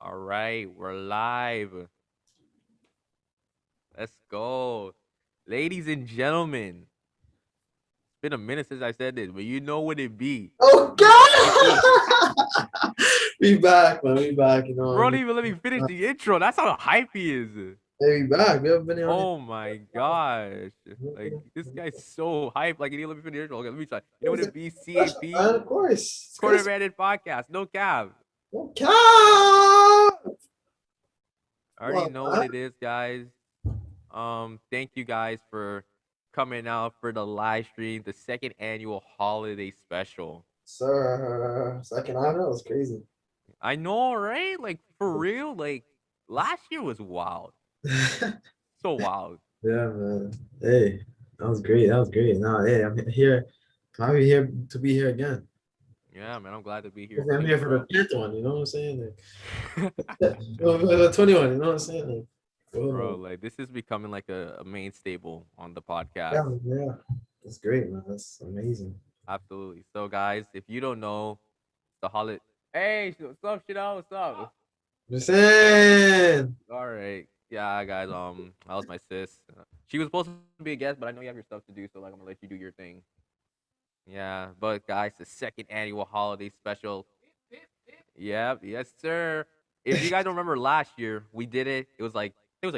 All right, we're live. Let's go. Ladies and gentlemen, it's been a minute since I said this, but you know what it be. Oh We God! We back, man. We back. You know what I Bro, mean? didn't even let me finish the intro. That's how hype he is. Hey, we back. We haven't been here on it. Oh my gosh. Like, this guy's so hyped. Like, he didn't let me finish the intro. Okay, let me try. You know what it be? Special, CAP? man. Of course. It's Chris. Quarterback Podcast. No cap. Oh, God! I already Well, know what man. it is, guys. Thank you guys for coming out for the live stream, the second annual holiday special. Sir, second honor was crazy. I know, right? Like for real, like last year was wild. So wild. Yeah, man. Hey, that was great. That was great. Now, hey, I'm here. I'm here to be here again. Yeah, man, I'm glad to be here I'm too, here for the bro. 10th one. You know what I'm saying? Like, the 21. You know what I'm saying? Like, Bro, oh, like this is becoming like a main staple on the yeah, podcast. yeah. That's great, man. That's amazing. Absolutely. So guys, if you don't know the holiday, hey, what's up, Chanel? What's up? Listen. All right. Yeah, guys. That was my sis. She was supposed to be a guest, but I know you have your stuff to do, so like I'm gonna let you do your thing. Yeah, but guys, the second annual holiday special. Yep, yes, sir. If you guys don't remember last year, we did it. It was like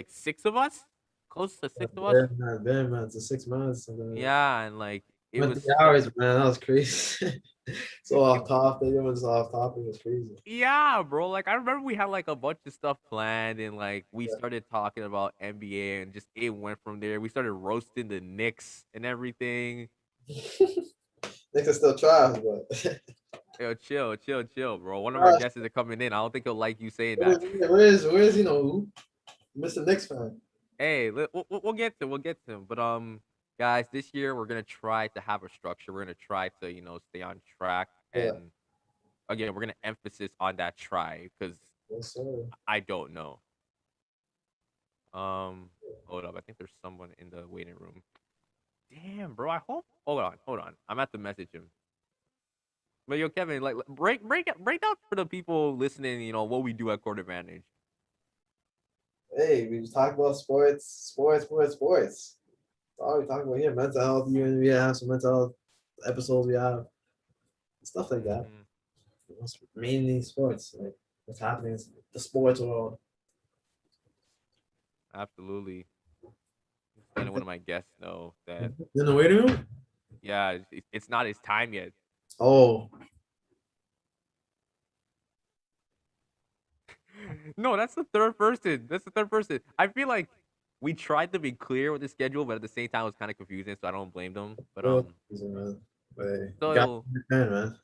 six of us, close to six of us. Been, man. It's a 6 months. Yeah, and like it Went was 3 hours, man. That was crazy. So it, off topic. It was off topic. It was crazy. yeah, bro. Like I remember we had like a bunch of stuff planned, and like we Yeah. started talking about NBA, and just it went from there. We started roasting the Knicks and everything. Niggas are still tries, but Yo, chill, chill, chill, bro. One of our guests is coming in. I don't think he'll like you saying that. where's who? Mr. Knicks fan. Hey, we'll get to him. But guys, this year we're gonna try to have a structure. We're gonna try to stay on track, Yeah. and again, we're gonna emphasis on that try because Yes, sir. I don't know. Hold up. I think there's someone in the waiting room. Damn, bro. I hope. Hold on. I'm at to message him. But yo, Kevin, like break down for the people listening. You know what we do at Court Advantage. Hey, we just talk about sports. That's all we talk about here. Mental health. Even we have some mental health episodes. We have stuff like that. Hmm. It's mainly sports. Like what's happening in the sports world. Absolutely. Just letting one of my guests know that In the waiting room? yeah, it's not his time yet. Oh, No, that's the third person. That's the third person. I feel like we tried to be clear with the schedule, but at the same time, it was kind of confusing. So I don't blame them. But well, man. But hey, you got so your fan, man.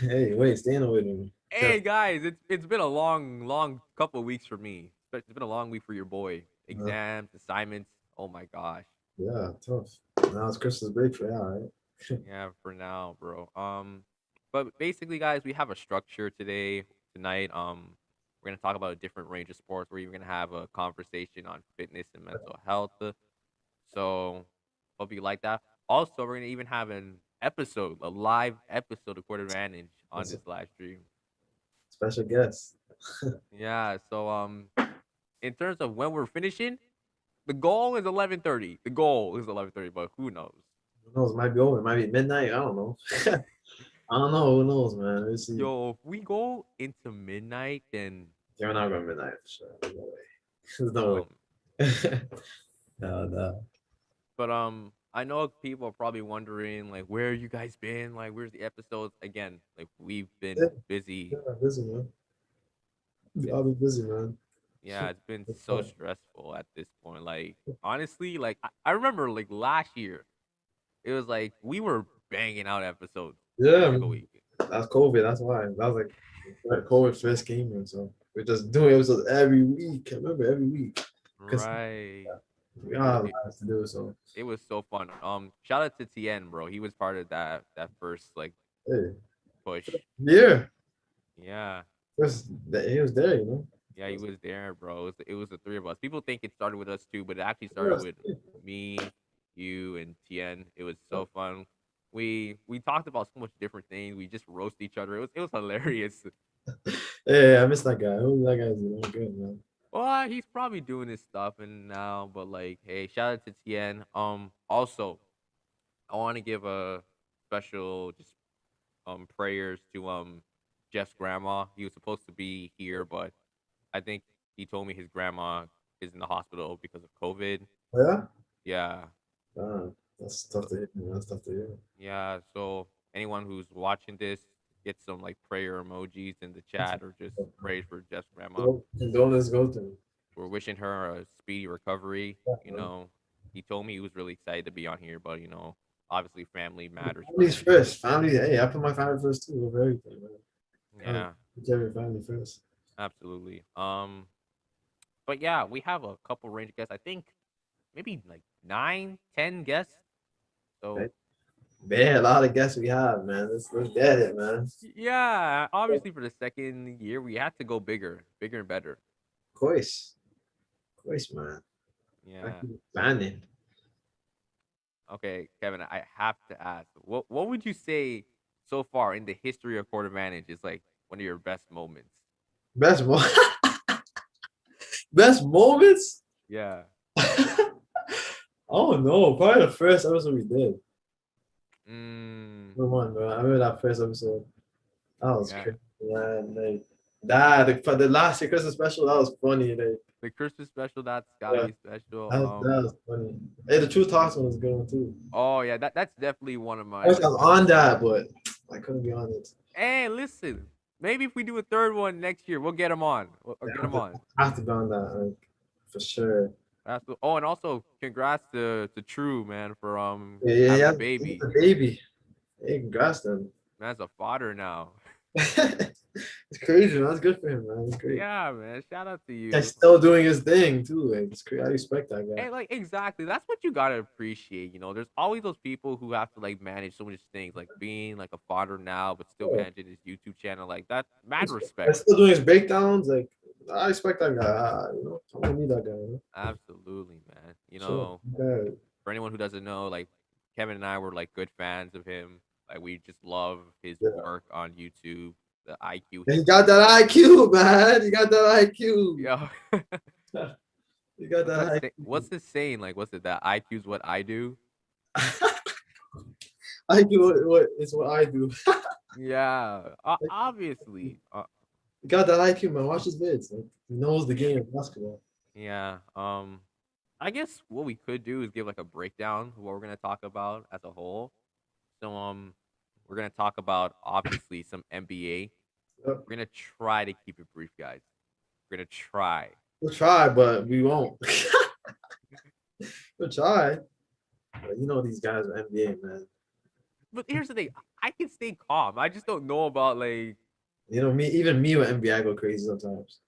Hey, wait, stay in the waiting room. hey guys, it's been a long couple of weeks for me. It's been a long week for your boy. Uh, Exams, assignments. Oh my gosh. yeah, tough. Now it's Christmas break for y'all, right? Yeah, for now, bro. But basically, guys, we have a structure tonight. We're gonna talk about a different range of sports. We're even gonna have a conversation on fitness and mental health. So hope you like that. Also, we're gonna even have an episode, a live episode of Court Advantage on That's a this live stream. special guest. Yeah. So in terms of when we're finishing, the goal is 11:30. The goal is 11:30, but who knows? Who knows? It might be over. It might be midnight. I don't know. I don't know. Who knows, man? We'll see. Yo, if we go into midnight, then Yeah, we're not going midnight for sure. There's no way. um There's no way. No, no. but I know people are probably wondering like where you guys been? Like where's the episodes? Again, like we've Yeah, been busy. yeah, busy, man. It's I'll be busy, man. Yeah, it's been It's so fun. stressful at this point. Like honestly, like I remember like last year, it was like we were banging out episodes every Yeah, single week. that's COVID. That's why. That was like when COVID first came in. So we're just doing episodes every week. I remember every week. Because Right. we It, all have it lives to do. So it was so fun. Shout out to Tien, bro. He was part of that first like hey, push. yeah. Yeah. First that he was there, you know. Yeah, he was there, bro. It was the three of us. People think it started with us too, but it actually started Yes. with me, you, and Tien. It was so fun. We talked about so much different things. We just roast each other. It was hilarious. Hey, I miss that guy. Who that guy's doing good, man. Well, he's probably doing his stuff and now, but like, hey, shout out to Tien. Also, I want to give a special just prayers to Jeff's grandma. He was supposed to be here, but I think he told me his grandma is in the hospital because of COVID. Oh, yeah? Yeah, That's tough to hear. Man. That's tough to hear. yeah. So anyone who's watching this, get some like prayer emojis in the chat or just praise for Jeff's grandma. Condolences go to him. We're wishing her a speedy recovery. Yeah, You man. know, he told me he was really excited to be on here, but obviously family matters Family's first. first. Family. Hey, I put my family first too over everything, man. Family. Yeah, Put every family first. absolutely. But yeah, we have a couple range guests. I think maybe like 9, 10 guests. So Right? Man, a lot of guests we have, man. Let's get it, man. yeah, obviously for the second year we had to go bigger and better. Of course, man. I Yeah. keep expanding. Okay, Kevin, I have to ask, what would you say so far in the history of Court Advantage is like one of your best moments? Best mo best moments? Yeah. Oh no, probably the first episode we did. Mm, The one, bro. I remember that first episode. That was yeah. crazy, man. Like that, the last year Christmas special, that was funny. Like, The Christmas special, that's gotta yeah, be special. that was funny. Hey, the True Talks one was a good one too. Oh yeah, that's definitely one of I my wish I like was best. on that, but I couldn't be on it. Hey, listen, maybe if we do a third one next year, we'll get him on or I get have him to, on. I have to be on that, like, for sure. Oh, and also congrats to True man for Yeah, yeah, having yeah. a He's baby. a baby. Hey, congrats then. Man's a father now. It's crazy, man. That's good for him, man. It's great. Yeah, man. Shout out to He's you. still doing his thing too. Like, it's crazy. I respect that guy. And like exactly, that's what you gotta appreciate. There's always those people who have to like manage so many things, like being like a father now, but still Yeah. managing his YouTube channel. Like that, mad He's respect. still doing his breakdowns. Like, I respect that guy. I don't need that guy. Absolutely, man. Sure. Yeah. For anyone who doesn't know, like Kevin and I were like good fans of him. Like we just love his Yeah. work on YouTube, the IQ And he you got that IQ, man. You got that IQ. yeah. You got What's that that say? What's the saying? Like, what's it? That IQ's what I do. IQ. IQ what is what I do. Yeah, obviously. You got that IQ, man. Watch his vids. Like, he knows the game of basketball. Yeah. I guess what we could do is give like a breakdown of what we're gonna talk about as a whole. So we're gonna talk about obviously some NBA. Yep. We're gonna try to keep it brief, guys. We're gonna try. We'll try, but we won't. We'll try. But you know these guys are NBA, man. But here's the thing: I can stay calm. I just don't know about like. You know me, even me with NBA, I go crazy sometimes.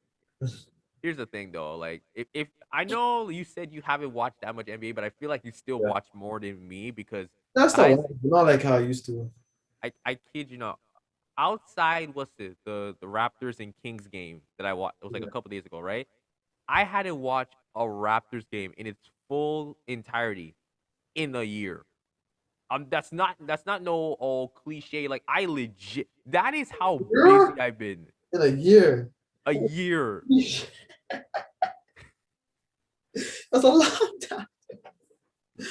Here's the thing, though. Like, if I know you said you haven't watched that much NBA, but I feel like you still Yeah, watch more than me because, that's the guys, one. Not like how I used to. I kid you not. Outside, what's it? The Raptors and Kings game that I watched. It was like a Yeah. couple days ago, right? I hadn't watched a Raptors game in its full entirety in a year. That's not no all cliche. Like I legit. That is how Yeah, busy I've been. in a year. A year, That's a long time.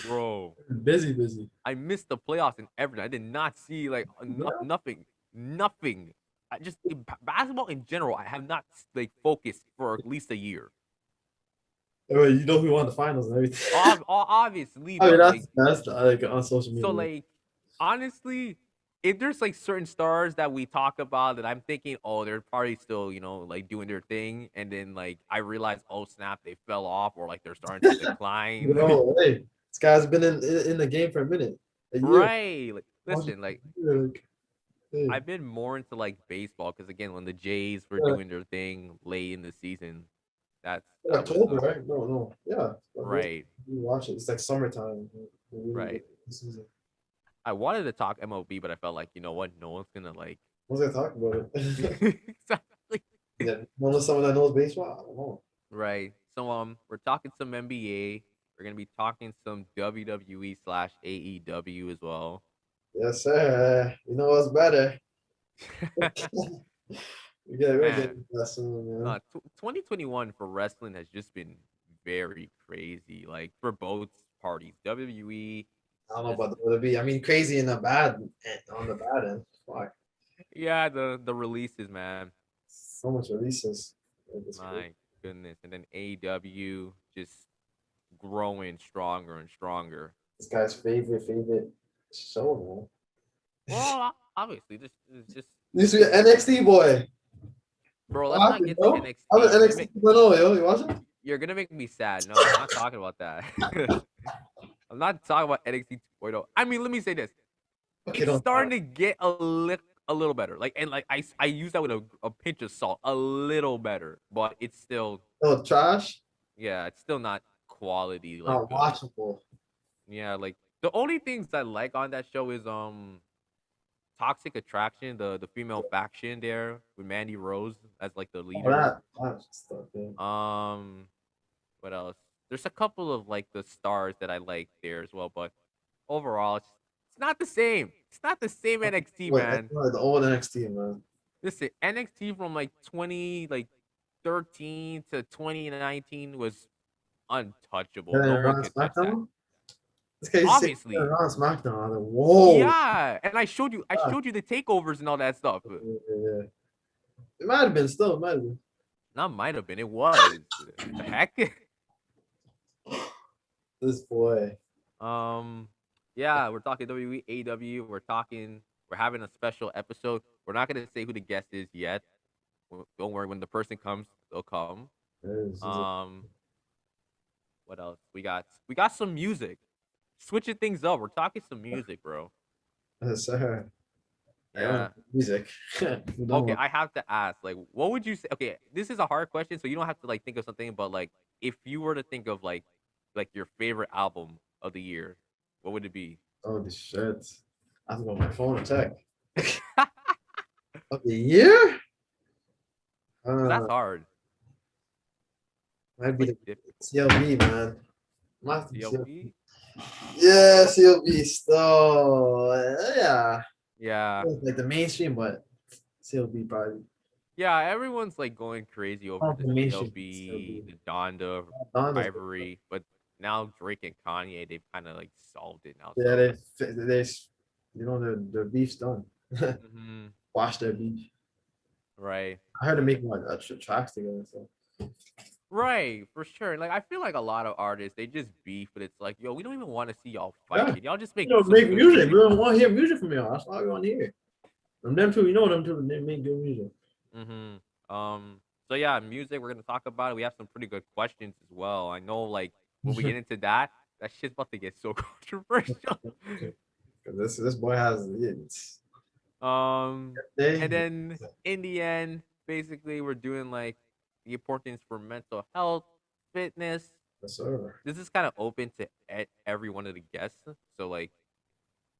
bro. Busy, busy. I missed the playoffs and everything. I did not see like Yeah. nothing. I just basketball in general. I have not like focused for at least a year. Anyway, you know who won the finals and everything. Obviously, I mean, but that's like that's like on social so media. like honestly, if there's like certain stars that we talk about that I'm thinking, oh, they're probably still like doing their thing, and then like I realize, oh snap, they fell off or like they're starting to You decline. know, hey, this guy's been in the game for a minute, a year. Right? Like Watch it listen, like for a year, like, hey, I've been more into like baseball because again, when the Jays were yeah, doing their thing late in the season, that's like that was October, right? No, no, yeah. right, You watch it. It's like summertime. Really good right. season. I wanted to talk MLB, but I felt like you know what, no one's gonna like What's I talk about it? exactly Yeah, known as someone that knows baseball. I don't know. right. So we're talking some NBA. We're gonna be talking some WWE slash AEW as well. Yes, sir. You know what's better? We're Man, getting that soon, man. 2021 for wrestling has just been very crazy. Like for both parties, WWE, I don't know just about the WWE. I mean, crazy in the bad on the bad end. Fuck, yeah, the releases, man. so much releases. Like, it's crazy. My goodness, and then AEW just growing stronger and stronger. This guy's favorite show, Well, obviously, this is just man. Used to be this, an NXT boy. bro. Let's What not happened, get to bro? I'm an NXT. NXT 2.0, yo. You watching? You're gonna make me sad. No, I'm not talking about that. I'm not talking about NXT 2.0. I mean, let me say this. Okay, It's don't starting talk. to get a little better. Like and like I use that with a pinch of salt, a little better, but it's still No trash. yeah, it's still not quality like Not good. watchable. Yeah, like the only things I like on that show is Toxic Attraction, the female faction there with Mandy Rose as like the Oh, leader. that stuff, yeah. Um, what else? There's a couple of like the stars that I like there as well, but overall, it's not the same. It's not the same NXT, Wait, man. the old NXT, man. Listen, NXT from like 2013 to 2019 was untouchable. Then No one around could touch that. SmackDown. This guy's saying Obviously, around SmackDown. I'm like, whoa. yeah. And I Ah, showed you the takeovers and all that stuff. yeah, yeah, yeah. It might have been still. It might have been. Not might have been. It was. The heck. This boy. um. Yeah, we're talking WWE, AEW. We're talking. We're having a special episode. We're not gonna say who the guest is yet. Don't worry. When the person comes, they'll come. This is Um. What else? We got some music. Switching things up. We're talking some music, bro. sir. I don't Yeah. music. You don't Okay, want I have to ask, like, what would you say? Okay, this is a hard question, so you don't have to like think of something, but like, if you were to think of like your favorite album of the year, what would it be? oh the shit. I have to go on my phone and check. Of the year? Because Uh that's hard. might That's be like the difficult. CLB, man. Might have to be CLB. CLB. Yeah, CLB still. Yeah. Yeah, Like the mainstream, but CLB probably. yeah. Everyone's like going crazy over Oh, the the mainstream CLB, CLB. the Donda Donda's rivalry, but now Drake and Kanye, they've kind of like solved it now. yeah, So, their beef's done. hmm Wash their beef. right. I heard them making like extra tracks together. So Right, for sure. Like I feel like a lot of artists they just beef, but it's like, yo, we don't even want to see y'all fight. yeah, Can y'all just make some make good music. We music? don't want to hear music from y'all. That's why we want to hear. Them two, you know them two. They make good music. So yeah, music. We're gonna talk about it. We have some pretty good questions as well. I know, like when we get into that, that shit's about to get so controversial. 'Cause this boy has it's um, and they then in the end, basically, we're doing like the importance for mental health, fitness. yes, sir. This is kind of open to every one of the guests. So like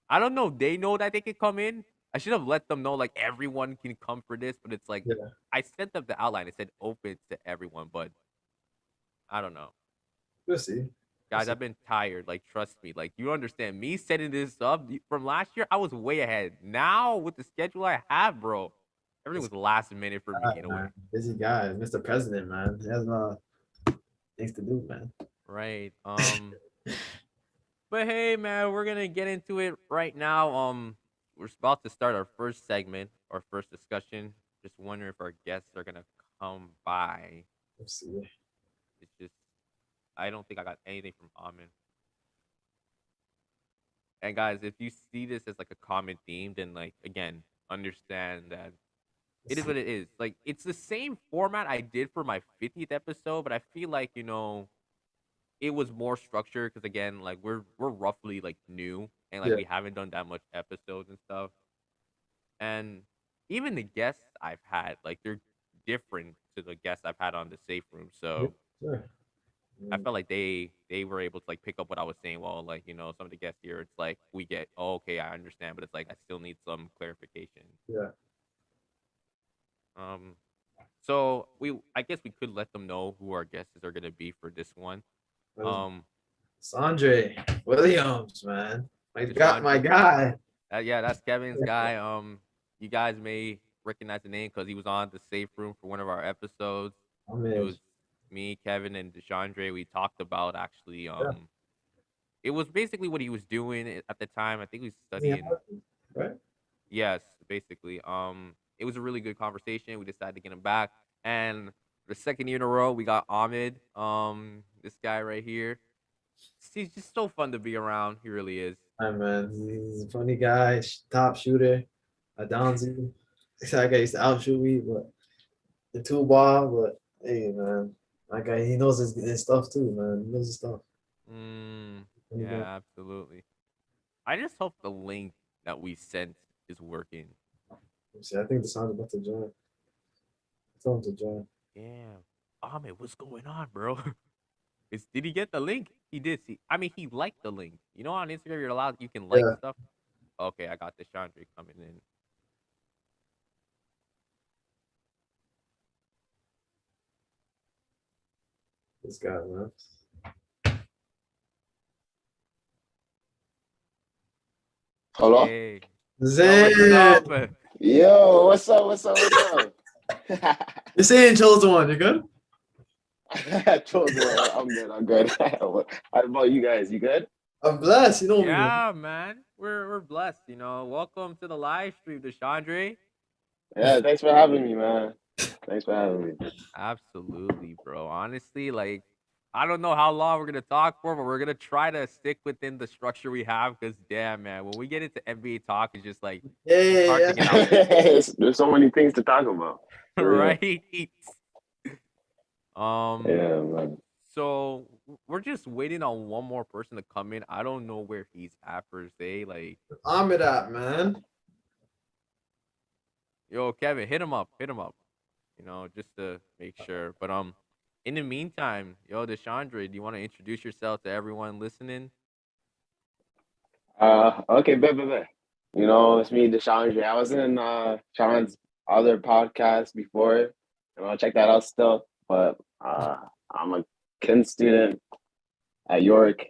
I don't know. They know that they can come in. I should have let them know like everyone can come for this, but it's like Yeah, I sent them the outline. It said open to everyone, but I don't know. we'll see. We'll Guys, see. I've been tired. Like, trust me. Like, you understand me setting this up from last year. I was way ahead. Now with the schedule I have, bro, everything This was last minute for me guy, in a man, way. busy guy, Mr. President, man. He has things to do, man. Right. But hey, man, we're gonna get into it right now. We're about to start our first segment, our first discussion. Just wondering if our guests are gonna come by. Let's see. It's just I don't think I got anything from Amin. And guys, if you see this as like a common theme, then like again, understand that it Let's is see. what it is. Like it's the same format I did for my 50th episode, but I feel like it was more structured because again, like we're roughly like new and like Yeah, we haven't done that much episodes and stuff. And even the guests I've had, like they're different to the guests I've had on the safe room. yeah, So sure. I Mm, felt like they were able to like pick up what I was saying. Well, like some of the guests here, it's like we get, oh, okay, I understand, but it's like I still need some clarification. yeah. Um, so I guess we could let them know who our guests are gonna be for this one. That is Um, Sandre Williams, man. it's Andre. My guy. Yeah, that's Kevin's guy. You guys may recognize the name because he was on the safe room for one of our episodes. I It mean, was me, Kevin, and Deshandre. We talked about actually yeah, it was basically what he was doing at the time. I think he was yeah, studying. right? Yes, basically. It was a really good conversation. We decided to get him back, and the second year in a row, we got Ahmed. This guy right here. He's just so fun to be around. He really is. Hi, man. He's a funny guy, top shooter, a Downsy. That guy used to outshoot me, but the two ball, but hey, man, that guy, he knows his stuff too, man. He knows his stuff. Funny guy. Yeah, absolutely. I just hope the link that we sent is working. See, I think the sound's about to join. Tell him to join. Damn. Ahmed, what's going on, bro? Did he get the link? He did see. I mean, he liked the link. You know, on Instagram, you're allowed, you can like Yeah, stuff. Okay, I got this Chandra coming in. this guy, man. Hello? Hey. Yo, what's Zay, up? Yo, what's up? What's up? What's up? you're saying chosen one. You good? Chosen one. I'm good. I'm good. How about you guys? You good? I'm blessed. You know me, man. Yeah, man. We're blessed, you know. Welcome to the live stream, Deshandre. Yeah, thanks for having me, man. Thanks for having me. Absolutely, bro. Honestly, like I don't know how long we're gonna talk for, but we're gonna try to stick within the structure we have. Because damn, man, when we get into NBA talk, it's just like it's hard Yeah, to get out there, There's so many things to talk about. For real. right? Um, Yeah, man. so we're just waiting on one more person to come in. I don't know where he's at per se. Like, I'm it up, man. yo, Kevin, hit him up. You know, just to make sure. But in the meantime, yo, Deshandre, do you want to introduce yourself to everyone listening? Okay, bet. You know, it's me, Deshaun. I was in Sean's other podcast before. Check that out still. But I'm a kin student at York.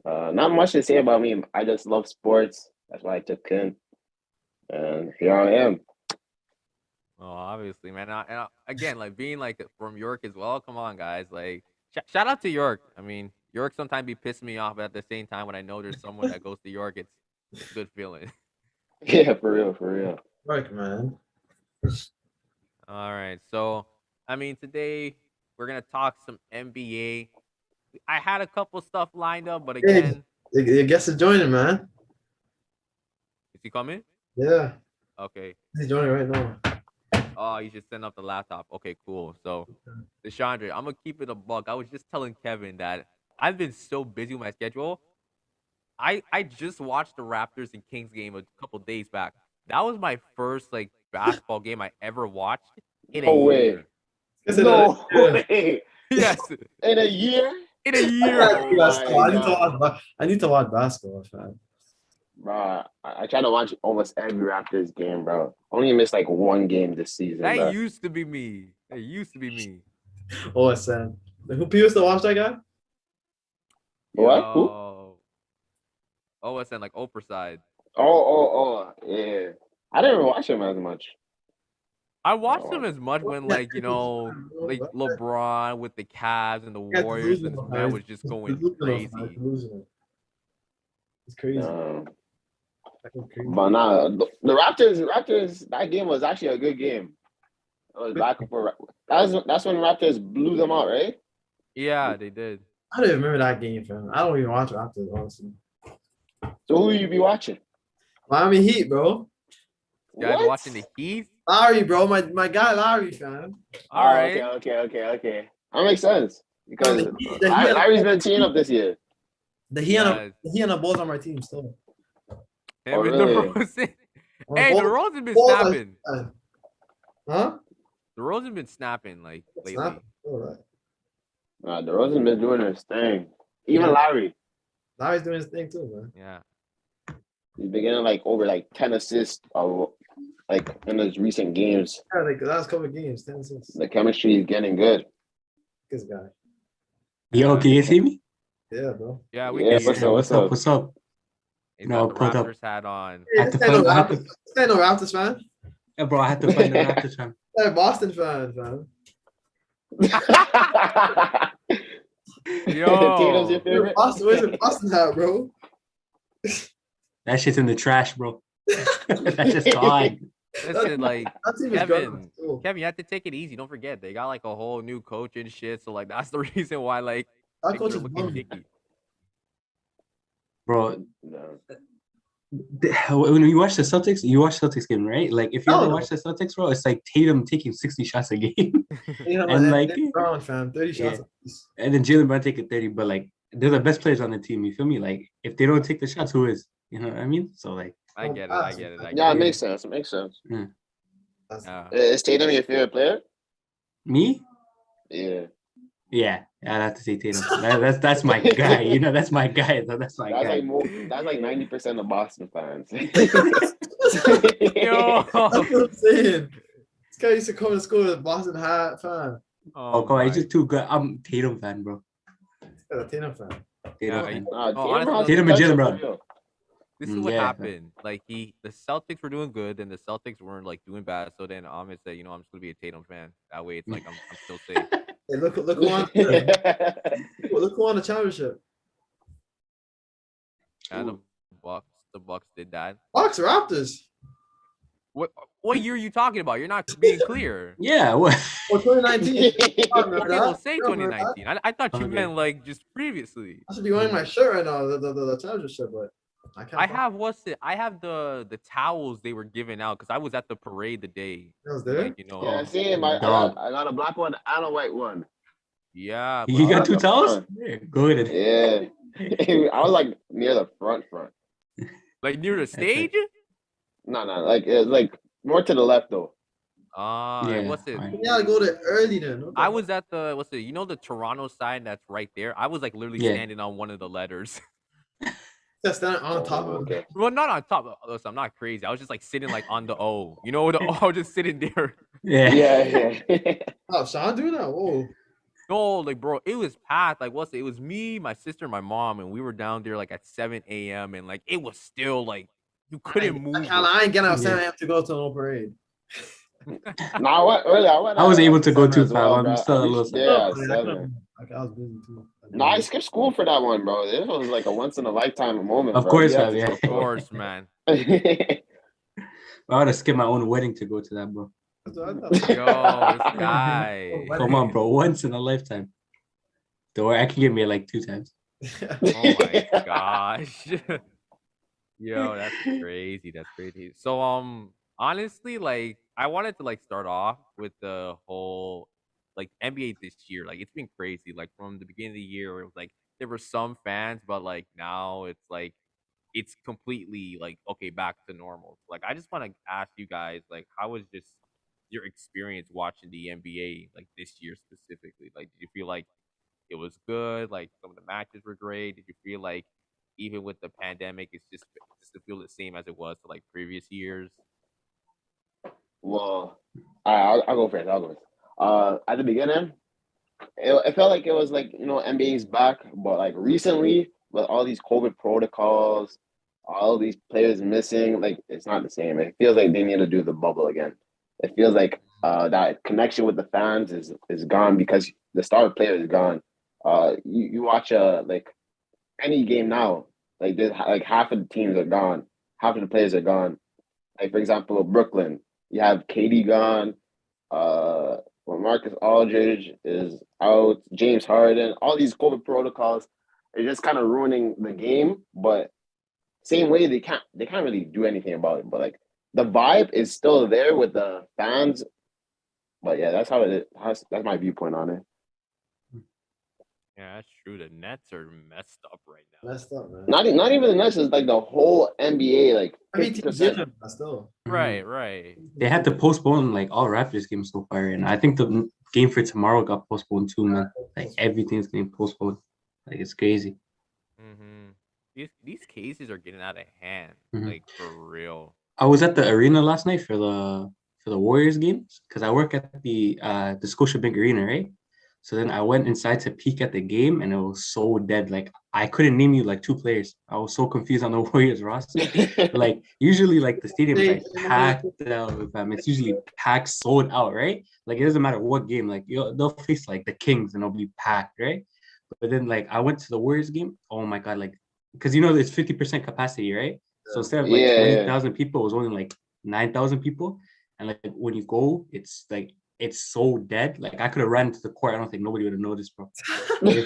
Not much to say about me. I just love sports. That's why I took kin, and here I am. Oh, obviously, man. Again, like being like from York as well. Come on, guys. Like, shout out to York. I mean, York sometimes be pissing me off, but at the same time, when I know there's someone that goes to York, it's a good feeling. Yeah, for real, for real. Work, man. All right, so I mean, today we're gonna talk some NBA. I had a couple stuff lined up, but Hey, again, your guest is joining, man. is he coming? Yeah, Okay. he's joining right now. Oh, you should send up the laptop. Okay, cool. So, Deshandre, I'm gonna keep it a buck. I was just telling Kevin that I've been so busy with my schedule. I just watched the Raptors and Kings game a couple days back. That was my first like basketball game I ever watched in a No way. year. Guess it is. No Yeah. way. Yes, In a year? in a year. Oh my God. I need to watch basketball, fam. Bro, I try to watch almost every Raptors game, bro. Only missed like one game this season, That bro. used to be me. That used to be me. OSN. Who used to watch that guy? What? Who? Yo, OSN like Oprah side. Yeah. I didn't even watch him as much. I I watched don't them watch as much when like like LeBron with the Cavs and the That guy's Warriors and his delusional, man man. was just He's going delusional, man. crazy. Delusional. It's crazy. Um, Fucking crazy. but nah, the Raptors, that game was actually a good game. It was back and forth. That's when Raptors blew them out, right? Yeah, they did. I don't even remember that game, fam. I don't even watch Raptors, honestly. So who you be watching? Miami Heat, bro. You guys What? watching the Heat? Larry, bro. My guy Larry, fam. All right. Okay. That makes sense because The Heat, Larry's been teeing up this year. the Heat, Yes. the Heat and the Bulls on my team still. Him Oh, and really? DeRozan. On Hey, Bulls- DeRozan been Bulls are- snapping. Huh? DeRozan been snapping like It's lately. not. All right. Nah, DeRozan been doing his thing. Even Yeah. Larry, Larry's doing his thing too, man. Yeah. he's been getting like over like 10 assists, like in his recent games. Yeah, like the last couple of games, 10 assists. The chemistry is getting good. This guy. Yo, Yeah. can you see me? Yeah, bro. Yeah, we Yeah, can what's hear up? you. What's up? What's up? He's No, got the put up. Raptors hat on. Hey, Had this to guy no put- I had Raptors. to- This guy no Raptors fan. Yeah, bro, I had to find the Raptors fan. Hey, Boston fan, fam. Tatum's your Yo, favorite? Where's the Boston hat, bro? That shit's in the trash, bro. That's just gone. listen, like That team is garbage. Kevin, too. Kevin, you have to take it easy. Don't forget they got like a whole new coach and shit. So like that's the reason why like That things coach are is looking bum. shaky. Bro, No. when you watch the Celtics, you watch Celtics game, right? Like if you Hell ever no. watch the Celtics, bro, it's like Tatum taking 60 shots a game. You know, And like Brown, fam, 30 shots. Yeah. And then Jalen Brown taking 30, but like they're the best players on the team. You feel me? Like if they don't take the shots, who is? You know what I mean? So like I get it. I get it. I Yeah, get it it. makes sense. It makes sense. Yeah. Is Tatum your favorite player? me? Yeah. Yeah, I'd have to say Tatum. That's my guy. You know, that's my guy. That's my That's guy. that's like 90% of Boston fans. Yo, That's what I'm saying. This guy used to come to school with a Boston hat fan. Oh, come on, he's just too good. I'm Tatum fan, bro. He's a Tatum fan. Tatum Yeah, fan. honestly, Tatum and Jalen Brown. This is what Yeah, happened. Like the Celtics were doing good, and the Celtics weren't like doing bad. So then Ahmed said, I'm just gonna be a Tatum fan. That way, it's like I'm still safe. Hey, look who won. Look who won the championship. And the Bucks did that. Bucks Raptors. What year are you talking about? You're not being clear. Yeah, what? Or 2019. Okay, well, say 2019. I thought you Okay. meant like just previously. I should be wearing my shirt right now, the championship, but I can't. I have I have the towels they were giving out because I was at the parade the day. That was there? Like, Yeah, same. I got a black one and a white one. Yeah. You got that's two a towels? fun. Yeah, go ahead. Yeah. I was like near the front. Like near the stage? No, like it was like more to the left though. Yeah, what's it? fine. You gotta go there early then. What the I fuck? was at the the Toronto sign that's right there. I was like literally Yeah. standing on one of the letters. Just standing on top of it. Okay. Well, not on top. Listen, I'm not crazy. I was just like sitting like on the O. You know the O. I was just sitting there. Yeah. Yeah. Oh, Shon doing that? Whoa. No, like bro, it was packed. Like it was me, my sister, my mom, and we were down there like at 7 a.m. and like it was still like you couldn't move. I ain't getting up 7 a.m. to go to no parade. No, I went early. I was able to go too, as well, fam. bro. I'm still a I little reached- sad. Yeah, I 7. was busy too. No, I skipped school for that one, bro. This was like a once in a lifetime moment. Of bro. course, You had fam, to yeah. go Of for it. course, man. I would have skipped my own wedding to go to that, bro. Yo, this guy. Come on, bro. Once in a lifetime. Don't worry, I can get me like 2 times. Oh my gosh. Yo, that's crazy. That's crazy. So honestly, like I wanted to like start off with the whole like NBA this year. Like it's been crazy. Like from the beginning of the year where it was like there were some fans, but like now it's like it's completely like okay, back to normal. Like I just want to ask you guys, like, how was just your experience watching the NBA like this year specifically? Like did you feel like it was good? Like some of the matches were great. Did you feel like even with the pandemic, it's just to feel the same as it was to like previous years? Well, I'll go first. At the beginning, it felt like it was like NBA's back, but like recently with all these COVID protocols, all these players missing, like it's not the same. It feels like they need to do the bubble again. It feels like that connection with the fans is gone because the star player is gone. You watch like any game now, like there's like half of the teams are gone, half of the players are gone. Like for example, Brooklyn, you have KD gone. Well, Marcus Aldridge is out. James Harden. All these COVID protocols are just kind of ruining the game. But same way they can't really do anything about it. But like the vibe is still there with the fans. But yeah, that's how it is. That's my viewpoint on it. Yeah, that's true. The Nets are messed up right now. Messed up, man. Not even the Nets. It's like the whole NBA. Like Every team's 50%. different, but still. Right. They had to postpone like all Raptors games so far, and I think the game for tomorrow got postponed too, man. Like everything's getting postponed. Like it's crazy. These cases are getting out of hand, Mhm. like for real. I was at the arena last night for the Warriors games because I work at the Scotiabank Arena, right? So then I went inside to peek at the game, and it was so dead. Like I couldn't name you like 2 players. I was so confused on the Warriors roster. Like usually, like the stadium is like packed out. It's usually packed, sold out, right? Like it doesn't matter what game. Like they'll face like the Kings, and it'll be packed, right? But then like I went to the Warriors game. Oh my god! Like because it's 50% capacity, right? So instead of like 20,000 people, it was only like 9,000 people. And like when you go, it's like it's so dead. Like I could have ran to the court. I don't think nobody would have noticed, bro. They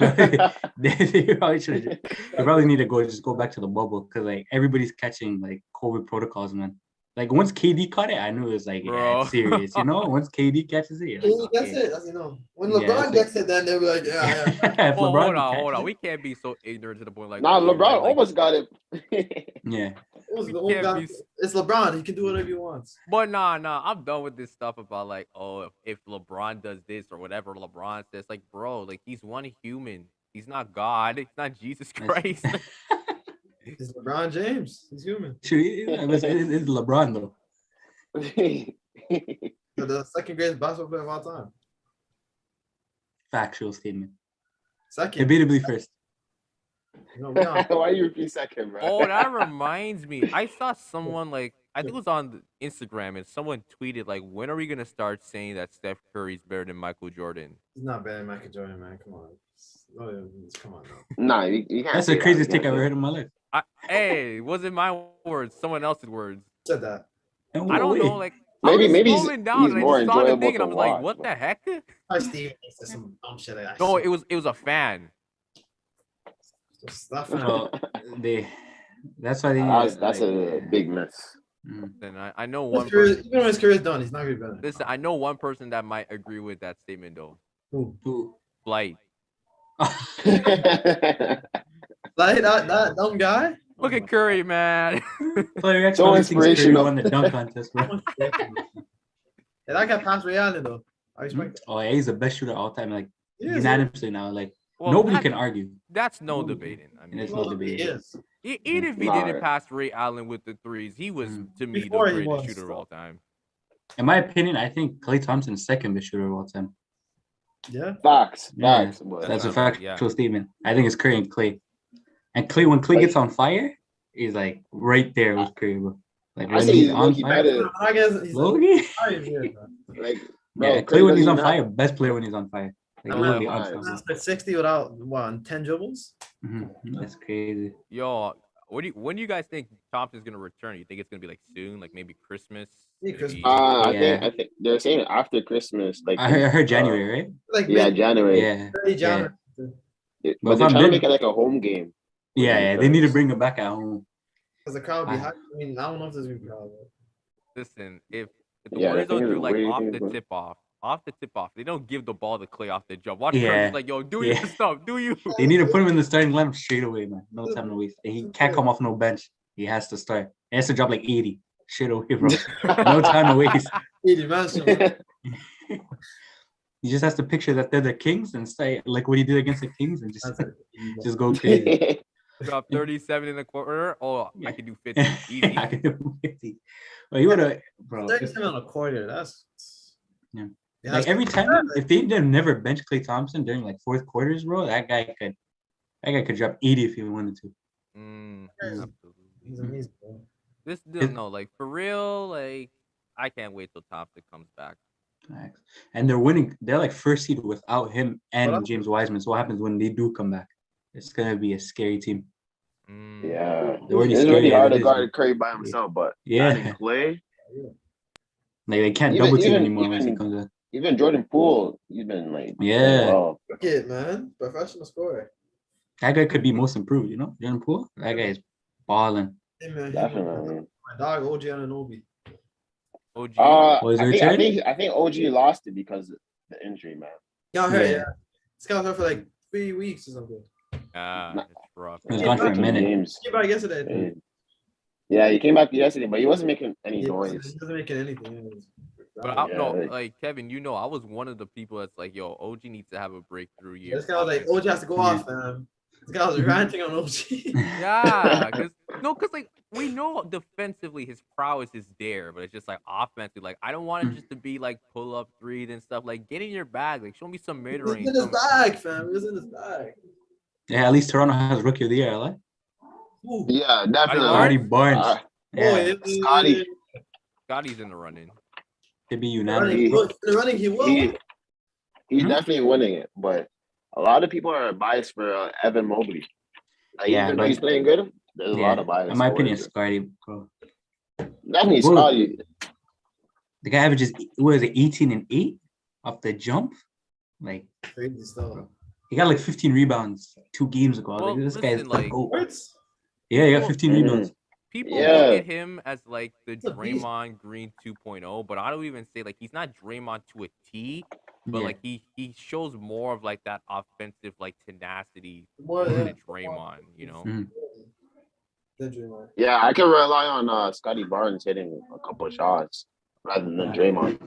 probably need to go back to the bubble because like everybody's catching like COVID protocols, man. Like once KD caught it, I knew it was like, yeah, it's serious. Once KD catches it, you're like, KD gets okay. it, as you know. When LeBron gets it, then they'll be like, yeah. If Well, LeBron hold on. catches We can't be so ignorant to the point like. Nah, oh, LeBron like, almost got it. yeah. It's LeBron. He can do whatever he wants. But nah, I'm done with this stuff about like, oh, if LeBron does this or whatever LeBron says, like, bro, like he's one human. He's not God. He's not Jesus Christ. It's LeBron James. He's human. It's LeBron though. The second greatest basketball player of all time. Factual statement. Second. Debatably first. No, why you repeat second, bro? Oh, that reminds me. I saw someone like I think it was on Instagram, and someone tweeted like, "When are we gonna start saying that Steph Curry's better than Michael Jordan?" He's not better than Michael Jordan, man. Come on. Come on now. Nah, you can't. That's the craziest take I've ever heard in my life. Hey, wasn't my words, someone else's words. Said that. I don't know, like maybe I was maybe scrolling down he's and more I just saw the enjoyable thing and to I was like, watch, "What the heck?" Steve said some dumb shit like that. No, it was a fan. Stuff. Well, that's why they. That's a big miss. And I know one person. Even when his career's done, he's not gonna be better. Listen, I know one person that might agree with that statement though. Who? Flight. Like that dumb guy. Look at Curry, man. So inspirational. Won the dunk contest, bro. Yeah, that guy passed Ray Allen though. I respect. Oh yeah, he's the best shooter of all time. Like unanimously now. Like Well, nobody can argue. That's no debating. I mean, It's no debate. Even if he didn't pass Ray Allen with the threes, he was to me the greatest shooter of all time. In my opinion, I think Klay Thompson's second best shooter of all time. Yeah. Facts. Yeah, that's a factual statement. I think it's Curry and Klay. And Klay, when Klay gets on fire, he's like right there with Curry, bro. Like when he's on fire. I guess he's Loki? Like, yeah, Klay when he's on fire, best player when he's on fire. Like literally unstoppable. 60 without 10 dribbles. That's crazy. Yo, when do you guys think Thompson's gonna return? You think it's gonna be like soon, like maybe Christmas? I think they're saying after Christmas. Like I heard January, right? Like January. January. But they're trying to make it like a home game. Yeah, they need to bring him back at home. Because the crowd be high. I mean, I don't know if there's gonna be crowd. Listen, if the Warriors don't do like off the tip off, they don't give the ball to Klay off the jump. Watch Curry's like, yo, do your stuff, do you? They need to put him in the starting lineup straight away, man. No time to waste. He can't come off no bench. He has to start. He has to drop like 80. Shit away, bro. No time to waste. 80 man. He just has to picture that they're the Kings and say like what he did against the Kings and just go crazy. Drop 37 in the quarter. Oh, I can do 50. Easy. I can do 50. Well, you would have, bro. 37 on a quarter. That's like every time if they never bench Klay Thompson during like fourth quarters, bro, that guy could drop 80 if he wanted to. Absolutely. He's amazing, bro. This deal, no, like for real, like I can't wait till Thompson comes back. And they're winning. They're like first seed without him and James Wiseman. So what happens when they do come back? It's gonna be a scary team. Yeah, it's really hard to guard Curry by himself, but adding Klay, like they can't double team anymore once he comes back. Even Jordan Poole, he's been like look at man, professional scorer. That guy could be most improved, Jordan Poole. That guy is balling. Hey, man, definitely. My dog OG Anunoby. OG. I think OG lost it because of the injury, man. Yeah, this guy was out for like 3 weeks or something. It's rough. He was gone for a minute. He came back yesterday. Yeah, he came back yesterday, but he wasn't making any noise. He wasn't making anything. But like Kevin, I was one of the people that's like, yo, OG needs to have a breakthrough year. This guy was like, OG has to go off, man. This guy was ranting on OG. Yeah, because No, because like we know defensively his prowess is there, but it's just like offensively. Like I don't want it just to be like pull up threes and stuff. Like get in your bag. Like show me some mid He's range. in his bag, fam. He's in his bag. Yeah, at least Toronto has rookie of the year, like Ooh. Yeah, definitely. Scotty Barnes. Uh, Oh, Yeah, Scotty, Scotty's in the running. to be The running, unanimous. the running, he will. he's Hmm? definitely winning it, but a lot of people are biased for Evan Mobley. Like, Yeah, even though but he's playing good, there's a lot yeah, of bias. in my opinion, towards it. Scotty, bro. Definitely Bro, Scotty. the guy averages what is it, 18 and 8 off the jump? Like Crazy stuff. he got like 15 rebounds 2 games ago. Well, Like this guy's listen, like oh, What? yeah, he got people 15 Mhm. rebounds. people Yeah. look at him as like the He's a beast. Draymond Green 2.0, but I don't even say like he's not Draymond to a T, but Yeah. like he shows more of like that offensive like tenacity More more than than Draymond, you know. Mhm. Draymond. Yeah, I can rely on Scotty Barnes hitting a couple of shots rather than Draymond.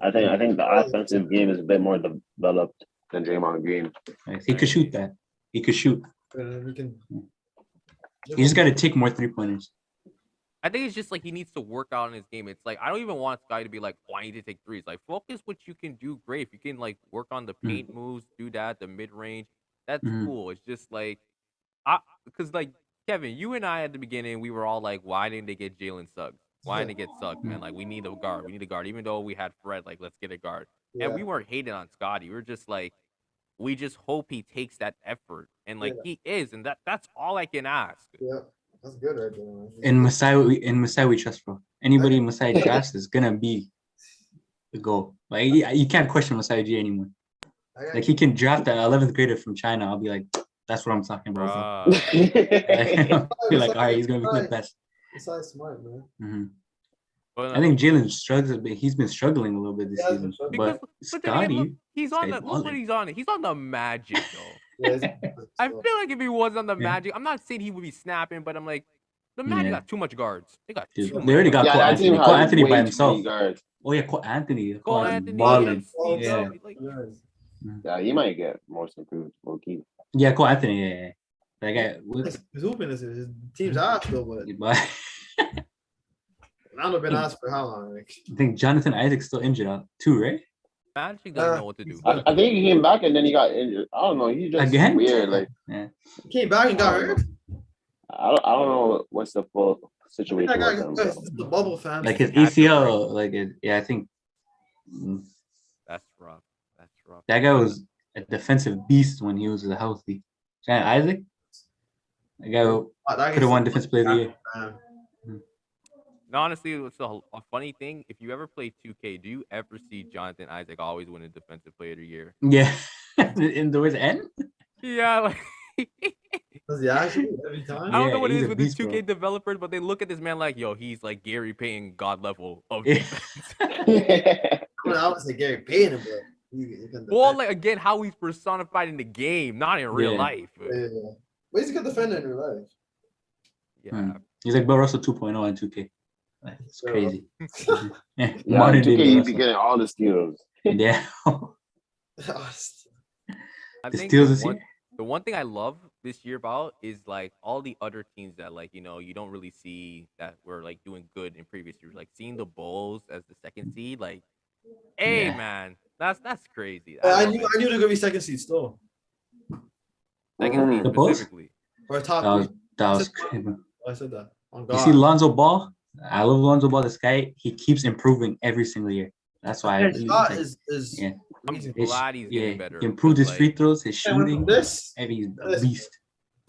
I think the offensive game is a bit more developed than Draymond Green. Like, he could shoot that. He could shoot. We can. He just got to take more 3-pointers. I think it's just like he needs to work out in his game. It's like I don't even want Sky to be like, "Oh, I need to take threes." Like focus what you can do. Great if you can like work on the paint moves, do that, the mid range. That's cool. It's just like, because like Kevin, you and I at the beginning, we were all like, "Why didn't they get Jalen Suggs? Why didn't they get Suggs, man? Like we need a guard. We need a guard." Even though we had Fred, like let's get a guard. Yeah. And we weren't hating on Scotty. We were just like, we just hope he takes that effort, and like he is, and that's all I can ask. Yeah. That's good right there, man. In Masai we trust, bro. Anybody Masai drafts is gonna be the goal. Like you can't question Masai G anymore. Like he can draft an 11th grader from China. I'll be like, that's what I'm talking about. Bro. I'll be like, all right, he's gonna be the best. Besides smart, man. Mm-hmm. But, I think Jalen struggles, but he's been struggling a little bit this season. But then again, look, Scotty, he's on the guy's look what balling. he's on. He's on the Magic though. Yeah, I feel like if he was on the Magic, I'm not saying he would be snapping, but I'm like, the Magic got too much guards. They got Dude, too much. they already got Yeah, Cole that Anthony. team Cole has Anthony way by too himself. many guards. Oh yeah, Cole Anthony. Cole Cole's Anthony, balling. AMC, Yeah. like, Yeah, he might get most improved. Low key. Yeah, Cole Anthony. Yeah. That guy. His hooping is his team's ass though, but But Ronaldo been asked for how long? Like, I think Jonathan Isaac's still injured out too, right? Magic doesn't know what to do. I think he came back and then he got injured. I don't know. He's just Again? weird. Like Yeah. he came back and got hurt. I don't know what's the full situation That guy, with him. it's the bubble, fam. Like his Catcher, ACL, like it, yeah, I think That's rough. That's rough. that guy was a defensive beast when he was healthy. Jonathan Isaac, that guy could have won Defensive Player of the Year. No, honestly, it's a funny thing. If you ever play 2K, do you ever see Jonathan Isaac always win a Defensive Player of the Year? Yeah, in the words end. Yeah, like Does he actually every time? I don't know what it he's is a with the beast, 2K bro. developers, but they look at this man like, yo, he's like Gary Payton God level of Yeah. defense. I would say Gary Payton, but he can Well, defend. like again, how he's personified in the game, not in real Yeah. life. Yeah. But he's a good defender in real life. Yeah. He's like Bill Russell 2.0 in 2K. Like, it's Bill crazy. Yeah, Yeah, modern day 2K, Bill you be Russell. getting all the steals. Yeah. I The think steals this year? the one thing I love this year about is like all the other teams that like, you know, you don't really see that were like doing good in previous years. Like seeing the Bulls as the second seed, like, hey Yeah. man, that's crazy. I love knew it. they're gonna be second seed still. Second seed The Bulls? specifically. Or top That was three. crazy. I said that. On You God. see Lonzo Ball? I love Lonzo Ball. This guy, he keeps improving every single year. That's why I His really shot like, is yeah. amazing. I'm glad he's getting better. He improved his because, free like, throws, his And with shooting. this, And he's a this- beast.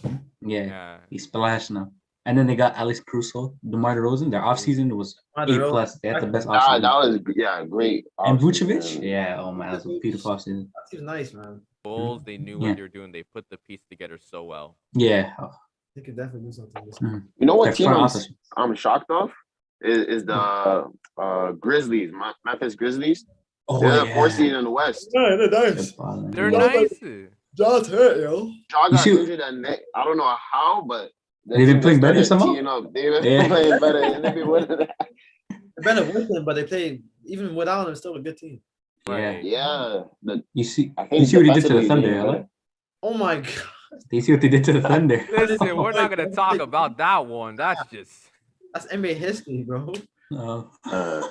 Yeah, Yeah. he's splashed now. And then they got Alex Caruso, DeMar DeRozan. Their offseason was DeMar A+. DeRozan. They had the best That offseason. was great. And offseason. Vucevic? Yeah, oh man, that was a beautiful offseason. that seems nice, man. Bulls, they knew Yeah. what they were doing. They put the piece together so well. Yeah. He could definitely do something. This Mhm. You know what Their team front office. I'm shocked of is the Grizzlies, Memphis Grizzlies. Oh, They're the yeah. 4th seed in the West. Yeah, they're They're nice. balling. They're Yeah. nice. John's hurt, yo. Jaw You got see- injured and I don't know how, but They've been playing better somehow? You know, they've been Yeah. playing better. And they've been winning that. They're better with him, but they play even without him. Still a good team. Yeah. Right. Yeah, You see, I think you see what he did to the defensively Thunder, they're yeah? better. Like? Oh my God. They see what they did to the Thunder. Listen, we're not gonna talk about that one. That's just That's NBA history, bro. Oh. Uh,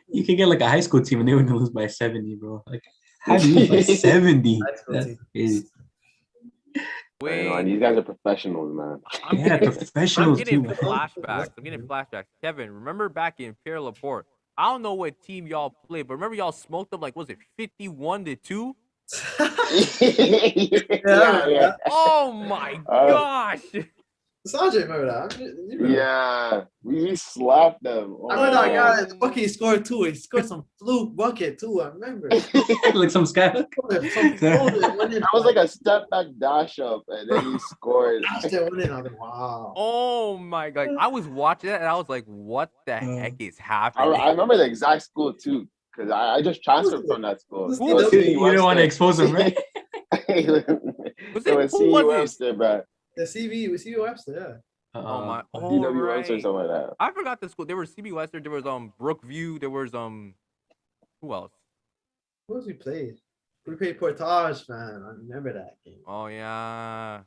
You can get like a high school team and they wouldn't lose by 70, bro. Like, how do you lose by 70? High school That's team. crazy. I know, wait. these guys are professionals, man. I'm Yeah, getting, professionals I'm getting too. flashbacks. I'm getting flashbacks. Kevin, remember back in Pierre Laporte? I don't know what team y'all played, but remember y'all smoked them like was it 51-2? Yeah. Oh my gosh! Sanjay, remember that? You remember that? Yeah, we slapped them. I remember that guy. Oh. Bucky scored too. He scored some fluke bucket too. I remember. Like some sky. That was like a step back dash up, and then he scored. Wow. Oh my god! I was watching that and I was like, "What the heck is I happening?" remember the exact school too, because I just transferred from that school. Who's It was the- CU You don't want to Webster. expose them, right? It was Who CU was it? Webster, bro. The CV with CV Webster, Oh my! Oh DW Webster or right. something like that. I forgot the school. There was CB Western. There was Brookview. There was who else? Who else we played? We played Portage, man. I remember that game. Oh yeah.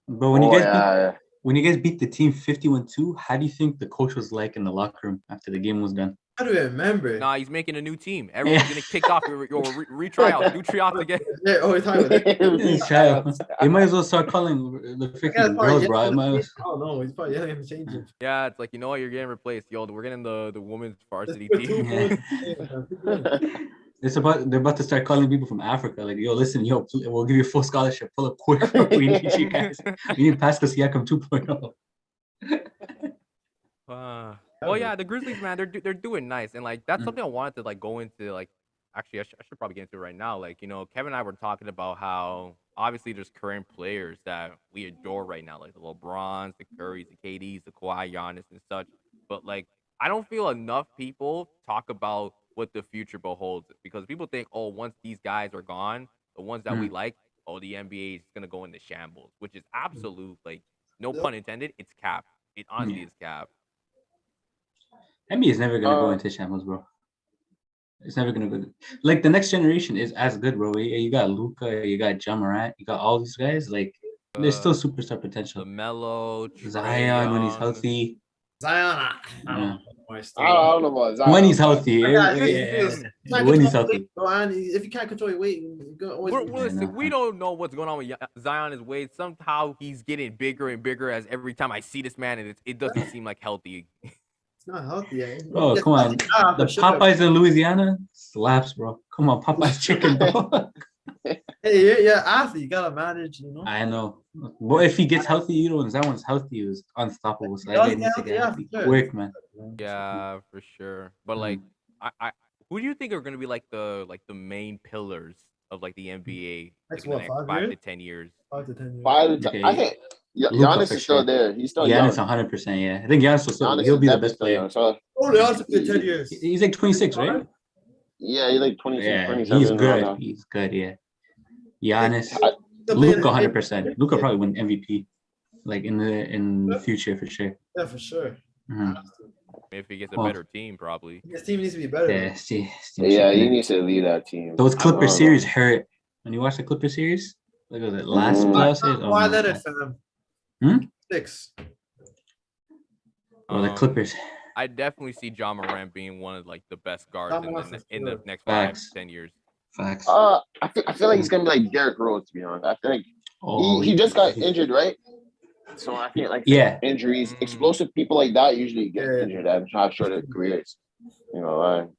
But when you guys beat yeah. when you guys beat the team 51-2, how do you think the coach was like in the locker room after the game was done? I don't even remember. Nah, he's making a new team. Everyone's getting kicked off. Retry out. Do tryouts again. Yeah, oh, we're talking about that. Hey, child, they might as well start calling the Yeah, freaking probably girls, yelling bro. at Might him. as- I don't know. He's probably yelling at him to change it. Yeah, it's like you know what, you're getting replaced. Yo, we're getting the women's varsity Let's put two team. points. They're about to start calling people from Africa. Like, yo, listen, we'll give you a full scholarship. Pull up quick. We need you guys. We need Pascal Siakam 2.0. Well, yeah, the Grizzlies, man, they're doing nice, and like that's Mhm. something I wanted to like go into. Like, actually, I should probably get into it right now. Like, you know, Kevin and I were talking about how obviously there's current players that we adore right now, like the LeBrons, the Currys, the KDs, the Kawhi, Giannis, and such. But like, I don't feel enough people talk about what the future beholds because people think, oh, once these guys are gone, the ones that we like, oh, the NBA is gonna go into shambles, which is absolute, like, no pun intended, it's cap. It honestly is cap. NBA is never gonna go into shambles, bro. It's never gonna go. Like the next generation is as good, bro. You got Luca, you got Ja Morant, you got all these guys. Like there's still superstar potential. LaMelo, Zion when he's Young. healthy. Zion, I Yeah. I don't know about Zion. When he's healthy. Listen, When he's healthy. If you can't control your weight, you go always. Listen, we don't know what's going on with Zion's weight. Somehow he's getting bigger and bigger as every time I see this man, and it doesn't seem like healthy. It's not healthy. Yeah. Bro, come on. The Popeyes in Louisiana slaps, bro. Come on, Popeyes chicken, bro. Hey, you're an athlete. You gotta manage, you know. I know. But if he gets healthy, you know, when Zion's healthy, he was unstoppable. So that guy needs to get healthy quick, man. Yeah, for sure. But like, I who do you think are going to be like the main pillars of like the NBA like, in the next 5 to 10 years? 5 to 10 years. I think Giannis is still there. He's still young. Giannis 100%, yeah. I think Giannis will still, he'll be the best player. Young, so Oh, they also play 10 years. He's like 26, right? yeah, he's like 26, Yeah, 27. he's around good. now. He's good, yeah. Giannis, They'll play Luka in the- 100%. Luka probably win MVP, like in the future for sure. Yeah, for sure. Mhm. If he gets a Well, better team, probably. His team needs to be better. Yeah, see, Yeah, he needs to lead that team. those I Clipper don't know. series hurt. When you watch the Clipper series, look at the last playoff series. Oh Why my let it, God. fam? 6. Well, the Clippers. I definitely see John Morant being one of like the best guards Ja in Morant the, for in the sure. next 5 Facts. to 10 years. Facts. I feel like he's gonna be like Derrick Rose, to be honest. I feel like he just got injured, right? So I feel like injuries, explosive people like that usually get injured and have shorter careers. You know,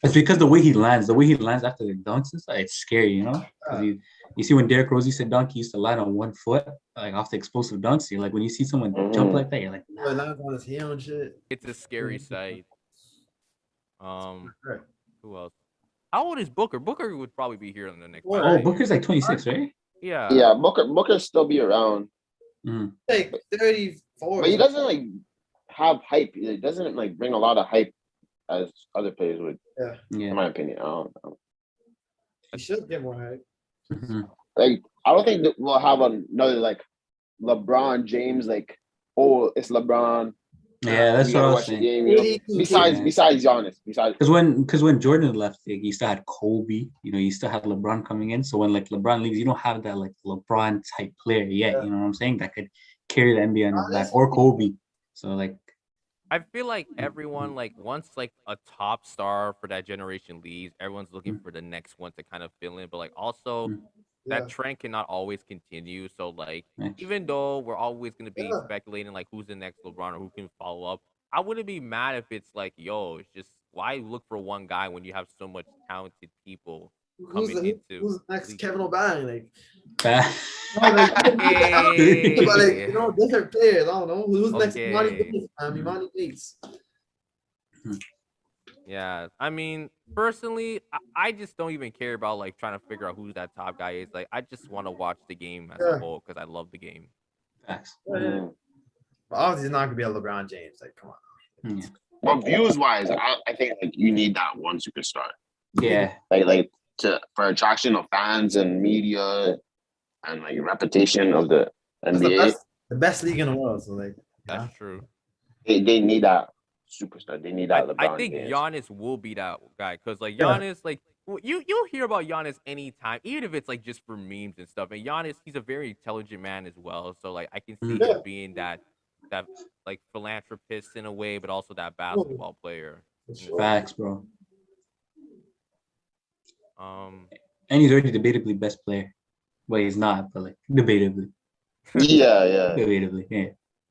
it's because the way he lands after the dunks, it's scary, you know. You see when Derrick Rose used to dunk, he used to land on one foot, like off the explosive dunks. You're like, when you see someone jump like that, you're like, Nah. Lands on his heel and shit. It's a scary sight. Who else? How old is Booker? Booker would probably be here in the next. Oh, Booker's like 26, right? Yeah. Yeah, Booker still be around. Like 34. But he doesn't like have hype. It doesn't like bring a lot of hype as other players would. Yeah. In my opinion, I don't know. He should get more hype. Like, I don't think that we'll have another like LeBron James. Like, oh, it's LeBron. Yeah, that's We what I gotta was watch the saying. game. You know, 82. besides Yeah. besides Giannis, besides Because when Jordan left, like, you still had Kobe. You know, you still had LeBron coming in. So when like LeBron leaves, you don't have that like LeBron type player yet. You know what I'm saying? That could carry the NBA on his back, or Kobe. So like, I feel like everyone like once like a top star for that generation leaves, everyone's looking Mm. for the next one to kind of fill in. But like also Mm. that Yeah. trend cannot always continue. So like Nice. even though we're always gonna be Yeah. speculating like who's the next LeBron or who can follow up, I wouldn't be mad if it's like, yo, it's just why look for one guy when you have so much talented people coming into Who's next? league. Kevin O'Brien, like. Ba- No, like, but like, Hey, different players. I don't know who's next. Imani okay. Bates. Imani Bates. Yeah, I mean, personally, I just don't even care about like trying to figure out who that top guy is. Like, I just want to watch the game as a Yeah. whole because I love the game. Facts. mm. But obviously, it's not gonna be a LeBron James. Like, come on. Yeah. But views wise, I think like you need that one superstar. Yeah. Like for attraction of fans and media and like reputation of the That's the NBA. best league in the world. So like, yeah. That's true. They need that superstar. They need that I LeBron think James. Giannis will be that guy because like Yeah. Giannis, like you'll hear about Giannis anytime, even if it's like just for memes and stuff. And Giannis, he's a very intelligent man as well. So like I can see Yeah. him being that like philanthropist in a way, but also that basketball player. For in the sure. same- Facts, bro. Um, And he's already debatably best player. Well, he's not, but like debatably. Yeah. Debatably, yeah.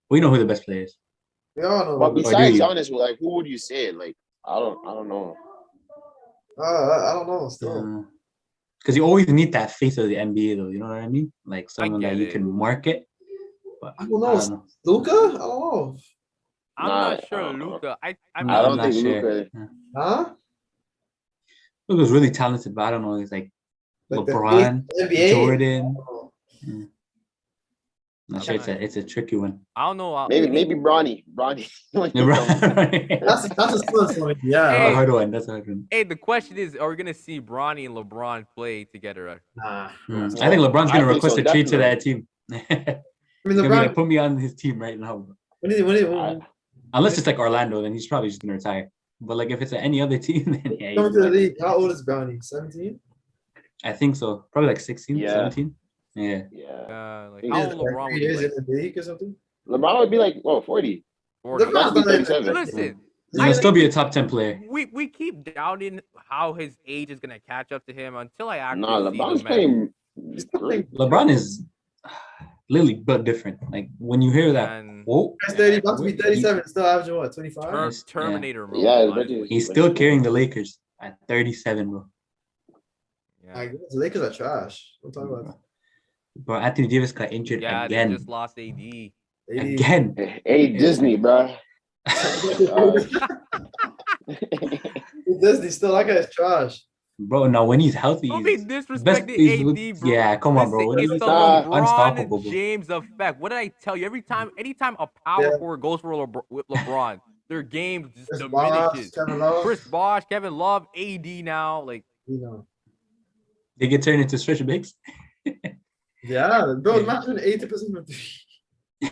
We know who the best player is. We all know. But But besides you? Giannis, like who would you say? Like I don't know. I don't know. Still, Because you always need that face of the NBA, though. You know what I mean? Like someone that get you it. can market. But I don't I know. don't know. Luca. I don't know. I'm Nah, not sure, Luca. I I mean, don't I'm think not sure. Luka. Yeah. Huh? Luka's really talented, but I don't know. He's like Like the LeBron, NBA. Jordan. Oh, Not sure. It's a tricky one. I don't know. Maybe Bronny. That's a Spurs one. Yeah. Hey. That's a hard one. That's a hard one. Hey, the question is, are we gonna see Bronny and LeBron play together? Nah. I think LeBron's I gonna think request so, a trade to that definitely. team. I He's mean, gonna be LeBron. like, put me on his team right now. When Unless it's like Orlando, then he's probably just gonna retire. But like if it's any other team, then yeah, coming to the he's league, how old is Brownie? 17. I think so. Probably like 16, Yeah. 17. Yeah. Yeah. Like He how is old Like LeBron 3 would be? years Like in the league or something. LeBron would be like 40. 40. That's be 37. Listen, He's gonna still be a top 10 player. we keep doubting how his age is gonna catch up to him until I actually Nah, see LeBron's the man. playing He's great. LeBron is literally but different. Like when you hear that And quote, He's 30, about to be 37. Still averaging what? 25. Yes, yeah. Terminator mode. Yeah, honestly. he's still carrying the Lakers at 37, bro. Yeah. I guess the Lakers are trash. I'm talking about. Bro, Anthony Davis got injured Yeah, they again. just lost AD. 80. Again. Hey, Disney, bro. Disney still, that guy's trash. Bro, now when he's healthy, Don't be he's disrespecting AD, bro. yeah, come on, bro. Listen, When it's he's the unstoppable, LeBron bro. James effect. What did I tell you? Anytime a power Yeah. forward goes for with LeBron, their game just Chris Bosh, diminishes. Kevin Love. Chris Bosh, Kevin Love, AD now, like You know. They get turned into stretch bigs. Yeah, bro, imagine 80% from three.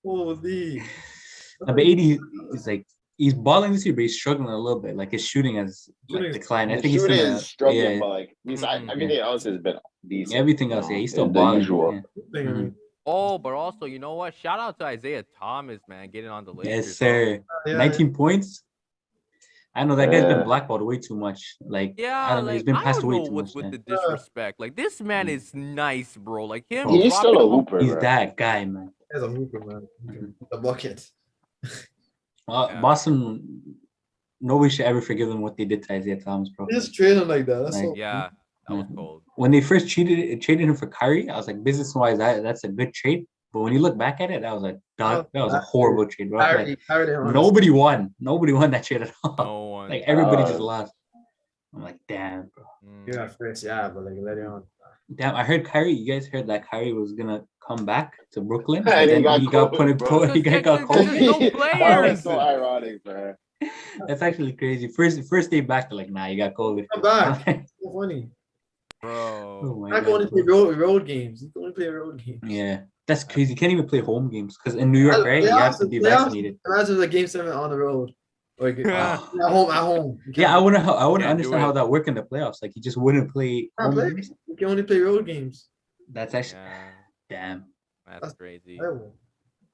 Holy. But AD is like he's balling this year, but he's struggling a little bit. Like his shooting has like Shooting is- declined. I The think he's shooting gonna is struggling, yeah, but like besides everything else has been decent. everything else. Yeah, he's still the balling. usual. Yeah. Mhm. oh, but also you know what? Shout out to Isaiah Thomas, man, getting on the Lakers. Yes, sir. Yeah. 19 points. I know that guy's Yeah. been blackballed way too much. Like Yeah, I don't know, he's like been I passed don't way know too what's much. with Yeah. the disrespect. Like this man is nice, bro. Like him. He's He's still a dropping- hooper, He's bro. that guy, man. He's a hooper, man. Mhm. The bucket. Yeah. Boston, nobody should ever forgive them what they did to Isaiah Thomas, bro. He just traded him like that. That's Like, so. Yeah, that was Mhm. cold. When they first traded him for Kyrie, I was like, business wise, that's a good trade. But when you look back at it, that was a horrible trade, bro. Like, nobody won that trade at all. No one. Like everybody just lost. I'm like, damn, bro. Mm. Yeah, first, yeah, but like later on. Damn, I heard Kyrie. You guys heard that Kyrie was gonna come back to Brooklyn, And but he then got he got COVID, put in bro. COVID. He got There's COVID. no That players. was so ironic, man. That's actually crazy. First day back, they're like, nah, you got COVID. Come back. So funny. Oh Bro. my Not going to God. play road games. He's going to play road games. Yeah, That's crazy. You can't even play home games because in New York, right? You have to be vaccinated. Imagine the game 7 on the road. Like at Yeah. home, at home. Yeah, I wouldn't Can't understand do how it. that work in the playoffs. Like you just wouldn't play home games. You can only play road games. That's actually Yeah, damn, that's That's crazy. terrible.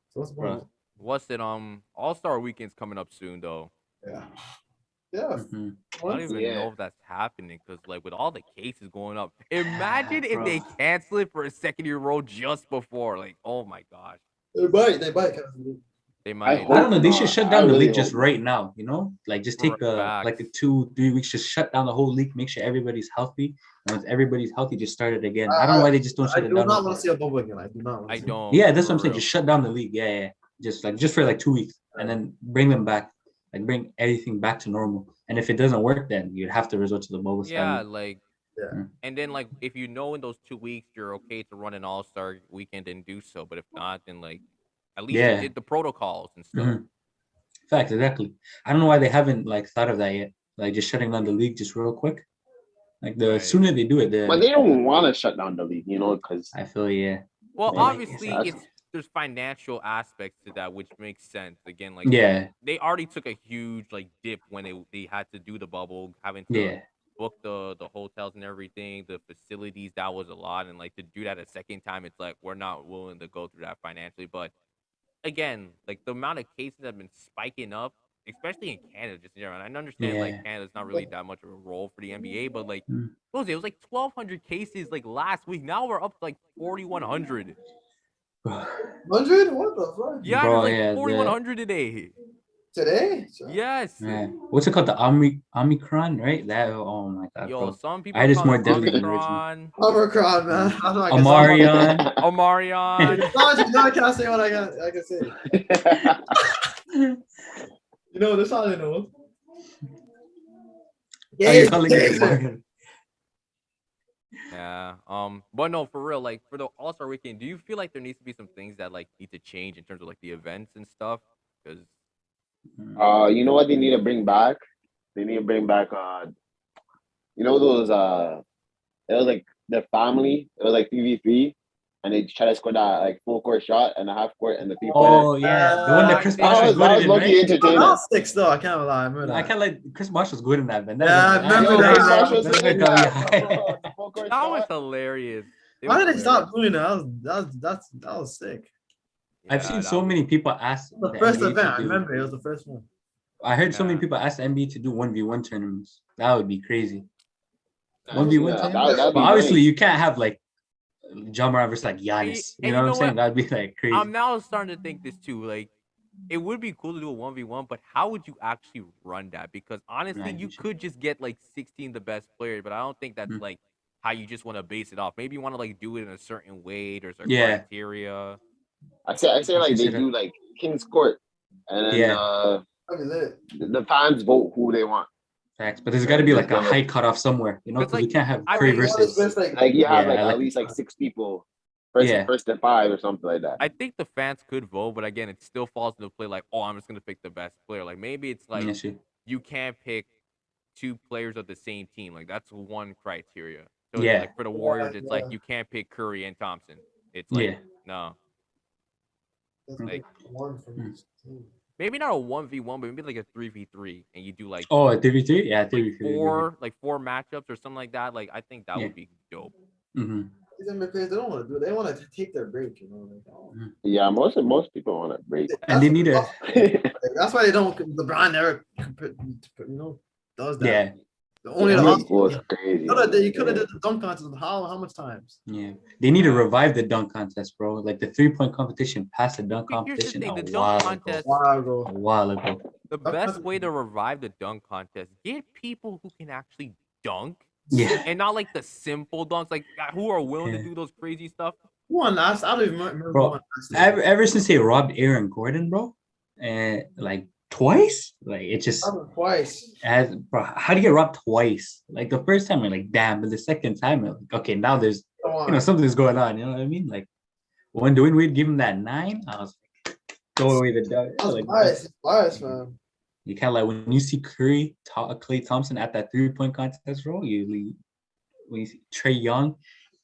So what's the bro. point? What's it? All-Star Weekend's coming up soon, though. Yeah. Yeah. Mhm. I don't even Yeah. know if that's happening because, like, with all the cases going up, imagine if Bro. they cancel it for a second year roll just before. Like, oh my gosh, They bite. they I might. hope I don't know. They should not. shut I down the really league just hope right now. You know, like just take like Facts. 2-3 weeks, just shut down the whole league, make sure everybody's healthy, and once everybody's healthy, just start it again. I don't know why they just don't I shut it do down. not want to see a bubble again. I do not want I to see don't. Yeah, that's for what I'm saying. real. Just shut down the league. Yeah. Just for like 2 weeks, and then bring them back. Like bring everything back to normal. And if it doesn't work, then you'd have to resort to the bubble Yeah, style. like, Yeah. and then like if you know in those 2 weeks you're okay to run an All-Star Weekend, then do so. But if not, then like at least you Yeah. did the protocols and stuff. Mhm. Fact, exactly. I don't know why they haven't like thought of that yet. Like just shutting down the league just real quick. Like the Right. sooner they do it, But the they don't want to shut down the league, because I feel yeah. Well, But, like, obviously, that's- there's financial aspects to that, which makes sense. Again, like yeah, they already took a huge like dip when they had to do the bubble, having to yeah, book the hotels and everything, the facilities. That was a lot, and like to do that a second time, it's like we're not willing to go through that financially. But again, like the amount of cases have been spiking up, especially in Canada, just in general. And I understand yeah. like Canada's not really that much of a role for the NBA, but like Mm. what was it? It was like 1,200 cases like last week. Now we're up to like 4,100. 100? What the fuck? Yeah, Bro, there's like yeah, 4,100 today. Today? Yes. yeah. What's it called? The Omicron, right? That oh my god, Yo, bro. some I people heard it's call more it deadly than the original. Omicron, Omicron, man. I don't know. I can Amarion. Omarion. I can't say what I can say. You know, that's all I know. Oh, you're calling it Amarion. Yeah. But no, for real, like for the All-Star Weekend, do you feel like there needs to be some things that like need to change in terms of like the events and stuff? Because you know what they need to bring back? They need to bring back those it was like the family, it was like 3v3, and they try to score that like full court shot and a half court and the 3-pointer. Oh yeah, the one that Chris That Bosh was That good was in, low-key right? entertaining. That was 6 though. I can't lie. I remember I that. can't like Chris Bosh was good in that, man. That Yeah, I was, remember Yo, that. Chris Bosh was that hitting got me that high. the full court was shot. hilarious. It Why was did they stop hilarious. doing that? That was sick. I've Yeah, seen that so was- many people ask The the first NBA event, to I do. remember it was the first one. I heard so many Yeah. people ask the NBA to do 1v1 tournaments. That would be crazy. I've 1v1 seen that. tournaments. That'd But be obviously, nice. you can't have like John Moran versus like And Giannis. you You know what know I'm saying? what? That'd be like crazy. I'm now starting to think this too. Like, it would be cool to do a 1v1, but how would you actually run that? Because honestly, Right, you you should. could just get like 16 the best players, but I don't think that's Mm. like how you just want to base it off. Maybe you want to like do it in a certain way. There's a Yeah. criteria. I say You like should they set up- do like King's Court, and then Yeah. That'd be lit. the fans vote who they want. Facts. But there's got to be Just like a give height cutoff somewhere, you know, It's because we like- can't have I Curry mean, versus. Like you have Yeah, like like- at least like 6 people, first Yeah. first to 5 or something like that. I think the fans could vote, but again, it still falls into play like, oh, I'm just gonna pick the best player. Like maybe it's like Yeah, shit. you can't pick 2 players of the same team. Like that's one criteria. So Yeah. like for the Warriors, it's like yeah. you can't pick Curry and Thompson. It's like Yeah. no. That's Like- one from Mm. each team. Maybe not a 1v1, but maybe like a 3v3, and you do like Oh, a 3v3? Yeah, like 3v3. four matchups or something like that. Like I think that Yeah. would be dope. Mm-hmm. These NBA players, they don't want to do it. They want to take their break, you know. Like, oh. Yeah, most people want to break. And they need a. That's why they don't. LeBron never, does that. Yeah. The only Yeah, the It was crazy. you could have did the dunk contest. How much times? Yeah. They need to revive the dunk contest, bro. Like the 3-point competition past the dunk Here's the competition thing, a the while dunk ago. contest. A while ago. The best way to revive the dunk contest, get people who can actually dunk Yeah. and not like the simple dunks, like who are willing Yeah. to do those crazy stuff. Who won last? I don't even remember. Bro, who won last year. Ever since they robbed Aaron Gordon, bro, and like twice, like it just Happened twice. has, bro. How do you get robbed twice? Like the first time, you're like, damn, but the second time, you're like, okay, now there's, Come on. you know, something's going on. You know what I mean? Like when Dwayne Wade gave him that 9, I was like, throw away the dunk. That's Like, bias. It's bias, man. you can't like when you see Klay Thompson at that 3-point contest, bro. When you see Trey Young,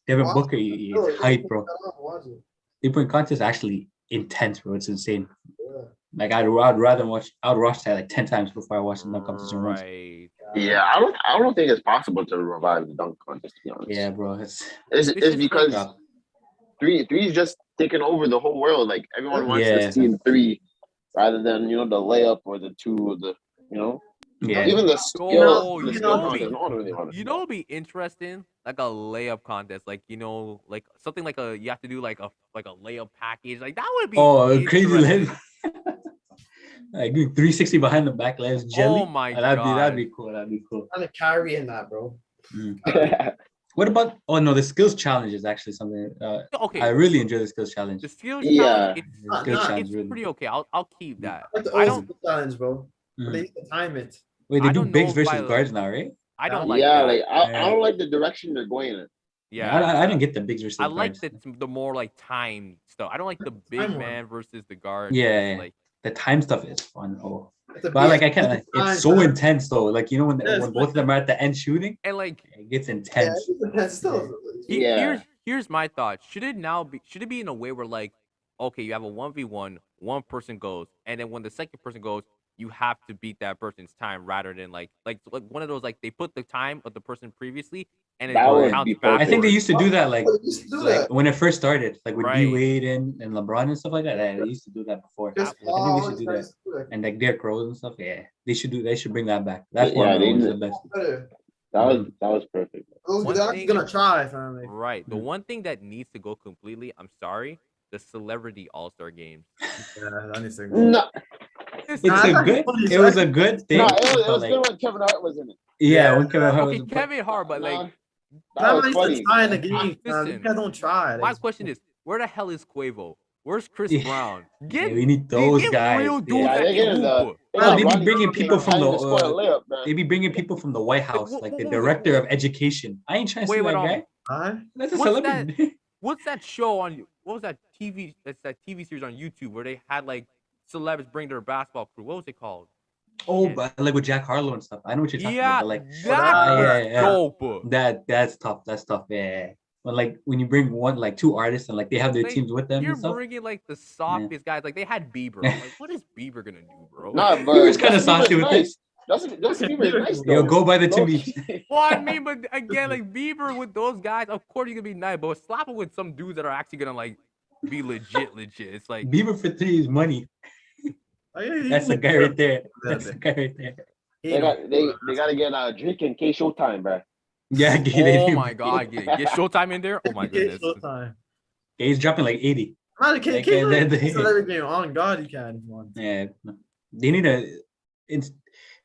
Devin Wow. Booker, it's hype, bro. Watch it. 3-point contest is actually intense, bro. It's insane. Yeah. Like I'd rather watch. I would watch that like 10 times before I watch the dunk competition once. Right. Yeah, I don't think it's possible to revive the dunk contest. To be honest, Yeah, bro. it's It's just because like, three's just taking over the whole world. Like everyone wants to Yeah. see the three rather than the layup or the two or the Yeah. even the oh, skill you know contest. me. No one really wants to You see know, that. it'd be interesting, like a layup contest, like like something like you have to do like a layup package, like that would be Oh, crazy interesting. layup. Like doing 360 behind the back lens jelly. Oh my that'd god, be cool. That'd be cool. I'm a carry in that, bro. Mm. What about? Oh no, the skills challenge is actually something. I okay. really enjoy the skills challenge. The skills Yeah. challenge, The skills challenge it's really. pretty okay. I'll keep that. Like the I old don't challenge, bro. Mhm. They used to time it. Wait, they I do don't know bigs if versus I guards now, right? I don't like Yeah, that. like I don't like the direction they're going in. Yeah, Yeah, I didn't get the bigs versus I guards. like the more like time stuff. I don't like the big Time one. man versus the guard. Yeah, Like the time stuff is fun. Oh, It's a but like big- I can't. time, It's so man. intense though. Like when Yeah, it's when both of them are at the end shooting, and like it gets Yeah, intense. it depends still. Yeah. here's my thought. Should it be in a way where like, okay, you have a 1v1, one person goes, and then when the second person goes, you have to beat that person's time rather than like one of those like they put the time of the person previously and it That would counts be back. I think they perfect. used to do that like Oh, they used to do like that. when it first started, like with Right. D Wade and LeBron and stuff like that. Yeah, they used to do that before. Chris I think Paul, they should do guys that. used to do that. And like Derrick Rose and stuff. Yeah, they should do. They should bring that back. That Yeah, format they was did. the best. Better. That was perfect. One They're actually thing- gonna try, family. Right. The Mm. one thing that needs to go completely, I'm sorry, the celebrity all-star games. Yeah, that needs to go. No, It's Nah, a that's good. funny, It was a good thing. no, it but, was like, good when Kevin Hart was in it. yeah, Yeah. when Kevin Hart Okay, was. Kevin Hart, but like That That was used funny. to try in the game, fam. Listen, You guys don't try. my question is, where the hell is Quavo? Where's Chris Yeah. Brown? Yeah, we need those get guys. real Yeah. dudes Yeah, that they can get the- hoop. Oh, they be Ronnie bringing King people from trying the. to score a layup, man. They be bringing people from the White House, what- like what the was it? director of education. I ain't trying to see Wait, that wait, guy. Huh? That's a What's celebrity. What's that show on? What was that TV? That's that TV series on YouTube where they had like celebs bring their basketball crew. What was it called? Oh, Yeah. but like with Jack Harlow and stuff. I know what you're talking Yeah, about. But like that yeah. dope. that's tough. That's tough. Yeah. But like when you bring two artists and like they have their Like, teams with them You're and stuff. bringing like the softiest guys. Like they had Bieber. I'm like, what is Bieber gonna do, bro? Nah, but He was kind of Justin saucy Bieber's with nice. this. Justin Bieber is nice Yo, though. go by the Low Timmy. key. Well, I mean, but again, like Bieber with those guys, of course he's gonna be nice. But slap him with some dudes that are actually gonna like be legit. It's like Bieber for 3 is money. Oh, yeah, That's the guy right there. That's the guy right there. They got to get Drake and K Showtime, bro. Yeah, oh my god, get Showtime in there. Oh my goodness. He's dropping like 80. Man, Like, can't celebrity game on. God, you can if you want. Yeah, they need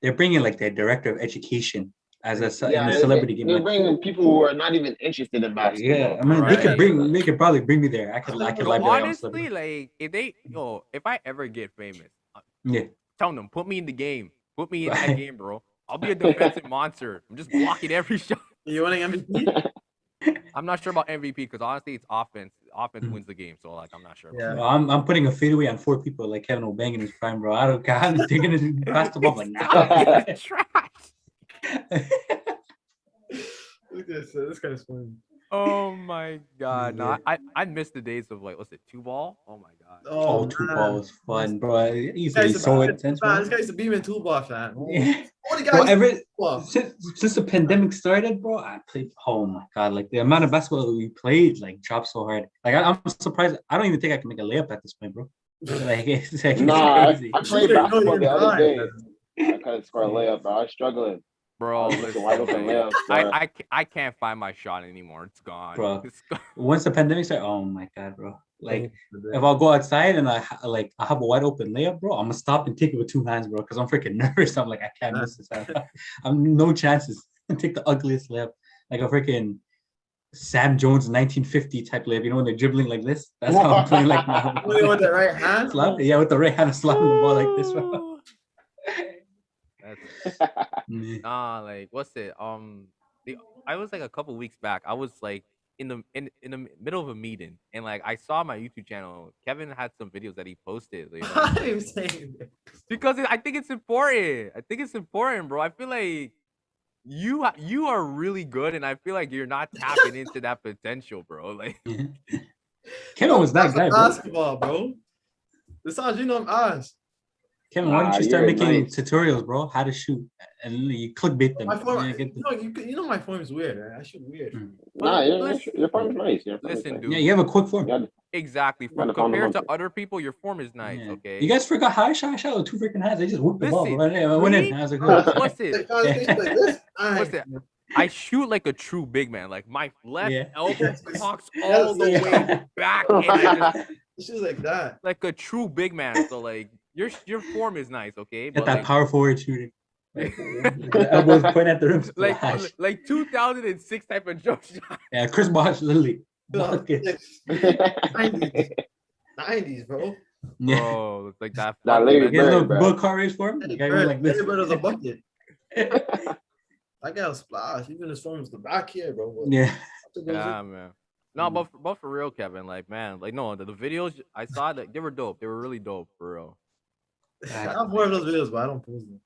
they're bringing like the director of education as in the celebrity game. They're Like, bringing people who are not even interested in basketball. yeah, I mean Right. they could probably bring me there. I could Yo, live there on honestly, celebrity. like if I ever get famous, Yeah, tell them put me in the game. Put me in that game, bro. I'll be a defensive monster. I'm just blocking every shot. You winning MVP? I'm not sure about MVP because honestly, it's offense. Offense wins the game, so like I'm not sure. Yeah. Well, I'm putting a fadeaway on 4 people like Kevin Obeng in his prime, bro. I don't care. I'm taking it basketball, but now. It's trash. Look at this. This guy's funny. Oh my god! No, Yeah. I miss the days of like what's it, 2-ball? Oh my god. Oh, 2 man. ball was fun, bro. It used to This be guy's so a- intense, man, bro. this guy's a beam in two ball fan. Yeah. All the Bro, guys. since the pandemic started, bro, I played. Oh my god, like the amount of basketball that we played, like dropped so hard. Like I'm surprised. I don't even think I can make a layup at this point, bro. Like it's Nah, crazy. I played basketball the other day. I couldn't score a layup, bro. I was struggling. Bro, I was listen, wide open man. layups, bro. I can't find my shot anymore. It's gone. Bro. It's gone. Once the pandemic started, oh my god, bro. Like if I'll go outside and I have a wide open layup, bro, I'm gonna stop and take it with 2 hands, bro, because I'm freaking nervous. I'm like, I can't miss this. I'm no chances. Take the ugliest layup, like a freaking Sam Jones 1950 type layup. You know when they're dribbling like this? That's how I'm playing like now. With the right hand? Yeah, with the right hand, slapping the ball like this, bro. That's, like what's it? I was like a couple weeks back. I was like in the middle of a meeting, and like I saw my YouTube channel. Kevin had some videos that he posted. You know, I'm saying this. because I think it's important. I think it's important, bro. I feel like you are really good, and I feel like you're not tapping into that potential, bro. Like Kevin was that guy, bro. Basketball, bro. This how you know I'm ass. Kevin, why don't you start You're making nice. tutorials, bro? How to shoot, and you clickbait them. My form, Yeah, get them. you know my form is weird. Right? I shoot weird. Nah, Listen, your farm is nice. Your farm is listen, nice. Yeah, dude. you have a quick form. You Exactly. gotta found Compared a to hunter. other people, your form is nice. Yeah. Okay. You guys forgot how I shot with 2 freaking hands. I just whooped the ball, bro. Listen, I went in. me? I was like, What's it? Like, conversation like this. What's it? I shoot like a true big man. Like my left Yeah. elbow cocks all the Yes. way back, and I just She's like that. like a true big man. So like your form is nice, okay? Get But that like, power forward shooting. The elbows point at the rim. Splash. like 2006 type of jump shot. Yeah, Chris Bosh literally. Yeah, bucket. 90s, bro. Yeah. Bro, it's like that. That fucking Larry You guys know Bird, bro. Bill car race form? The guy went like this. Everybody was a bucket. I got a splash. Even his phone was the back here, bro. But Yeah. Yeah, man. No, but for real, Kevin, like man, like no, the videos I saw that they were dope. They were really dope for real. I have more of those videos, but I don't post them.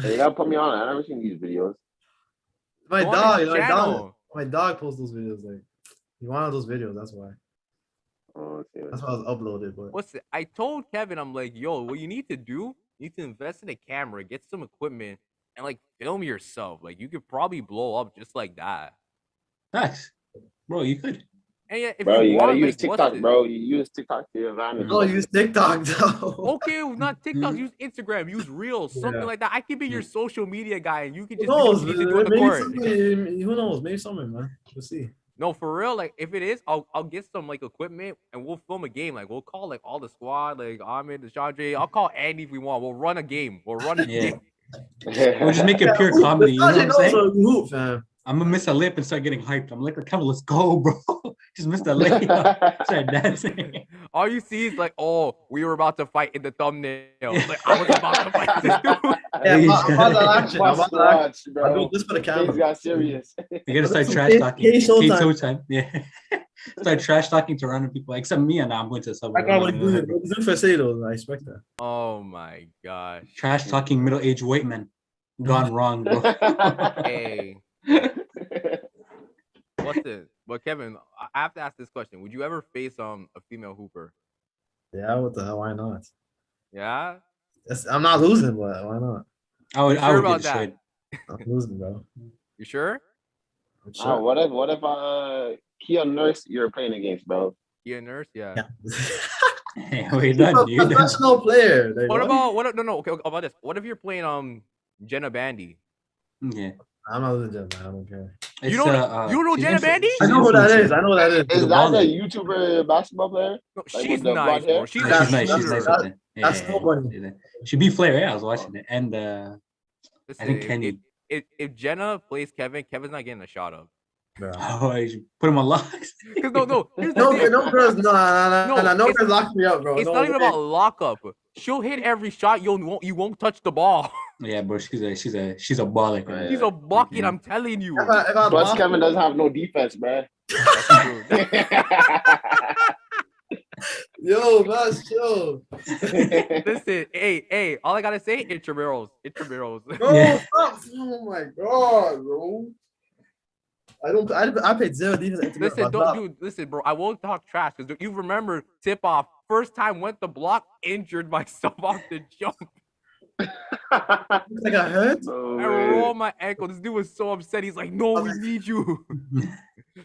Hey, you gotta put me on. I never seen these videos. My Go on dog, his channel. my dog posts those videos. Like he wanted those videos. That's why. Oh, okay. That's why I was uploaded. But What's it? I told Kevin, I'm like, yo, what you need to do, you need to invest in a camera, get some equipment, and like film yourself. Like you could probably blow up just like that. Nice. Bro, you could. And yeah, if Bro, you gotta want, use like, what's TikTok, it? bro. You use TikTok to your advantage. oh, use TikTok though. Okay, not TikTok, use Instagram, use Reels, something Yeah. like that. I could be your social media guy, and you could Who just knows? do what you do on the Maybe court. somebody, who knows? Maybe someone, man. We'll see. No, for real. Like, if it is, I'll get some like equipment and we'll film a game. Like, we'll call like all the squad, like Ahmed, the Chandre. I'll call Andy if we want. We'll run a game. We'll run a Yeah. game. We'll just make it pure comedy. You know what I'm saying? Hoop, fam. I'm gonna miss a lip and start getting hyped. I'm like, Kevin, let's go, bro. Just missed a lip. Start dancing. All you see is like, oh, we were about to fight in the thumbnail. Like, I was about to fight this dude. Yeah, I'm about that action. I'm Must about that watch, action. I do bro. this for the Things camera. got serious. You gotta start Hey, trash talking. hey, Showtime. Showtime. Yeah. Start trash talking to random people. Except me, and I'm going to the I suburb. got what he do for say though. I expect that. Oh my gosh. Trash talking middle-aged white men. Gone wrong, bro. Hey, what's it? But Kevin, I have to ask this question. Would you ever face a female hooper? Yeah, what the hell? Why not? Yeah? I'm not losing, but why not? I would, You I sure would about get destroyed. I'm losing, bro. You sure? I'm Oh, sure. what if Kia Nurse you're playing against, bro? You a nurse? Yeah. Yeah. Hey, we're He's done. a You're done. professional player. Like, What about no okay about this? What if you're playing Jenna Bandy? Yeah. I'm not losing, man. I don't care. You don't know she's Jenna Bandy? I know who that is. I know who that is. Is the that the baller. YouTuber basketball player? No, Like she's with the nice, blonde bro. hair? She's Yeah, a she's nice. She's shooter. nice. That- with it. that's Yeah, nobody. she's nice. She beat Flair. Yeah, I was watching it, and Listen, I think Kenny. if Jenna plays Kevin, Kevin's not getting a shot up. Bro. Oh, I should put him on locks. Because no, here's the No, thing. no girls, no it's- girls lock me up, bro. It's no not even way. about lockup. She'll hit every shot. You won't touch the ball. Yeah, bro, she's a baller. Right. She's a bucket. Mhm. I'm telling you. If I Plus, lost- Kevin doesn't have no defense, bro. That's true. Yo, that's chill. Listen, hey, all I gotta say, intramurals. Bro, Yeah. stop. Oh my god, bro. I paid zero defense. Listen, listen, bro. I won't talk trash because you remember tip off. First time went the block, injured myself off the jump. Like I hurt. No I way. rolled my ankle. This dude was so upset. He's like, "No, we need you."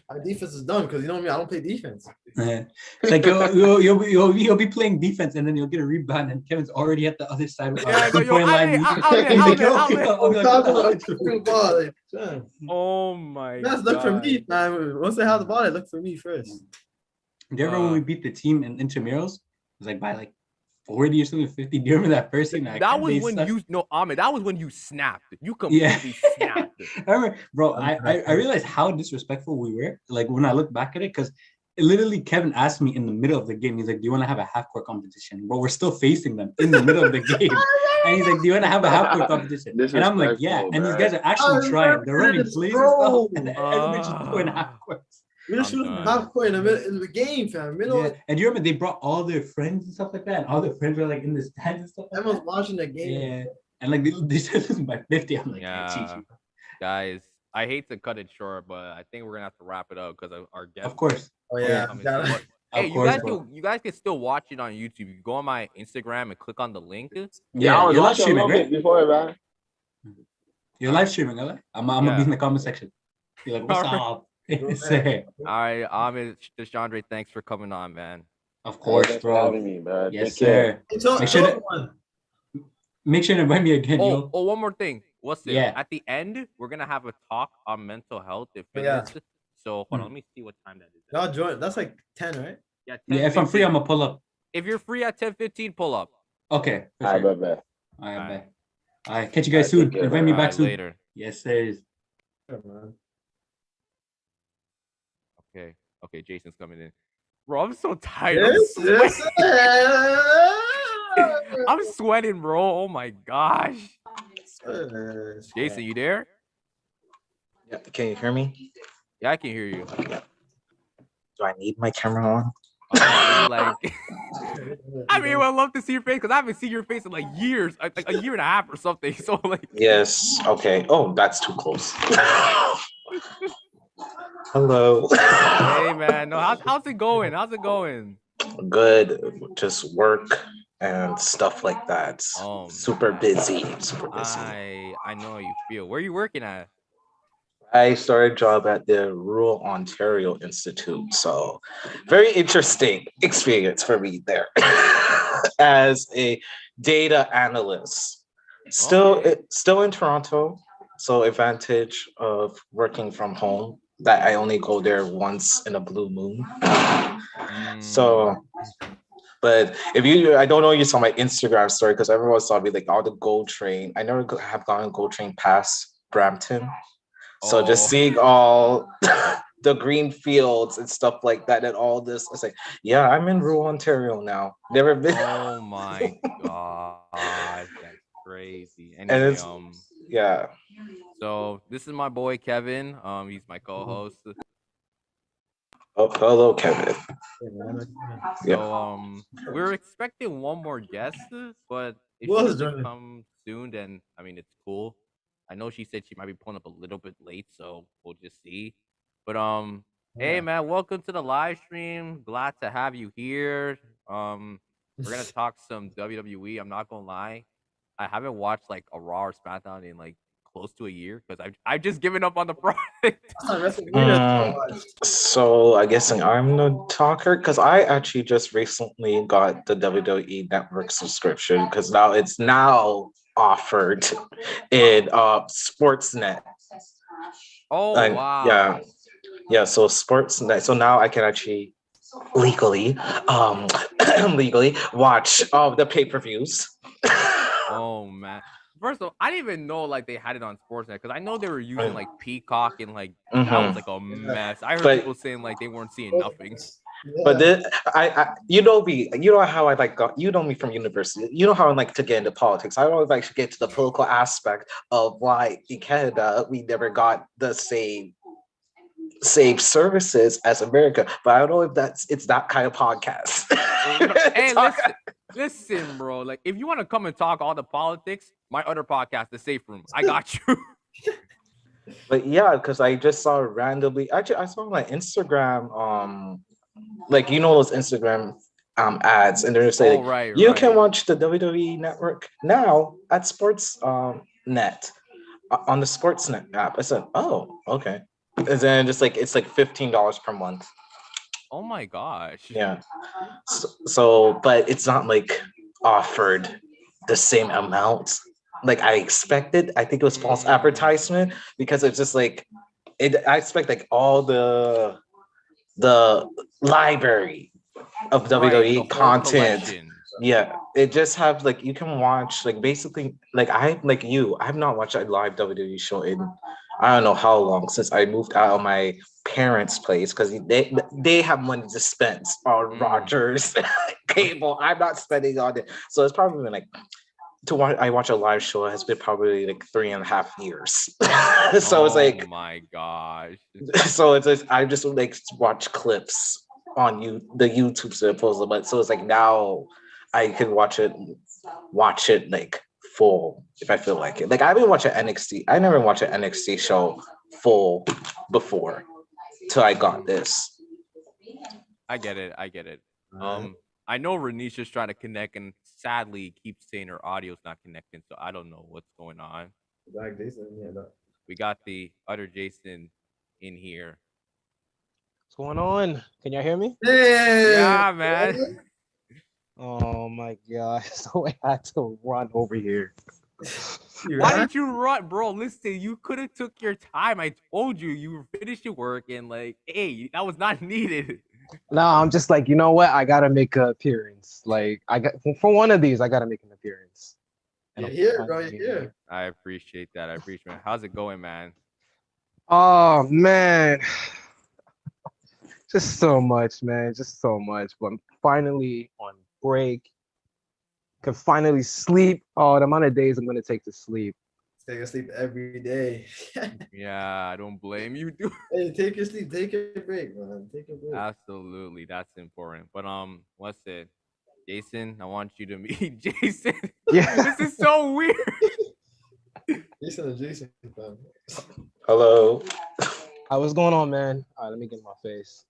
My defense is done because you know me. I don't play defense. Yeah. It's like you'll be playing defense, and then you'll get a rebound, and Kevin's already at the other side. Yeah, I go, yo, two-point line. outlet, He's like, yo, outlet. I'll be like, Stop what the it, fuck? like, ball, like, son. Oh my That's god. look for me, man. Once they have the ball, they look for me first. Do you remember when we beat the team in intramurals? It was like by like 40 or something, 50. Do you remember that first thing? That was when Ahmed. That was when you snapped. You completely snapped. I remember, bro. I realized how disrespectful we were. Like when I look back at it, because literally Kevin asked me in the middle of the game. He's like, "Do you want to have a half court competition?" But we're still facing them in the middle of the game, and he's like, "Do you want to have a half court competition?" And I'm like, "Yeah." And these guys are actually trying. They're running plays and stuff, and everybody's just doing half courts. We just shoot done. half court in the game, fam. Middle. Yeah. And you remember they brought all their friends and stuff like that, and all their friends were like in the stands and stuff. Like Everyone's that. watching the game. Yeah, and like they started losing by 50. I'm like, Yeah. yeah, cheat. Guys, I hate to cut it short, but I think we're gonna have to wrap it up because our guest. Of course. Oh yeah. coming Gotta- soon. Hey, Of course, bro. you guys can still watch it on YouTube. You go on my Instagram and click on the link. Yeah, I was You're live watching a streaming, little bit right? before, man. You're live streaming, right? I'm gonna be Yeah. in the comment section. You're like, what's Alright. up? Say, All right, Ahmed, Deshandre, thanks for coming on, man. of Hey, course, thanks for bro. having me, man. Yes, Take care. sir. Hey, tell, Make tell sure to everyone. invite me again, yo. One more thing. What's this? Yeah. At the end, we're gonna have a talk on mental health and Yeah. fitness. So hold on, let me see what time that is. Y'all join. That's like 10, right? Yeah, 10, Yeah, if I'm free, I'm gonna pull up. If you're free at 10:15, pull up. Okay, for All right, sure. bye. All right, Alright. bye. All right, catch you guys All right, soon. take care, Invite me All back right, soon. later. Yes, sir. Sure, man. Okay, Jason's coming in. Bro, I'm so tired. I'm Yes, sweating. yes. I'm sweating, bro. Oh my gosh. Yes. Jason, you there? Yeah, can you hear me? Yeah, I can hear you. Do I need my camera on? Honestly, like, I mean, I'd love to see your face because I haven't seen your face in like years, like a year and a half or something. So, like, Yes. Okay. Oh, that's too close. Hello. hey, man, no, how's it going? How's it going? Good. Just work and stuff like that. Oh, Super man. busy. Super busy. I know how you feel. Where are you working at? I started a job at the Rural Ontario Institute, so very interesting experience for me there as a data analyst. Okay. Still in Toronto, so advantage of working from home that I only go there once in a blue moon. Mm, So, but if you, I don't know, you saw my Instagram story because everyone saw me like all the GO train. I never have gone GO train past Brampton. So just oh, seeing all the green fields and stuff like that and all this, I was like, yeah, I'm in rural Ontario now. Never been. oh my gosh, that's crazy. And Anyway, it's, yeah. so this is my boy Kevin. He's my co-host. Oh, hello, Kevin. Yeah. So we're expecting one more guest, but if Who she else is doesn't joining? come soon, then I mean it's cool. I know she said she might be pulling up a little bit late, so we'll just see. But hey Yeah. man, welcome to the live stream. Glad to have you here. We're gonna talk some WWE. I'm not gonna lie, I haven't watched like a Raw or SmackDown in like close to a year because I've just given up on the product. That's not wrestling either. So I guess I'm the talker because I actually just recently got the WWE Network subscription because now it's now offered in Sportsnet. Oh And wow. yeah. So Sportsnet. So now I can actually legally legally watch the pay-per-views. Oh man. First of all, I didn't even know like they had it on Sportsnet because I know they were using like Peacock and like that was Mhm. like a mess. I heard But- people saying like they weren't seeing nothing. But then you know me, you know how I like you know me from university. You know how I like to get into politics. I always like to get to the political aspect of why in Canada we never got the same services as America. But I don't know if it's that kind of podcast. Hey, listen, bro. Like if you want to come and talk all the politics, my other podcast, The Safe Room, I got you. But yeah, because I just saw randomly. Actually, I saw my Instagram. Like you know those Instagram ads, and they're just saying Oh, right, you right. can watch the WWE Network now at Sports Net on the Sportsnet app. I said, oh, okay. And then just like it's like $15 per month. Oh my gosh. Yeah. So, but it's not like offered the same amount like I expected. I think it was false advertisement because it's just like it. I expect like all the library of Right, WWE the whole content. collection. Yeah, it just have like you can watch like basically like I've not watched a live WWE show in I don't know how long since I moved out of my parents' place because they have money to spend on Rogers cable. I'm not spending on it, so it's probably been like to watch. I watch a live show has been probably like 3.5 years. So it's like oh my gosh. so it's just, I just like watch clips on the YouTube supposed but so it's like now I can watch it like full if I feel like it. Like I've been watching NXT. I never watched an NXT show full before till I got this. I get it. I get it. Alright. I know Renisha's trying to connect, and sadly keeps saying her audio's not connecting. So I don't know what's going on. Like this, yeah, that. We got the other Jason in here. What's going on? Can y'all hear me? Hey, Yeah, man. Oh my god. So I had to run over here. Why did you run, bro? Listen, you could have took your time. I told you you finished your work, and like, hey, that was not needed. No, I'm just like, you know what? I gotta make an appearance. Like I got for one of these, I gotta make an appearance. And You're I'm here, bro. finally You're here. I appreciate that. I appreciate it. How's it going, man? Oh man. Just so much, man. Just so much. But I'm finally on break. Can finally sleep. Oh, the amount of days I'm gonna take to sleep. Take a sleep every day. Yeah, I don't blame you, dude. Hey, take your sleep. Take a break, man. Take a break. Absolutely, that's important. But what's it? Jason, I want you to meet Jason. Yeah. This is so weird. Jason and Jason, fam. Hello. What's going on, man? All right, let me get my face.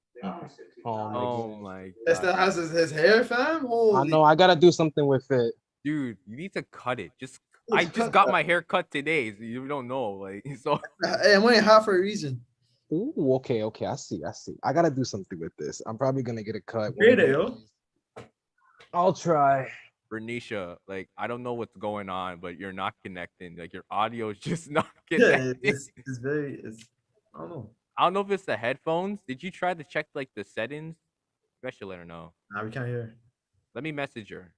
Oh my That still god. has his hair, fam. Holy. I know I gotta do something with it. Dude, you need to cut it. I just got my hair cut today, so you don't know. Like, so Hey, I'm only hot for a reason. Ooh, okay. I see. I gotta do something with this. I'm probably gonna get a cut. Great, yo. I'll try. Bernicia, like, I don't know what's going on, but you're not connecting. Like, your audio is just not Yeah, connecting. it's very. I don't know. I don't know if it's the headphones. Did you try to check like the settings? You guys should let her know. Nah, we can't hear. Let me message her.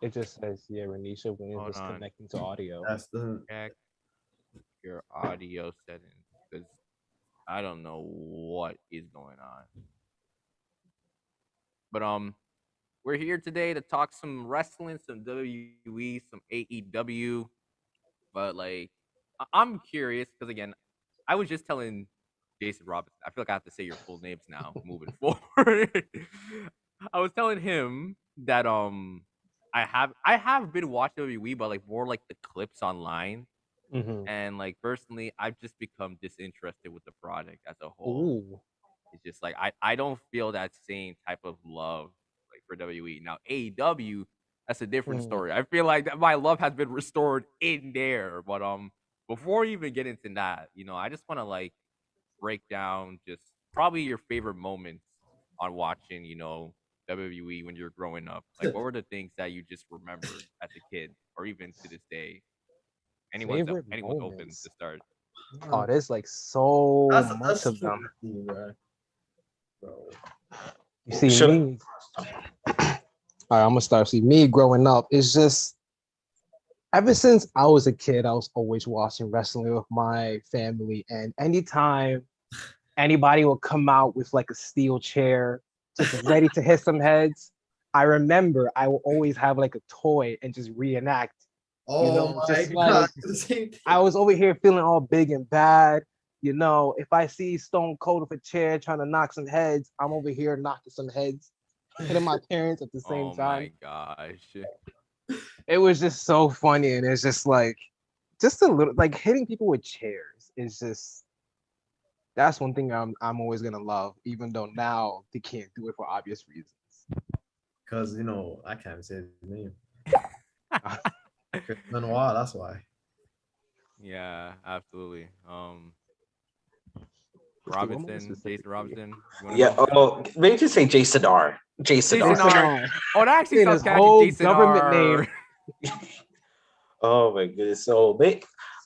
It just says, yeah, Renisha, when it Hold was on. connecting to audio. That's the. Check your audio settings because I don't know what is going on. But we're here today to talk some wrestling, some WWE, some AEW. But like, I'm curious because again, I was just telling Jason Robinson. I feel like I have to say your full names now, moving forward. I was telling him that I have been watching WWE, but like more like the clips online. Mm-hmm. And like personally, I've just become disinterested with the product as a whole. Ooh. It's just like I don't feel that same type of love like for WWE. Now AEW, that's a different story. I feel like that my love has been restored in there. But before you even get into that, I just want to like break down just probably your favorite moments on watching, WWE when you're growing up. Like what were the things that you just remembered as a kid or even to this day? Anyone's Favorite open moments. to start. Oh, there's like so much that's of them. bro. You see Should- me. All right, I'm gonna start. See me growing up. It's just ever since I was a kid, I was always watching wrestling with my family, and anytime anybody would come out with like a steel chair, just ready to hit some heads, I remember I will always have like a toy and just reenact. Oh my just god. like The same thing. I was over here feeling all big and bad. If I see Stone Cold with a chair trying to knock some heads, I'm over here knocking some heads, hitting my parents at the same Oh time. my gosh. It was just so funny, and it's just like, just a little like hitting people with chairs is just. That's one thing I'm always gonna love, even though now they can't do it for obvious reasons. Because I can't even say his name. Chris Benoit, that's why. Yeah, absolutely. What moment Jason specifically? Robinson. You wanna Yeah. go? Oh, maybe just say Jason R. Jason R. R. Oh, that actually Saying sounds his catchy. whole Jason government R. name. Oh my goodness. So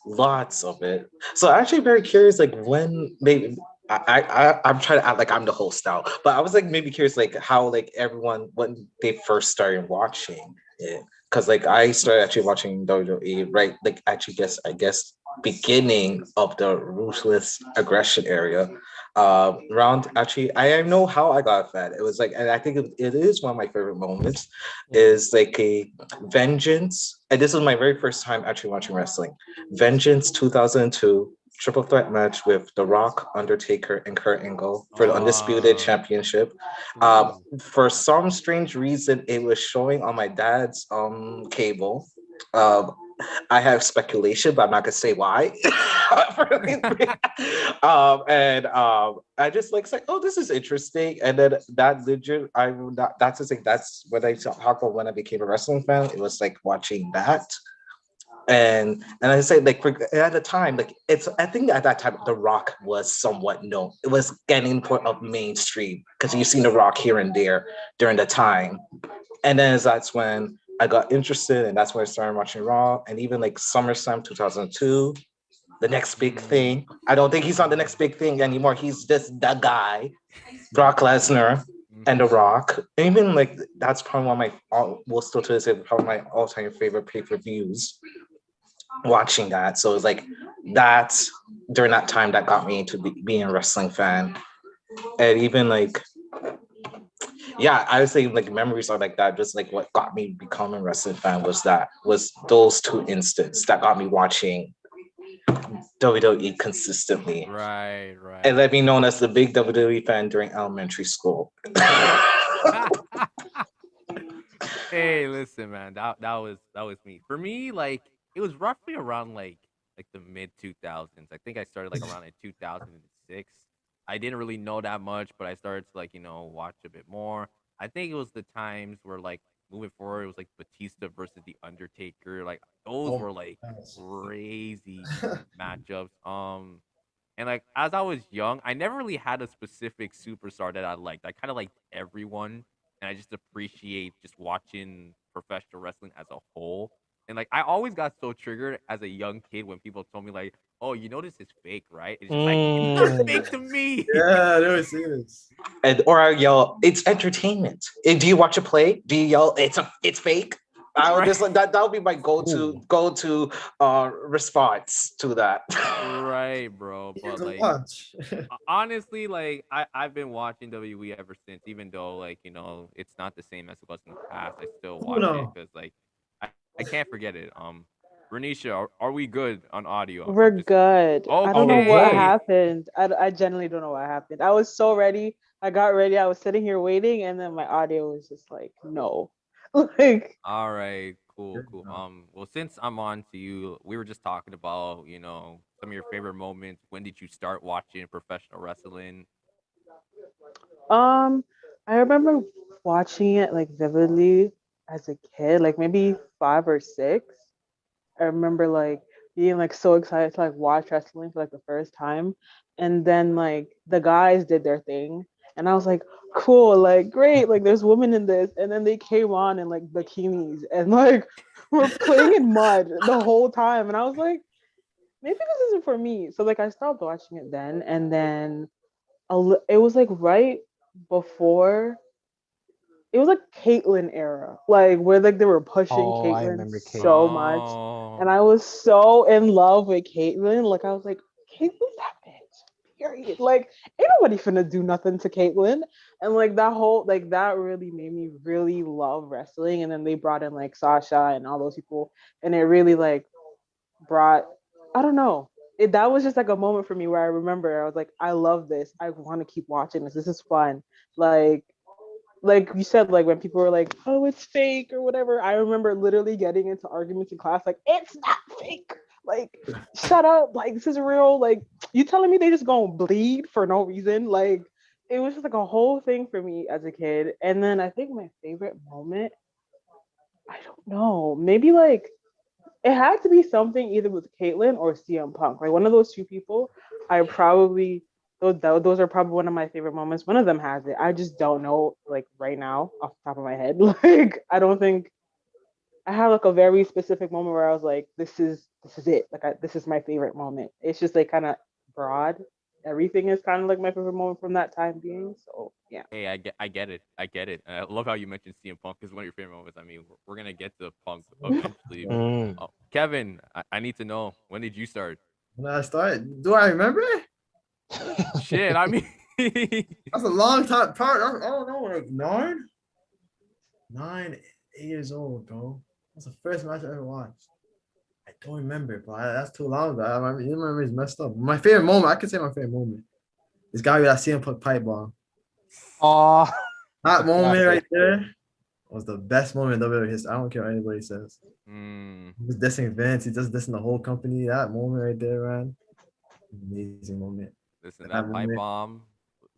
lots of it. So actually very curious, like when maybe I'm trying to act like I'm the host now, but I was like maybe curious like how like everyone when they first started watching it. Cause like I started actually watching WWE right like actually I guess beginning of the ruthless aggression area. Around actually I know how I got fat. It was like, and I think it is one of my favorite moments is like a Vengeance, and this was my very first time actually watching wrestling. Vengeance 2002 triple threat match with The Rock, Undertaker, and Kurt Angle for the Undisputed Championship. For some strange reason, it was showing on my dad's cable. I have speculation, but I'm not gonna say why. I just like say, oh, this is interesting. And then that legit, that's the thing. That's what I talk about when I became a wrestling fan. It was like watching that. And I say like at the time, like it's I think at that time The Rock was somewhat known. It was getting part of mainstream because you've seen The Rock here and there during the time. And then that's when I got interested, and that's when I started watching Raw. And even like SummerSlam 2002, the next big thing. I don't think he's not the next big thing anymore. He's just the guy, Brock Lesnar and The Rock. And even like that's probably one of my, well, still to this day, probably my all-time favorite pay-per-views. Watching that, so it's like that's during that time that got me into being a wrestling fan, and even like yeah, I would say like memories are like that. Just like what got me becoming a wrestling fan was those two instances that got me watching WWE consistently. Right. And let me known as the big WWE fan during elementary school. Hey, listen, man. That was me. For me, like it was roughly around like the mid 2000s. I think I started like around like 2006. I didn't really know that much, but I started to like watch a bit more. I think it was the times where like moving forward, it was like Batista versus the Undertaker. Like those Oh were like my gosh. crazy matchups. And like as I was young, I never really had a specific superstar that I liked. I kind of liked everyone, and I just appreciate just watching professional wrestling as a whole. And like I always got so triggered as a young kid when people told me like, "Oh, this is fake, right?" It's just like it's not fake to me. Yeah, I never seen this. Or I yell, "It's entertainment." Do you watch a play? Do you yell, "It's fake"? I would Right. just like that. That would be my go to response to that. Right, bro. You But can like watch. honestly, like I've been watching WWE ever since, even though like it's not the same as it was in the past. I still Who watch it know? because like I can't forget it. Renisha, are we good on audio? We're I'm just good. I don't Oh, know we're what good. okay. happened. I genuinely don't know what happened. I was so ready. I got ready. I was sitting here waiting, and then my audio was just like, no. Like, All right, cool, Good cool. now. Well, since I'm on to you, we were just talking about some of your favorite moments. When did you start watching professional wrestling? um, I remember watching it like vividly as a kid, like maybe 5 or 6. I remember like being like so excited to like watch wrestling for like the first time. And then like the guys did their thing. And I was like, cool, like great, like there's women in this. And then they came on in like bikinis and like were playing in mud the whole time. And I was like, maybe this isn't for me. So like I stopped watching it then. And then it was like right before it was like Caitlyn era, like where like they were pushing Oh, I Caitlyn remember Kate. so much, and Oh, I was so in love with Caitlyn. Like I was like, Caitlyn's that bitch. Period. Like ain't nobody finna do nothing to Caitlyn, and like that whole like that really made me really love wrestling. And then they brought in like Sasha and all those people, and it really like brought I don't know. That was just like a moment for me where I remember I was like, I love this. I want to keep watching this. This is fun. Like you said, like when people were like, "Oh, it's fake" or whatever. I remember literally getting into arguments in class, like, "It's not fake." Like, shut up. Like, this is real. Like, you telling me they just gonna bleed for no reason? Like, it was just like a whole thing for me as a kid. And then I think my favorite moment, I don't know, maybe like it had to be something either with Caitlyn or CM Punk. Like one of those two people, I probably those are probably one of my favorite moments. One of them has it. I just don't know like right now off the top of my head. Like I don't think I have like a very specific moment where I was like, this is it. Like this is my favorite moment. It's just like kind of broad. Everything is kind of like my favorite moment from that time being. So yeah. hey, I get it. I get it. And I love how you mentioned CM Punk is one of your favorite moments. I mean, we're gonna get to Punk eventually. Mm. Kevin, I need to know, when did you start? When I started, do I remember? Shit, I mean, That's a long time. I don't know, like 8 years old, bro. That's the first match I ever watched. I don't remember, but that's too long ago. I remember, you remember it's messed up. My favorite moment, I can say my favorite moment. This guy with that CM Punk pipe bomb. Oh, That moment classic. right there. was the best moment in WWE history. I don't care what anybody says. Mm, He was dissing Vince. He just dissing the whole company. That moment right there, man. Amazing moment. listen, That that pipe moment. bomb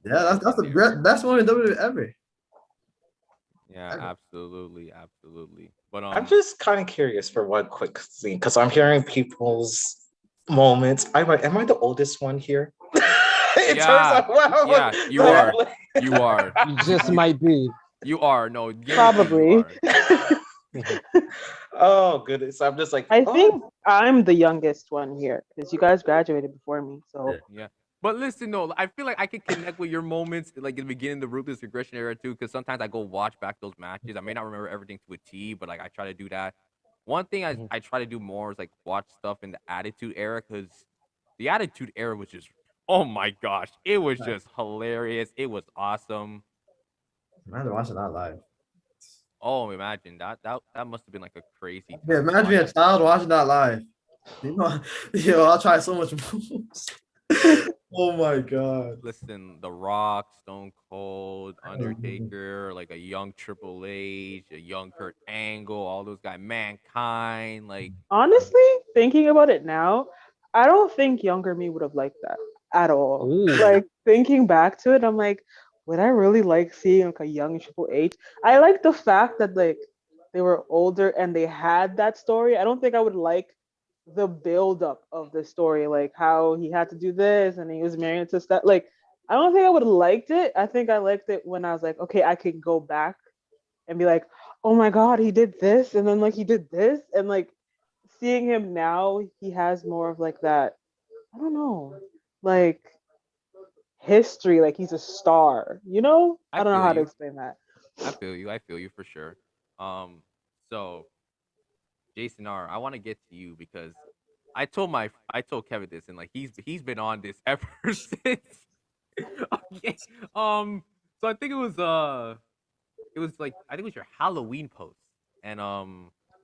Yeah, was that's the legendary. best moment in WWE ever. Yeah, Ever. absolutely, absolutely. But I'm just kind of curious for one quick thing because I'm hearing people's moments. Am I the oldest one here? In terms yeah, of what yeah, you are, you are, You just might be. you are. No, guarantee you Probably. are. Oh goodness, I'm just like, I oh, think I'm the youngest one here because you guys graduated before me. So Yeah. But listen, no, I feel like I can connect with your moments, like in the beginning of the Ruthless Aggression era too, because sometimes I go watch back those matches. I may not remember everything to a T, but like I try to do that. One thing Mhm. I try to do more is like watch stuff in the Attitude era, because the Attitude era was just, oh my gosh, it was just hilarious. It was awesome. Imagine watching that live. Oh, imagine that must have been like a crazy Yeah, time to imagine watch. being a child watching that live. You know, yo, I'll try so much moves. Oh my god. Listen, The Rock, Stone Cold, Undertaker, like a young Triple H, a young Kurt Angle, all those guys, Mankind, like honestly, thinking about it now, I don't think younger me would have liked that at all. Ooh. Like thinking back to it, I'm like, would I really like seeing like a young Triple H? I like the fact that like they were older and they had that story. I don't think I would like the build up of the story, like how he had to do this and he was married to stuff. Like I don't think I would have liked it. I think I liked it when I was like, okay, I can go back and be like, oh my god, he did this, and then like he did this, and like seeing him now, he has more of like that. I don't know, like history. Like he's a star. You know, I I don't know feel how to you. explain that. I feel you for sure. So Jason R, I want to get to you because I told Kevin this and like he's been on this ever since. Okay. So I think it was like I think it was your Halloween post. And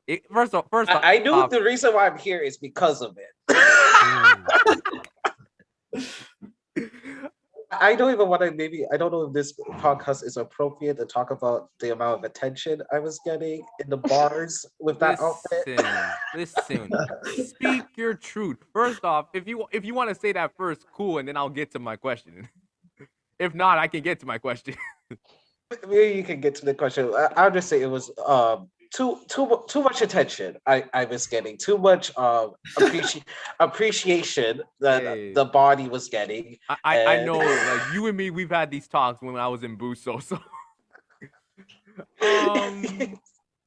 it first I knew off the reason why I'm here is because of it. Mm. I don't even want to maybe I don't know if this podcast is appropriate to talk about the amount of attention I was getting in the bars with that outfit. listen. Speak your truth. First off, if you want to say that first, cool, and then I'll get to my question. If not, I can get to my question. Maybe you can get to the question. I'll just say it was too much attention. I was getting too much appreciation that Hey, the body was getting, I and know, like you and me, we've had these talks when I was in Buso. So, um,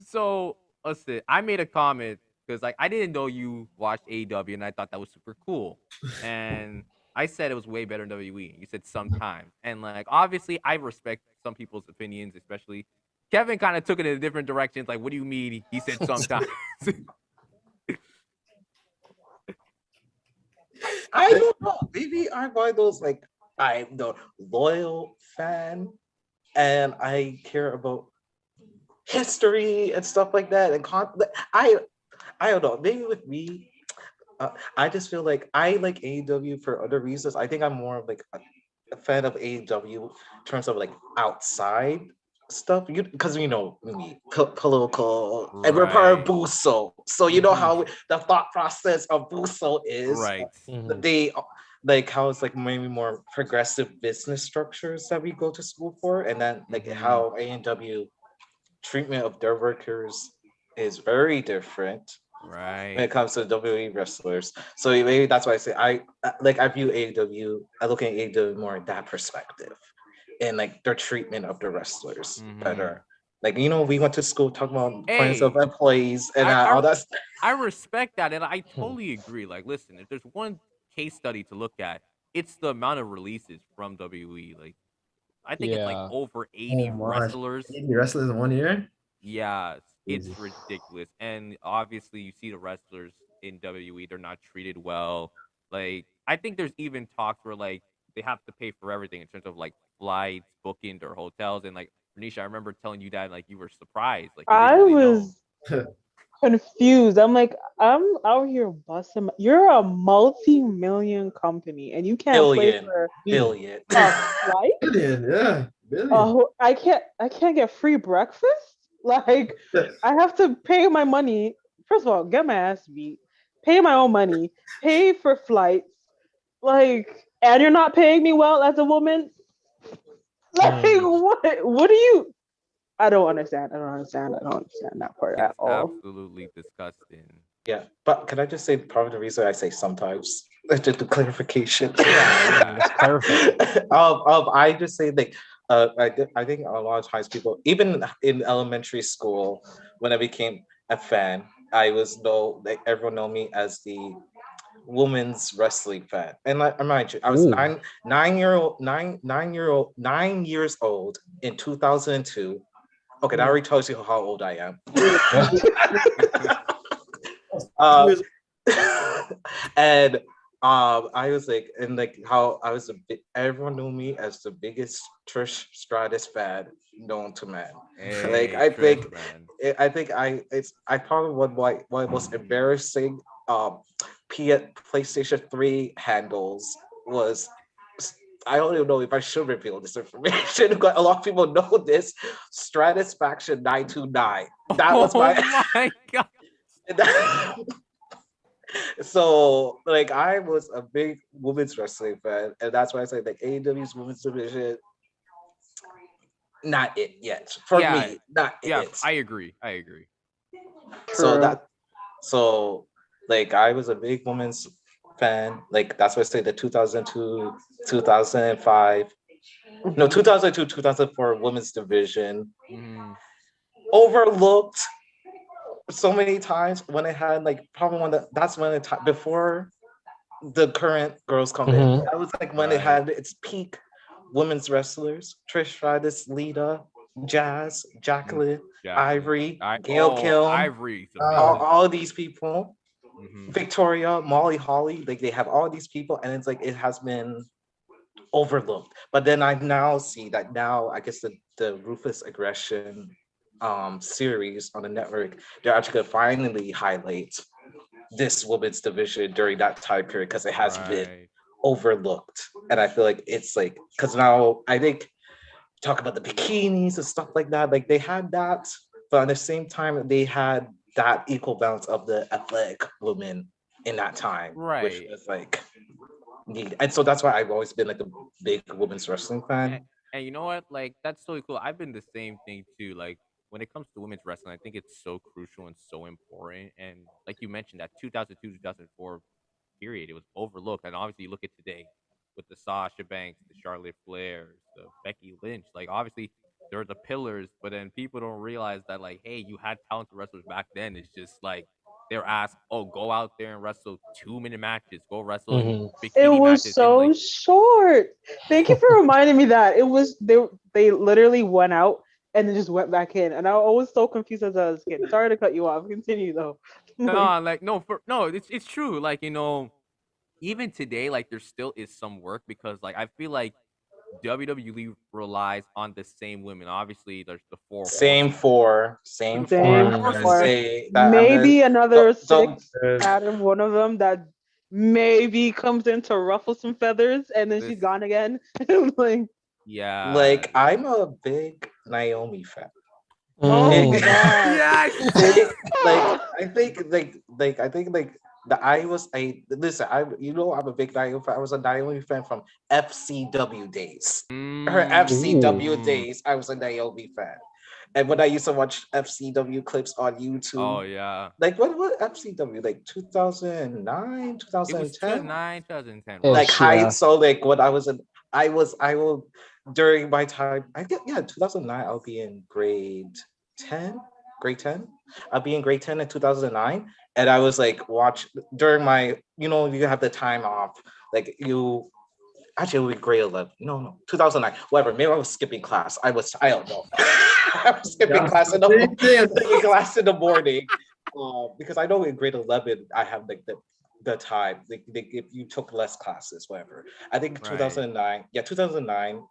so listen, I made a comment because like I didn't know you watched AEW, and I thought that was super cool, and I said it was way better than WWE. You said sometimes, and like obviously I respect some people's opinions, especially Kevin kind of took it in a different direction. It's like, what do you mean? He said sometimes. I don't know. Maybe I'm one of those like I'm the loyal fan, and I care about history and stuff like that. And I don't know. Maybe with me, I just feel like I like AEW for other reasons. I think I'm more of like a fan of AEW in terms of like outside stuff. You because you know me political and we're part of Right. Buso, so you know how the thought process of Buso is. Right. Mhm. They like how it's like maybe more progressive business structures that we go to school for, and then like Mhm. how AEW treatment of their workers is very different when Right. it comes to WWE wrestlers. So maybe that's why I say I view AEW. I look at AEW more in that perspective, and like their treatment of the wrestlers Mhm. better. Like you know, we went to school talking about points of Hey, employees and I all I that. I respect that, and I Hmm. totally agree. Like, listen, if there's one case study to look at, it's the amount of releases from WWE. Like, I think it's like Yeah. over Oh 80 my. wrestlers. 80 wrestlers in 1 year? Yeah, Easy. it's ridiculous. And obviously, you see the wrestlers in WWE, they're not treated well. Like, I think there's even talks where like they have to pay for everything in terms of like flights, bookings, or hotels. And like, Renisha, I remember telling you that like you were surprised, like you didn't I really know. was confused. I'm like, I'm out here busting. You're a multi-million company, and you can't pay Billion, for Mm. billion. a flight. Billion, yeah. Billion. I can't. I can't get free breakfast. Like, I have to pay my money. First of all, get my ass beat, pay my own money, pay for flights, like, and you're not paying me well as a woman. Like, Mm. what? What do you? I don't understand. I don't understand. I don't understand that part at It's all. absolutely disgusting. Yeah, but can I just say part of the reason I say sometimes, just a clarification. Yeah, yeah. Let's clarify. I just say like, I think a lot of times people, even in elementary school, when I became a fan, I was like everyone know me as the women's wrestling fan, and like, mind you, I was Ooh. 9 years old in 2002. Okay, that Mm. already tells you how old I am. Two uh, years- and I was like, and like how I was everyone knew me as the biggest Trish Stratus fan known to man. Like Hey, Trish, man. I probably one of the most embarrassing PlayStation 3 handles was. I don't even know if I should reveal this information, but a lot of people know this. Stratisfaction 929. That was Oh my. my god. So like I was a big women's wrestling fan, and that's why I say like AEW's women's division, not it yet for Yeah, me, not yeah. it. I agree. I agree. So True. that so like I was a big women's fan. Like that's why I say the 2002, 2005, no, Mhm. 2002, 2004 women's division Mhm. overlooked so many times when it had like probably that's when it before the current girls come in. Mhm. That was like when it Right. had its peak women's wrestlers: Trish Stratus, Lita, Jazz, Mm, Jacqueline, Jacqueline. Ivory, Gail Oh, Kilm, Ivory's Ah, amazing. all these people, Mhm. Victoria, Molly Holly. Like they have all these people, and it's like it has been overlooked. But then I now see that now I guess the Ruthless Aggression series on the network, they're actually gonna finally highlight this women's division during that time period because it has been Right. overlooked. And I feel like it's like because now I think talk about the bikinis and stuff like that. Like they had that, but at the same time they had that equal balance of the athletic women in that time, which Right. was like neat. And so that's why I've always been like a big women's wrestling And, fan. and you know what? Like that's so cool. I've been the same thing too. Like when it comes to women's wrestling, I think it's so crucial and so important. And like you mentioned, that 2002 2004 period, it was overlooked. And obviously, you look at today with the Sasha Banks, the Charlotte Flairs, the Becky Lynch. Like obviously, they're the pillars, but then people don't realize that like, hey, you had talented wrestlers back then. It's just like they're asked, oh, go out there and wrestle 2 minute matches, go wrestle in Mhm. It bikini was matches in so like short. Thank you for reminding me that. It was they literally went out and then just went back in. And I was so confused as I was a kid. Sorry to cut you off. Continue though. Like, no, like no, for no, it's true. Like even today, like there still is some work because like I feel like WWE relies on the same women. Obviously, there's the four Same horsemen. four, But same the four four. same I'm gonna horsemen, Mm. like say that I'm gonna maybe another don't six out of one of them that maybe comes in to ruffle some feathers and then this, she's gone again. Like, yeah, like I'm a big Naomi fan. oh Mm. my god. yes, Like I think I think like the I was a listen, I'm a big Naomi fan. I was a Naomi fan from FCW days. Her Ooh. FCW mm, days, I was a Naomi fan. And when I used to watch FCW clips on oh YouTube, yeah, like what FCW, like 2009, it was 2010? 2009, 2010, Like Ish, roughly. high yeah. so like when I was in I will during my time I get yeah 2009 I'll be in grade 10 I'll be in grade 10 in 2009 and I was like watch during my you have the time off like you actually it would be grade 11 no 2009 whatever maybe I was skipping class I don't know I was skipping that's class the in the same thing. skipping class in the morning because I know in grade 11 I have like the time if you took less classes whatever I think Right. 2009 yeah 2009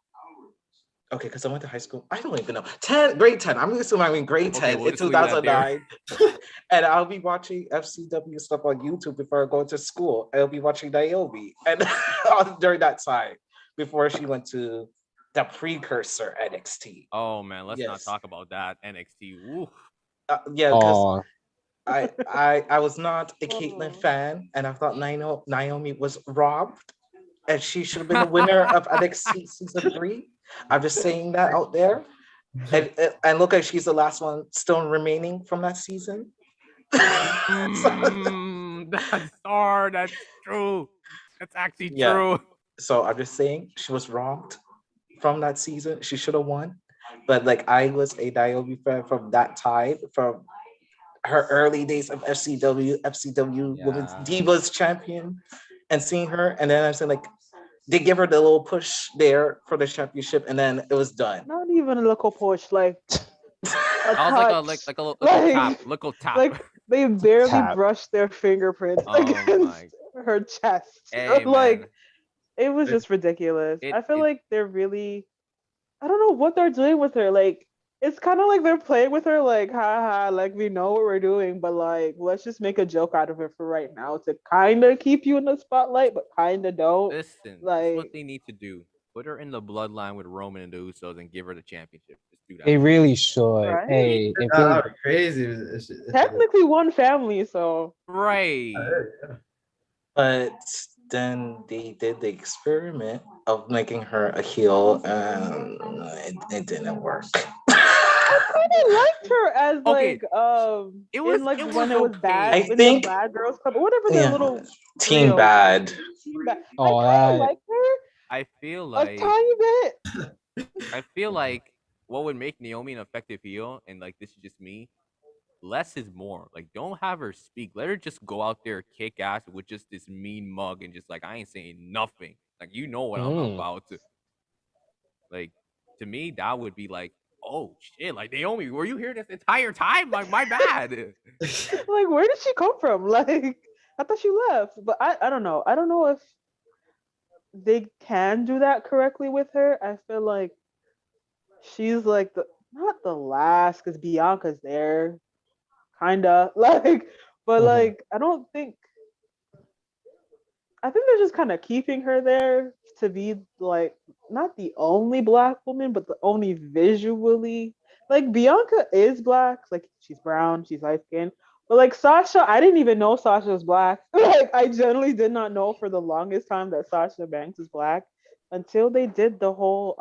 okay because I went to high school I don't even know 10 grade 10 I'm assuming I'm in grade Okay, 10 we'll in just leave it at there. 2009 and I'll be watching FCW stuff on YouTube before I go to school I'll be watching Naomi and during that time before she went to the precursor NXT. Oh man, let's not Yes. talk about that NXT. Oof. Yeah, because Oh, I was not a Caitlyn Oh. fan, and I thought Naomi was robbed, and she should have been the winner of NXT season 3. I'm just saying that out there. And look like she's the last one still remaining from that season. That's hard. That's true. That's actually Yeah. true. So I'm just saying she was robbed from that season. She should have won. But like I was a Naomi fan from that time, from her early days of FCW Women's Yeah. Divas Champion, and seeing her, and then I said like they give her the little push there for the championship, and then it was done. Not even a little push, like a That was like a touch. little tap, little tap. Like they barely Tap. brushed their fingerprints Oh against my. her chest. Hey Like man. it was just ridiculous. It I feel it like they're really, I don't know what they're doing with her. Like it's kind of like they're playing with her, like haha, like we know what we're doing, but like let's just make a joke out of it for right now to kind of keep you in the spotlight, but kind of don't. listen. This is what Like they need to do. Put her in the bloodline with Roman and the Usos and give her the championship. Just do that. they really should. right? Hey, if That they would be crazy. Technically one family, so Right. But then they did the experiment of making her a heel, and it didn't work. I kind of liked her as Okay. like It was in like it when was it was bad I okay. in think- the Bad Girls Club, whatever their Yeah. little Team trio. Bad. Team Bad. Oh, I kind of that- liked her I feel a like tiny bit. I feel like what would make Naomi an effective heel, and like this is just me, less is more. Like don't have her speak. Let her just go out there, kick ass with just this mean mug and just like I ain't saying nothing. Like you know what I'm Mm. about to. Like to me, that would be like, oh shit, like Naomi, were you here this entire time? Like my bad. Like where did she come from? Like I thought she left, but I don't know. I don't know if they can do that correctly with her. I feel like she's like the not the last because Bianca's there, kinda like, but Mhm. like I don't think. I think they're just kind of keeping her there to be like not the only black woman, but the only visually like Bianca is black, like she's brown, she's light skinned. But like Sasha, I didn't even know Sasha was black. Like I generally did not know for the longest time that Sasha Banks is black until they did the whole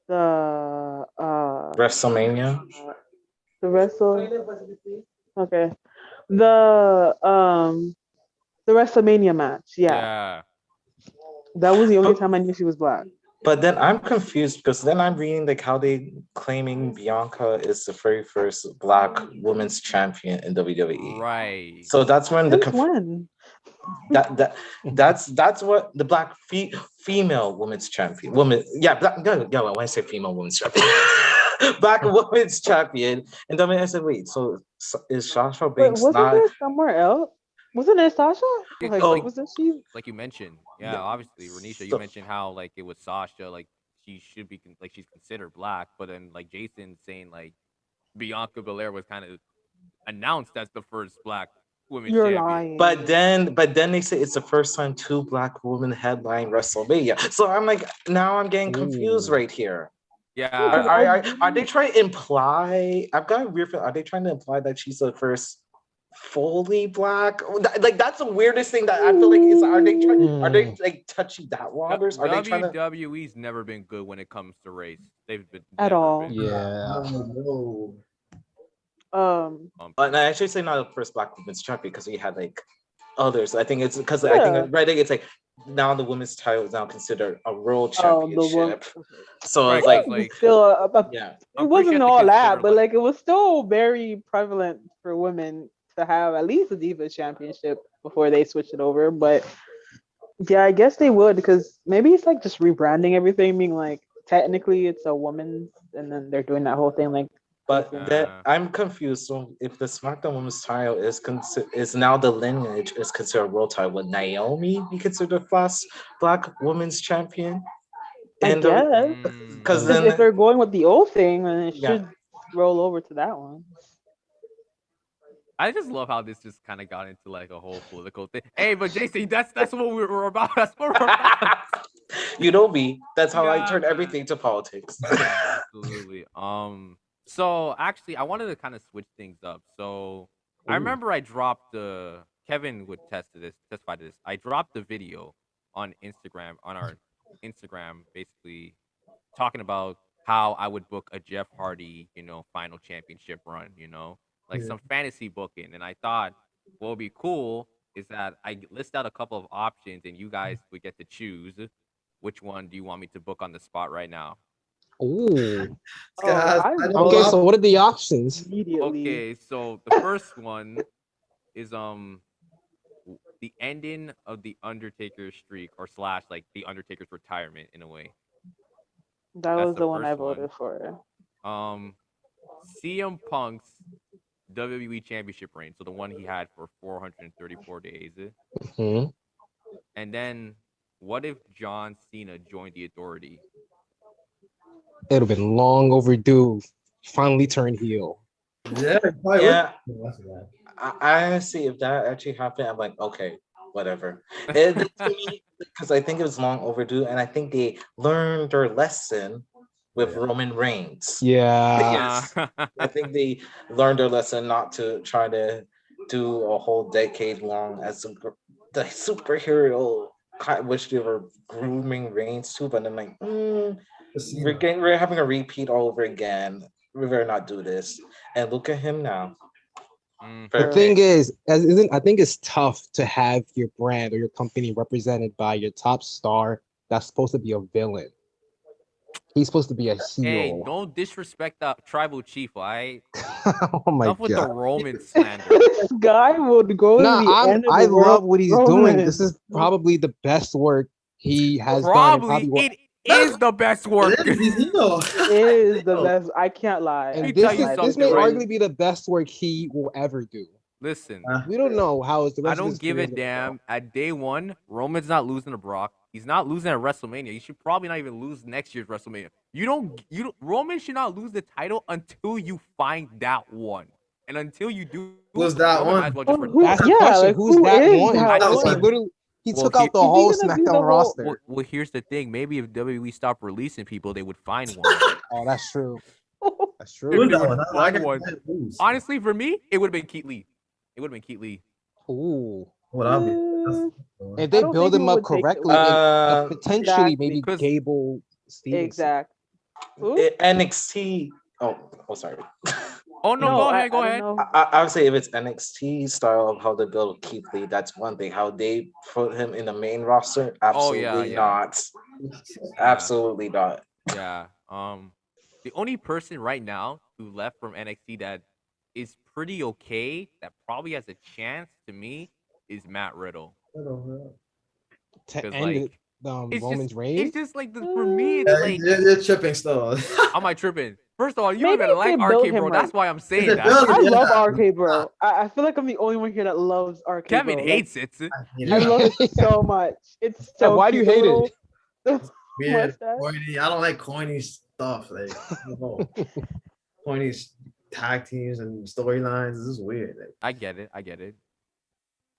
the WrestleMania. the wrestle okay the WrestleMania match. Yeah. Yeah. That was the only time I knew she was black. But then I'm confused because then I'm reading like how they claiming Bianca is the very first black women's champion in WWE. Right. So that's when the Since when? that's what the black female women's champion when I say female women's champion black women's champion, and then I said wait, so is Sasha But Banks wasn't not? there somewhere else? Wasn't it Sasha? Yeah, Like, 'cause, like, wasn't she? like you mentioned, yeah, Yeah. obviously, Renisha, you So- mentioned how like it was Sasha, like she should be like she's considered black, but then like Jason saying like Bianca Belair was kind of announced as the first black women's You're champion. lying. But then they say it's the first time 2 black women headline WrestleMania. So I'm like, now I'm getting confused Ooh. right here. Yeah, Are they trying to imply? I've got a weird feeling. Are they trying to imply that she's the first fully black? Like that's the weirdest thing that I feel like is. Are they trying? Are they like touching that waters? Are they trying to? WWE's never been good when it comes to race. They've been At never all. been. Yeah. No. But I actually say not the first black women's champion because we had like others. I think it's because I Yeah. think right. It's like now the women's title is now considered a world Oh, the championship. one. So Right, it's like like- Still, yeah. it I'm pretty wasn't sure they all that, consider, but like it was still very prevalent for women to have at least a Divas Championship before they switched it over. But yeah, I guess they would because maybe it's like just rebranding everything, being like technically it's a woman's, and then they're doing that whole thing like. But that Uh. I'm confused. So if the SmackDown Women's title is now the lineage is considered a world title, would Naomi be considered the first black women's champion? I And guess. Mm. because Because then if they're going with the old thing, then it Yeah. should roll over to that one. I just love how this just kind of got into like a whole political thing. Hey, but JC, that's what we're about. That's what we're about. You know me. That's how I Yeah, turn man. everything to politics. Absolutely. So actually, I wanted to kind of switch things up. So I Ooh. remember I dropped Kevin would testify to this. I dropped the video on Instagram on our Instagram, basically talking about how I would book a Jeff Hardy, final championship run, like Yeah. some fantasy booking. And I thought what would be cool is that I list out a couple of options and you guys would get to choose which one do you want me to book on the spot right now. Ooh. This guy Oh, has I I know a Okay, lot. so what are the options? immediately. Okay, so the first one is the ending of the Undertaker's streak or slash like the Undertaker's retirement in a way. That That's was the the one I first one. voted for. Um, CM Punk's WWE Championship reign, so the one he had for 434 days. Hmm. And then, what if John Cena joined the Authority? It'd have been long overdue. Finally turned heel. Yeah, it probably Yeah, would. That's bad. I honestly, if that actually happened, I'm like, okay, whatever. And to me, because I think it was long overdue, and I think they learned their lesson with Yeah. Roman Reigns. Yeah. Yes, I think they learned their lesson not to try to do a whole decade long as the superhero, which they were grooming Reigns to. But I'm like, Casino. we're having a repeat all over again. We better not do this. And look at him now. The Fair True. play. thing is, as isn't I think it's tough to have your brand or your company represented by your top star that's supposed to be a villain. He's supposed to be a Hey, heel. don't disrespect the tribal chief. I Oh my enough with the god. Roman slander. This guy would go to Nah, the end of I the world. love what he's doing. This is probably the best work he has done and Probably probably what it is the best work. It is. He's Nino. Is the Nino. best. I can't lie. Let me I and tell can't you lie. this something, may right? arguably be the best work he will ever do. Listen, We don't know how the I rest of his don't give career a is gonna go. damn. At day one, Roman's not losing to Brock. He's not losing at WrestleMania. He should probably not even lose next year's WrestleMania. Roman should not lose the title until you find that one. And until you do, Who's that Roman might as one? well just Who? retire. That's the Yeah, question. like Who's who that is one? that I Because don't he one? know. literally he Well, took out the Is he whole gonna do the SmackDown whole? roster. well, here's the thing. Maybe if WWE stopped releasing people, they would find one. Oh, that's true. That's If true. Who's they that would one? I find got one. lose. Honestly, for me, it would have been Keith Lee. It would have been Keith Lee. Ooh. What I'll be. Mm, If I they don't build think he him up would take the correctly, lead. potentially maybe Exactly. Because Gable Stevenson. Exact. Who? NXT. Oh, sorry. oh no, No, go ahead, I go don't ahead. know. I would say if it's NXT style of how they build Keith Lee, that's one thing. How they put him in the main roster, Oh yeah, absolutely yeah, not. yeah, Absolutely not. yeah. The only person right now who left from NXT that is pretty okay, that probably has a chance to me, is Matt Riddle. To Because end it, it's just Roman's reign. it's just like for me, Yeah, it's like you're tripping still. am I tripping? First of all, you don't Maybe even if they like build RK, him bro. right. That's why I'm If saying they that. build I him, love yeah. RK, bro. I feel like I'm the only one here that loves RK, Kevin bro. Like, hates it. I love it so much. It's so Why do you cute. hate The it? little Weird, mustache. corny. I don't like corny stuff. Like no. Corny tag teams and storylines. This is weird. Like, I get it. I get it.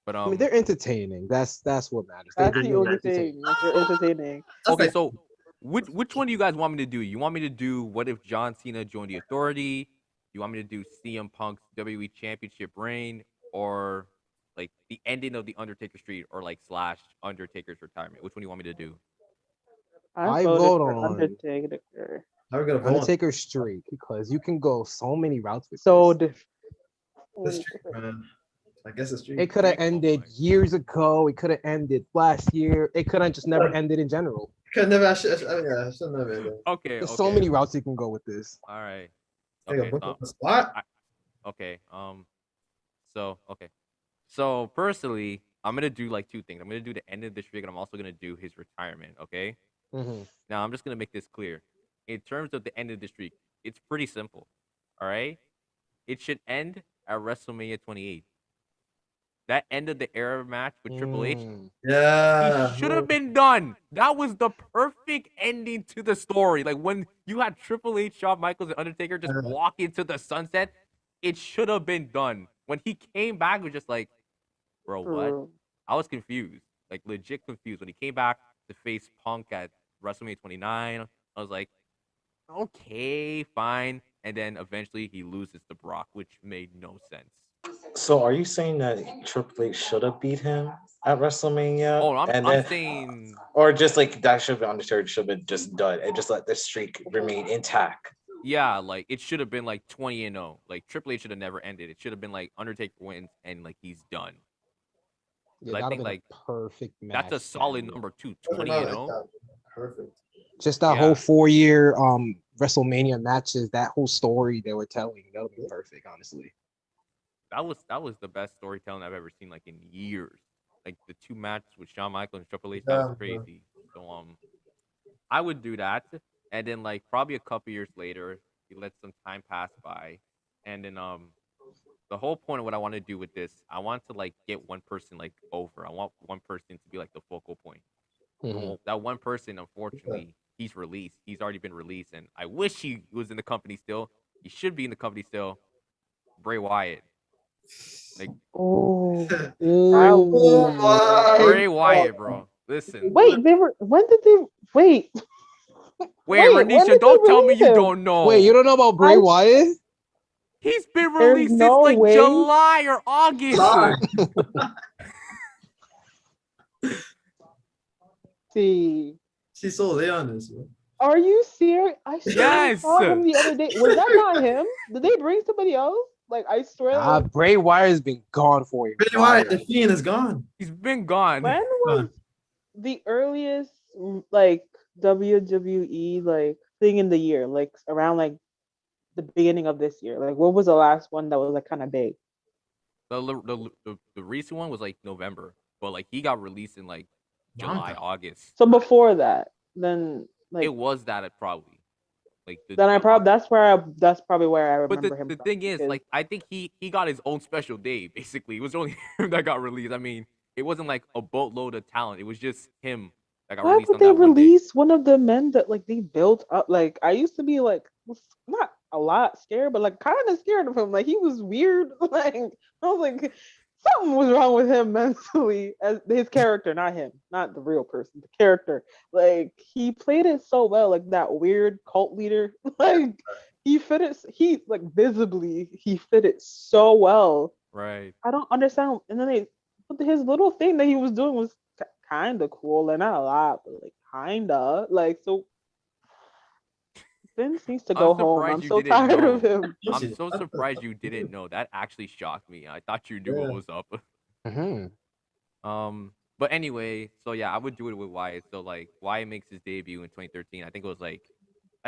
But I mean, they're entertaining. That's what matters. That's They're the really only entertaining. thing. Like, they're entertaining. that's okay, like so which one do you guys want me to do? You want me to do what if John Cena joined the Authority? You want me to do CM Punk's WWE Championship reign, or like the ending of the Undertaker streak, or like slash Undertaker's retirement? Which one do you want me to do? I I voted vote for on Undertaker. how we gonna vote on Undertaker streak because you can go so many routes with So this. the streak, man? I guess the streak. It could have Make 'em ended like- years ago. It could have ended last year. It could have just never ended in general. Could never. I should never. Ended. Okay, There's okay. so many routes you can go with this. All right. Take a Okay. book on the spot. Okay. Okay. So personally, I'm gonna do like two things. I'm gonna do the end of the streak, and I'm also gonna do his retirement. Okay. Mhm. Now I'm just gonna make this clear. In terms of the end of the streak, it's pretty simple. All right. It should end at WrestleMania 28. That end of the era match with Triple H, Mm. Yeah. he should have been done. That was the perfect ending to the story. Like when you had Triple H, Shawn Michaels, and Undertaker just walk into the sunset, it should have been done. When he came back, it was just like, bro, what? True. I was confused, like legit confused. When he came back to face Punk at WrestleMania 29. I was like, okay, fine. And then eventually he loses to Brock, which made no sense. So are you saying that Triple H should have beat him at WrestleMania, Oh, I'm and I'm then, saying or just like that should have been Undertaker should have been just done and just let the streak remain intact? yeah, like it should have been like 20-0. Like Triple H should have never ended. It should have been like Undertaker wins and like he's done. Yeah, 'Cause I that'd have think been like a perfect that's a match to solid end with. number too, Doesn't 20 and matter. 0. Perfect. Just that whole Yeah. 4 year WrestleMania matches, that whole story they were telling, that would be perfect, honestly. That was the best storytelling I've ever seen like in years. Like the two matches with Shawn Michaels and Triple H, that was Yeah, yeah. crazy. So I would do that, and then like probably a couple years later, you let some time pass by, and then the whole point of what I want to do with this, I want to like get one person like over. I want one person to be like the focal point. Mhm. Well, that one person, unfortunately, he's released. He's already been released, and I wish he was in the company still. He should be in the company still. Bray Wyatt, like Oh, Oh my Bray God. Wyatt, bro. Listen, wait, they were. When did they wait? wait, When Renisha, did they don't tell me release you him? don't know. Wait, you don't know about Bray I- Wyatt? He's been There's released since no like way. July or August. Lie. See, She's so late on this, man. are you serious? I swear I Yes. saw him the other day. Was that not him? Did they bring somebody else? Like I swear. That was, Bray Wyatt's been gone for a Bray while. Wyatt, the Fiend is gone. He's been gone. when was the earliest like WWE like thing in the year? Like around like the beginning of this year. Like what was the last one that was like kind of big? The recent one was like November, but like he got released in like July, Manga. August. So before that, then like It was that probably like then I the probably that's probably where I But remember him the from. thing is, Because like, I think he got his own special day. Basically, it was only him that got released. I mean, it wasn't like a boatload of talent. It was just him that got why released would on they that one day. release one of the men that like they built up? Like I used to be like not a lot scared, but like kind of scared of him. Like he was weird. Like I was like something was wrong with him mentally as his character, not him, not the real person, the character. Like he played it so well, like that weird cult leader. Like he fit it. He like visibly he fit it so well. Right. I don't understand. And then but his little thing that he was doing was kind of cool, and not a lot, but like kinda like so. Vince needs to I'm go home. surprised I'm you so didn't tired of know. him. I'm so surprised you didn't know. That actually shocked me. I thought you knew what Yeah. was up. Mhm. But anyway, so yeah, I would do it with Wyatt. So like Wyatt makes his debut in 2013. I think it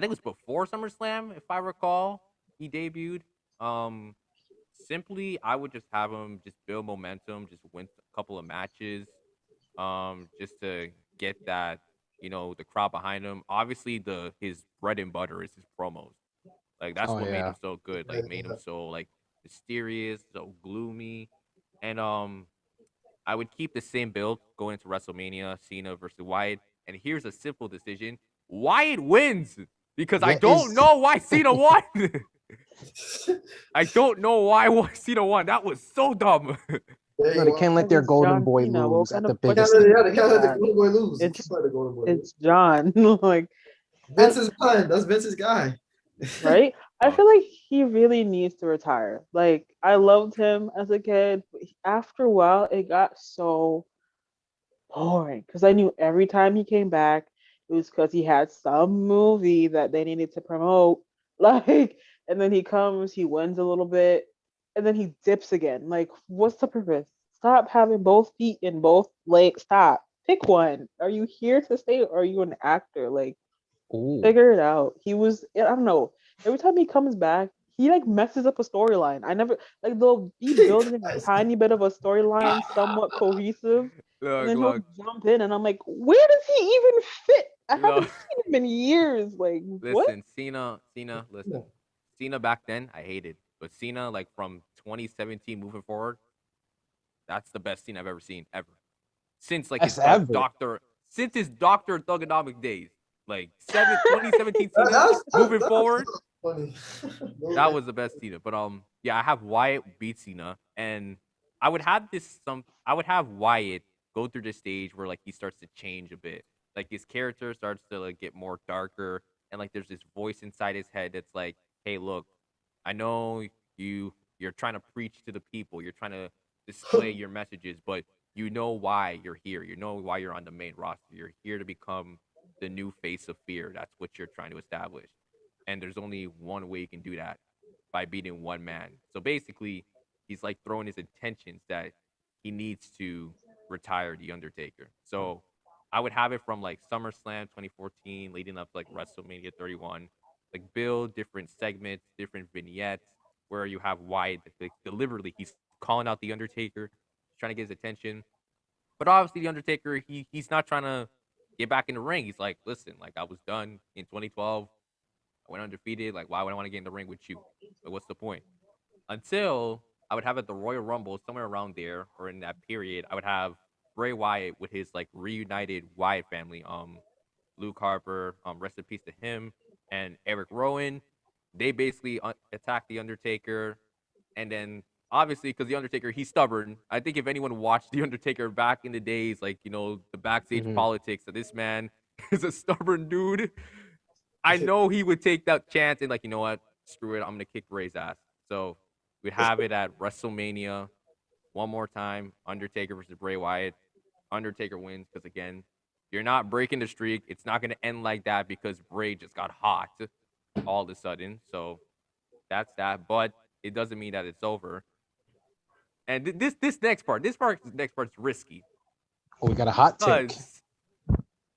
was before SummerSlam, if I recall. He debuted. Um, Simply, I would just have him just build momentum, just win a couple of matches, just to get that, the crowd behind him. Obviously, his bread and butter is his promos. Like that's Oh what made yeah. him so good. Like made him so like mysterious, so gloomy, and I would keep the same build going into WrestleMania, Cena versus Wyatt. And here's a simple decision: Wyatt wins because I Yeah, don't know why Cena won. I don't know why Cena won. That was so dumb. There No, you they go. can't let Because their it's golden John boy Cena. What lose kind at the of They biggest can't question let, stage. yeah, they can't let the is that? Golden Boy lose. They It's can't let the Golden Boy lose. it's John. Like Vince's man. That's Vince's guy. right? I Oh, feel like he really needs to retire. Like I loved him as a kid, but after a while it got so boring because I knew every time he came back, it was because he had some movie that they needed to promote. Like, and then he comes, he wins a little bit, and then he dips again. Like, what's the purpose? Stop having both feet in both legs. Stop. Pick one. Are you here to stay or are you an actor? Like, Ooh. figure it out. I don't know. Every time he comes back, he like messes up a storyline. I never like they'll be building a Guys, tiny bit of a storyline, somewhat cohesive, and look, then he'll look, jump in, and I'm like, where does he even fit? I haven't look. seen him in years. Like, what? Listen, Cena, listen. Cena back then, I hated. But Cena, like from 2017 moving forward, that's the best Cena I've ever seen, ever. Since like his That's ever. Doctor Thugonomic days. Like 2017 Cena moving that's forward, funny. that was the best Cena. But yeah, I have Wyatt beat Cena, and I would have Wyatt go through this stage where like he starts to change a bit. like his character starts to like get more darker, and like there's this voice inside his head that's like, hey, look, I know you're trying to preach to the people, you're trying to display your messages, but you know why you're here, you know why you're on the main roster, you're here to become the new face of fear. That's what you're trying to establish, and there's only one way you can do that, by beating one man. So basically, he's like throwing his intentions that he needs to retire the Undertaker. So I would have it from like SummerSlam 2014 leading up to like WrestleMania 31, like build different segments, different vignettes where you have Wyatt like, deliberately he's calling out the Undertaker, he's trying to get his attention. But obviously the Undertaker, he's not trying to get back in the ring. He's like, listen, like I was done in 2012. I went undefeated. Like, why would I want to get in the ring with you? Like, what's the point? Until I would have at the Royal Rumble, somewhere around there or in that period, I would have Bray Wyatt with his like reunited Wyatt family. Luke Harper, rest in peace to him, and Eric Rowan. They basically attack the Undertaker, and then obviously because the Undertaker he's stubborn. I think if anyone watched the Undertaker back in the days, like the backstage Mhm. politics of this man is a stubborn dude. I know he would take that chance and like, you know what? Screw it. I'm gonna kick Bray's ass. So we'd have it at WrestleMania one more time. Undertaker versus Bray Wyatt. Undertaker wins because again, you're not breaking the streak. It's not gonna end like that because Bray just got hot all of a sudden. So that's that. But it doesn't mean that it's over. And this next part is risky Oh, we got a hot take. because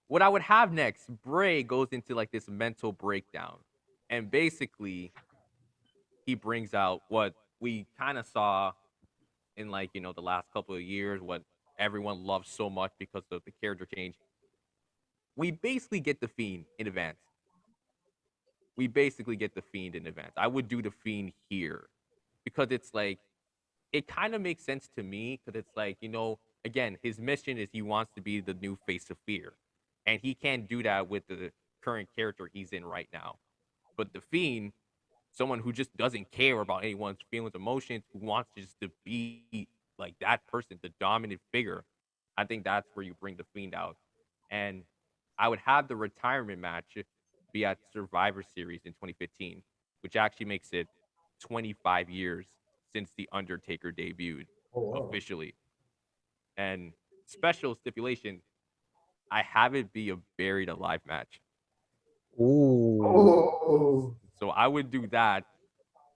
what I would have next, Bray goes into like this mental breakdown, and basically he brings out what we kind of saw in like the last couple of years, what everyone loves so much because of the character change. We basically get the Fiend in advance. We basically get the Fiend in advance. I would do the Fiend here because it's like it kind of makes sense to me because it's like again his mission is he wants to be the new face of fear, and he can't do that with the current character he's in right now. But the Fiend, someone who just doesn't care about anyone's feelings, emotions, who wants just to be like that person, the dominant figure. I think that's where you bring the Fiend out. And I would have the retirement match be at Survivor Series in 2015, which actually makes it 25 years since The Undertaker debuted Oh wow. officially. And special stipulation, I have it be a buried alive match. Ooh. Oh. So I would do that,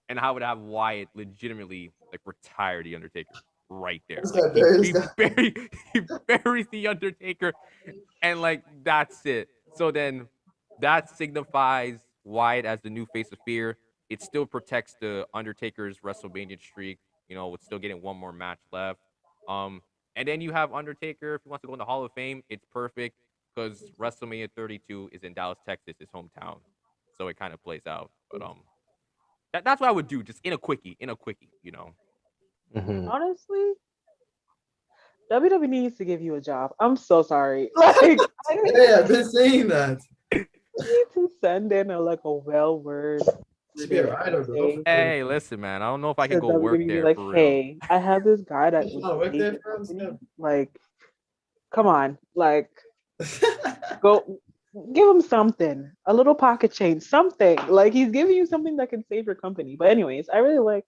and I would have Wyatt legitimately like retire the Undertaker right there. This Like guy he buried this he guy. he buries the Undertaker, and like that's it. So then that signifies Wyatt as the new face of fear. It still protects the Undertaker's WrestleMania streak. With still getting one more match left. Um, and then you have Undertaker if he wants to go in the Hall of Fame. It's perfect because WrestleMania 32 is in Dallas, Texas, his hometown. So it kind of plays out. But that's what I would do, just in a quickie. Mhm. Honestly, WWE needs to give you a job. I'm so sorry. Like, I Hey, I've been saying that. need to send in a well word Should be a writer, bro. Hey, listen, man. I don't know if I can to go work WWE. Be there like, for real. hey, I have this guy that You was wanna work there leaving for us? company. Like, come on, like, go give him something, a little pocket change, something. Like, he's giving you something that can save your company. But anyways, I really like.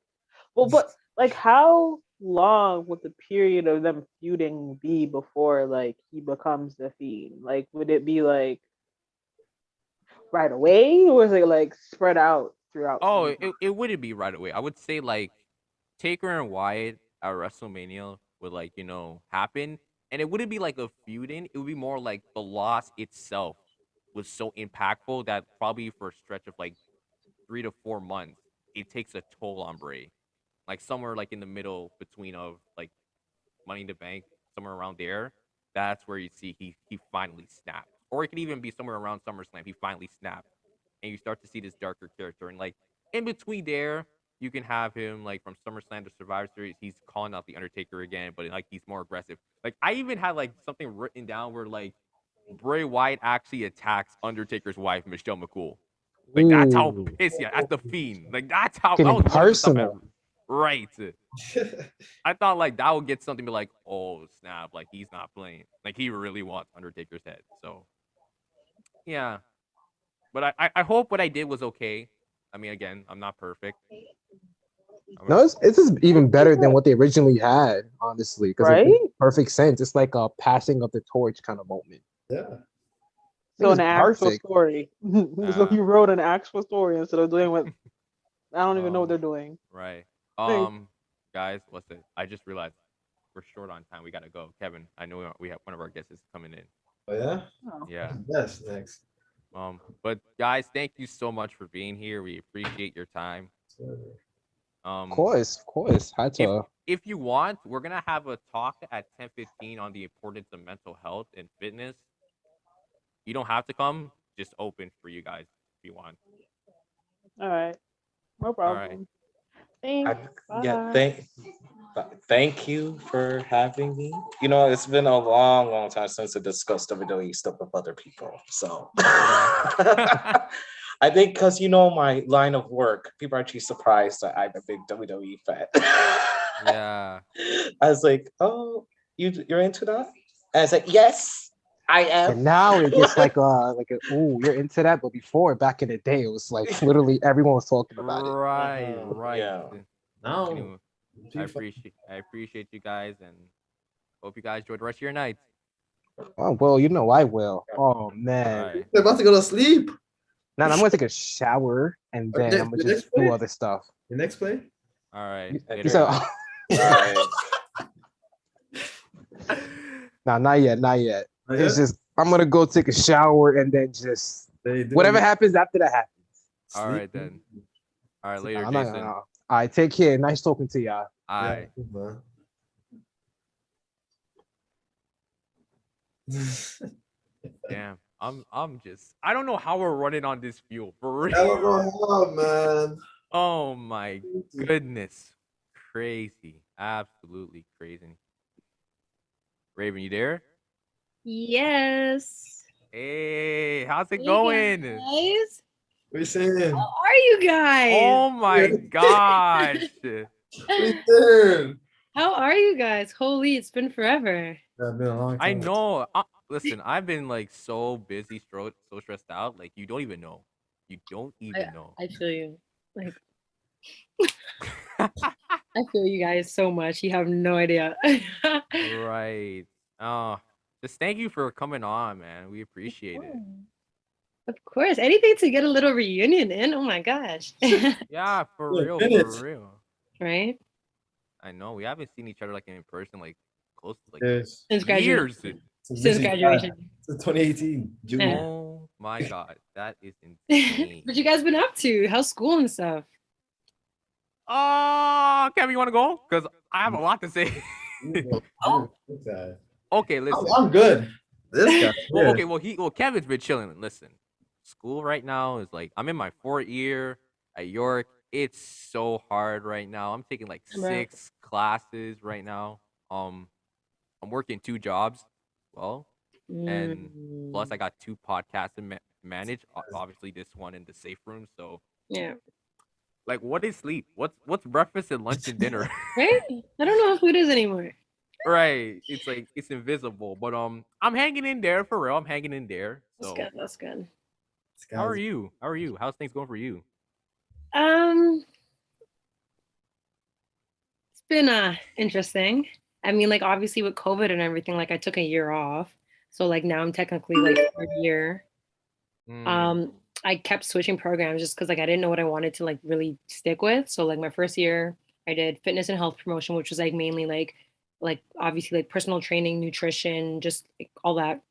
Well, but like, how long would the period of them feuding be before like he becomes the Fiend? Like, would it be like right away, or is it like spread out throughout Oh, some it wouldn't be right away. I would say like Taker and Wyatt at WrestleMania would like happen, and it wouldn't be like a feuding. It would be more like the loss itself was so impactful that probably for a stretch of like 3 to 4 months, it takes a toll on Bray. Like somewhere like in the middle between of like Money in the Bank, somewhere around there. That's where you see he finally snapped. Or it could even be somewhere around SummerSlam. He finally snapped, and you start to see this darker character. And like in between there, you can have him like from SummerSlam to Survivor Series. He's calling out the Undertaker again, but like he's more aggressive. Like I even had like something written down where like Bray Wyatt actually attacks Undertaker's wife, Michelle McCool. Like that's how Ooh. pissed he. That's the Fiend. Like that's how that Getting was one of the stuff I personal. right. I thought like that would get something to be like, oh snap, like he's not playing. Like he really wants Undertaker's head. So Yeah, but I hope what I did was okay. I mean, again, I'm not perfect. No, it's just even better than what they originally had, honestly, because it Right? makes perfect sense. It's like a passing of the torch kind of moment. Yeah. I So think an it's actual perfect. story. So Uh, he wrote an actual story instead of doing what I don't even know what oh, they're doing. right. Like, Guys, what's it? I just realized we're short on time. We gotta go. Kevin, I know we have one of our guests is coming in. Oh yeah. oh. Yeah. Yes. Next. But guys, thank you so much for being here. We appreciate your time. Um, Of course. Had if to. if you want, we're gonna have a talk at 10:15 on the importance of mental health and fitness. You don't have to come. Just open for you guys if you want. All right. No All right. problem. Thanks. Yeah, Bye. thank you for having me. You know, it's been a long time since I discussed WWE stuff with other people. So Yeah. I think because you know my line of work, people are actually surprised that I'm a big WWE fan. Yeah. I was like, "Oh, you're into that?" And I was like, "Yes, I am." And now it gets like a ooh, you're into that. But before, back in the day, it was like literally everyone was talking about it. Right. Right. Yeah. Now. Anyway, I appreciate you guys and hope you guys enjoy the rest of your night. Oh well, you know I will. Oh All man. right. They're about to go to sleep. Now I'm gonna take a shower and then I'm gonna Your next just do play. other stuff. Your next play. All right. You, Later, you said, guys. Right. nah, not yet, not yet. Not It's yet? just I'm gonna go take a shower and then just They do whatever you happens after that happens. All sleep. right then. All right. Nah, Later, I'm not Jason. gonna. All right, take care. Nice talking to y'all. All Yeah, right. man. Damn. I'm just. I don't know how we're running on this fuel for real. I don't know how, man. Oh my goodness. Crazy. Absolutely crazy. Raven, you there? Yes. Hey, how's it Hey going? guys. What you saying? How are you guys? Oh my gosh. What you saying? How are you guys? Holy, it's been forever. It's been a long I time. know. Listen, I've been like so busy, so stressed out. Like you don't even know. You don't I even know. I feel you. Like I feel you guys so much. You have no idea. Right. Oh, just thank you for coming on, man. We appreciate it. Of course. Anything to get a little reunion in. Oh my gosh. Yeah, for Yeah, real, minutes. for real. Right? I know we haven't seen each other like in person like close to like Yes. Since years. graduation. Since Since this is graduation. since 2018, June. Yeah. Oh my god, that is insane. What you guys been up to? How's school and stuff? Oh, Kevin, you want to go? Because I have a lot to say. Oh. Okay, listen. I'm good. This guy. Well, Yeah. okay, Kevin's been chilling. Listen, school right now is like I'm in my 4th year at York. It's so hard right now. I'm taking like Right. 6 classes right now. I'm working 2 jobs, well, and plus I got 2 podcasts to manage. Obviously, this one in the safe room. So, Yeah. like, what is sleep? What's breakfast and lunch and dinner? Right? I don't know how food is anymore. Right. It's like it's invisible. But I'm hanging in there for real. I'm hanging in there. That's So good. That's good. how are you? How are you? How's things going for you? It's been interesting. I mean, like obviously with COVID and everything, like I took a year off. So like now I'm technically like 3rd year. Mm, I kept switching programs just because like I didn't know what I wanted to like really stick with. So like my first year I did fitness and health promotion, which was like mainly like obviously like personal training, nutrition, just like, all that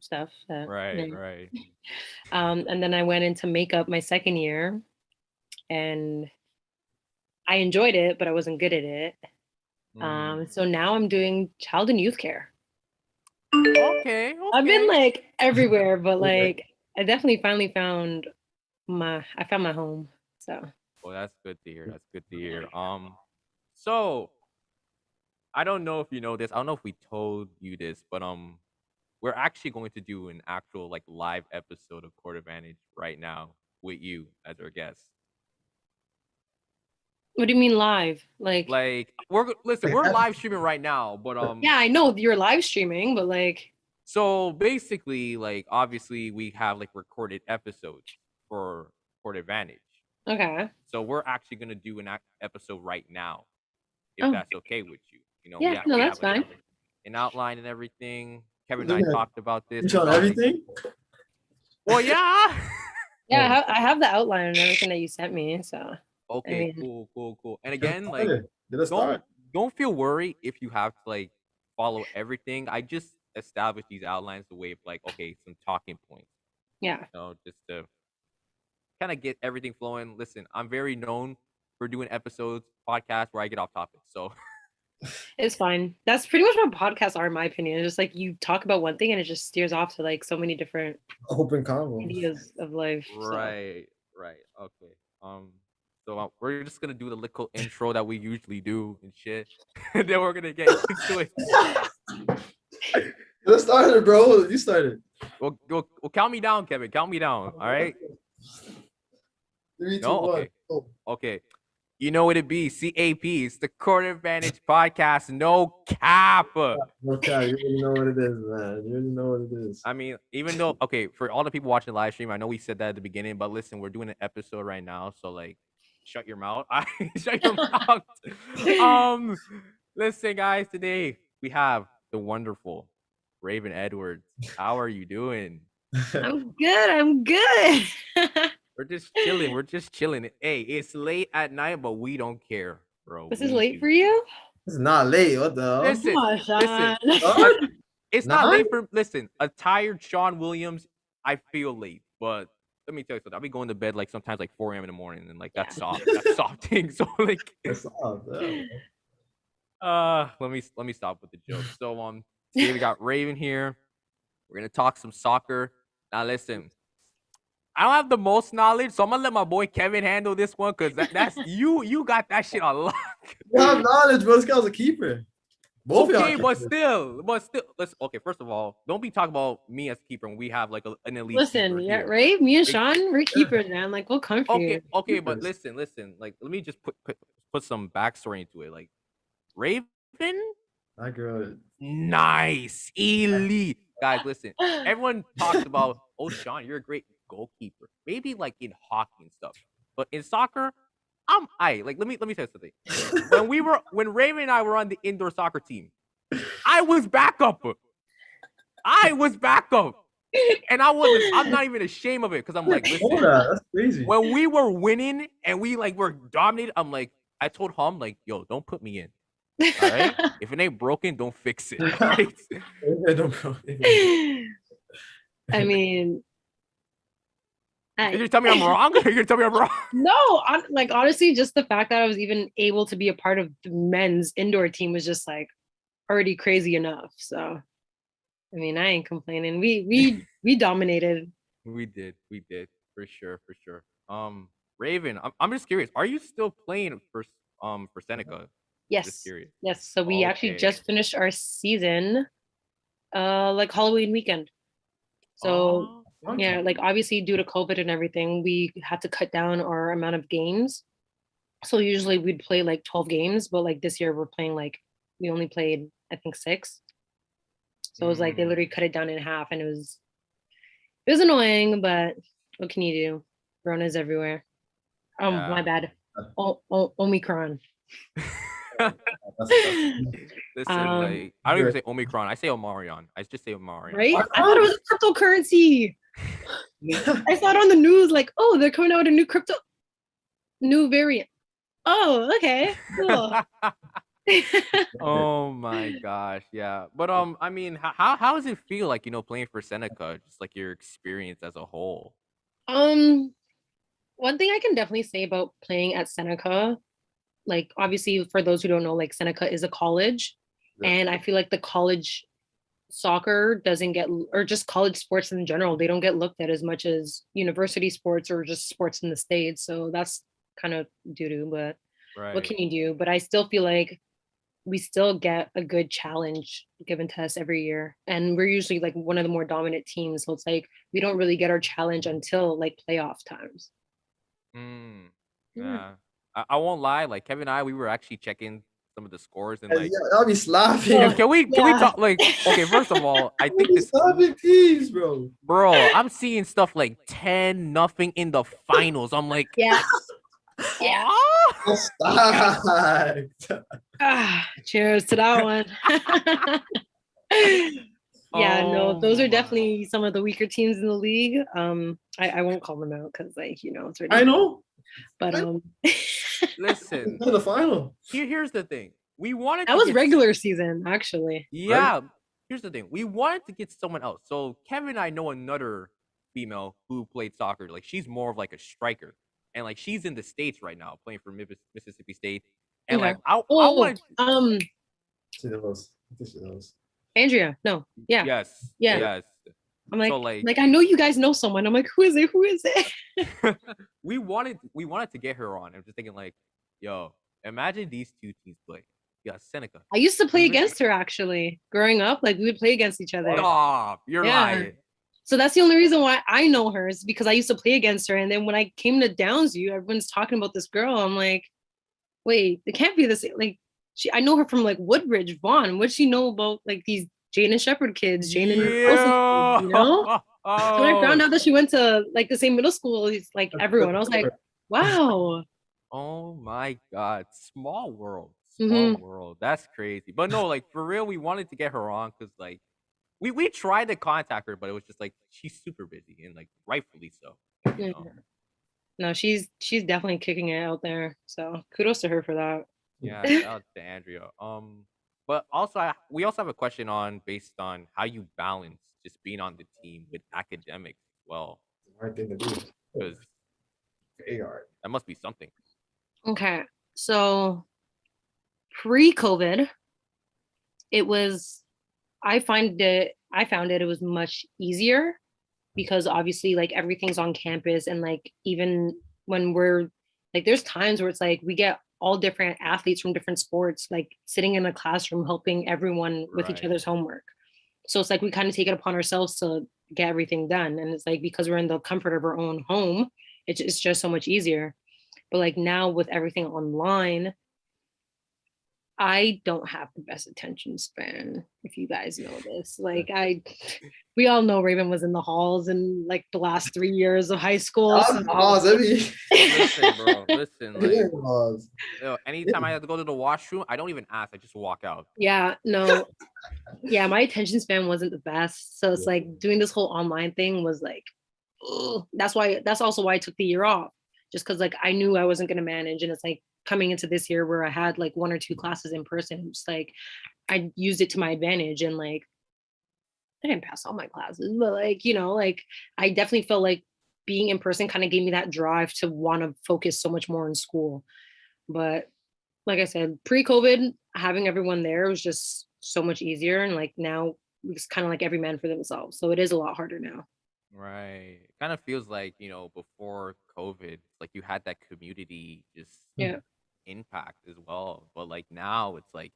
stuff. right, right. And then I went into makeup my 2nd year and I enjoyed it, but I wasn't good at it. Mm. So now I'm doing child and youth care. Okay, I've been okay. like everywhere, but like I definitely finally found I found my home. So Well, that's good to hear. That's good to hear. So I don't know if you know this. I don't know if we told you this, but we're actually going to do an actual like live episode of Court Advantage right now with you as our guest. what do you mean live? Like we're live streaming right now, but yeah, I know you're live streaming, but like So basically, like obviously we have like recorded episodes for Advantage. Okay. So we're actually gonna do an episode right now, if Oh, that's okay with you. You know, yeah. No, we that's have like fine. an outline and everything. Kevin and I Yeah. talked about this. You We on thought, like, everything? well, yeah. Yeah, I have the outline and everything that you sent me. So, I Okay, mean, cool. And Get again, like, started. Get us don't started. don't feel worried if you have to like follow everything. I just established these outlines the way of like, okay, some talking points. yeah, You know, just to kind of get everything flowing. Listen, I'm very known for doing episodes, podcasts where I get off topic. So it's fine. That's pretty much what podcasts are, in my opinion. It's just like you talk about one thing and it just steers off to like so many different Open convo. ideas of life. So, right, okay. So we're just gonna do the little intro that we usually do and shit, and then we're gonna get into it. Get us started, bro. You started. Well, count me down, Kevin. Count me down. All right. 3, 2, No, 1. okay, Go. okay. You know what it be? CAP. It's the Court Advantage podcast. No cap. No cap. You already know what it is, man. You already know what it is. I mean, even though, okay, for all the people watching the live stream, I know we said that at the beginning, but listen, we're doing an episode right now, so like, shut your mouth. Shut your mouth. Um, listen, guys, today we have the wonderful Raven Edwards. How are you doing? I'm good. I'm good. We're just chilling. We're just chilling. Hey, it's late at night, but we don't care, bro. This is We late do. for you? It's not late. What the hell? Listen, Come on, listen. Shon. What? It's not Nah. late for. Listen, a tired Sean Williams. I feel late, but let me tell you something. I'll be going to bed like sometimes like 4 a.m. in the morning, and like that's soft. That's soft thing. So like, That's all. Yeah. let me stop with the joke. So today we got Raven here. We're gonna talk some soccer. Now listen, I don't have the most knowledge, so I'm gonna let my boy Kevin handle this one because that's you got that shit on lock. You have knowledge, bro. This guy's a keeper. Both of y'all Okay, but keepers. still, let's okay. First of all, don't be talking about me as keeper and we have like an elite Listen, keeper yeah, here. right? Me and Like, Sean, we're keepers, man. Like, we'll come for you. okay, but Keepers. listen. Like, let me just put some backstory into it. Like, Raven, That girl. nice, elite guys. Listen, everyone talks about, oh, Sean, you're a great goalkeeper. Maybe like in hockey and stuff, but in soccer, like let me tell you something. When Raven and I were on the indoor soccer team, I was backup. And I'm not even ashamed of it because I'm like, Oh, listen, that's crazy. when we were winning and we like were dominated, I'm like, I told Hum, like, yo, don't put me in. All right. If it ain't broken, don't fix it. All right? Yeah, no, bro. I mean, You're gonna tell me I'm wrong? You're gonna tell me I'm wrong? no, like honestly, just the fact that I was even able to be a part of the men's indoor team was just like already crazy enough. So, I mean, I ain't complaining. We dominated. We did for sure. Raven, I'm just curious. Are you still playing for Seneca? Just Yes, curious. yes. So we actually Okay. just finished our season, like Halloween weekend. So Oh, yeah, like obviously due to COVID and everything, we had to cut down our amount of games. So usually we'd play like 12 games, but like this year we're playing like we only played I think 6. So it was like they literally cut it down in half, and it was annoying, but what can you do? Corona's everywhere. Yeah. My bad. Omicron. Listen, like I don't even good. say Omicron. I say Omarion. I just say Omarion. Right? I thought it was a cryptocurrency. I saw it on the news, like, oh, they're coming out with a new variant. Oh, okay, cool. Oh my gosh, yeah. But I mean, how does it feel like playing for Seneca? Just like your experience as a whole. One thing I can definitely say about playing at Seneca, like obviously for those who don't know, like Seneca is a college, Yeah. and I feel like the college soccer doesn't get, or just college sports in general, they don't get looked at as much as university sports or just sports in the States. So that's kind of due to, but what Right. can you do? But I still feel like we still get a good challenge given to us every year. And we're usually like one of the more dominant teams. So it's like we don't really get our challenge until like playoff times. Mm, Yeah. yeah. I won't lie. Like Kevin and I, we were actually checking some of the scores and Yeah, like. I'll be slapping. Oh, Can we yeah. talk like okay? First of all, I I'll think be this, slapping teams, bro. bro. I'm seeing stuff like 10-0 in the finals. I'm like, Yeah. Yeah. "Aw." Stop. Cheers to that one. Yeah, no, those are my. definitely some of the weaker teams in the league. I won't call them out because like it's I ridiculous. know. But Listen, In the final. here's the thing. We wanted that to was get regular season actually. yeah. Here's the thing. We wanted to get someone else. So Kevin and I know another female who played soccer. Like she's more of like a striker, and like she's in the States right now playing for Mississippi State. And Okay. like I Oh, wanted. She knows. I think she knows. Andrea. No. Yeah. Yes. Yeah. Yes. I'm like, So, like I know you guys know someone. I'm like, who is it? Who is it? we wanted to get her on. I'm just thinking like, yo, imagine these two teams play. Yeah, Seneca. I used to play against her actually growing up. Like we would play against each other. Stop. You're Yeah. lying. So that's the only reason why I know her is because I used to play against her. And then when I came to Downsview, everyone's talking about this girl. I'm like, wait, it can't be the same. Like I know her from like Woodbridge, Vaughn. What'd she know about like these Jane and Shepherd kids, Jane and Wilson kids, you know? Oh. So when I found out that she went to like the same middle school as like everyone, I was like, wow. Oh my God. Small world. Mhm. Small world. That's crazy. But no, like for real, we wanted to get her on because like we tried to contact her, but it was just like she's super busy and like rightfully so. You know? No, she's definitely kicking it out there. So kudos to her for that. Yeah, shout out to Andrea. But also we also have a question on based on how you balance just being on the team with academics as well. Hard thing to do. Because Very hard. that must be something. Okay. So pre-COVID, it was I found it was much easier because obviously like everything's on campus and like even when we're like there's times where it's like we get all different athletes from different sports like sitting in a classroom helping everyone with each Right. other's homework. So it's like we kind of take it upon ourselves to get everything done. And it's like because we're in the comfort of our own home, it's just so much easier. But like now with everything online, I don't have the best attention span, if you guys know this. Like we all know Raven was in the halls in like the last 3 years of high school. Listen, bro. Listen, like Pause. anytime I have to go to the washroom, I don't even ask. I just walk out. Yeah, no. Yeah, my attention span wasn't the best. So it's like doing this whole online thing was like, ugh. That's also why I took the year off. Just because like I knew I wasn't gonna manage. And it's like coming into this year where I had like 1 or 2 classes in person, it's like I used it to my advantage and like I didn't pass all my classes, but like, like I definitely felt like being in person kind of gave me that drive to want to focus so much more in school. But like I said, pre-COVID, having everyone there was just so much easier. And like now it's kind of like every man for themselves. So it is a lot harder now. Right. It kind of feels like, before COVID, like you had that community just Yeah. impact as well. But like now it's like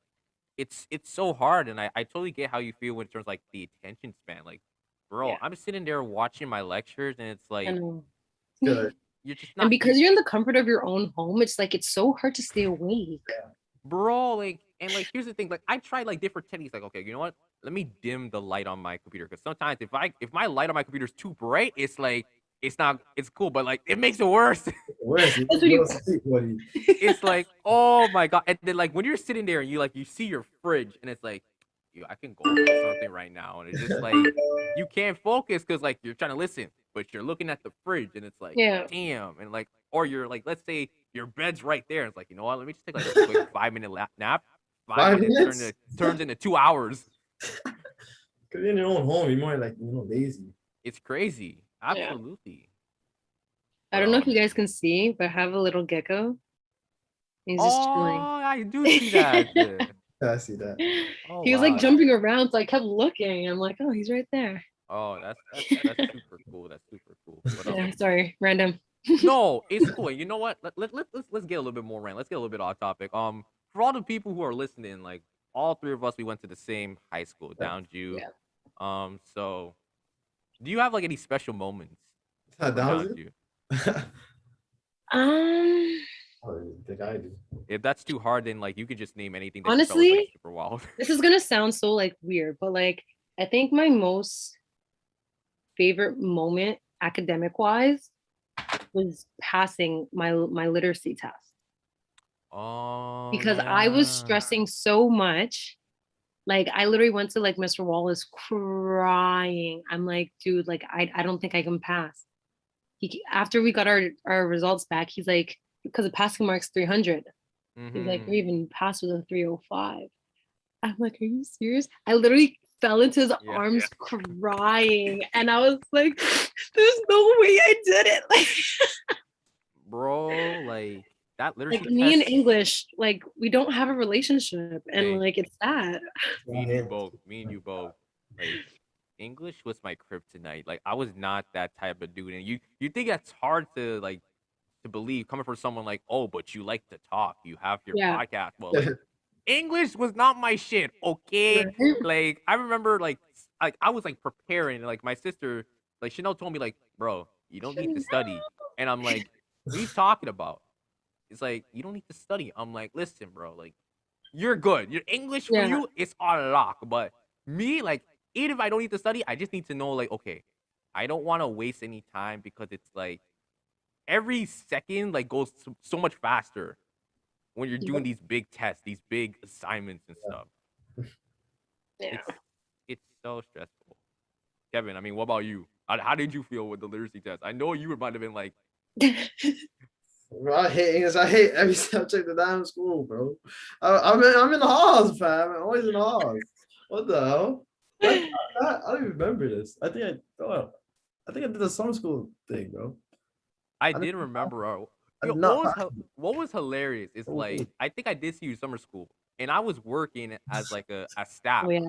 it's so hard and I totally get how you feel in terms of like the attention span. Like, bro, Yeah. I'm sitting there watching my lectures and it's like I know. Good. you're just not And because you're in the comfort of your own home, it's like it's so hard to stay awake. bro, like and like here's the thing, like I tried like different techniques, like okay, you know what? Let me dim the light on my computer because sometimes if my light on my computer is too bright, it's like it's cool, but like it makes it worse. Where's you? That's what you- Sleep, buddy. It's like, oh my God. And then like when you're sitting there and you see your fridge and it's like, yo, I can go for something right now. And it's just like you can't focus because like you're trying to listen, but you're looking at the fridge and it's like, Yeah. damn. And like, or you're like, let's say your bed's right there. And it's like, you know what? Let me just take like a quick 5-minute nap. 5 minutes minutes? turns into 2 hours. Because you're in your own home, you're more like, lazy. It's crazy. Absolutely. I don't know if you guys can see, but I have a little gecko. He's just chilling. Oh, I do see that. Yeah, I see that. Oh, He was wow. like jumping around, so I kept looking. I'm like, oh, he's right there. Oh, that's super cool. That's super cool. But, Yeah, sorry, random. no, it's cool. You know what? Let's get a little bit more random. Let's get a little bit off topic. For all the people who are listening, like all 3 of us, we went to the same high school, Downview. Yeah. So do you have like any special moments? Downview? You? Um, think I do. If that's too hard, then like you could just name anything that you felt was like Honestly, super wild. this is gonna sound so like weird, but like I think my most favorite moment academic wise was passing my literacy test Oh because I was yeah. stressing so much. Like I literally went to like Mr. Wallace crying. I'm like, dude, like I don't think I can pass. After we got our results back, he's like, because the passing mark's 300. He's like, Mm-hmm. you're even passed with a 305. I'm like, are you serious? I literally fell into his Yeah. arms crying. And I was like, there's no way I did it. Bro, like that literacy Like me and test. English, like we don't have a relationship. And Hey, like it's sad. me and you both. Me and you both. Like English was my kryptonite. Like I was not that type of dude. And you think that's hard to like to believe coming from someone like, oh, but you like to talk. You have your Yeah. podcast. Well, like English was not my shit. Okay. Right? Like I remember like I was like preparing and like my sister, like Chanel told me, like, bro, you don't need to study. And I'm like, what are you talking about? It's like, you don't need to study. I'm like, listen, bro, like you're good. Your English for Yeah. you is on lock. But me, like, even if I don't need to study, I just need to know, like, okay, I don't want to waste any time because it's like every second like goes so much faster when you're doing these big tests, these big assignments and stuff. Yeah. It's so stressful. Kevin, I mean, what about you? How did you feel with the literacy test? I know you might have been like, Bro, I hate English. I hate every subject that I'm in school, bro. I'm in the halls, fam. I'm always in the halls. What the hell? I don't even remember this. I think I did the summer school thing, bro. I I did didn't- remember. I Yo, did not. what was hilarious is like I think I did see you summer school, and I was working as like a staff. Oh yeah,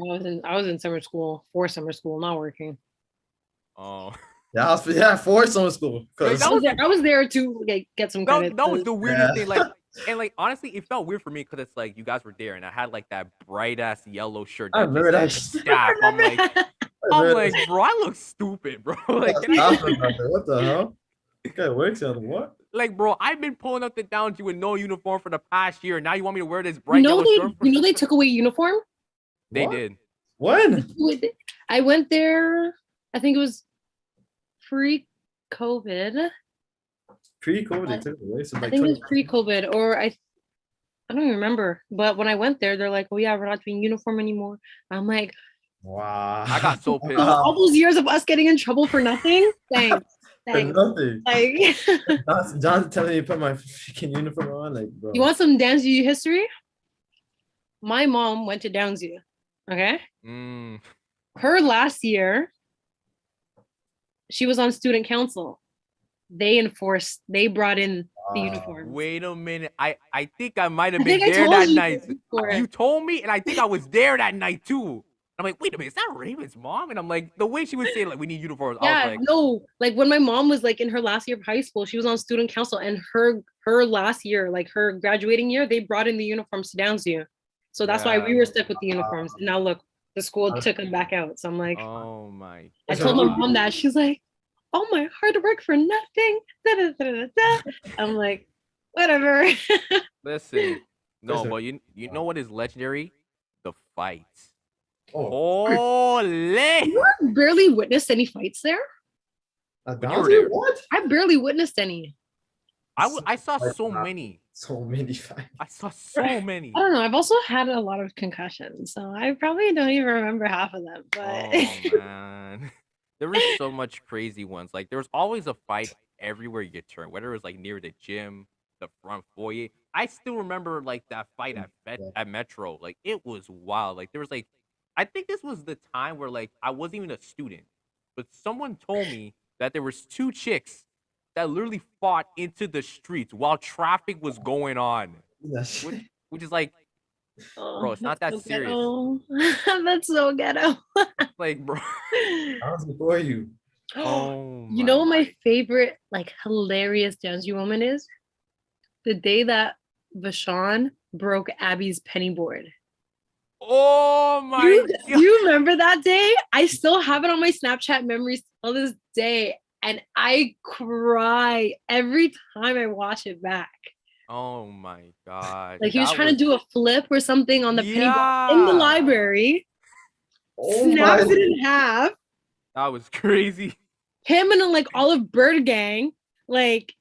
I was in summer school, for summer school, not working. Oh, Yeah, for summer school. Like, Cause I was there to like get some credit. that was the weirdest Yeah. thing. Like, and like honestly, it felt weird for me because it's like you guys were there, and I had like that bright ass yellow shirt I that remember that. just said staff. I'm like, bro, I look stupid, bro. Like, can I? What the hell? This guy works on what? Like, bro, I've been pulling up the downs with no uniform for the past year. Now you want me to wear this bright yellow shirt? They took away uniform. They What? did. When? I went there. I think it was pre-COVID. Pre-COVID, they took it away. So I like think it was 20 pre-COVID, or I don't even remember. But when I went there, they're like, "Oh yeah, we're not doing uniform anymore." I'm like, Wow. I got so pissed. all those years of us getting in trouble for nothing. Thanks. Thanks. Nothing. Like, John's telling me to put my freaking uniform on, like, bro. you want some Downsview history? My mom went to Downsview. Okay. Mm. Her last year, she was on student council. They brought in the uniforms. Wait a minute. I think I might have I been think I there told that you night. before. You told me, and I think I was there that night too. I'm like, wait a minute, is that Raven's mom? And I'm like, the way she was saying, like, we need uniforms. I Yeah, was like, no, like when my mom was like in her last year of high school, she was on student council, and her last year, like her graduating year, they brought in the uniforms to Downsview. So that's why we Yeah. were stuck with the uniforms. And now look, the school took them back out. So I'm like, oh my. I told my mom that. She's like, all my hard work for nothing. Da, da, da, da, da. I'm like, whatever. Listen, no, Listen. but you know what is legendary? The fights. Oh, Holy! I barely witnessed any fights there. When you were there. What? I barely witnessed any. I saw so many. So many fights. I saw so many. I don't know. I've also had a lot of concussions, so I probably don't even remember half of them. But Oh man, there was so much crazy ones. Like there was always a fight everywhere you turn, whether it was like near the gym, the front foyer. I still remember like that fight at Metro. Like it was wild. Like there was like, I think this was the time where like I wasn't even a student, but someone told me that there was two chicks that literally fought into the streets while traffic was going on, which is like, bro, it's not that that's so serious. ghetto. That's so ghetto. Like, bro. I was before you. Oh, You know what my favorite, like, hilarious Downsview moment is? The day that Vashon broke Abby's penny board. Oh my Do god. you remember that day? I still have it on my Snapchat memories till this day, and I cry every time I watch it back. Oh my god. Like he was That trying was to do a flip or something on the penny box in the yeah. library, Oh snaps my. it in half. That was crazy. Him and like Olive Bird gang, like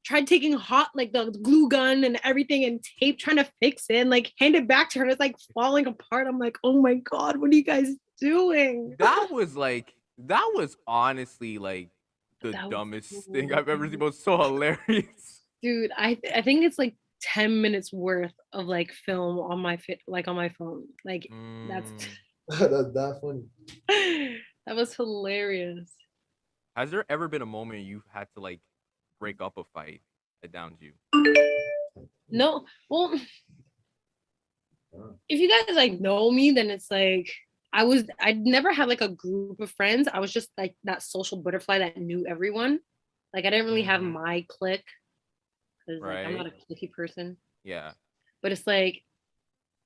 tried taking hot like the glue gun and everything and tape trying to fix it and like hand it back to her and it's like falling apart. I'm like, oh my god, what are you guys doing? That was honestly like the That was dumbest thing I've ever seen, but it was so hilarious. dude, I think it's like 10 minutes worth of like film on my like on my phone. Like that's Mm. That's that funny. that was hilarious. Has there ever been a moment you've had to like break up a fight that downs you? No, well, if you guys like know me, then it's like I never had like a group of friends. I was just like that social butterfly that knew everyone. Like I didn't really have Mhm. my clique because like I'm not Right? a cliquey person. Yeah. But it's like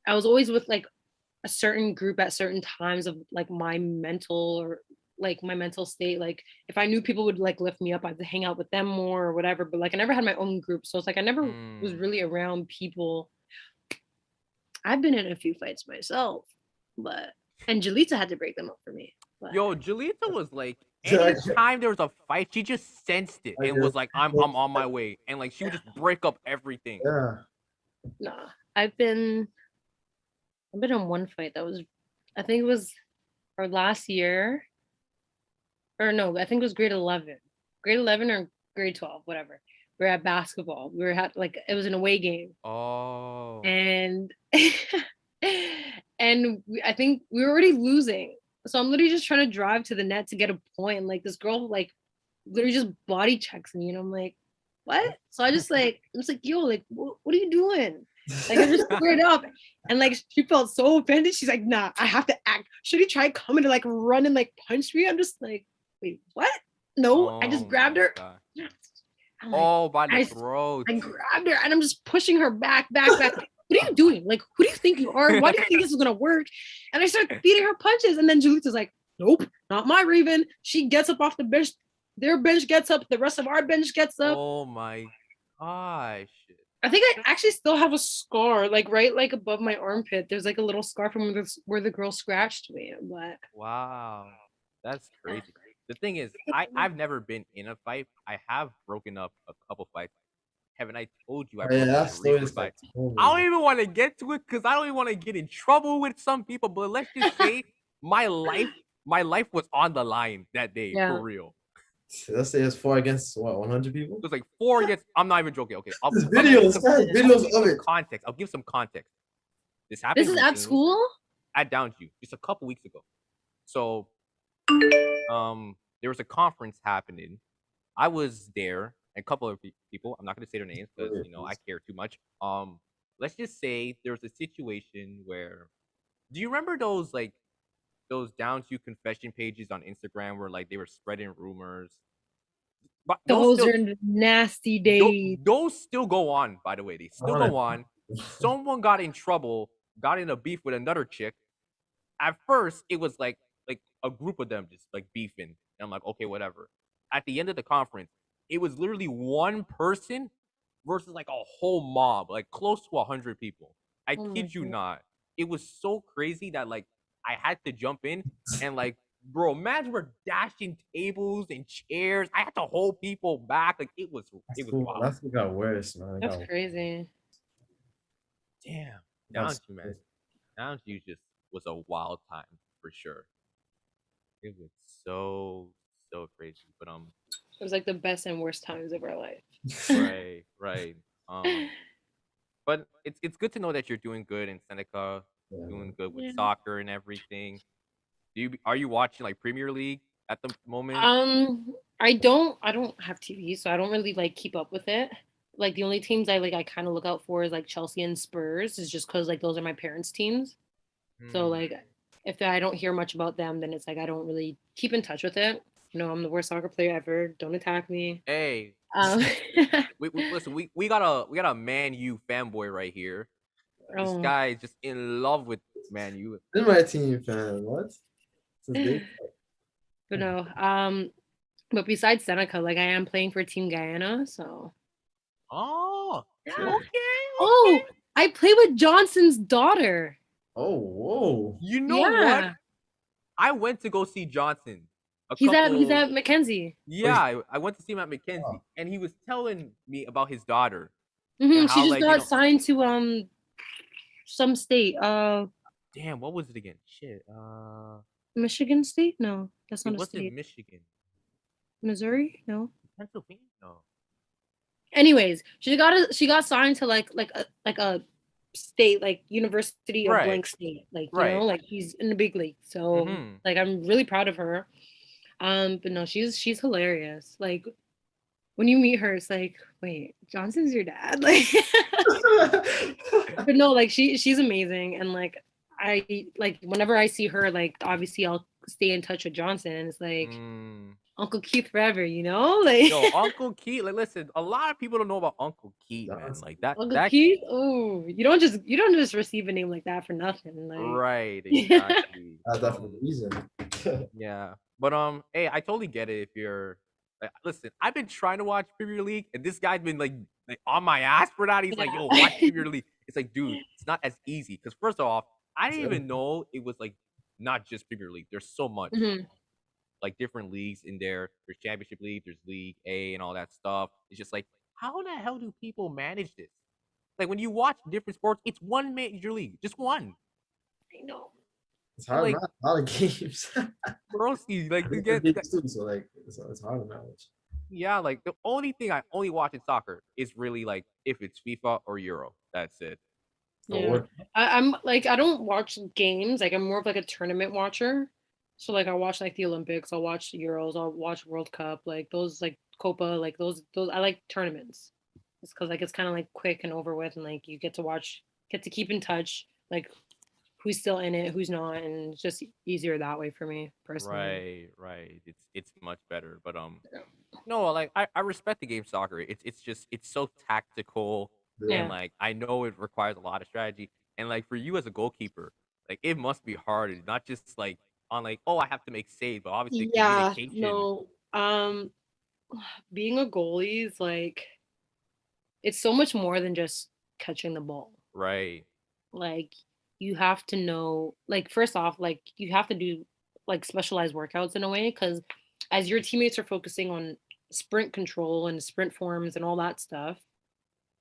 I was always with like a certain group at certain times of like my mental or like my mental state. Like if I knew people would like lift me up, I'd hang out with them more or whatever. But like I never had my own group. So it's like I never was Mm. really around people. I've been in a few fights myself, but and Jaleesa had to break them up for me. But Yo, Jalita was like, Yeah, anytime there was a fight, she just sensed it I and guess. was like, I'm on my way. And like she would just break up everything. Yeah. nah, I've been in one fight that was I think it was our last year. Or no, I think it was grade 11 or grade 12, whatever. We are at basketball. We were at like it was an away game, Oh. and I think we were already losing. So I'm literally just trying to drive to the net to get a point. And like this girl, like literally just body checks me, and I'm like, what? So I'm just like, yo, like, what are you doing? Like I just squared up, and like she felt so offended. She's like, nah, I have to act. Should he try coming to like run and like punch me? I'm just like, wait, what? No, I just Oh grabbed my her. god. I'm like, Oh, by the I, throat. I grabbed her and I'm just pushing her back. What are you doing? Like, who do you think you are? Why do you think this is gonna work? And I start feeding her punches, and then Julita's like, nope, not my Raven. She gets up off the bench. Their bench gets up. The rest of our bench gets up. Oh my gosh. I think I actually still have a scar, like right like above my armpit. There's like a little scar from where the girl scratched me. But Wow. That's crazy. The thing is, I've never been in a fight. I have broken up a couple fights. Haven't I told you I Oh, yeah, broke up that a story recent is like fight? I don't totally. even want to get to it because I don't even want to get in trouble with some people. But let's just say my life was on the line that day for yeah, real. Let's say it's 4 against what, 100 people? It was like 4 against. I'm not even joking. Okay, There's let me give videos, guys, videos of it. context. I'll give some context. This this happened is at recently school. at Downsview just a couple weeks ago. So there was a conference happening. I was there, and a couple of people. I'm not going to say their names because I care too much. Let's just say there was a situation where, do you remember those down to confession pages on Instagram where like they were spreading rumors? But Those are nasty days. those still go on. By the way, they still go on. Someone got in trouble, got in a beef with another chick. At first, it was like a group of them just like beefing, and I'm like, okay, whatever. At the end of the conference, it was literally one person versus like a whole mob, like close to 100 people. I Oh my kid you god. not. It was so crazy that like I had to jump in and like, bro, mans were dashing tables and chairs. I had to hold people back. Like it was wild. That's what got worse, man. That's crazy. Damn, down That's to man, down to just was a wild time for sure. It was so crazy, but It was like the best and worst times of our life. right. But it's good to know that you're doing good in Seneca, Yeah, doing good with Yeah. soccer and everything. Are you watching like Premier League at the moment? I don't have TV, so I don't really like keep up with it. Like the only teams I kind of look out for is like Chelsea and Spurs, is just because like those are my parents' teams. So Hmm. like if I don't hear much about them, then it's like I don't really keep in touch with it. I'm the worst soccer player ever. Don't attack me. Hey, Um, listen, we got a Man U fanboy right here. This oh, guy is just in love with Man U. Been my team fan. What? Since day. but no. But besides Seneca, like I am playing for Team Guyana, so Oh, Oh, I play with Johnson's daughter. Oh, whoa. You know what? Yeah. I went to go see Johnson. He's at Mackenzie. Yeah, I went to see him at Mackenzie, and he was telling me about his daughter and She how, just like, got signed to some state. damn, what was it again? Shit, Michigan State? No, that's it not a wasn't state. Michigan, Missouri? No. Pennsylvania. No. Anyways, she got signed to like a state, like University of Right, blank state, like right. like she's in the big league. So Mm-hmm. like I'm really proud of her. But no, she's hilarious. Like when you meet her, it's like, wait, Johnson's your dad? Like, but no, like she's amazing, and like I like whenever I see her, like obviously I'll stay in touch with Johnson, and it's like Uncle Keith forever, you know? Like Yo, Uncle Keith. Like, listen, a lot of people don't know about Uncle Keith, man. Like that. Uncle Keith. Oh, you don't just receive a name like that for nothing. Like Right, exactly. That's definitely the reason. Yeah, but hey, I totally get it if you're. Like, listen, I've been trying to watch Premier League, and this guy's been like on my ass for that. He's like, "Yo, watch Premier League." It's like, dude, it's not as easy. Because first off, I didn't even know it was like not just Premier League. There's so much like different leagues in there. There's Championship League, there's League A, and all that stuff. It's just like, how the hell do people manage this? Like when you watch different sports, it's one major league, just one. I know. It's hard like, to manage a lot of games. Broski, like you Different get games too, so like it's hard to manage. yeah, like the only thing I only watch in soccer is really like if it's FIFA or Euro. That's it. Yeah. I'm like I don't watch games. Like I'm more of like a tournament watcher. So like I watch like the Olympics, I'll watch the Euros, I'll watch World Cup, like those like Copa, like those I like tournaments. It's because like it's kind of like quick and over with, and like you get to keep in touch, like who's still in it, who's not, and it's just easier that way for me personally. Right. It's much better. But no, like I respect the game soccer. It's just it's so tactical and like I know it requires a lot of strategy. And like for you as a goalkeeper, like it must be hard. It's not just like on like, oh, I have to make saves, but obviously Yeah, communication. no. Being a goalie is like it's so much more than just catching the ball. Right. Like you have to know, like first off, like you have to do like specialized workouts in a way, because as your teammates are focusing on sprint control and sprint forms and all that stuff,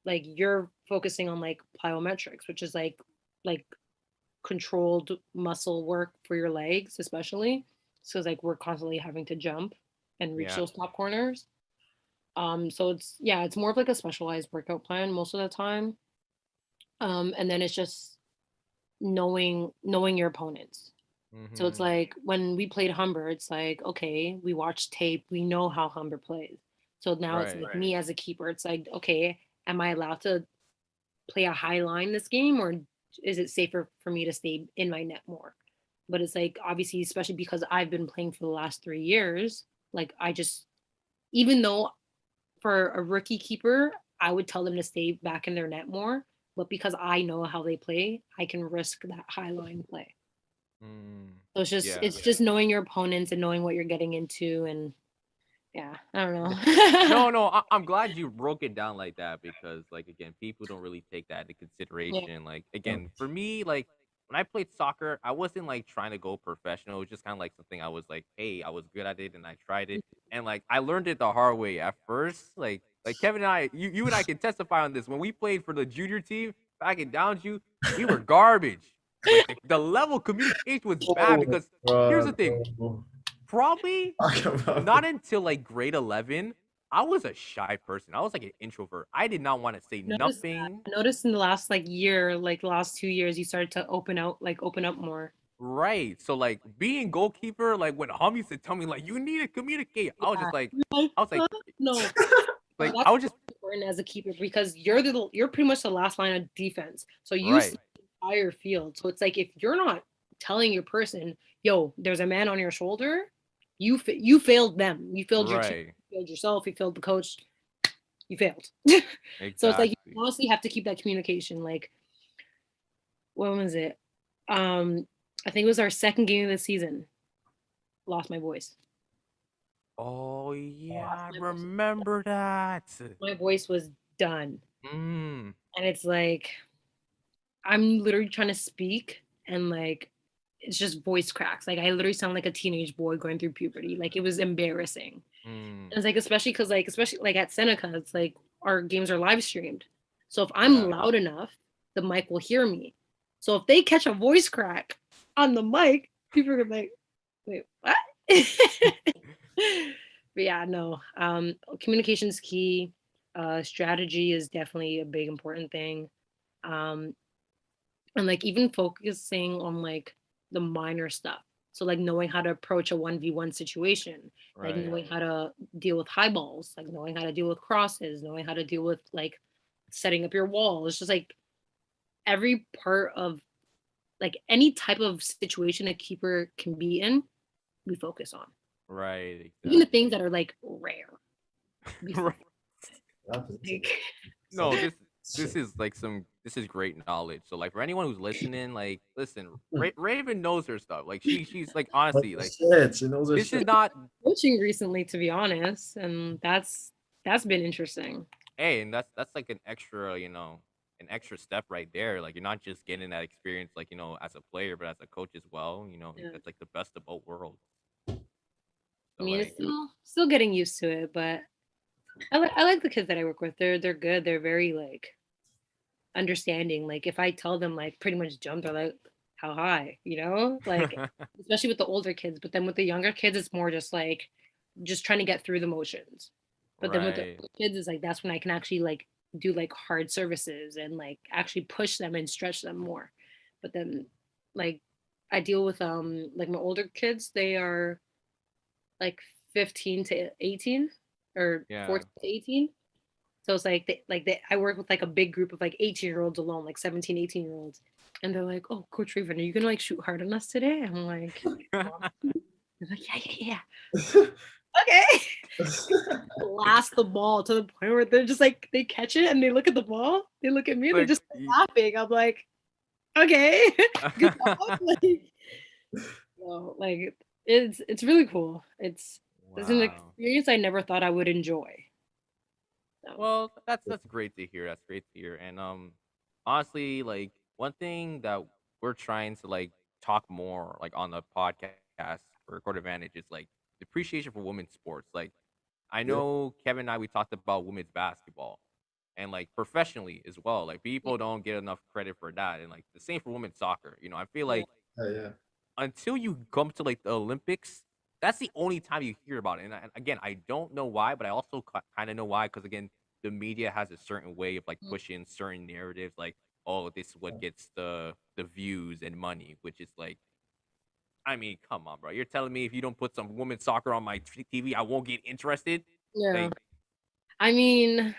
like you're focusing on like plyometrics, which is like controlled muscle work for your legs, especially. So it's like we're constantly having to jump and reach those top corners. So it's more of like a specialized workout plan most of the time. And then it's just knowing your opponents. So it's like when we played Humber, it's like, okay, we watch tape, we know how Humber plays. So now it's like me as a keeper, it's like, okay, am I allowed to play a high line this game, or is it safer for me to stay in my net more? But it's like obviously, especially because I've been playing for the last 3 years, like I just, even though for a rookie keeper, I would tell them to stay back in their net more, but because I know how they play, I can risk that high line play. So it's just knowing your opponents and knowing what you're getting into, and yeah, I don't know. No, I'm glad you broke it down like that because, like, again, people don't really take that into consideration. Like, again, for me, like, when I played soccer, I wasn't like trying to go professional. It was just kind of like something I was like, hey, I was good at it and I tried it, and like I learned it the hard way at first. Like Kevin and I, you and I can testify on this. When we played for the junior team back in Downsview, we were garbage. Like the level of communication was bad because here's the thing. Probably not until like grade 11, I was a shy person. I was like an introvert. I did not want to say nothing. I noticed in the last like year, like the last 2 years, you started to open up more. Right. So like being goalkeeper, like when homie used to tell me like you need to communicate, I was just like, no. Like I was just important as a keeper because you're pretty much the last line of defense. So you see the entire field. So it's like if you're not telling your person, yo, there's a man on your shoulder, you failed them. You failed your team. You failed yourself. You failed the coach. You failed. Exactly. So it's like you honestly have to keep that communication. Like, when was it? I think it was our second game of the season. Lost my voice. Oh yeah, I remember that. My voice was done. Mm. And it's like I'm literally trying to speak and like it's just voice cracks. Like I literally sound like a teenage boy going through puberty. Like it was embarrassing. Mm. And it's like especially like at Seneca, it's like our games are live streamed. So if I'm Yeah. loud enough, the mic will hear me. So if they catch a voice crack on the mic, people are gonna be like, wait, what? But yeah, no. Communication's key. Strategy is definitely a big important thing. Um, and like even focusing on like the minor stuff. So like knowing how to approach a 1v1 situation, like Right. knowing how to deal with high balls, like knowing how to deal with crosses, knowing how to deal with like setting up your wall. It's just like every part of like any type of situation a keeper can be in, we focus on. Right. Even the things Exactly. that are like rare. We Right. focus. That position. Like No, So, this is like some this is great knowledge. So like for anyone who's listening, like listen, Hmm. Raven knows her stuff. Like she's like Like honestly the like shit. She knows her this is shit. not coaching recently, to be honest, and that's been interesting. hey, and that's like an extra, an extra step right there. Like you're not just getting that experience like, as a player, but as a coach as well. Yeah. That's like the best of both worlds. I So mean, it's like still getting used to it, but I like the kids that I work with. They're good. They're very like understanding. Like if I tell them like pretty much jump, they're like, how high? Like especially with the older kids. But then with the younger kids, it's more just like just trying to get through the motions. But then with the right. older kids, it's like that's when I can actually like do like hard services and like actually push them and stretch them more. But then like I deal with like my older kids, they are like 15 to 18 or Yeah. 14 to 18. So it's like I work with like a big group of like 18-year-olds alone, like 17, 18-year-olds. And they're like, oh, Coach Raven, are you gonna like shoot hard on us today? I'm like, they're like, yeah. Okay. Blast the ball to the point where they're just like they catch it and they look at the ball, they look at me and they Like just start laughing. I'm like, okay, good job. Like, so, like it's really cool. It's an wow. experience I never thought I would enjoy. So Well, that's great to hear. That's great to hear. And honestly, like one thing that we're trying to like talk more like on the podcast for Record Advantage is like the appreciation for women's sports. Like I Yeah. know Kevin and I we talked about women's basketball and like professionally as well. Like people don't get enough credit for that. And like the same for women's soccer. I feel yeah. like Yeah. until you come to like the Olympics, that's the only time you hear about it. And again, I don't know why, but I also kind of know why because again, the media has a certain way of like pushing certain narratives, like oh, this is what gets the views and money, which is like, I mean, come on, bro, you're telling me if you don't put some women's soccer on my TV, I won't get interested? Yeah. Like, I mean,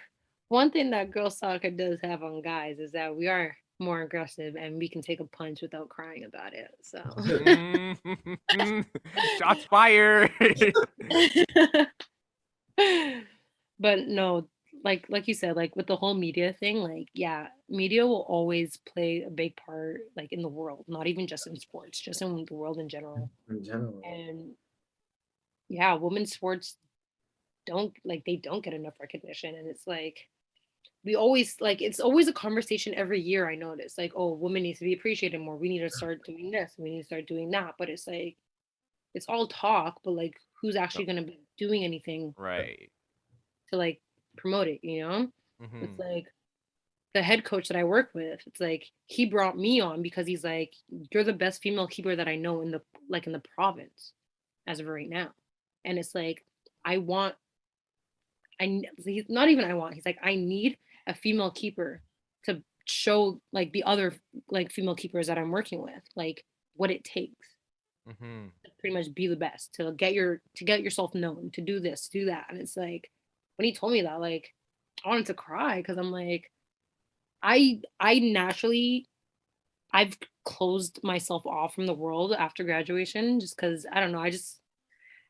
one thing that girls soccer does have on guys is that we are more aggressive and we can take a punch without crying about it. So, shots fired. but no, like you said, like with the whole media thing, like yeah, media will always play a big part, like in the world, not even just in sports, just in the world in general. In general. And yeah, women's sports don't get enough recognition, and it's like we always like it's always a conversation every year. I notice like, oh, women need to be appreciated more, we need to start doing this, we need to start doing that, but it's like it's all talk, but like who's No, actually going to be doing anything right. to like promote it? It's Hmm. like the head coach that I work with, it's like he brought me on because he's like, you're the best female keeper that I know in the province as of right now. And it's like I want he's not even I want. He's like, I need a female keeper to show like the other like female keepers that I'm working with, like what it takes Hmm. to pretty much be the best, to get yourself known, to do this, to do that. And it's like when he told me that, like I wanted to cry because I'm like, I naturally I've closed myself off from the world after graduation just because I don't know.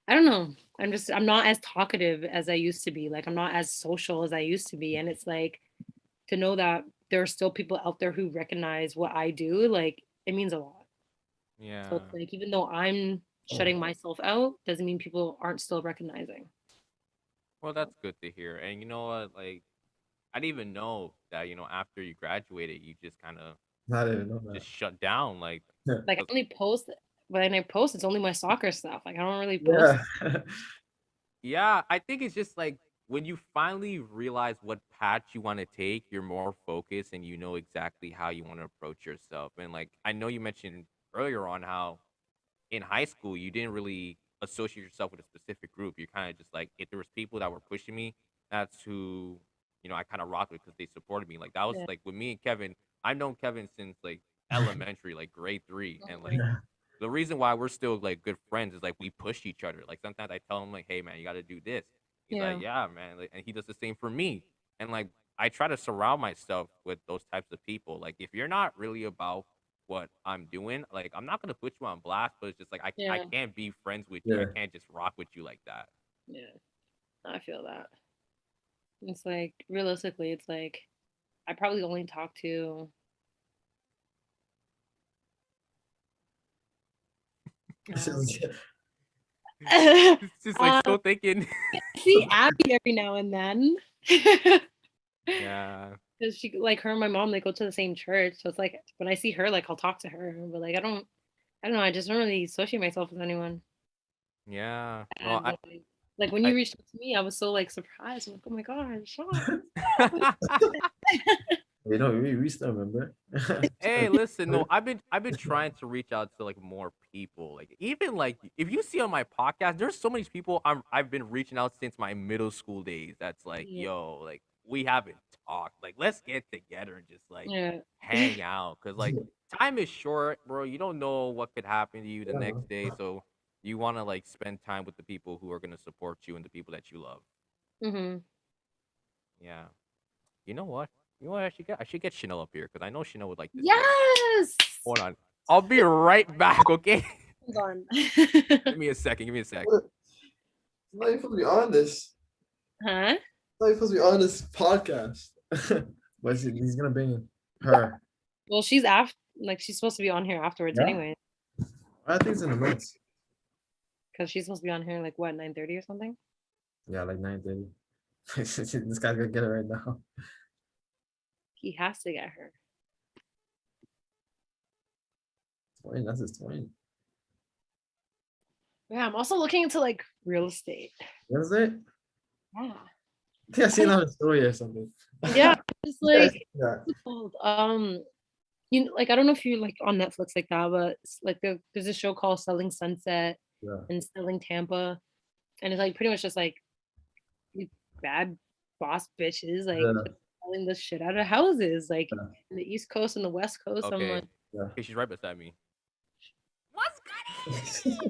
I'm not as talkative as I used to be. Like I'm not as social as I used to be. And it's like to know that there are still people out there who recognize what I do, like it means a lot. So Yeah. it's like even though I'm shutting myself out, doesn't mean people aren't still recognizing. Well, that's good to hear. And you know what? Like, I didn't even know that after you graduated, you just kind of I didn't know just shut down. Like, that. Like I 'cause- only post when I post, it's only my soccer stuff. Like I don't really post. Yeah. yeah, I think it's just like when you finally realize what path you want to take, you're more focused and you know exactly how you want to approach yourself. And like, I know you mentioned earlier on how in high school you didn't really associate yourself with a specific group. You're kind of just like, if there was people that were pushing me, that's who I kind of rocked with because they supported me. Like that was Yeah. like with me and Kevin. I've known Kevin since like elementary, like grade 3, and like Yeah. the reason why we're still like good friends is like we push each other. Like sometimes I tell him like, "Hey man, you got to do this." He's like, Yeah. "Yeah, man," like, and he does the same for me. And like I try to surround myself with those types of people. Like if you're not really about what I'm doing, like I'm not gonna put you on blast, but it's just like I Yeah. can't be friends with you. I Yeah. can't just rock with you like that. Yeah. I feel that. It's like realistically, it's like I probably only talk to um, It's just like um still thinking. see Abby every now and then. yeah, Because she like her and my mom, they go to the same church. So it's like when I see her, like I'll talk to her. But like I don't know, I just don't really associate myself with anyone. yeah. No, And like when I you reached out to me, I was so like surprised. I'm like, oh my god, Shon. We still remember. Hey, listen, no, I've been trying to reach out to like more people. Like even like if you see on my podcast, there's so many people I've been reaching out since my middle school days. That's like, Yeah. yo, like we haven't talked. Like let's get together and just like Yeah. hang out. Cause like time is short, bro. You don't know what could happen to you the Yeah. next day. So you wanna like spend time with the people who are gonna support you and the people that you love. Mm-hmm. Yeah. You know what? You know what I should get Chanel up here because I know Chanel would like this game. Yes. Hold on. I'll be right back, okay? Hold on. Give me a second. Give me a sec. What? It's not even supposed to be on this. Huh? It's not even supposed to be on this podcast. But he's gonna bring her. Well, she's after like she's supposed to be on here afterwards Yeah? anyway. I think it's in the minutes. Because she's supposed to be on here like what, 9:30 or something? Yeah, like 9:30. This guy's gonna get it right now. He has to get her. 20, that's his 20. Yeah, I'm also looking into like real estate. What is it? Yeah. I think I seen that on a story or something. Yeah. It's like Yeah. what's it called? You know, like I don't know if you like on Netflix like that, but it's like there's a show called Selling Sunset Yeah. and Selling Tampa. And it's like pretty much just like these bad boss bitches like Yeah. just selling the shit out of houses, like Yeah. in the East Coast and the West Coast. I'm Okay. like, Yeah. Okay, she's right beside me. what's good?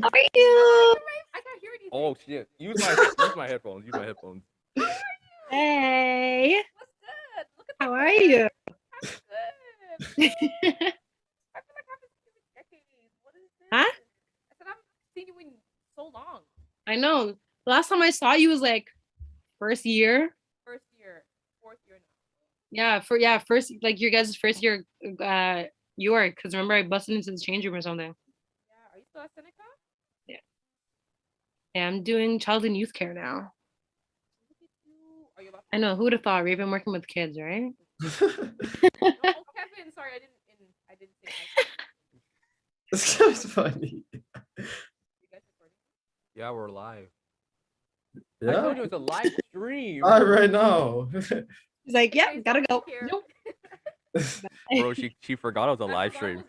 How are you? I can't hear anything. Oh shit. Use my headphones. Use my headphones. Hey, What's good? Look at how are you? I'm good. I feel like I haven't seen you in decades. What is this? Huh? I said I haven't seen you in so long. I know. The last time I saw you was like first year. First year, fourth year now. Yeah, first like your guys' first year York, because remember I busted into the change room or something. Yeah. Are you still at Seneca? Yeah, I'm doing child and youth care now. Look at you. Are you about I know, who would have thought we've been working with kids, right? No, oh, Kevin. Sorry, I didn't say hi. This guy's funny. You guys recording? Yeah, we're live. I Yeah. told you it's a live stream. Right now. He's like, yeah, Okay, gotta so go. take care. Nope. Bro, she forgot it was a live stream.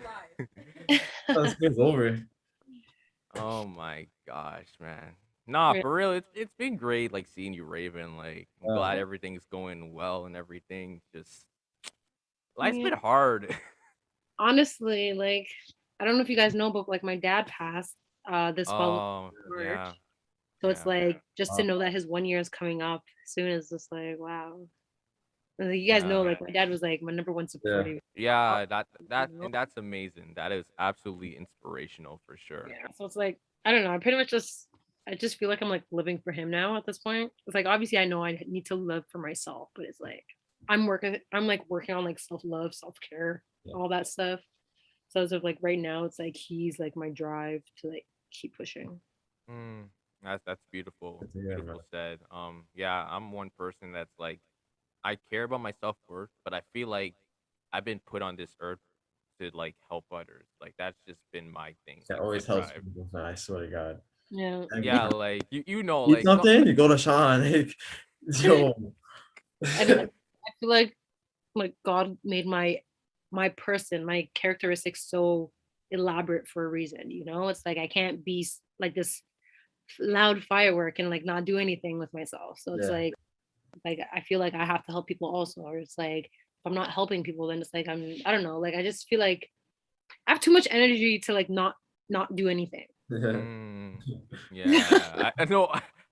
This game's over. Oh my gosh, man. Nah, Yeah. for real, it's been great like seeing you, Raven. Like I'm Yeah. glad everything's going well and everything. Just life's Yeah. been hard. Honestly, like I don't know if you guys know, but like my dad passed this following Oh March. yeah. So it's yeah. like just to Wow. know that his 1 year is coming up soon is just like wow. And, like, you guys know, Yeah. like my dad was like my number one supporter. Yeah, that You know? and that's amazing. That is absolutely inspirational for sure. Yeah. So it's like I don't know. I just feel like I'm like living for him now at this point. It's like obviously I know I need to live for myself, but it's like I'm working on like self-love, self-care, Yeah. all that stuff. So as of like right now, it's like he's like my drive to like keep pushing. That's beautiful. Good to hear, Beautiful man. said. Yeah, I'm one person that's like I care about my self worth, but I feel like I've been put on this earth to like help others. Like that's just been my thing, That like my always helps drive. people, man. I swear to God. Yeah. Like, Yeah, like you know, need like so, something? You go to Shon. Like, yo. And I feel like God made my person, my characteristics so elaborate for a reason, you know? It's like I can't be like this loud firework and like not do anything with myself. So it's Yeah. like I feel like I have to help people also. Or it's like if I'm not helping people, then it's like I don't know, like I just feel like I have too much energy to like not do anything. mm, yeah, I know.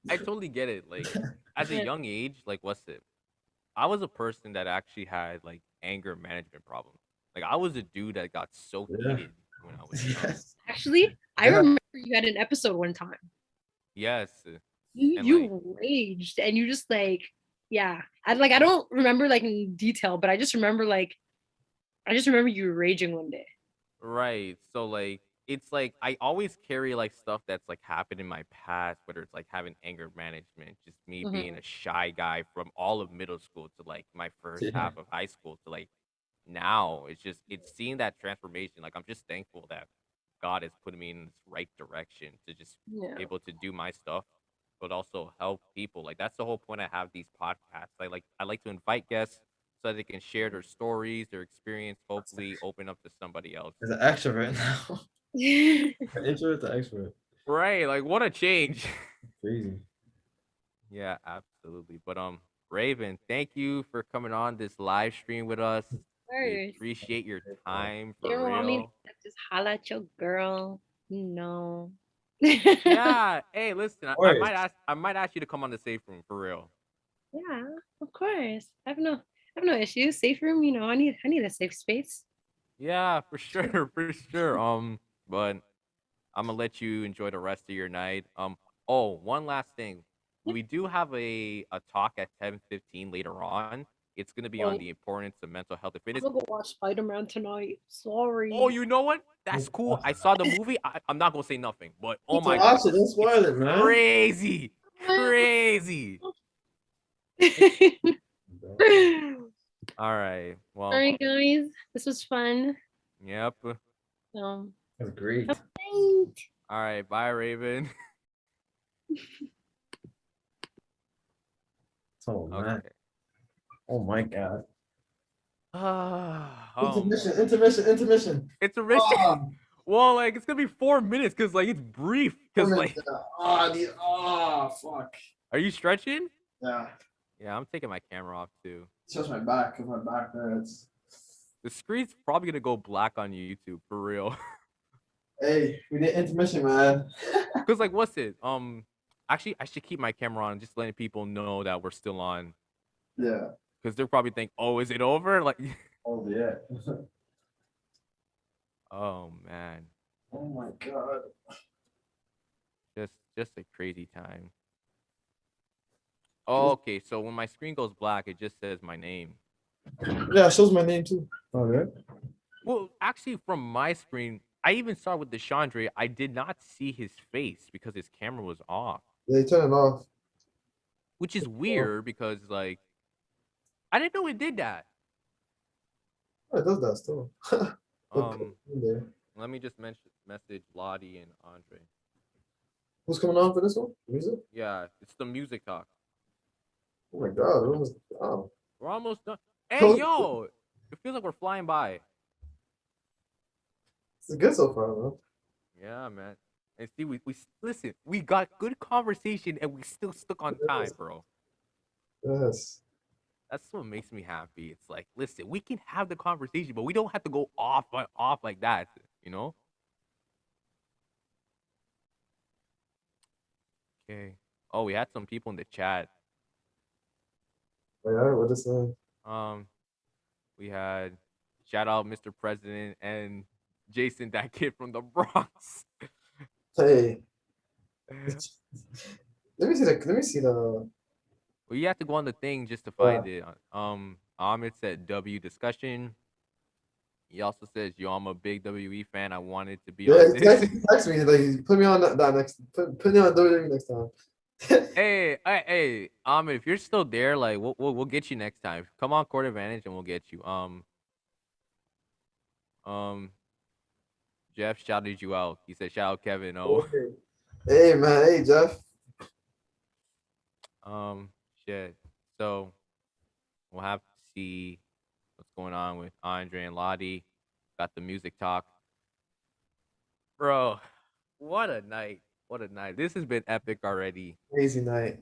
I totally get it. Like at a Yeah. young age, like what's it? I was a person that actually had like anger management problems. Like I was a dude that got so Yeah. heated when I was young. Yes. Actually, I Yeah. remember you had an episode one time. Yes, You and like you raged and you just like yeah. I don't remember like in detail, but I just remember you raging one day. right. So like it's like I always carry like stuff that's like happened in my past, whether it's like having anger management, just me being Mhm. a shy guy from all of middle school to like my first Yeah. half of high school to like now. It's seeing that transformation. Like I'm just thankful that God has put me in this right direction to just Yeah. be able to do my stuff, but also help people. Like that's the whole point I have these podcasts. I like to invite guests so that they can share their stories, their experience, hopefully open up to somebody else. It's an extrovert now. Introvert to extrovert. Right, like what a change. Crazy. Yeah, absolutely. But Raven, thank you for coming on this live stream with us. We First. appreciate your time You for don't want me real. to just holla at your girl. No. Yeah. Hey, listen, Of I course. I might ask you to come on the safe room for real. Yeah, of course. I have no issues. Safe room, you know, I need a safe space. Yeah, for sure, for sure. But I'm gonna let you enjoy the rest of your night. Oh, one last thing. Yep. We do have a talk at 10:15 later on. It's gonna be on Oh, the importance of mental health and I'm fitness. gonna go watch Spider-Man tonight. Oh, Sorry. you know what? That's cool. I saw the movie. I'm not gonna say nothing, but oh To my watch god, it, don't it's spoil it, man. crazy, crazy. All right. Well, Sorry guys. This was fun. yep. Um That's great. have a good night. All right. Bye, Raven. Oh man. Okay. Oh my God. Oh Intermission. man. Intermission. Intermission. Intermission. Oh, Well, like it's gonna be 4 minutes because like it's brief. Because like, fuck. are you stretching? Yeah. Yeah, I'm taking my camera off too. It's just my back because my back hurts. The screen's probably gonna go black on YouTube for real. Hey, we did intermission, man. Cause like, what's it? Actually, I should keep my camera on, just letting people know that we're still on. Yeah. Cause they'll probably think, oh, is it over? Like, Oh yeah. oh man, Oh my God. just a crazy time. Oh, okay, so when my screen goes black, it just says my name. Yeah, it shows my name too. All right. Well, actually, from my screen, I even saw with Deshandre, I did not see his face because his camera was off, They turn it off. which is weird because like I didn't know it did that. Oh, it does that still. Um, In there. let me just message Lottie and Andre. Who's coming on for this one? Music? Yeah, it's the music talk. Oh my God. We're almost, oh. We're almost done. Hey, yo, it feels like we're flying by. It's good so far, man. Yeah, man. And see, we listen. We got good conversation and we still stuck on time, bro. Yes. That's what makes me happy. It's like, listen, we can have the conversation, but we don't have to go off like that, you know? Okay. Oh, we had some people in the chat. Wait, all right, what is that? We had shout out Mr. President and Jason, that kid from the Bronx. Hey. Let me see the. Let me see the. Well, you have to go on the thing just to find it. Ahmed said W discussion. He also says, "Yo, I'm a big WE fan. I wanted to be Yeah, on this." text me. Like, put me on that next. Put me on WWE next time. If you're still there, like we'll get you next time. Come on, court advantage, and we'll get you. Um, Jeff shouted you out. He said, "Shout out Kevin." Oh, Hey man, hey Jeff. um, shit. So we'll have to see what's going on with Andre and Lottie. Got the music talk, bro. What a night! What a night! This has been epic already. Crazy night.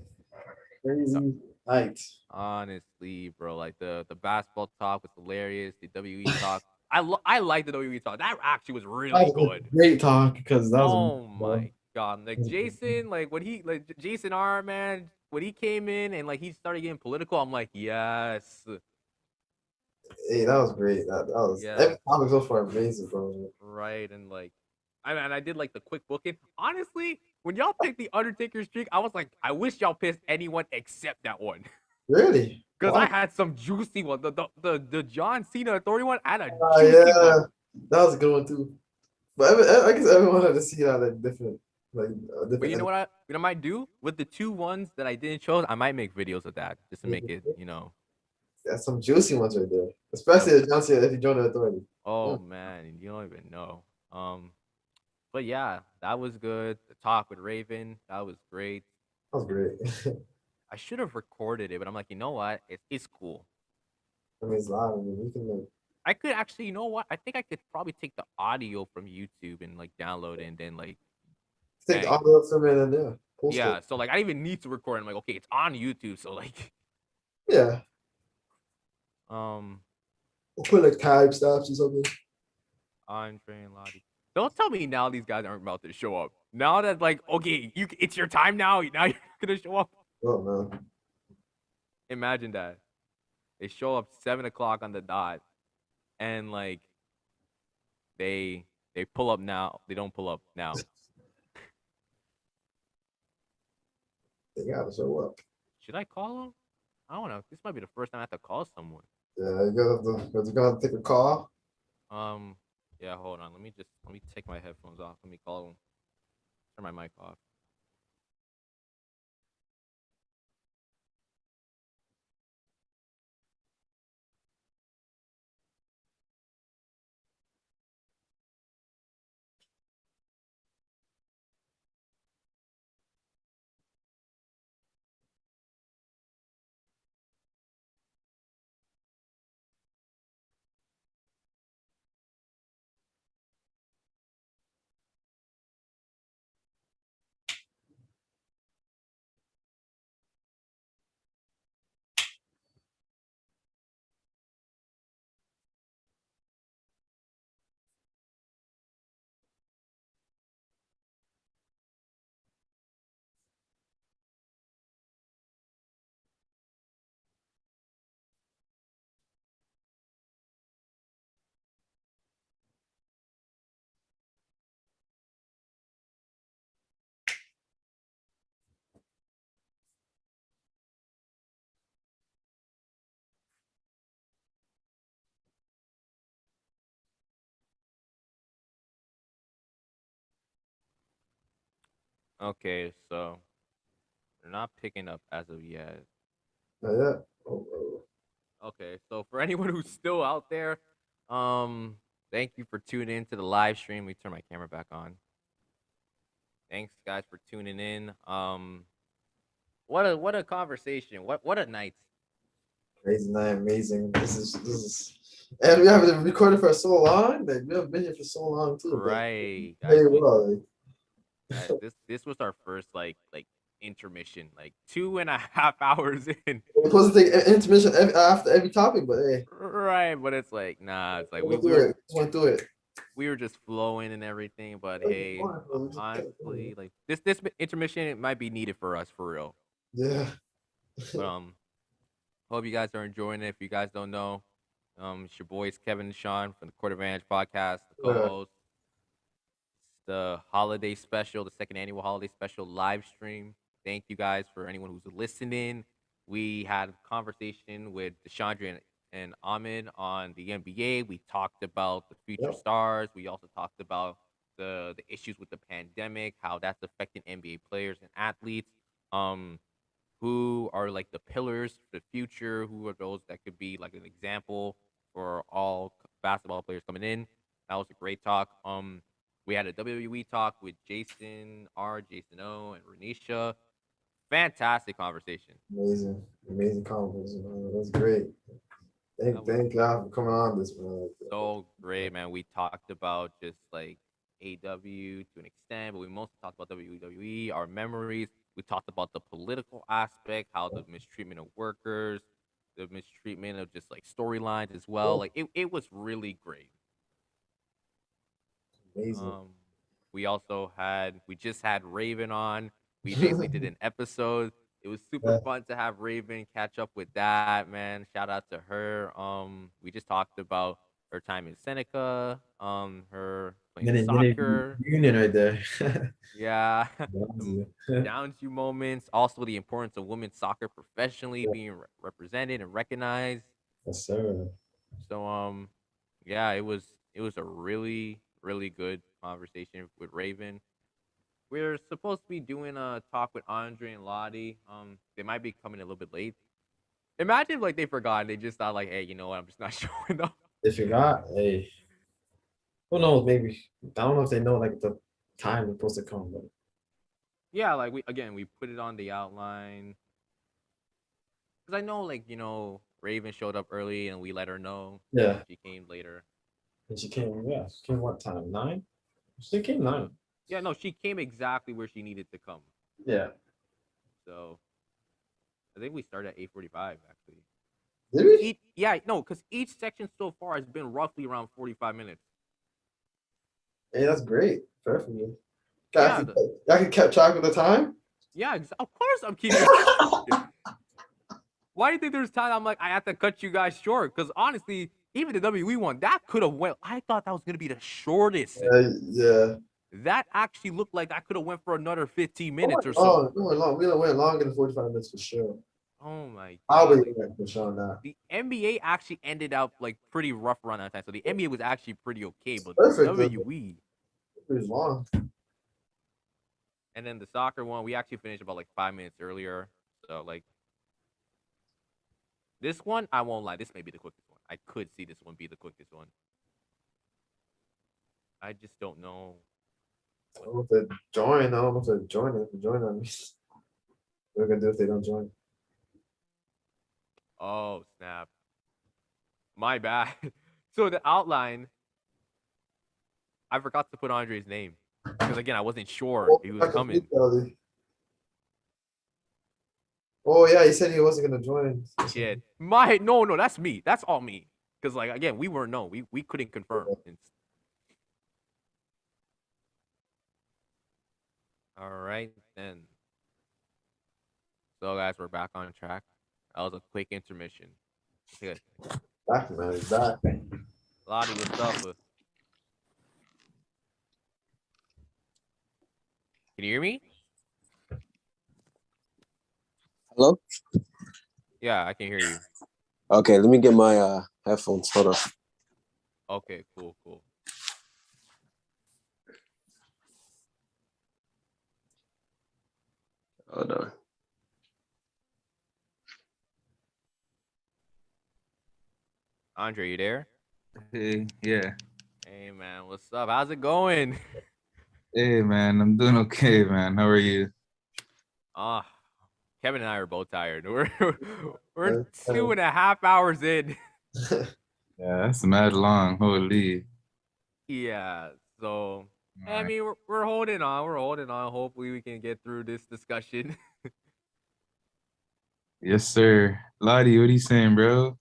Crazy night. Honestly, bro, like the basketball talk was hilarious. The WE talk, I like the WE talk. That actually was That really was good. a great talk because that was Oh bro. my god, like Jason, like when he like Jason R man when he came in and like he started getting political, I'm like yes, Hey, that was great. That was yes, every topic so far amazing, bro. right, and like I did like the quick booking. Honestly, when y'all picked the Undertaker streak, I was like, I wish y'all pissed anyone except that one. Really? Cause I Wow. had some juicy one. The John Cena Authority one I had a juicy Yeah, one. that was a good one too. But I guess everyone had to see that like different, like But you different. know what I might do with the two ones that I didn't choose? I might make videos of that just to make it, That's some juicy ones right there, yep. especially the John Cena if you join the authority. Oh Mm, man, you don't even know. But yeah, that was good. The talk with Raven, that was great. that was great. I should have recorded it, but I'm like, you know what? It's cool. I mean, it's live. I mean, we can like I could actually, you know what? I think I could probably take the audio from YouTube and like download it and then like take the bang. audio from it and yeah, post it. Yeah, so like I didn't even need to record. I'm like, okay, it's on YouTube, so like Yeah, um we'll put like time stamps or something. Andre and Lottie. Don't tell me now these guys aren't about to show up. Now that like okay, it's your time now. Now you're gonna show up. Oh man, Imagine that they show up 7 o'clock on the dot, and like they they pull up now. They don't pull up now. they gotta show up. Should I call them? I don't know. This might be the first time I have to call someone. Yeah, you gotta take a call. Um, yeah. Hold on. Let me take my headphones off. Let me call them. Turn my mic off. Okay, so they're not picking up as of yet. Yeah. Oh. Okay, so for anyone who's still out there, thank you for tuning in to the live stream. We turn my camera back on. Thanks guys for tuning in. What a conversation. What a night. Crazy night, amazing. This is, and we haven't recorded for so long. Like we haven't been here for so long too. But Right, guys. very well. Like, Guys, this was our first like intermission, like 2.5 hours in. we're supposed to take intermission after every topic, but hey, Right, but it's like nah. It's like we, we'll we do were it. Just went through it. we were just flowing and everything. But Like, hey, come on, bro, we just kept honestly, going. like this intermission it might be needed for us for real. Yeah. But hope you guys are enjoying it. If you guys don't know, it's your boys Kevin and Shon from the Court Advantage podcast, the Yeah. co-host. It's the holiday special, the second annual holiday special live stream. Thank you guys for anyone who's listening. We had a conversation with Deshandra and Ahmed on the NBA. We talked about the future Yep. stars. We also talked about the issues with the pandemic, how that's affecting NBA players and athletes. Who are like the pillars for the future? Who are those that could be like an example for all basketball players coming in? That was a great talk. We had a WWE talk with Jason R, Jason O, and Renisha. Fantastic conversation. Amazing conversation, man. That was great. Thank God for coming on this, man. So great, man. We talked about just like AW to an extent, but we mostly talked about WWE, our memories. We talked about the political aspect, how the mistreatment of workers, the mistreatment of just like storylines as well. Like it was really great. Amazing. We just had Raven on. We basically did an episode. It was super fun to have Raven catch up with that, man. Shout out to her. We just talked about her time in Seneca, her playing soccer. Union right there. Yeah. Downsview moments. Also the importance of women's soccer professionally being represented and recognized. Yes, sir. So yeah, it was a really, really good conversation with Raven. We're supposed to be doing a talk with Andre and Lottie. They might be coming a little bit late. Imagine if, like, they forgot. They just thought like, hey, you know what? I'm just not showing up. They forgot. Hey, who knows? Maybe I don't know if they know like the time they're supposed to come. But Yeah, like we put it on the outline because I know like Raven showed up early and we let her know. Yeah. She came later. And she came. Yeah, she came what time? 9. She came 9. Yeah, no, she came exactly where she needed to come. Yeah. So I think we started at 8:45 actually. Did we? Yeah, no, because each section so far has been roughly around 45 minutes. Hey, that's great. Perfect. I can keep track of the time. Yeah, of course I'm keeping. Why do you think there's time? I'm like, I have to cut you guys short because honestly, even the WWE one that could have went. I thought that was gonna be the shortest. Yeah. That actually looked like I could have went for another 15 minutes or so. We went longer than 45 minutes for sure. Oh my I'll god. be for sure now. The NBA actually ended up like pretty rough around that time. So the NBA was actually pretty okay, but Perfect, the WWE. It was long. And then the soccer one, we actually finished about like 5 minutes earlier. So like this one, I won't lie, this may be the quickest one. I could see this one be the quickest one. I just don't know. I don't know if they join. I don't know if they join. If they join on me, what are we gonna do if they don't join? Oh snap! My bad. So the outline, I forgot to put Andre's name because again I wasn't sure he was coming. Oh yeah, he said he wasn't gonna join. Shit. No, that's me. That's all me. Because like again, we weren't we couldn't confirm. All right then. So guys, we're back on track. That was a quick intermission. Back, man, he's back. Lottie, what's up? Can you hear me? Hello? Yeah, I can hear you. Okay, let me get my headphones. Hold on. Okay, cool. Hold on. Andre, you there? Hey, yeah. Hey man, what's up? How's it going? Hey man, I'm doing okay, man. How are you? Kevin and I are both tired. We're 2.5 hours in. Yeah, that's mad long. Holy. Yeah. So I mean, we're holding on. We're holding on. Hopefully, we can get through this discussion. Yes, sir. Lottie, what are you saying, bro?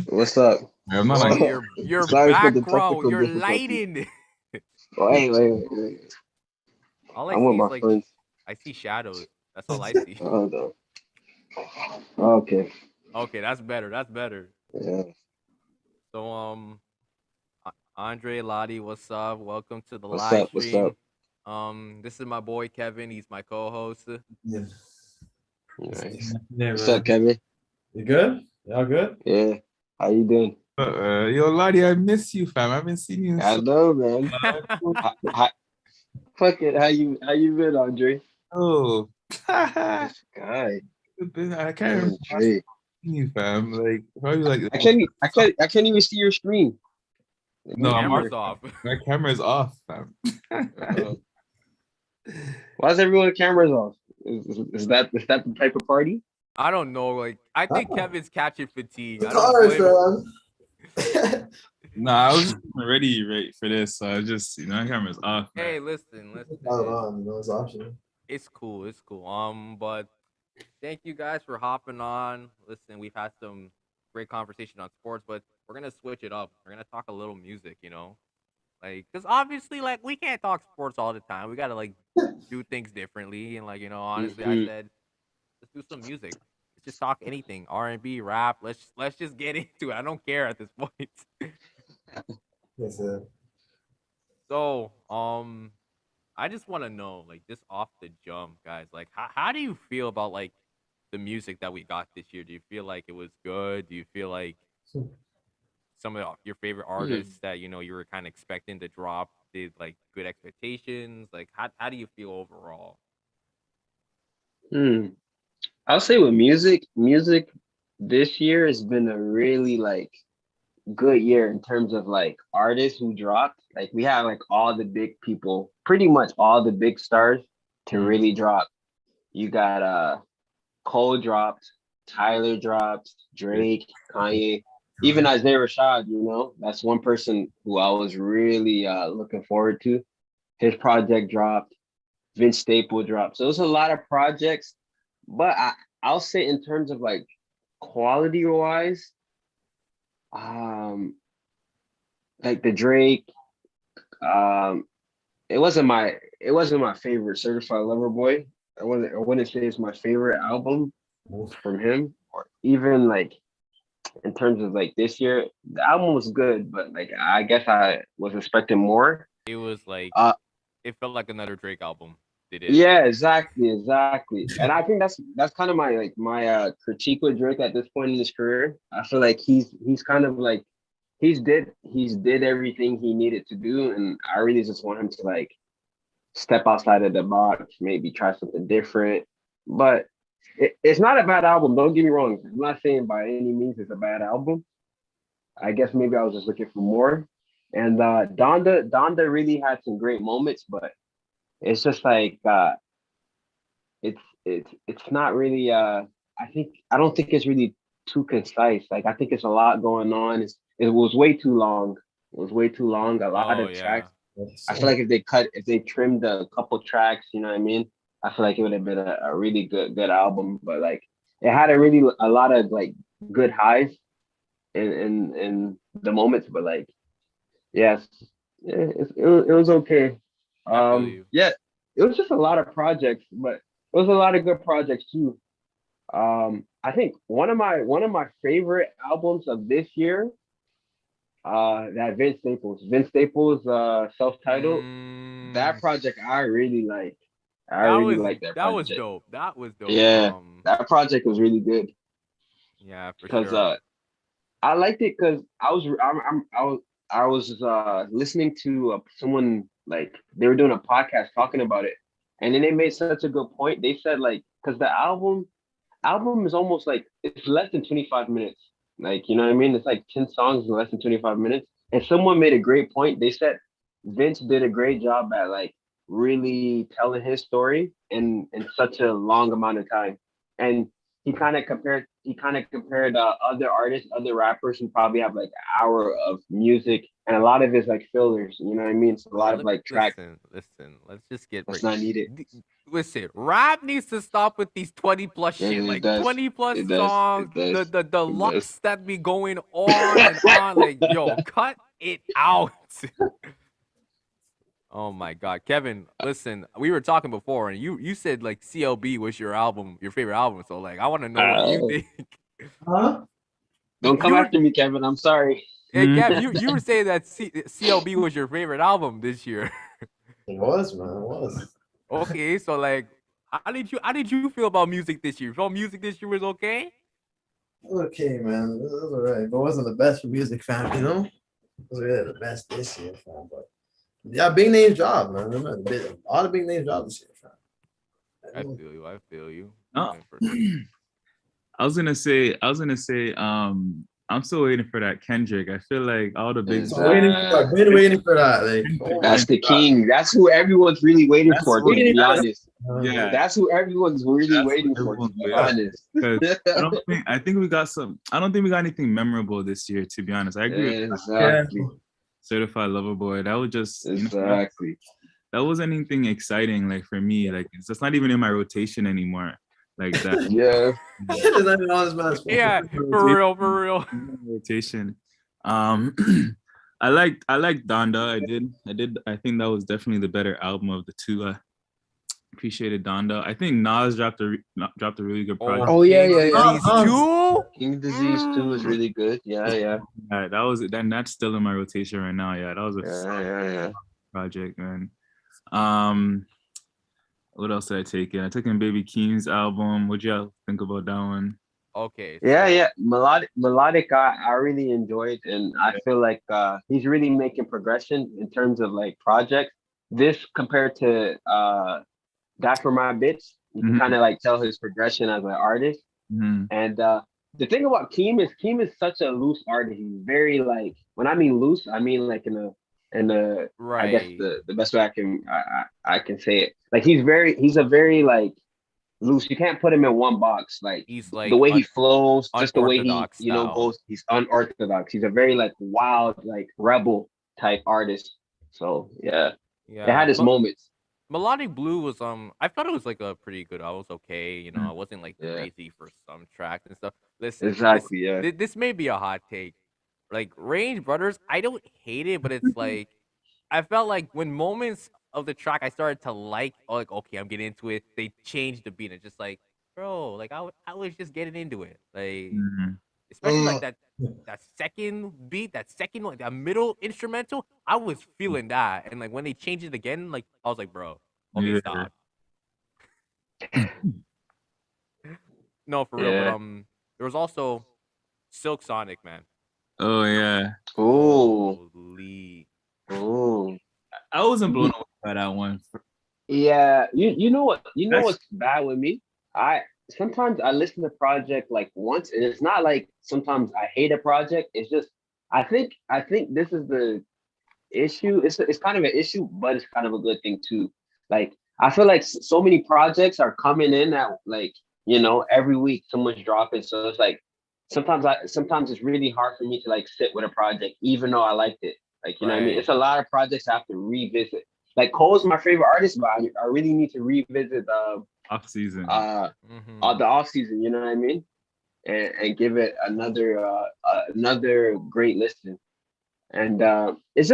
What's up? I'm not like your Sorry for the background, technical your difficulty. lighting. Wait. All I I'm see with is my like friends. I see shadows. That's all I see. Hold on. Okay. Okay, that's better. That's better. Yeah. So Andre, Lottie, what's up? Welcome to the What's live up? What's stream. up? This is my boy Kevin. He's my co-host. Yeah. Nice. Yeah, What's man. up, Kevin? You good? Y'all good? Yeah. How you doing? yo, Lottie, I miss you, fam. I haven't seen you in I so know, man. Fuck it. How you been, Andre? Oh, This guy. I can't remember Jay. you, fam. Like probably like I can't even see your screen. Like, no, look I'm Camera's here. off. my camera's off, fam. Uh, why is everyone's cameras off? Is that the type of party? I don't know. Like, I think Kevin's catching fatigue. It's I don't hard, blame him. fam. Nah, I was ready right for this, so I just my camera's off, man. Hey, listen. Hold on, no, it's optional. It's cool. It's cool. But thank you guys for hopping on. Listen, we've had some great conversation on sports, but we're gonna switch it up. We're gonna talk a little music, like, because obviously, like, we can't talk sports all the time. We gotta like do things differently, and like, honestly, I Mhm. said let's do some music. Let's just talk anything, R&B, rap. Let's just get into it. I don't care at this point. Yes, sir. So, I just want to know, like, just off the jump, guys, like, how do you feel about like the music that we got this year? Do you feel like it was good? Do you feel like some of your favorite artists that you were kind of expecting to drop did like good expectations? Like, how do you feel overall? Hmm. I'll say with music this year has been a really like good year in terms of like artists who dropped. Like we have like all the big people, pretty much all the big stars to really drop. You got Cole dropped, Tyler dropped, Drake, Kanye, even Isaiah Rashad, that's one person who I was really looking forward to. His project dropped, Vince Staple dropped. So there's a lot of projects, but I'll say in terms of like quality wise, like the Drake, it wasn't my favorite Certified Lover Boy. I wouldn't say it's my favorite album from him, or even like in terms of like this year, the album was good, but like I guess I was expecting more. It was like it felt like another Drake album. Did it? Yeah, exactly. And I think that's kind of my critique with Drake at this point in his career. I feel like he's kind of like he's did everything he needed to do, and I really just want him to like step outside of the box, maybe try something different. But it's not a bad album. Don't get me wrong. I'm not saying by any means it's a bad album. I guess maybe I was just looking for more. And Donda really had some great moments, but it's just like it's not really I don't think it's really too concise. Like I think it's a lot going on. It was way too long. It was way too long. A lot of tracks. I feel like if they trimmed a couple tracks, you know what I mean? I feel like it would have been a really good album. But like it had a lot of like good highs in the moments, but like yes, it was okay. Yeah, it was just a lot of projects, but it was a lot of good projects too. I think one of my favorite albums of this year, that Vince Staples self-titled, that project I really like. I really like that project. That was dope. That was dope. Yeah, that project was really good. Yeah, for because sure. I liked it because I was listening to someone, like they were doing a podcast talking about it, and then they made such a good point. They said like because the album is almost like it's less than 25 minutes. Like, you know what I mean? It's like 10 songs in less than 25 minutes. And someone made a great point. They said Vince did a great job at like really telling his story in such a long amount of time. And he kind of compared other artists, other rappers who probably have like an hour of music, and a lot of it's like fillers. You know what I mean? It's a lot of like tracks. Listen. Let's just get That's not needed. Listen, rap needs to stop with these 20 plus shit, like 20 plus songs. The locks that be going on and on, like yo, cut it out. Oh my God, Kevin! Listen, we were talking before, and you said like CLB was your favorite album. So like, I want to know what you think. Huh? Don't come after me, Kevin. I'm sorry. Hey, Kev, you were saying that CLB was your favorite album this year. It was, man. It was. Okay, so like, how did you feel about music this year? You felt music this year was okay? Okay, man. It was alright. But it wasn't the best for music, fam, It was really the best this year, fam. But yeah, big names job, man. Remember, all the big names job this year, fam. I feel you. I feel you. Oh. For sure. I was gonna say, I'm still waiting for that Kendrick. I feel like all the big I've been waiting for that. Like, that's the king. That's who everyone's really waiting for. To be honest, yeah, that's who everyone's really waiting for. To be honest, I think we got some. I don't think we got anything memorable this year. To be honest, I agree. Exactly. Certified Lover Boy. That was just exactly. That wasn't anything exciting. Like for me, like it's just not even in my rotation anymore. Like that. Yeah, for real. Rotation. I liked Donda. I think that was definitely the better album of the two. I appreciated Donda. I think Nas dropped a really good project. Oh yeah. Disease 2? King Disease 2 is really good. Yeah. That was it. Then that's still in my rotation right now. Yeah, that was a project, man. What else did I take in? I took in Baby Keem's album. What'd y'all think about that one? Okay. Yeah. Melodic I really enjoyed, and I feel like he's really making progression in terms of like projects. This compared to Die for My Bitch, you can kind of like tell his progression as an artist. And the thing about Keem is such a loose artist. He's very like, when I mean loose, I mean like in a right. I guess the best way I can say it. Like he's a very like loose. You can't put him in one box. Like he's like the way he flows, just the way he style. goes. He's unorthodox. He's a very like wild, like rebel type artist. So yeah. It had its moments. Melodic Blue was I thought it was like a pretty good. I was okay, you know. I wasn't like crazy for some tracks and stuff. Listen, exactly. This may be a hot take. Like Range Brothers, I don't hate it, but it's like I felt like when moments of the track I started to like okay, I'm getting into it. They changed the beat. And just like, bro, like I was just getting into it. Like especially like that second beat, that second one, that middle instrumental, I was feeling that. And like when they changed it again, like I was like, bro, okay, stop. No, for real. But there was also Silk Sonic, man. Oh yeah. Holy. Oh. I wasn't blown away by that one. Yeah, you know what's bad with me? Sometimes I listen to project like once, and it's not like sometimes I hate a project. It's just I think this is the issue. It's kind of an issue, but it's kind of a good thing too. Like I feel like so many projects are coming in at like every week someone's dropping, so it's like sometimes it's really hard for me to like sit with a project even though I liked it. Like you know what I mean? It's a lot of projects I have to revisit. Like Cole's my favorite artist, but I really need to revisit off season. The off season, you know what I mean? And give it another great listen. And it's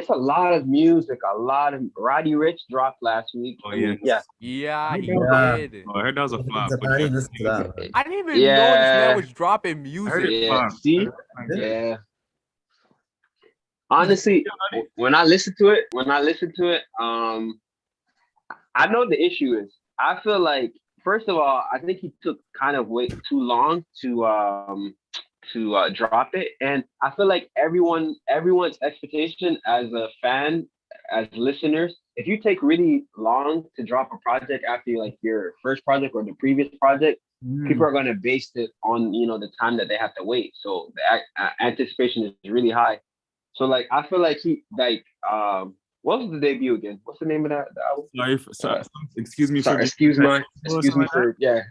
a lot of music, a lot of Roddy Ricch dropped last week. Oh yeah. Yeah, he did. Oh, I heard that was a flop. I didn't listen to that. I didn't even know this man was dropping music. Yeah, see? Yeah. Honestly, when I listen to it, I know the issue is. I feel like, first of all, I think he took kind of way too long to drop it, and I feel like everyone's expectation as a fan, as listeners, if you take really long to drop a project after like your first project or the previous project, people are going to base it on the time that they have to wait. So the anticipation is really high. So like I feel like he like what was the debut again? What's the name of that album? Excuse me for Yeah.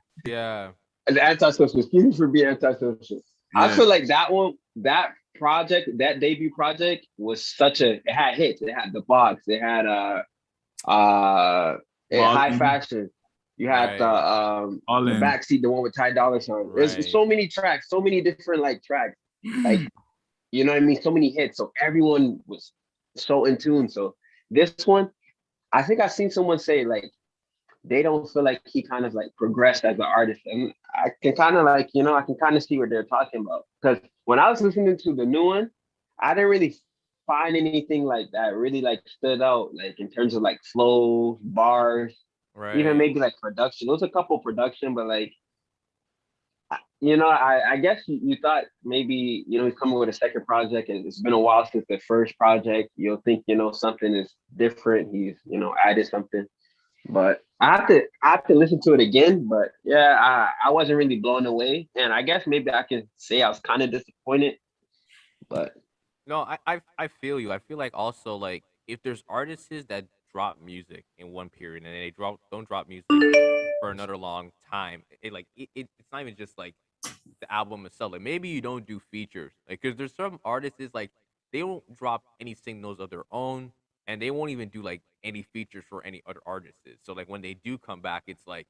The antisocial. Excuse me for being antisocial. Yeah. I feel like that debut project was it had hits. It had The Box. It had High Fashion. You had the Backseat, the one with Ty Dolla $ign. There's so many tracks, so many different like tracks. Like you know what I mean? So many hits. So everyone was so in tune. So this one, I think I've seen someone say like they don't feel like he kind of like progressed as an artist. And I can kind of like, I can kind of see what they're talking about. Because when I was listening to the new one, I didn't really find anything like that really like stood out, like in terms of like flow, bars, even maybe like production. There was a couple production, but like, I guess you thought maybe, he's coming with a second project and it's been a while since the first project. You'll think, something is different. He's, added something. But I have to listen to it again, but yeah, I wasn't really blown away, and I guess maybe I can say I was kind of disappointed, but No, I feel you. I feel like also like if there's artists that drop music in one period and they don't drop music for another long time, it's not even just like the album itself. Like maybe you don't do features, like because there's some artists like they won't drop any singles of their own, and they won't even do like any features for any other artists. So like when they do come back, it's like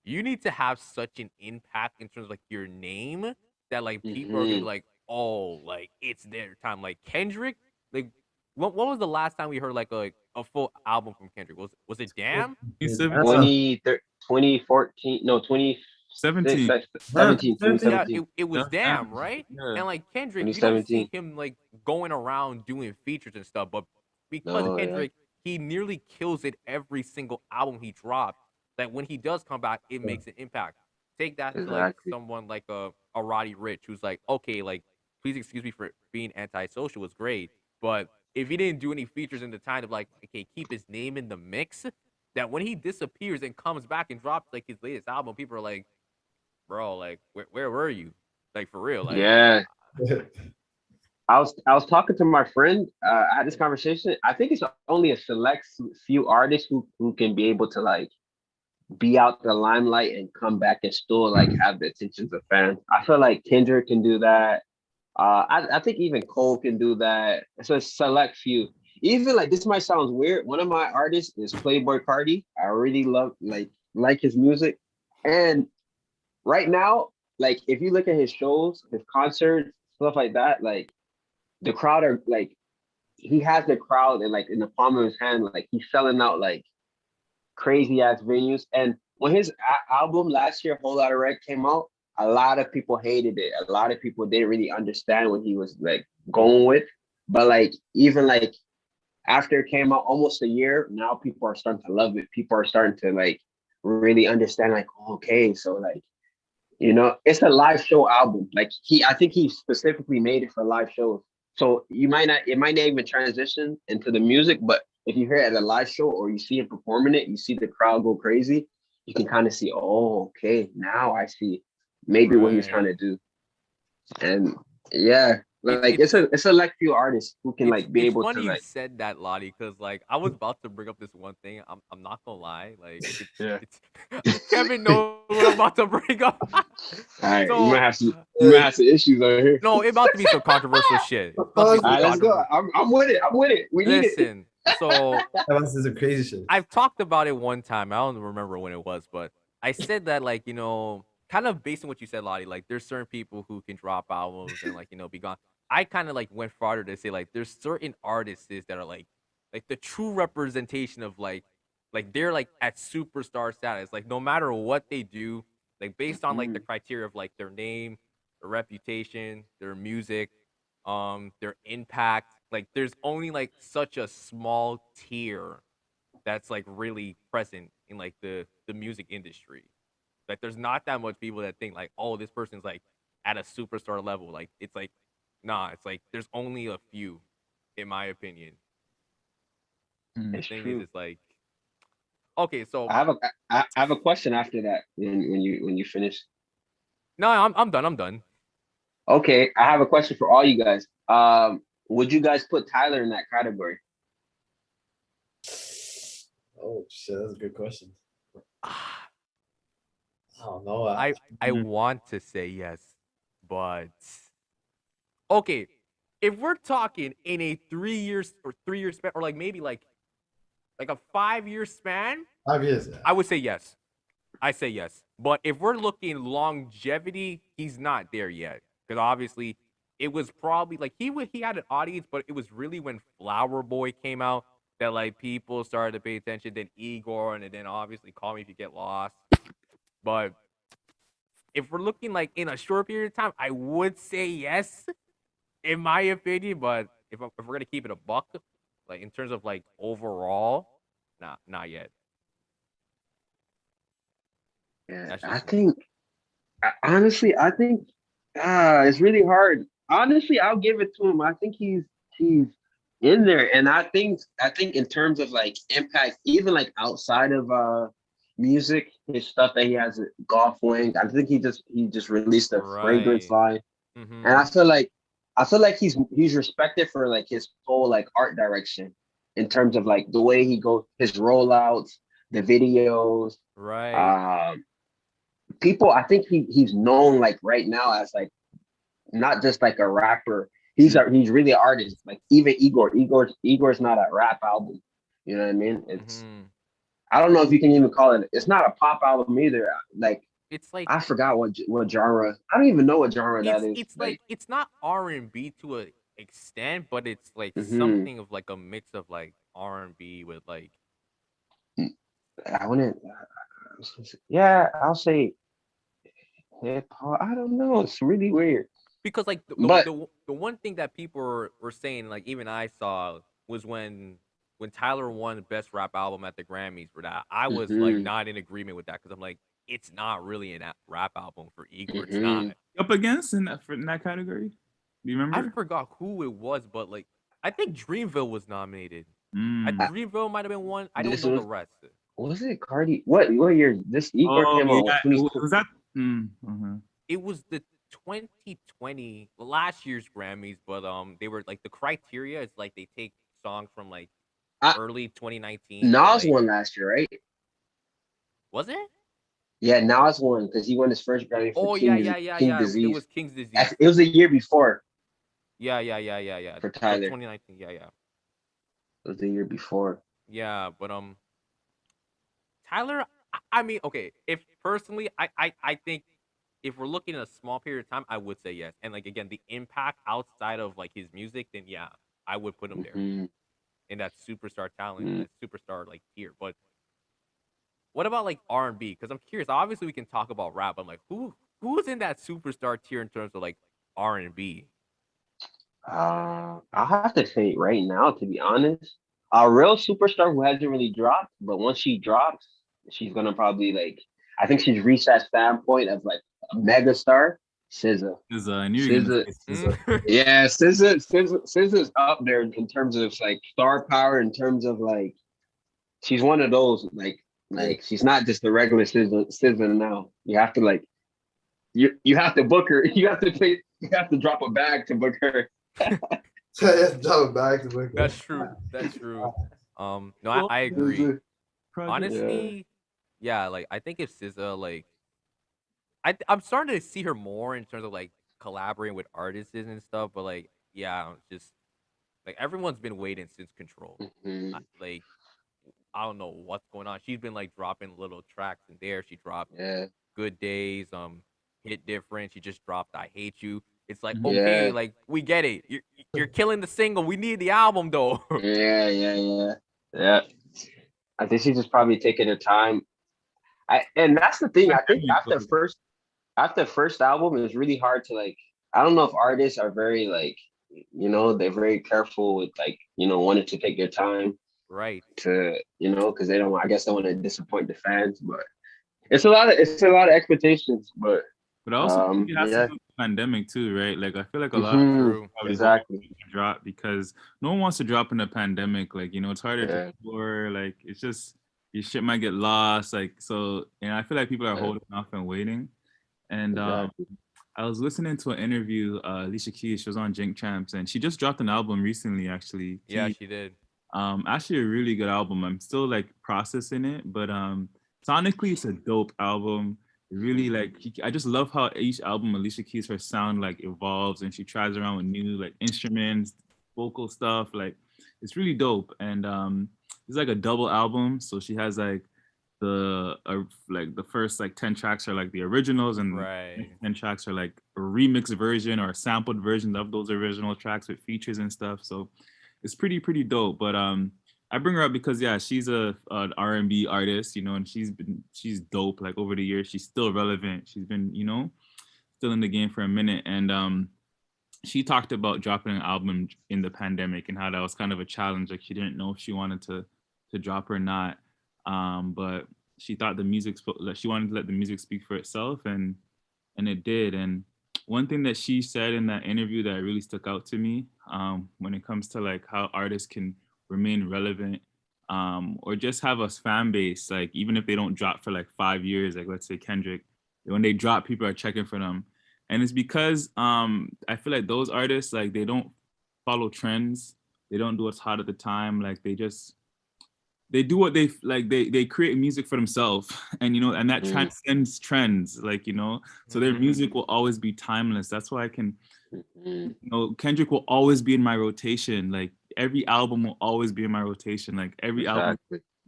you need to have such an impact in terms of like your name that like people are gonna be mhm. like, oh, like it's their time. Like Kendrick, like what was the last time we heard like a full album from Kendrick? Was it Damn? 2017, 20, 2014, no, 26, 17. that's Man, 17, Yeah, 2017, it was Yeah, Damn, right? yeah. And like Kendrick, you don't see 2017. him like going around doing features and stuff, but because No, yeah, Kendrick, he nearly kills it every single album he drops. That when he does come back, it makes an impact. Take that to like exactly. someone like a Roddy Rich, who's like, okay, like please excuse me for being antisocial was great, but if he didn't do any features in the time of like, okay, keep his name in the mix, that when he disappears and comes back and drops like his latest album, people are like, bro, like where were you? Like for real, like Yeah, I was talking to my friend. I had this conversation. I think it's only a select few artists who can be able to like be out the limelight and come back and still like have the attention of fans. I feel like Kendrick can do that. I think even Cole can do that. It's a select few. Even like this might sound weird. One of my artists is Playboy Cardi. I really love like his music. And right now, like if you look at his shows, his concerts, stuff like that, like the crowd are like he has the crowd and like in the palm of his hand, like he's selling out like crazy ass venues. And when his album last year, Whole Lotta Red, came out, a lot of people hated it. A lot of people didn't really understand what he was like going with. But like even like after it came out almost a year, now people are starting to love it. People are starting to like really understand, like, okay, so like, you know, it's a live show album. Like I think he specifically made it for live shows. So it might not even transition into the music, but if you hear it at a live show or you see him performing it, you see the crowd go crazy. You can kind of see, oh, okay, now I see maybe what he's trying right. to do. And yeah, It, like it's it's a select few artists who can like be it's able to funny you like, said that, Lottie, because like I was about to bring up this one thing. I'm not gonna lie, like Yeah. it's Kevin knows what I'm about to bring up. all right, So you might have some issues over here. no, it about to be some controversial shit. It's about to be All some right, let's go. controversial. I'm with it. I'm with it. We need it. Listen, so This is a crazy shit. I've talked about it one time. I don't remember when it was, but I said that like kind of based on what you said, Lottie. Like there's certain people who can drop albums and like be gone. I kind of like went farther to say like there's certain artists that are like the true representation of like they're like at superstar status. Like no matter what they do, like based on like the Mhm. criteria of like their name, their reputation, their music, their impact. Like there's only like such a small tier that's like really present in like the music industry. Like there's not that much people that think like, oh, this person's like at a superstar level. Like it's like, nah, it's like there's only a few, in my opinion. The It's thing is, true. it's like, okay, so I have a question after that when you finish. no, I'm done. I'm done. Okay, I have a question for all you guys. Would you guys put Tyler in that category? Oh shit, that's a good question. Ah, I don't know. I want to say yes, but okay, if we're talking in a 3 years or 3 year span, or like maybe like a 5 year span, 5 years. I would say yes. I say yes. But if we're looking longevity, he's not there yet. Because obviously, it was probably like he had an audience, but it was really when Flower Boy came out that like people started to pay attention. Then Igor, and then obviously Call Me If You Get Lost. But if we're looking like in a short period of time, I would say yes, in my opinion. But if we're gonna keep it a buck, like in terms of like overall, nah, not yet. Yeah, That's I just me. think honestly, I think it's really hard. Honestly, I'll give it to him. I think he's in there, and I think in terms of like impact, even like outside of music, his stuff that he has at Golf Wing. I think he just released a fragrance Right. line, and Mm-hmm. I feel like he's respected for like his whole like art direction in terms of like the way he goes, his rollouts, the videos. Right. Um, People, I think he's known like right now as like not just like a rapper. He's really an artist. Like even Igor's not a rap album. You know what I mean? It's Mm-hmm. I don't know if you can even call it. It's not a pop album either. Like It's like I forgot what genre. I don't even know what genre that is. it's like it's not R&B to a extent, but it's like Hmm something of like a mix of like R&B with like I wouldn't. Yeah, I'll say hip hop. I don't know. It's really weird. because like But the one thing that people were saying, like even I saw, was when Tyler won best rap album at the Grammys for that. I was like hmm not in agreement with that because I'm like, it's not really a rap album for Igor. It's hmm not. Up against in that category? Do you I remember? forgot who it was, but like I think Dreamville was nominated. I Mm. Dreamville might have been one. I don't this know the rest. was it Cardi? What year? This Igor Oh came out yeah, with 20. was that? Uh-huh. It was the 2020 last year's Grammys, but they were like the criteria is like they take songs from like I, early 2019 to Nas like, won last year, right? was it? Yeah, Nas won because he won his first Grammy for Oh yeah, yeah, yeah, King yeah. It Disease. was King's Disease. It was a year before Yeah, yeah, yeah, yeah, yeah. for So Tyler. 2019. Yeah, yeah, It was the year before. yeah. But Tyler. I mean, okay. If personally, I think if we're looking at a small period of time, I would say yes. And like again, the impact outside of like his music, then yeah, I would put him there Hmm in that superstar talent, that superstar like tier. But what about like R&B? Because I'm curious. Obviously, we can talk about rap. I'm like, who's in that superstar tier in terms of like R&B? I'll have to say it right now, to be honest. A real superstar who hasn't really dropped, but once she drops, she's gonna probably like. I think she's reached that standpoint of like a mega star. SZA. Is I knew you were gonna SZA. say SZA. Mm. Yeah, SZA's up there in terms of like star power. In terms of like, she's one of those like she's not just the regular SZA now. You have to like you have to book her. You have to pay. You have to drop a bag to book her. Drop it back to work. That's true. That's true. No, Well, I agree. project. Yeah. Honestly, yeah. Like I think if SZA, like I'm starting to see her more in terms of like collaborating with artists and stuff. But like, yeah, just like everyone's been waiting since Control. Mhm. Like I don't know what's going on. She's been like dropping little tracks in there. She dropped Yeah. Good Days, Hit Different. She just dropped I Hate You. It's like, Mhm. okay, Yeah. like we get it. You're killing the single. We need the album though. Yeah. I think she's just probably taking her time. And that's the thing. I think after first album, it's really hard to like. I don't know if artists are very like, they're very careful with like, wanting to take their time Right. to, because they don't. I guess they want to disappoint the fans, but it's a lot of expectations. But But I also think it has to yeah. do with the pandemic too, right? Like I feel like a lot of True. probably hold Exactly. to drop because no one wants to drop in a pandemic. Like, it's harder to Yeah. tour. Like it's just your shit might get lost. Like so, and I feel like people are Yeah. holding off and waiting. And Exactly. I was listening to an interview, Alicia Keys, she was on Jink Champs, and she just dropped an album recently, actually. Yeah, she did. Actually a really good album. I'm still like processing it, but sonically it's a dope album. Really like I just love how each album Alicia Keys her sound like evolves and she tries around with new like instruments, vocal stuff. Like it's really dope. And it's like a double album. So she has like the first like 10 tracks are like the originals and the Right. next 10 tracks are like a remix version or a sampled version of those original tracks with features and stuff. So it's pretty dope. But I bring her up because yeah, she's an R&B artist, and she's dope. Like over the years, she's still relevant. She's been still in the game for a minute, and she talked about dropping an album in the pandemic and how that was kind of a challenge. Like she didn't know if she wanted to drop or not, but she thought that she wanted to let the music speak for itself, and it did. And one thing that she said in that interview that really stuck out to me when it comes to like how artists can remain relevant or just have a fan base. Like even if they don't drop for like 5 years, like let's say Kendrick, when they drop, people are checking for them, and it's because I feel like those artists, like they don't follow trends, they don't do what's hot at the time, like they do what they like, they create music for themselves, and and that transcends trends, like so their music will always be timeless. That's why I can Kendrick will always be in my rotation. Like every album will always be in my rotation. Like every album,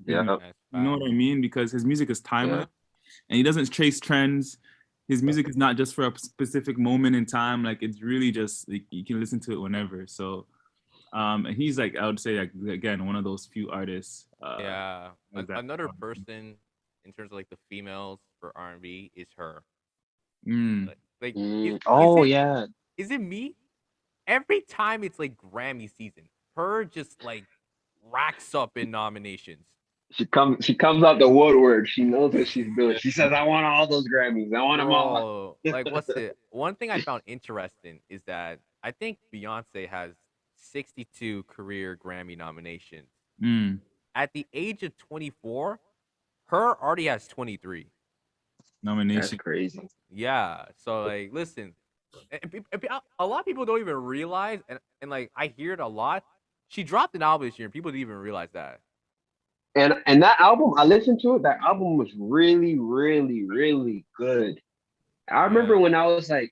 Yeah. you know what I mean? Because his music is timeless, and he doesn't chase trends. His music is not just for a specific moment in time. Like it's really just like, you can listen to it whenever. So, and he's like, I would say, like again, one of those few artists. Another person in terms of like the females for R&B is her. Is it me? Every time it's like Grammy season, her just like racks up in nominations. She comes out the woodwork. She knows what she's doing. She says, "I want all those Grammys. I want them all." Like, what's it? One thing I found interesting is that I think Beyonce has 62 career Grammy nominations. At the age of 24, her already has 23 nominations. That's crazy. Yeah. So like, listen, a lot of people don't even realize, and like I hear it a lot. She dropped an album this year, and people didn't even realize that. And that album, I listened to it. That album was really, really, really good. I remember when I was like,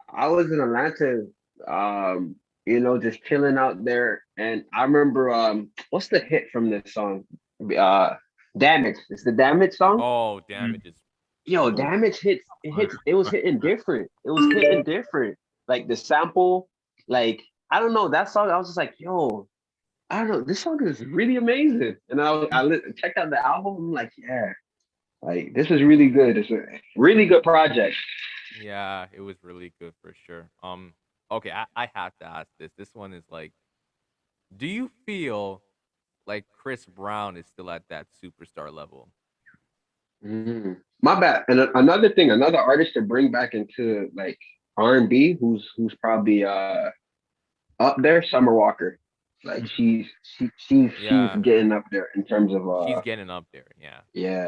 I was in Atlanta, just chilling out there, and I remember, what's the hit from this song? Damage. It's the Damage song. Oh, Damage is. Yo, Damage hits. It was hitting different. It was hitting different. Like the sample, like I don't know that song. I was just like, yo. I don't know. This song is really amazing, and I checked out the album. I'm like, yeah, like this is really good. It's a really good project. Yeah, it was really good for sure. Okay, I have to ask this. This one is like, do you feel like Chris Brown is still at that superstar level? My bad. And another artist to bring back into like R&B, who's probably up there, Summer Walker. Like she's getting up there in terms of she's getting up there,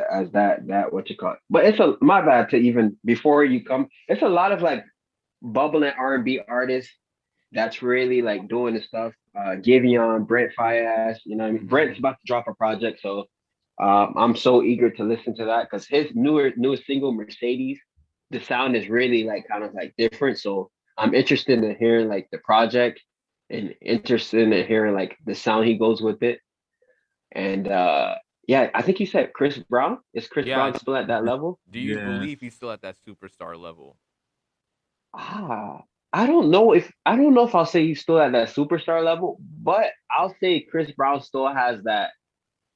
as that what you call it. But it's my bad to even before you come, it's a lot of like bubbling R&B artists that's really like doing the stuff. Giveon, Brent Fayez, you know what I mean? Brent's about to drop a project, so I'm so eager to listen to that because his newest single, Mercedes, the sound is really like kind of like different. So I'm interested in hearing like the project and interested in hearing like the sound he goes with it. And I think you said Chris Brown. Is Chris Brown still at that level? Do you believe he's still at that superstar level? I don't know if I'll say he's still at that superstar level, but I'll say Chris Brown still has that.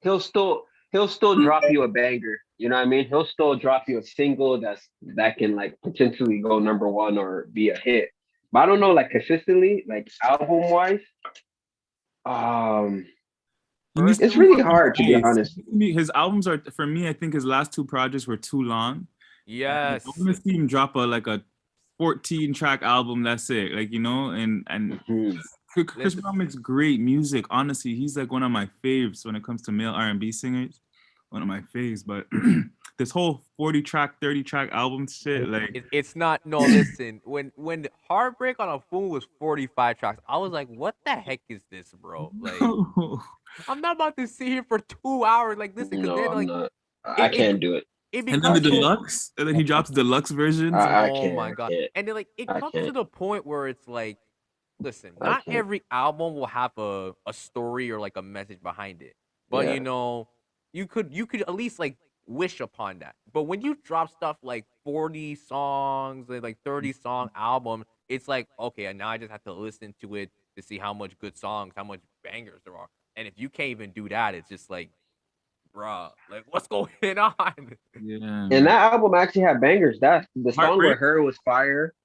He'll still drop you a banger. You know what I mean? He'll still drop you a single that can like potentially go number one or be a hit. But I don't know, like consistently, like album wise, it's really hard to be honest. His albums are, for me, I think his last two projects were too long. Yes. I want to see him drop a 14-track album. That's it, like and Chris Brown makes great music. Honestly, he's like one of my faves when it comes to male R&B singers. One of my faves, but this whole 40-track, 30-track album shit, like it's not. No, listen. When Heartbreak on a Fool was 45 tracks, I was like, "What the heck is this, bro?" Like, I'm not about to sit here for 2 hours like this. No, then, like, I can't do it. And then the deluxe, and then he drops deluxe versions. Oh my god! And then like it comes to the point where it's like, listen, not every album will have a story or like a message behind it, but you could at least like wish upon that. But when you drop stuff like 40 songs, like 30 song album, it's like, okay, and now I just have to listen to it to see how much good songs, how much bangers there are. And if you can't even do that, it's just like, bruh, like what's going on? Yeah. And that album actually had bangers. That the song with her was fire.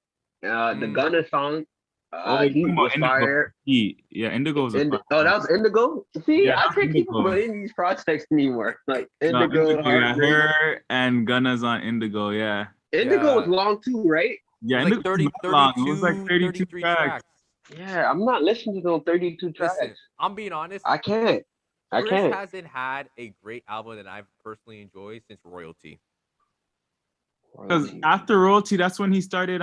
The Gunna song. Heat was fire. Heat. Yeah, Indigo was that was Indigo? See, I can't keep up with any of these projects anymore. Like Indigo, her and Gunna's on Indigo, yeah. Indigo was long too, right? Yeah, it was like 30, 32, it was like 32 tracks. Yeah, I'm not listening to those 32 tracks. Listen, I'm being honest. I can't. I Chris can't. hasn't had a great album that I've personally enjoyed since Royalty. Because after Royalty, that's when he started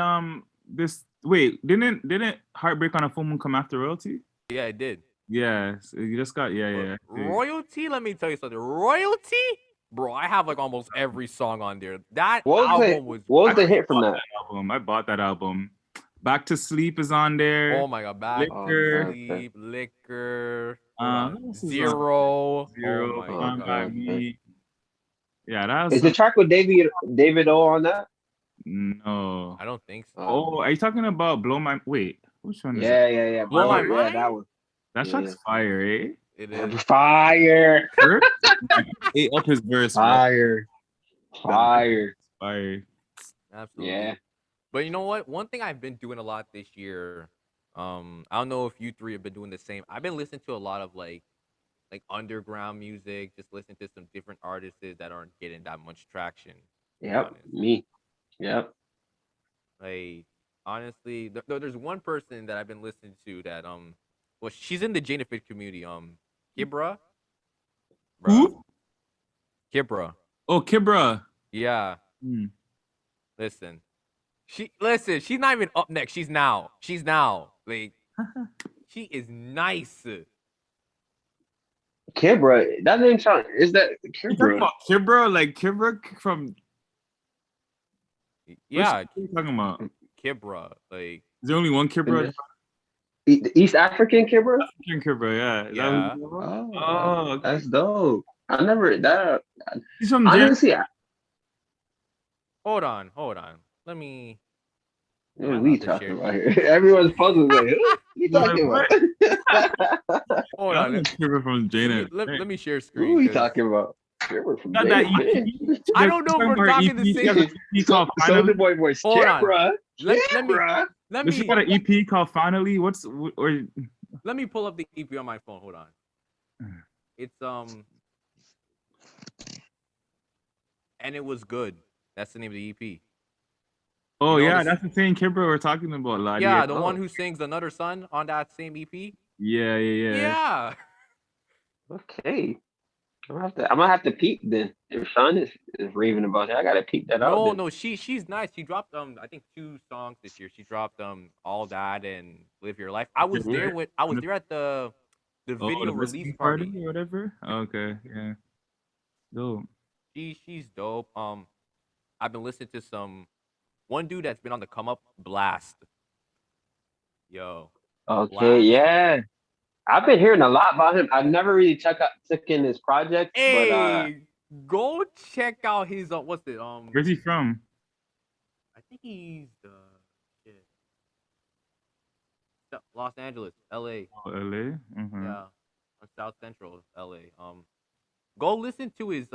this. Wait, didn't Heartbreak on a Full Moon come after Royalty? Yeah, it did. Yeah, so you just got yeah. Royalty, let me tell you something. Royalty, bro, I have like almost every song on there. That What album was was. what was the hit from that? I bought that album. Back to Sleep is on there. Oh my god, Back Liquor. to Sleep, Liquor, What else is on Zero. Zero. Oh my Fine god. by Me. Yeah, that was. Is the track with David O on that? No. I don't think so. Oh, are you talking about Blow My? Wait, which one is Yeah, it? yeah. Blow My Yeah, Mind? that one. That track's fire, eh? It is. Fire. Ate up his verse. Fire. Fire. Absolutely. Yeah. But you know what? One thing I've been doing a lot this year, I don't know if you three have been doing the same. I've been listening to a lot of like underground music, just listening to some different artists that aren't getting that much traction. Yep. Me. Yep. Like honestly, there's one person that I've been listening to that well, she's in the Jada Fit community. Kibra. Who? Kibra. Oh, Kibra. Yeah. Listen. She's not even up next. She's now. Like she is nice. Kibra. That name sound is that You talking about Kibra? Like Kibra from yeah. What you talking about? Kibra. Like is there only one Kibra? East African Kibra? African Kibra, yeah. Is Yeah. Oh, okay. That's dope. I never that He's from honestly. Hold on. Let me. What are we talking about here? Everyone's puzzled. Like, what you talking about? Hold on. Kibra from Jada. Let me share screen. Who are we talking about? Kibra from Not that Jada. I don't know if we're talking the same. Soldier Boy voice. Hold on. Kibra. Let me. She got an EP called Finally. Or let me pull up the EP on my phone. Hold on. It's and it was good. That's the name of the EP. Oh yeah, that's the same Kibra we're talking about. Lad. Yeah, the one who sings Another Sun on that same EP. Yeah. Yeah. Okay. I'm gonna have to peep then. If Shon is raving about it, I gotta peep that out. No, she's nice. She dropped I think 2 songs this year. She dropped All That and Live Your Life. I was there at the video the release party party or whatever. Okay, yeah. Dope. She's dope. I've been listening to one dude that's been on the come up, Blast. Yo. Okay, Blast. yeah. I've been hearing a lot about him. I've never really took in his project, but go check out his what's it? Where's he from? I think he's Los Angeles, LA. Oh, LA? Mm-hmm. Yeah. South Central LA. Go listen to his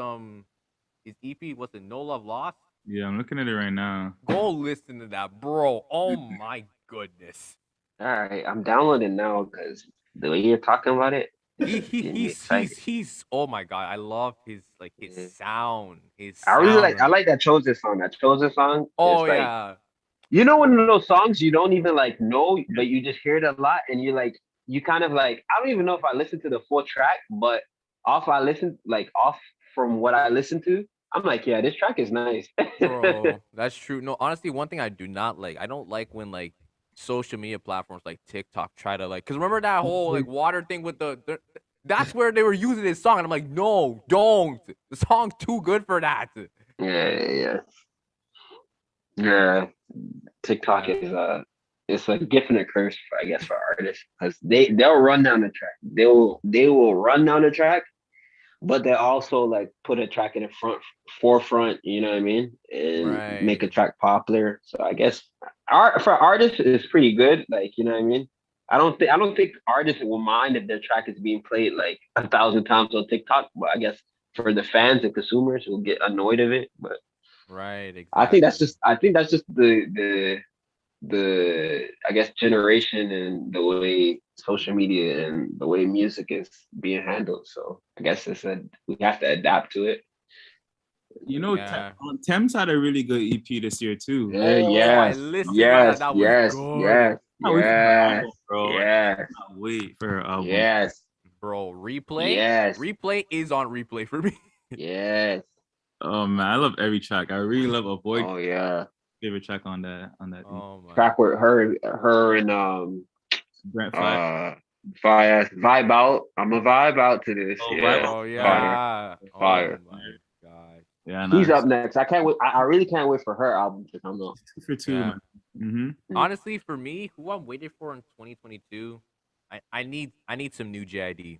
EP, what's it, No Love Lost? Yeah, I'm looking at it right now. Go listen to that, bro. Oh my goodness. All right, I'm downloading now because the way you're talking about it, he's oh my god, I love his sound. I like that Chosen song. That Chosen song. Oh yeah. You know, one of those songs you don't even know, but you just hear it a lot, and you kind of I don't even know if I listened to the full track, but off from what I listened to, I'm like, yeah, this track is nice. Bro, that's true. No, honestly, one thing I do not like, I don't like when social media platforms like TikTok try to because remember that whole water thing with that's where they were using this song, and I'm like, no, don't. The song's too good for that. Yeah. TikTok is it's a gift and a curse for artists, because they'll run down the track. They will run down the track, but they also put a track in the forefront, you know what I mean, and make a track popular. So I guess for artists is pretty good, you know what I mean. I don't think artists will mind if their track is being played 1,000 times on TikTok, but I guess for the fans and consumers who will get annoyed of it. But exactly. I think that's just the I guess generation and the way social media and the way music is being handled. So I guess we have to adapt to it. You know, Thames had a really good EP this year too. Yes. Bro. Wait for Bro, replay? Yes. Replay is on replay for me. Yes. Oh man, I love every track. I really love Avoid. Oh yeah. Favorite track on that beat. Oh my. Track with her and Brent Fire. vibe out. I'm a vibe out to this. Oh, Yeah. Vibe Oh Fire. yeah. Oh Fire. my god. Yeah, She's nice. up next. I can't wait. I really can't wait for her album to come out. 2 for 2, Yeah. man. Mm-hmm. Honestly, for me, who I'm waiting for in 2022, I need some new JID.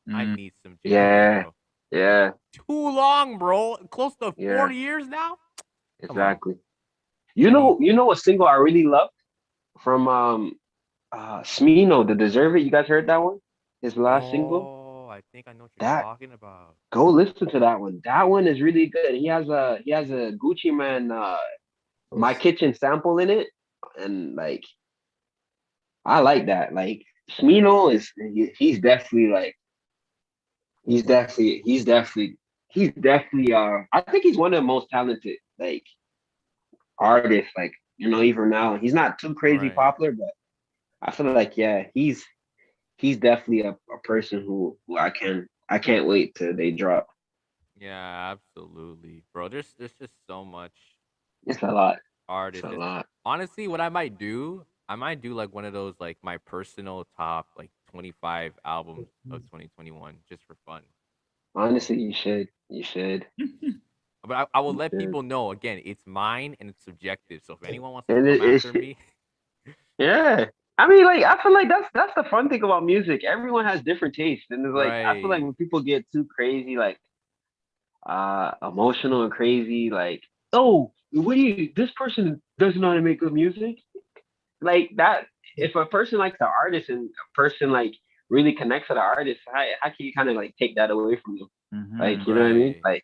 I Mm. need some JID, Yeah. bro. Yeah. Too long, bro. Close to Yeah. 40 years now. Exactly. I You need- know a single I really love from Smino, The Deserve It. You guys heard that one? His last single? Oh, I think I know what you're That talking about. Go listen to that one. That one is really good. He has a Gucci Man My Kitchen sample in it. And like I like that. Like Smino is he's definitely like he's definitely I think he's one of the most talented like artists, like, you know, even now. He's not too crazy Right. popular, but I feel like yeah, he's definitely a person who I can't wait till they drop. Yeah, absolutely, bro. There's just so much It's a lot. It's artists. a lot. Honestly, what I might do like one of those like my personal top like 25 albums of 2021 just for fun. Honestly, you should. You should. But I will You let should. people know again, it's mine and it's subjective. So if anyone wants to And come after it's me, yeah. I mean, like, I feel like that's the fun thing about music. Everyone has different tastes, and it's like I feel like right? when people get too crazy, like emotional and crazy, like, oh, what do you? This person doesn't know how to make good music, like that. If a person likes the artist and a person like really connects to the artist, how can you kind of like take that away from them? Mm-hmm. Like, you know what I mean? Right. Like,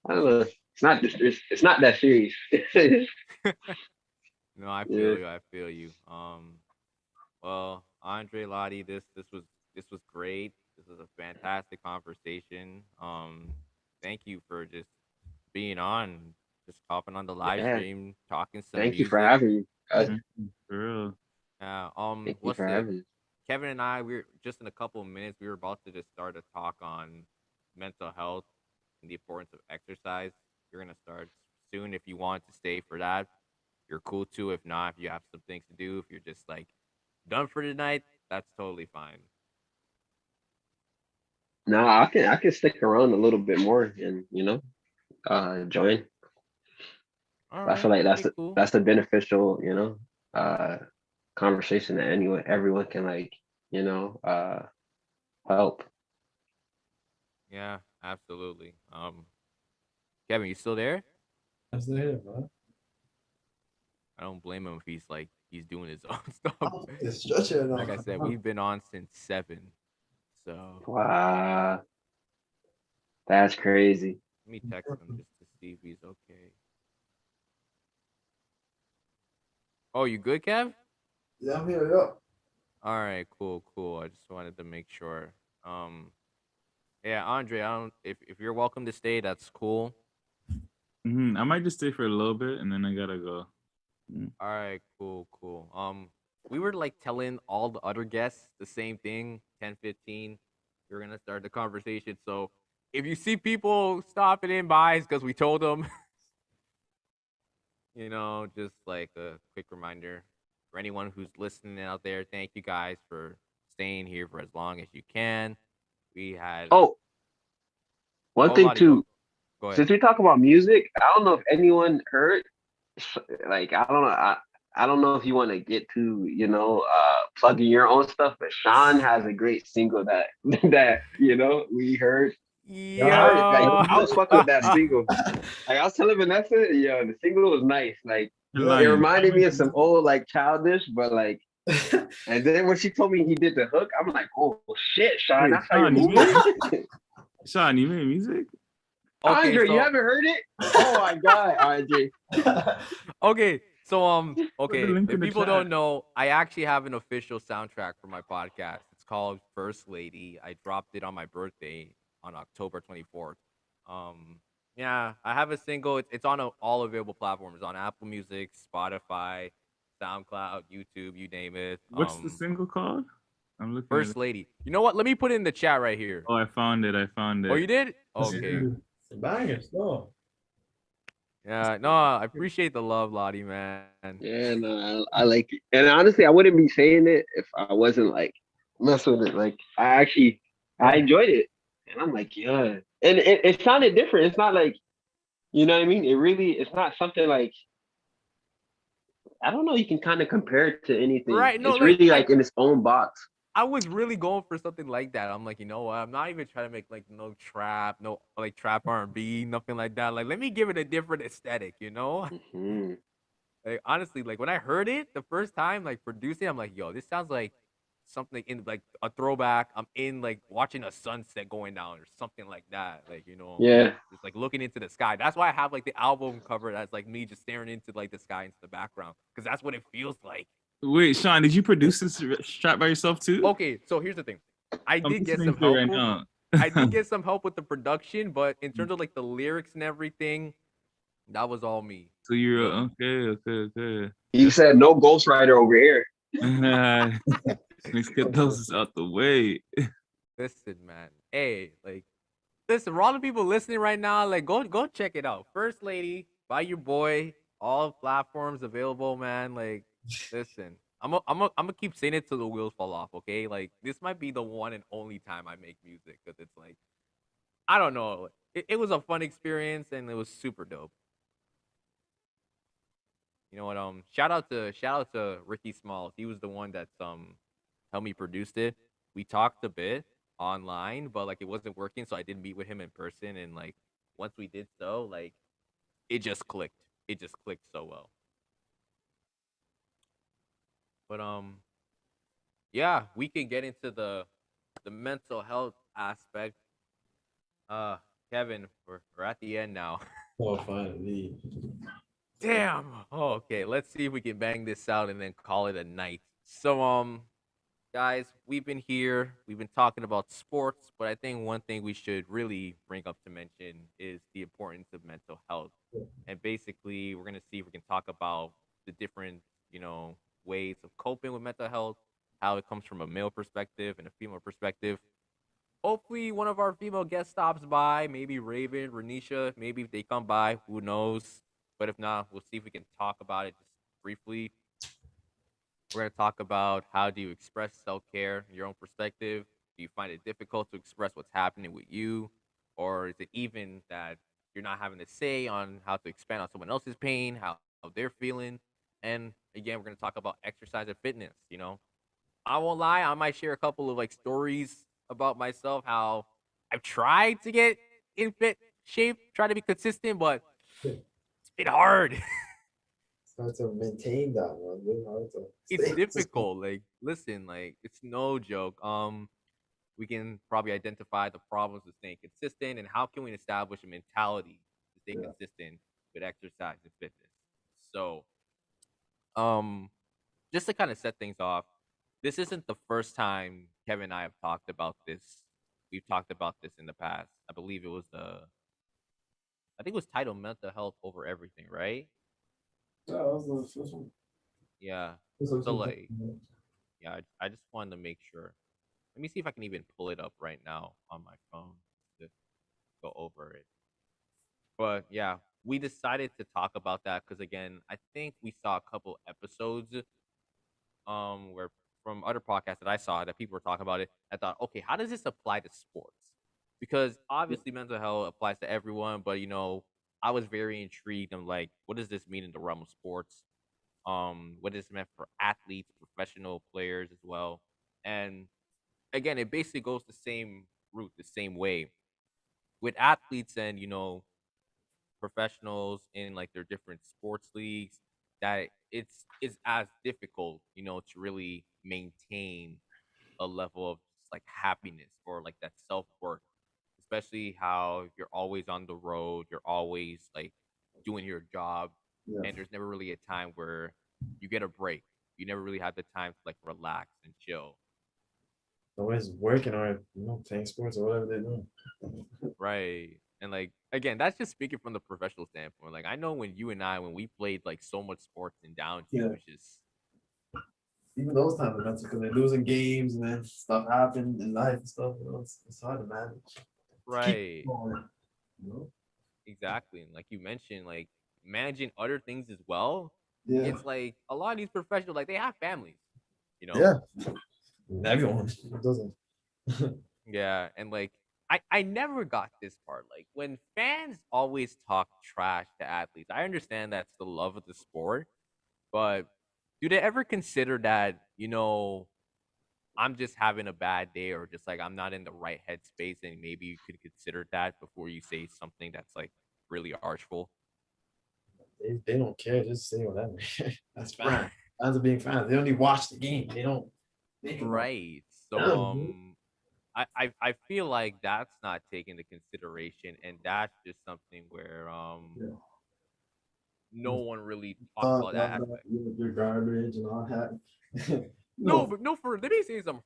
I don't know. It's not that serious. No, I Yeah. feel you. I feel you. Well, Andre Lottie, this was great. This was a fantastic conversation. Thank you for just being on, just hopping on the live Yeah. stream, talking some Thank you for music. having me. For real. Thank you What's for the having me. Kevin and I? We're just in a couple of minutes. We were about to just start a talk on mental health and the importance of exercise. We're gonna start soon. If you want to stay for that, you're cool too. If not, if you have some things to do, if you're just like done for the night, that's totally fine. No, I can stick around a little bit more and join. All I feel right, like okay, cool. that's the beneficial, conversation that everyone can like, help. Yeah, absolutely. Kevin, you still there? I'm still here, bro. I don't blame him if he's doing his own stuff. It's stretching Like I said, we've been on since 7, so Wow, that's crazy. let me text him just to see if he's okay. Oh, you good, Kev? Yeah, I'm here. Yeah. All right, cool. I just wanted to make sure. Yeah, Andre, I don't if you're welcome to stay, that's cool. Mm-hmm. I might just stay for a little bit and then I gotta go. All right, cool. We were like telling all the other guests the same thing, 10:15. We're gonna start the conversation. So if you see people stopping in by, it's because we told them. Just like a quick reminder for anyone who's listening out there. Thank you guys for staying here for as long as you can. We had Oh, one thing Lottie, too. go ahead. Since we talk about music, I don't know if anyone heard. Like, I don't know. I don't know if you want to get to plugging your own stuff, but Shon has a great single that we heard. Like, Yeah. I was fucking with that single. Like, I was telling Vanessa, the single was nice. Like, it reminded me of some old like Childish, but like. And then when she told me he did the hook, I'm like, oh shit, Shon, Wait, that's how you Shon, move. Shon, you made music? Okay, Andre, so you haven't heard it? Oh my god, Andre. okay, so Put the okay, link if in the people chat. don't know, I actually have an official soundtrack for my podcast. It's called First Lady. I dropped it on my birthday on October 24th. Yeah, I have a single. It's on all available platforms, on Apple Music, Spotify, SoundCloud, YouTube, you name it. What's the single called? I'm looking at First it. lady. You know what? Let me put it in the chat right here. Oh, I found it. I found Oh, it. you did? That's Okay. good. It's a banger still. Yeah, no, I appreciate the love, Lottie, man. Yeah, no, I like it. And honestly, I wouldn't be saying it if I wasn't like messing with it. Like I enjoyed it, and I'm like, yeah. And it sounded different. It's not like you know what I mean. It's not something like I don't know. You can kind of compare it to anything. Right? No, It's like really like in its own box. I was really going for something like that. I'm like, you know what? I'm not even trying to make like no trap, no like trap R&B, nothing like that. Like, let me give it a different aesthetic, you know? Hmm. Like honestly, like when I heard it the first time, like producing, I'm like, yo, this sounds like something in like a throwback. I'm in like watching a sunset going down or something like that. Like, you know, Yeah. just like looking into the sky. That's why I have like the album cover that's like me just staring into like the sky into the background. Because that's what it feels like. Wait, Sean, did you produce this track by yourself too? Okay, so here's the thing. I I'm did get listening some to it help. right now. I did get some help with the production, but in terms of like the lyrics and everything, that was all me. So you're So okay. You said no ghostwriter over here. Let's get those out the way. listen, man. Hey, like listen, for all the people listening right now, like go check it out. First Lady by your boy. All platforms available, man. Like, listen, I'm gonna keep saying it till the wheels fall off. Okay, like this might be the one and only time I make music because it's like I don't know. It was a fun experience and it was super dope. You know what? Shout out to Ricky Smalls. He was the one that's helped me produce it. We talked a bit online, but like it wasn't working, so I did meet with him in person. And like once we did so, like it just clicked. It just clicked so well. But yeah, we can get into the mental health aspect. Uh, Kevin, we're at the end now. Oh, finally. Damn. Oh, okay. Let's see if we can bang this out and then call it a night. So guys, we've been here. We've been talking about sports, but I think one thing we should really bring up to mention is the importance of mental health. And basically, we're gonna see if we can talk about the different, ways of coping with mental health, how it comes from a male perspective and a female perspective. Hopefully, one of our female guests stops by. Maybe Raven, Renisha. Maybe if they come by, who knows? But if not, we'll see if we can talk about it just briefly. We're going to talk about how do you express self-care in your own perspective. Do you find it difficult to express what's happening with you? Or is it even that you're not having a say on how to expand on someone else's pain, how they're feeling? And again, we're going to talk about exercise and fitness. I won't lie, I might share a couple of like stories about myself, how I've tried to get in fit shape, try to be consistent, but it's been hard. It's hard to maintain that one. Really hard to It's stay consistent. difficult. Like, listen, like it's no joke. We can probably identify the problems with staying consistent and how can we establish a mentality to stay Yeah. consistent with exercise and fitness. So, um, just to kind of set things off, this isn't the first time Kevin and I have talked about this. We've talked about this in the past. I believe I think it was titled "Mental Health Over Everything," right? Yeah, that was the first one. Yeah. This was So the- like, yeah, I just wanted to make sure. Let me see if I can even pull it up right now on my phone to go over it. But yeah, we decided to talk about that because again, I think we saw a couple episodes where from other podcasts that I saw that people were talking about it. I thought, okay, how does this apply to sports? Because obviously mental health applies to everyone, but I was very intrigued. I'm like, what does this mean in the realm of sports? What is meant for athletes, professional players as well? And again, it basically goes the same route, the same way with athletes and professionals in like their different sports leagues. That it's as difficult, to really maintain a level of just like happiness or like that self worth, especially how you're always on the road, you're always like doing your job, Yeah. and there's never really a time where you get a break. You never really have the time to like relax and chill. Always working or playing sports or whatever they're doing. Right. And like again, that's just speaking from the professional standpoint. Like I know when you and I when we played like so much sports in down here, Yeah. it was just even those times are mental because they're losing games and then stuff happened in life and stuff. It's hard to manage. Keep Right. going, you know? Exactly. And like you mentioned, like managing other things as well. Yeah. It's like a lot of these professionals, like they have families, you know? Yeah. Everyone doesn't. Yeah. And like I never got this part. Like when fans always talk trash to athletes, I understand that's the love of the sport, but do they ever consider that, I'm just having a bad day or just like I'm not in the right headspace and maybe you could consider that before you say something that's like really artful? They don't care. Just say whatever. That's Right. fans. Fans are being fans. They only watch the game. They don't think about. Right. So I feel like that's not taken into consideration and that's just something where Yeah. no one really talks Thought about that that aspect. you're garbage and all that. No, No, but no, for they be saying some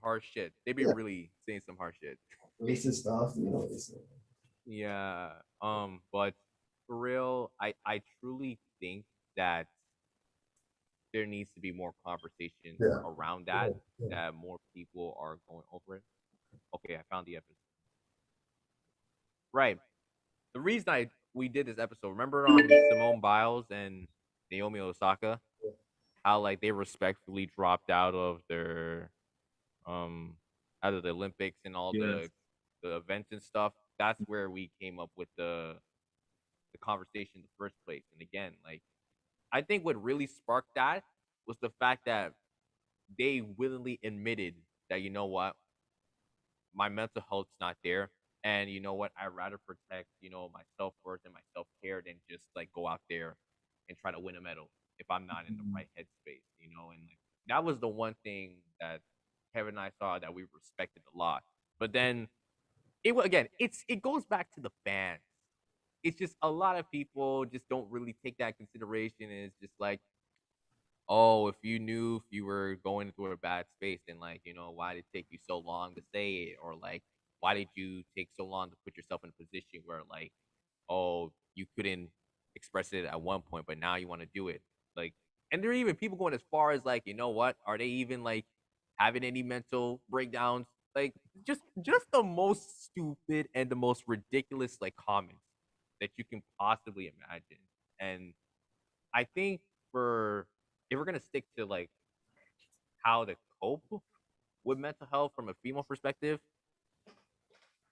harsh shit. They be yeah, really saying some harsh shit. racist stuff. It's, Yeah. But for real, I truly think that there needs to be more conversations yeah, around yeah, that, yeah. that more people are going over it. Okay, I found the episode. Right. The reason I we did this episode, remember Simone Biles and Naomi Osaka, how like they respectfully dropped um out of the Olympics and all Yes. the events and stuff. That's where we came up with the conversation in the first place. And again, like I think what really sparked that was the fact that they willingly admitted that my mental health's not there. And you know what? I'd rather protect, my self worth and my self care than just like go out there and try to win a medal if I'm not in the right headspace. And like that was the one thing that Kevin and I saw that we respected a lot. But then again, it goes back to the fans. It's just a lot of people just don't really take that consideration. And it's just like, oh, if you knew if you were going through a bad space, then like, why did it take you so long to say it? Or like, why did you take so long to put yourself in a position where like, oh, you couldn't express it at one point, but now you want to do it? Like, and there are even people going as far as like, you know what? Are they even like having any mental breakdowns? Like, just the most stupid and the most ridiculous like comments that you can possibly imagine. And I think for if we're gonna stick to like how to cope with mental health from a female perspective,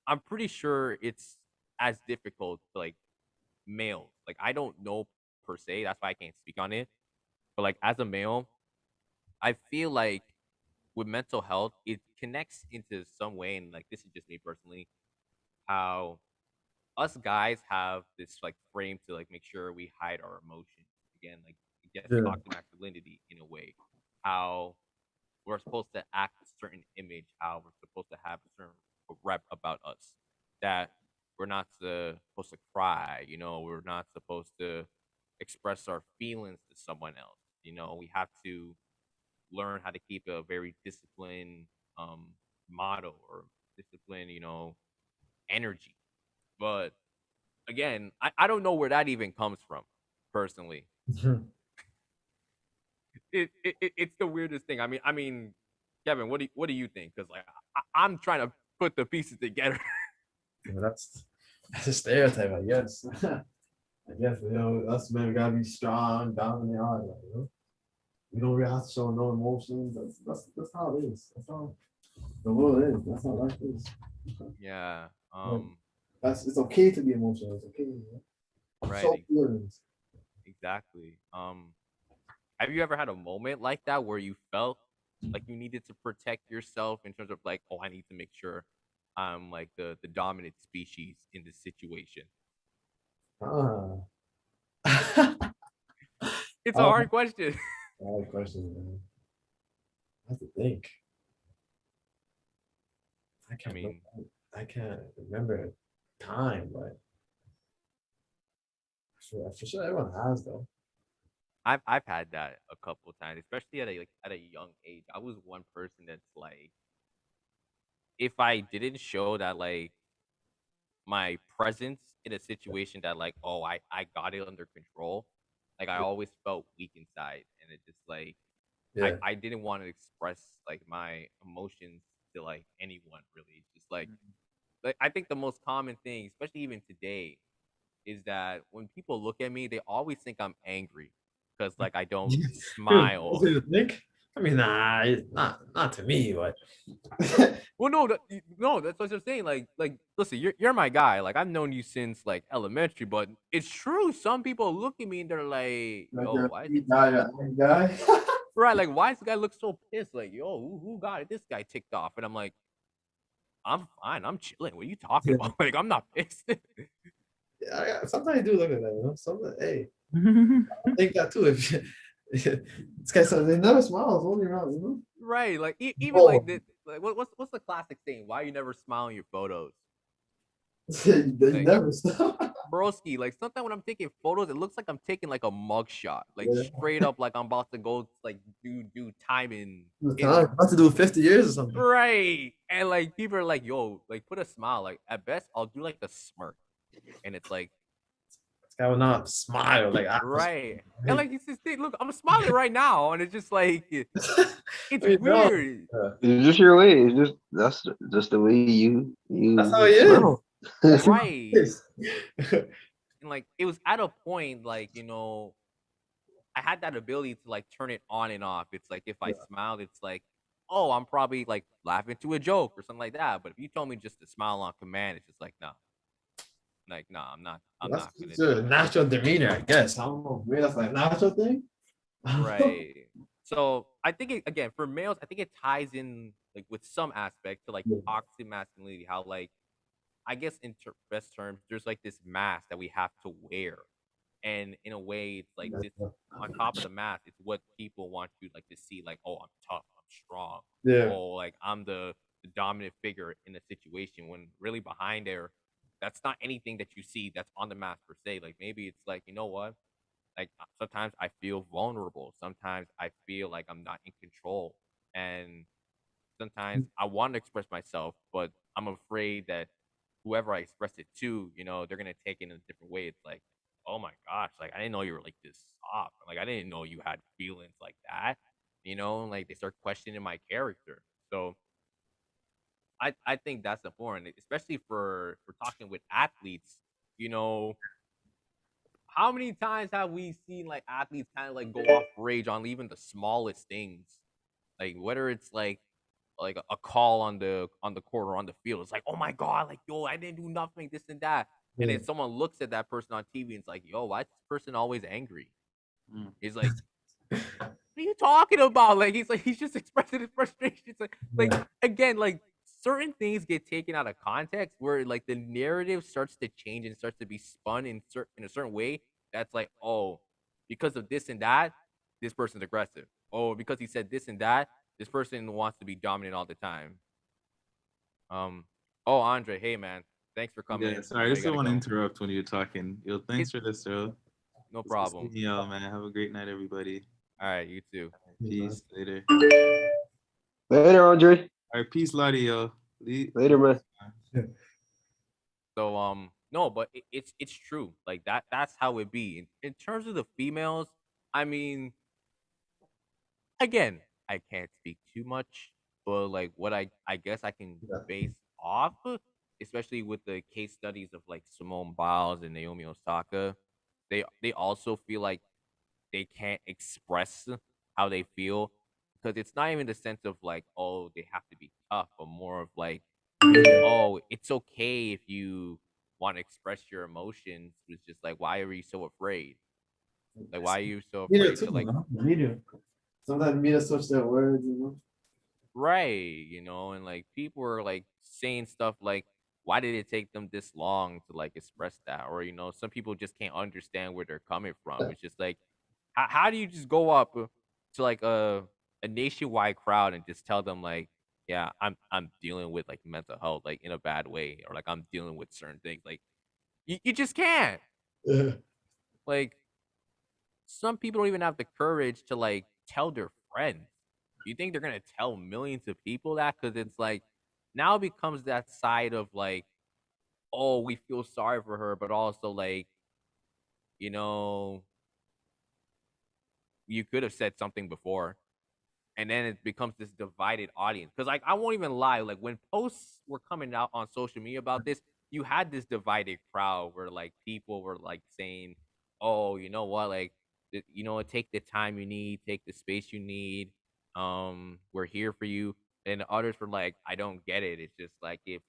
I'm pretty sure it's as difficult to like males. Like I don't know per se, that's why I can't speak on it. But like as a male, I feel like with mental health, it connects into some way, and like this is just me personally, how us guys have this like frame to like make sure we hide our emotions. Again, like I guess Yeah. toxic masculinity in a way. How we're supposed to act a certain image, how we're supposed to have a certain rep about us. That we're not supposed to cry, we're not supposed to express our feelings to someone else. We have to learn how to keep a very disciplined um motto or disciplined, energy. But again, I don't know where that even comes from, personally. It's the weirdest thing. I mean, Kevin, what do you think? Because like I'm trying to put the pieces together. That's a stereotype, I guess. I guess us men gotta be strong, dominant, all that. We don't really have to show no emotions. That's how it is. That's how the world is. That's how life is. Yeah. Like, it's okay to be emotional. It's okay. Right. Show feelings. Exactly. Have you ever had a moment like that where you felt like you needed to protect yourself in terms of like, oh, I need to make sure I'm like the dominant species in this situation? Ah. It's a Oh, hard question. bad question, man. I have to think. I I can't. mean, I can't remember time, but for sure everyone has though. I've had that a couple of times, especially at a young age. I was one person that's like, if I didn't show that like my presence in a situation that like, oh, I got it under control, like I always felt weak inside, and it just like Yeah. I didn't want to express like my emotions to like anyone really. Just like I think the most common thing, especially even today, is that when people look at me, they always think I'm angry because like I don't Dude, smile. what do you think? I mean, nah, not to me, but Well, no, no, that's what I'm saying. Like, listen, you're my guy. Like, I've known you since like elementary, but it's true. Some people look at me and they're like, like "Yo, you're why is a this guy, guy you're a guy. right? Like, why does the guy look so pissed? Like, yo, who got it? This guy ticked off?" And I'm like, "I'm fine. I'm chilling. What are you talking Yeah. about? Like, I'm not pissed." Yeah, sometimes I do look at that, you know. Sometimes, hey, I think that too. If this guy said they never smiles, only around, you know. Right? Like, even like Oh, this. Like, what's the classic saying? Why you never smile in your photos? they Like, never stop. broski, like sometimes when I'm taking photos, it looks like I'm taking like a mug shot, like Yeah. straight up, like I'm about to go like do time The time in about to do 50 years or something. right, and like people are like, "Yo, like put a smile." Like at best, I'll do like a smirk, and it's like This guy will not smile like I was. right, and like it's this thing. Look, I'm smiling right now, and it's just like it's I mean, no, weird. yeah. It's just your way. It's just just the way That's you how he is. smell. That's how he Right, is. and like it was at a point like I had that ability to like turn it on and off. It's like if I smiled, it's like, oh, I'm probably like laughing to a joke or something like that. But if you told me just to smile on command, it's just like, no, like, no, I'm not. I'm That's not gonna just do a it. natural demeanor, I guess. I don't know. Maybe that's like a natural thing. Right. So I think again for males, I think it ties in like with some aspect to like Yeah. toxic masculinity. How like I guess in best terms, there's like this mask that we have to wear, and in a way, it's like this on top of the mask. It's what people want you like to see, like, oh, I'm tough, I'm strong, Yeah. oh, like I'm the dominant figure in the situation. When really behind there, that's not anything that you see that's on the mask per se. Like maybe it's like you know what, like sometimes I feel vulnerable. Sometimes I feel like I'm not in control, and sometimes I want to express myself, but I'm afraid that whoever I express it to, they're gonna take it in a different way. It's like, oh my gosh, like I didn't know you were like this soft. Like I didn't know you had feelings like that. Like they start questioning my character. So I think that's important, especially for talking with athletes. You know, how many times have we seen like athletes kind of like go off rage on even the smallest things? Like whether it's like a call on the court or on the field. It's like, oh my god, like yo, I didn't do nothing, this and that. And Yeah. then someone looks at that person on TV and it's like, yo, why is this person always angry? Mm. He's like, what are you talking about? Like he's just expressing his frustration. It's like Yeah. again, like certain things get taken out of context where like the narrative starts to change and starts to be spun in a certain way. That's like, oh, because of this and that, this person's aggressive. Oh, because he said this and that, this person wants to be dominant all the time. Um. Oh, Andre. Hey, man. Thanks for coming Yeah, in. I sorry, I know you just don't gotta want to go. interrupt when you're talking. Yo, It. thanks for this, bro. No It's good problem. seeing y'all, man. Have a great night, everybody. All right. You too. Peace. Later. Later, Andre. All right, peace, Lottie, yo. Later, man. So no, but it's true. Like that's how it be. In terms of the females, I mean, again, I can't speak too much, but like what I guess I can Yeah. base off, especially with the case studies of like Simone Biles and Naomi Osaka, they also feel like they can't express how they feel because it's not even the sense of like, oh, they have to be tough, but more of like, oh, it's okay if you want to express your emotions. It's just like, why are you so afraid? Like, why are you so Media afraid too, to like, no? Media. Sometimes media switch their words, right? And like people are like saying stuff like, why did it take them this long to like express that? Or some people just can't understand where they're coming from. It's just like, how do you just go up to like a nationwide crowd and just tell them like, yeah, I'm dealing with like mental health like in a bad way, or like I'm dealing with certain things. Like you just can't. Yeah. Like some people don't even have the courage to like tell their friends. You think they're gonna tell millions of people that? Because it's like now it becomes that side of like, oh, we feel sorry for her, but also like, you know, you could have said something before. and then it becomes this divided audience. Because like I won't even lie, like when posts were coming out on social media about this, you had this divided crowd where like people were like saying, "Oh, you know what? Like, take the time you need, take the space you need. We're here for you." And others were like, "I don't get it. It's just like if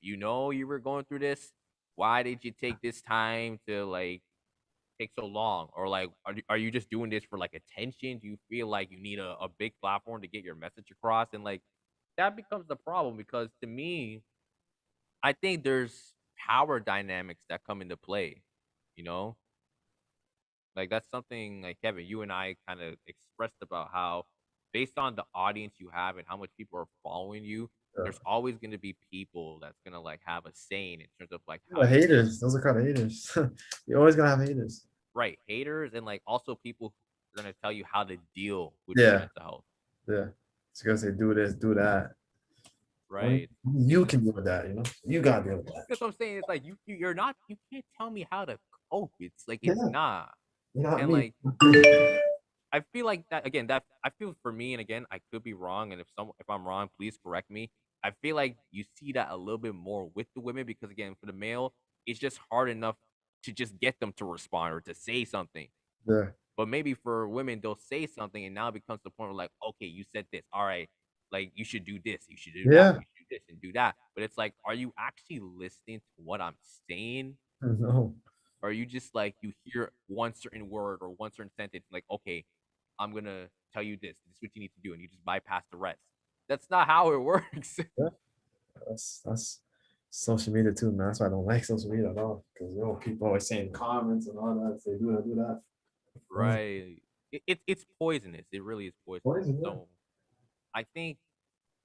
you know you were going through this, why did you take this time to like take so long? Or like, are you just doing this for like attention? Do you feel like you need a big platform to get your message across?" And like that becomes the problem because to me, I think there's power dynamics that come into play. You know, like that's something like Kevin, you and I kind of expressed about how based on the audience you have and how much people are following you, Yeah. there's always going to be people that's going to like have a saying in terms of like how The you haters. Those are called haters. You're always gonna have haters. right haters and like also people who are going to tell you how to deal with your Yeah, mental health, yeah. It's gonna say do this, do that. Only right? you And can deal with that. You gotta deal with that. that's what I'm saying. It's like you're not you can't tell me how to cope. It's like it's Yeah, not. you're not And me. like I feel like that again. That I feel for me, and again, I could be wrong. And if I'm wrong, please correct me. I feel like you see that a little bit more with the women because again, for the male, it's just hard enough to just get them to respond or to say something. Yeah, But maybe for women, they'll say something, and now it becomes the point where like, okay, you said this, all right, like you should do this, you should do that, yeah. you should do this and do that. But it's like, are you actually listening to what I'm saying? No. Or are you just like you hear one certain word or one certain sentence, like, okay, I'm gonna tell you this. This is what you need to do, and you just bypass the rest. That's not how it works. Yeah, that's social media too, man. That's why I don't like social media at all. Because people always saying comments and all that. Say do that, do that. Right. It's poisonous. It really is poisonous. Poison, yeah. So I think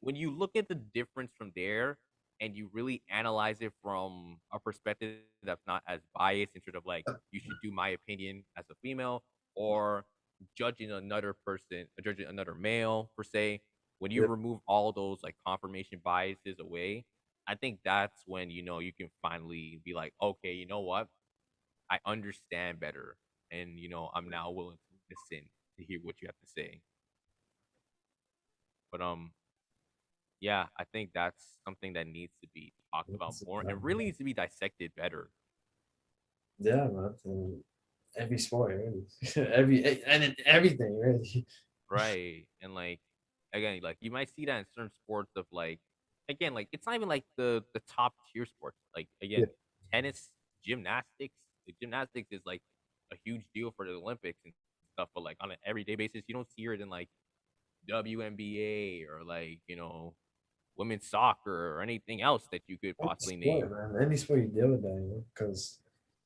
when you look at the difference from there and you really analyze it from a perspective that's not as biased in terms of like you should do my opinion as a female or judging another person, judging another male per se, when you Yeah, remove all those like confirmation biases away, I think that's when you can finally be like, okay, you know what? I understand better and I'm now willing to listen to hear what you have to say. But yeah, I think that's something that needs to be talked about more and really needs to be dissected better. yeah, man. In every sport, really. And in everything, really. Right. And like again, like you might see that in certain sports of like again, like it's not even like the top tier sports. Like Yeah, again, tennis, gymnastics. Like gymnastics is like a huge deal for the Olympics and stuff, but like on an everyday basis, you don't see it in like WNBA or like, women's soccer or anything else that you could any possibly sport, name. man. Any sport you deal with that, because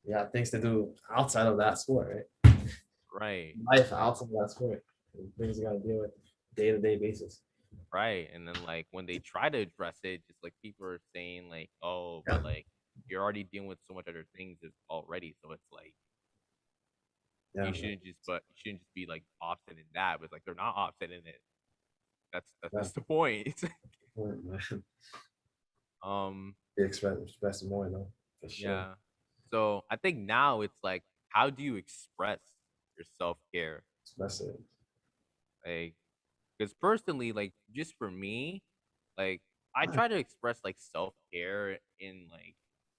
yeah, things to do outside of that sport, right? Right. Life outside of that sport, things you gotta deal with day to day basis. Right. And then like when they try to address it, just like people are saying like, oh, Yeah, but like you're already dealing with so much other things already. So it's like yeah, man. you shouldn't just be like offset in that, but it's like they're not offset in it. Yeah, That's the point. It's like, point, man. um Be express more, for sure. yeah. So I think now it's like how do you express your self care? Express it. Like because personally, like just for me, like I try to express like self care in like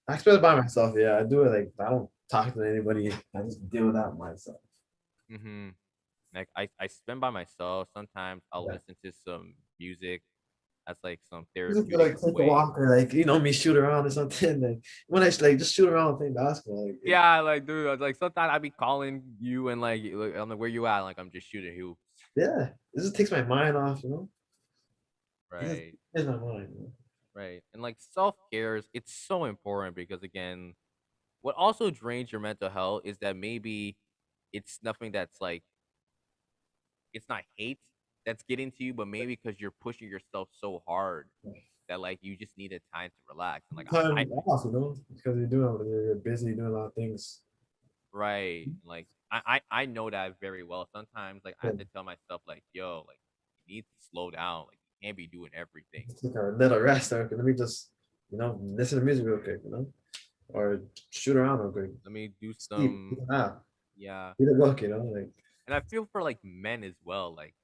I express it by myself. Yeah, I do it like I don't talk to anybody. I just deal with that myself. mm-hmm. Like I spend by myself. Sometimes I'll Yeah. listen to some music that's like some Just therapeutic like in a take a way. walk or like me shoot around or something. Like when I like just shoot around and play basketball. Like Yeah, like dude, like sometimes I be calling you and like I'm like where you at? Like I'm just shooting hoops. yeah, it just takes my mind off. It just Right, takes my mind. right. And like self care is it's so important because again, what also drains your mental health is that maybe it's nothing that's like it's not hate that's getting to you, but maybe because you're pushing yourself so hard that like you just need a time to relax. And like I Time off, because you're busy doing a lot of things. right, like I know that very well. Sometimes like I Yeah, have to tell myself like, yo, like you need to slow down. Like you can't be doing everything. just take a little rest. Or let me just listen to music real quick. Or shoot around real quick. Let me do Sleep. some Ah, yeah. read a book. Like And I feel for like men as well. Like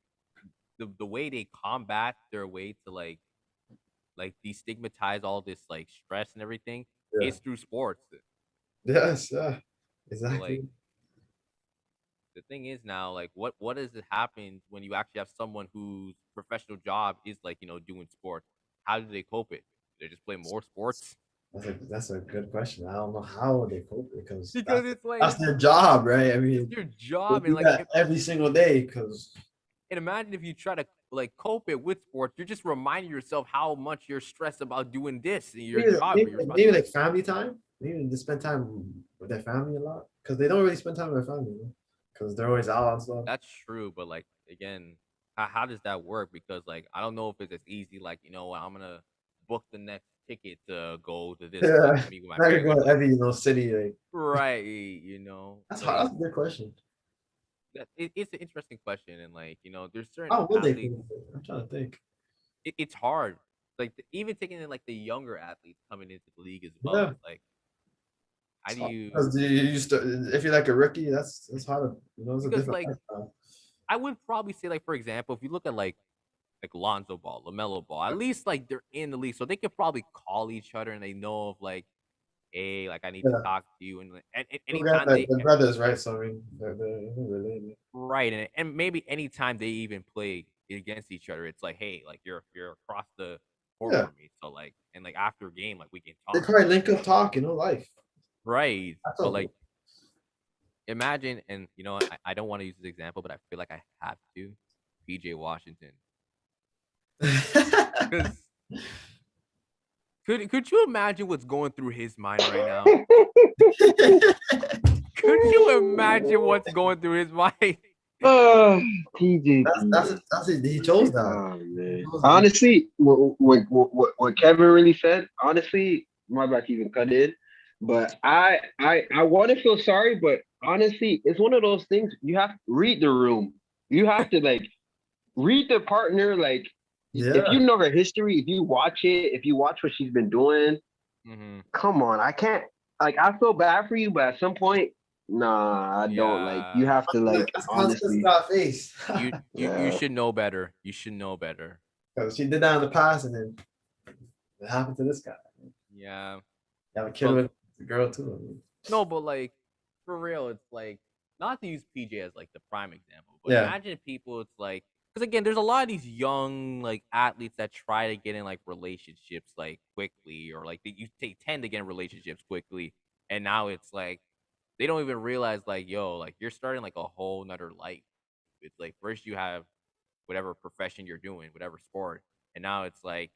the way they combat their way to like destigmatize all this like stress and everything Yeah. is through sports. Yes. Yeah. So like Exactly. the thing is now like what does it happen when you actually have someone whose professional job is like doing sports? How do they cope it? They just play more sports That's a good question. I don't know how they cope because because it's that's like their job, right? I it's mean, your they job and do like that every single day because and imagine if you try to like cope it with sports, you're just reminding yourself how much you're stressed about doing this in your job or your maybe responsibility. like family time. Maybe they spend time with their family a lot because they don't really spend time with their family because they're always out and stuff. That's true, but like again, how does that work? Because like I don't know if it's as easy. Like what, I'm gonna book the next ticket to go to this place Yeah, to meet with my not gonna family. go It's to like every city. Like right, that's hard. like That's a good question. it's an interesting question, and like there's certain How would they athletes. cope with it? I'm trying to think. It's hard. Like even taking in like the younger athletes coming into the league as well. Yeah, It's like how it's do hard you? because you start, if you're like a rookie, that's hard. It's a Because different like lifestyle. I would probably say like for example, if you look at like Lonzo Ball, LaMelo Ball. At least like they're in the league, so they could probably call each other and they know of like, hey, like I need to Yeah, talk to you, and we got anytime like they the brothers, right? So I mean, they're related. right, and maybe anytime they even play against each other, it's like, hey, like you're across the court Yeah, from me, so like and like after a game, like we can they talk, probably link up, talk, life. right? That's But all like imagine, and I don't want to use this example, but I feel like I have to. PJ Washington, good. because could you imagine what's going through his mind right now? Could you imagine what's going through his mind? Oh, TJ. That's it. He chose that. Oh He man. chose that. Honestly, what Kevin really said. Honestly, my bad to even cut in, but I want to feel sorry, but honestly, it's one of those things you have to read the room. You have to like read the partner. Like if Yeah. you know her history, if you watch it, if you watch what she's been doing, Mm-hmm. come on. I can't. Like I feel bad for you, but at some point, nah, I don't. Like you Yeah, have to like That's the consequence honestly. Scott face. you Yeah. should know better. You should know better. Because she did that in the past, and then it happened to this guy. Yeah, You have a kid but with the girl too. I mean, no, but like for real, it's like not to use PJ as like the prime example, but yeah, imagine people. It's like because again, there's a lot of these young like athletes that try to get in like relationships like quickly, or like they tend to get in relationships quickly, and now it's like they don't even realize like yo like you're starting like a whole nother life. It's like first you have whatever profession you're doing, whatever sport, and now it's like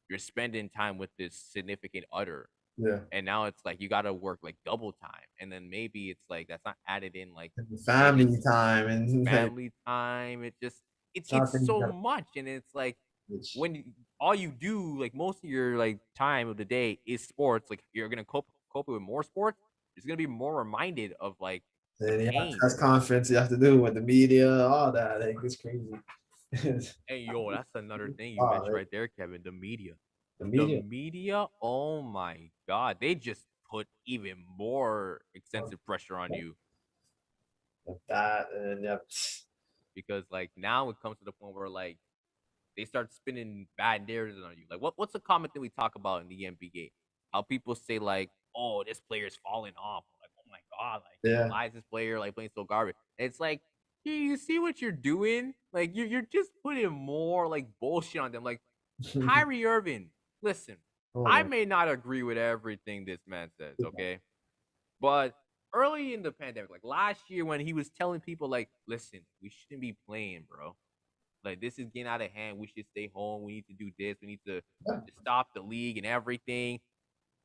you're spending time with this significant other, yeah. and now it's like you got to work like double time, and then maybe it's like that's not added in like And any family time and like family time. It just it's something you so gotta much, and it's like which when all you do like most of your like time of the day is sports. Like you're gonna cope with more sports. It's gonna be more reminded of like the then you have pain. press conference you have to do with the media, all that. Like it's crazy. Hey, yo, that's another thing you Wow, mentioned like, right there, Kevin. The media. the The media. media, oh my God, they just put even more extensive pressure on you Like that, and yeah, because, like, now it comes to the point where, like, they start spinning bad narratives on you. Like, what's a common thing we talk about in the NBA? How people say, like, oh, this player's falling off. Like, oh my God, like, yeah. why is this player, like, playing so garbage? And it's like, you see what you're doing? Like, you're just putting more, like, bullshit on them. Like, Kyrie Irving, listen, Oh I my may not agree with everything this man says, okay? But early in the pandemic, like last year when he was telling people, like, listen, we shouldn't be playing, bro. Like, this is getting out of hand. We should stay home. We need to do this. We need God. to stop the league and everything.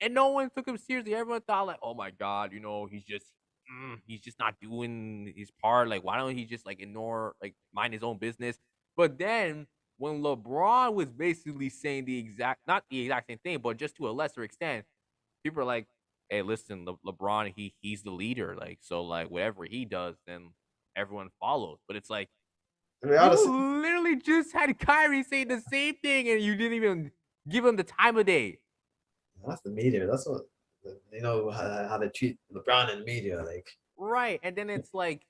And no one took him seriously. Everyone thought, like, oh my God, he's just not doing his part. Like, why don't he just like ignore, like, mind his own business? But then when LeBron was basically saying not the exact same thing, but just to a lesser extent, people are like, hey, listen, LeBron, he's the leader. Like, so like whatever he does, then everyone follows. But it's like To be honest, you literally just had Kyrie say the same thing, and you didn't even give him the time of day. that's the media. That's what how they treat LeBron and media. Like Right. And then it's like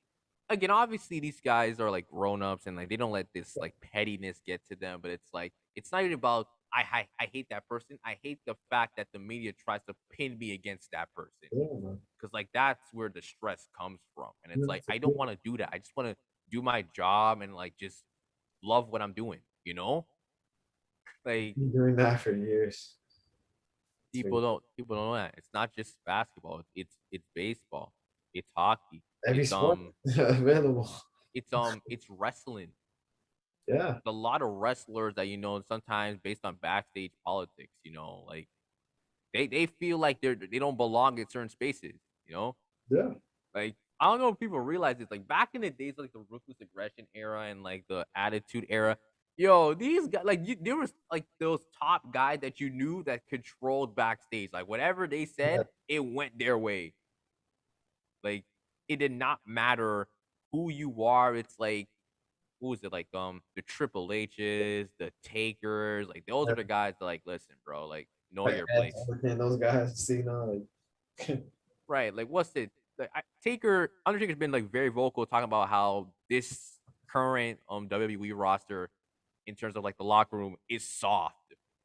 again, obviously these guys are like grown ups and like they don't let this like pettiness get to them. But it's like it's not even about I hate that person. I hate the fact that the media tries to pin me against that person Yeah, man. because like that's where the stress comes from. And it's Yeah, like for I don't sure. want to do that. I just want to do my job and like just love what I'm doing. Like Been doing that for years. It's crazy. people don't know that it's not just basketball. It's baseball. It's hockey. Every It's sport available. it's wrestling. Yeah, A lot of wrestlers that sometimes based on backstage politics, like they feel like they don't belong in certain spaces, yeah. like I don't know if people realize this. Like back in the days, like the ruthless aggression era and like the attitude era, these guys like there was like those top guys that you knew that controlled backstage. Like whatever they Yeah. said, it went their way. Like it did not matter who you are. It's like who is it? Like the Triple H's, the Takers, like those are the guys that like listen, bro, like know Like your Edge, place. everything, those guys, Cena, like Right. Like what's it? Like Undertaker's been like very vocal talking about how this current WWE roster in terms of like the locker room is soft.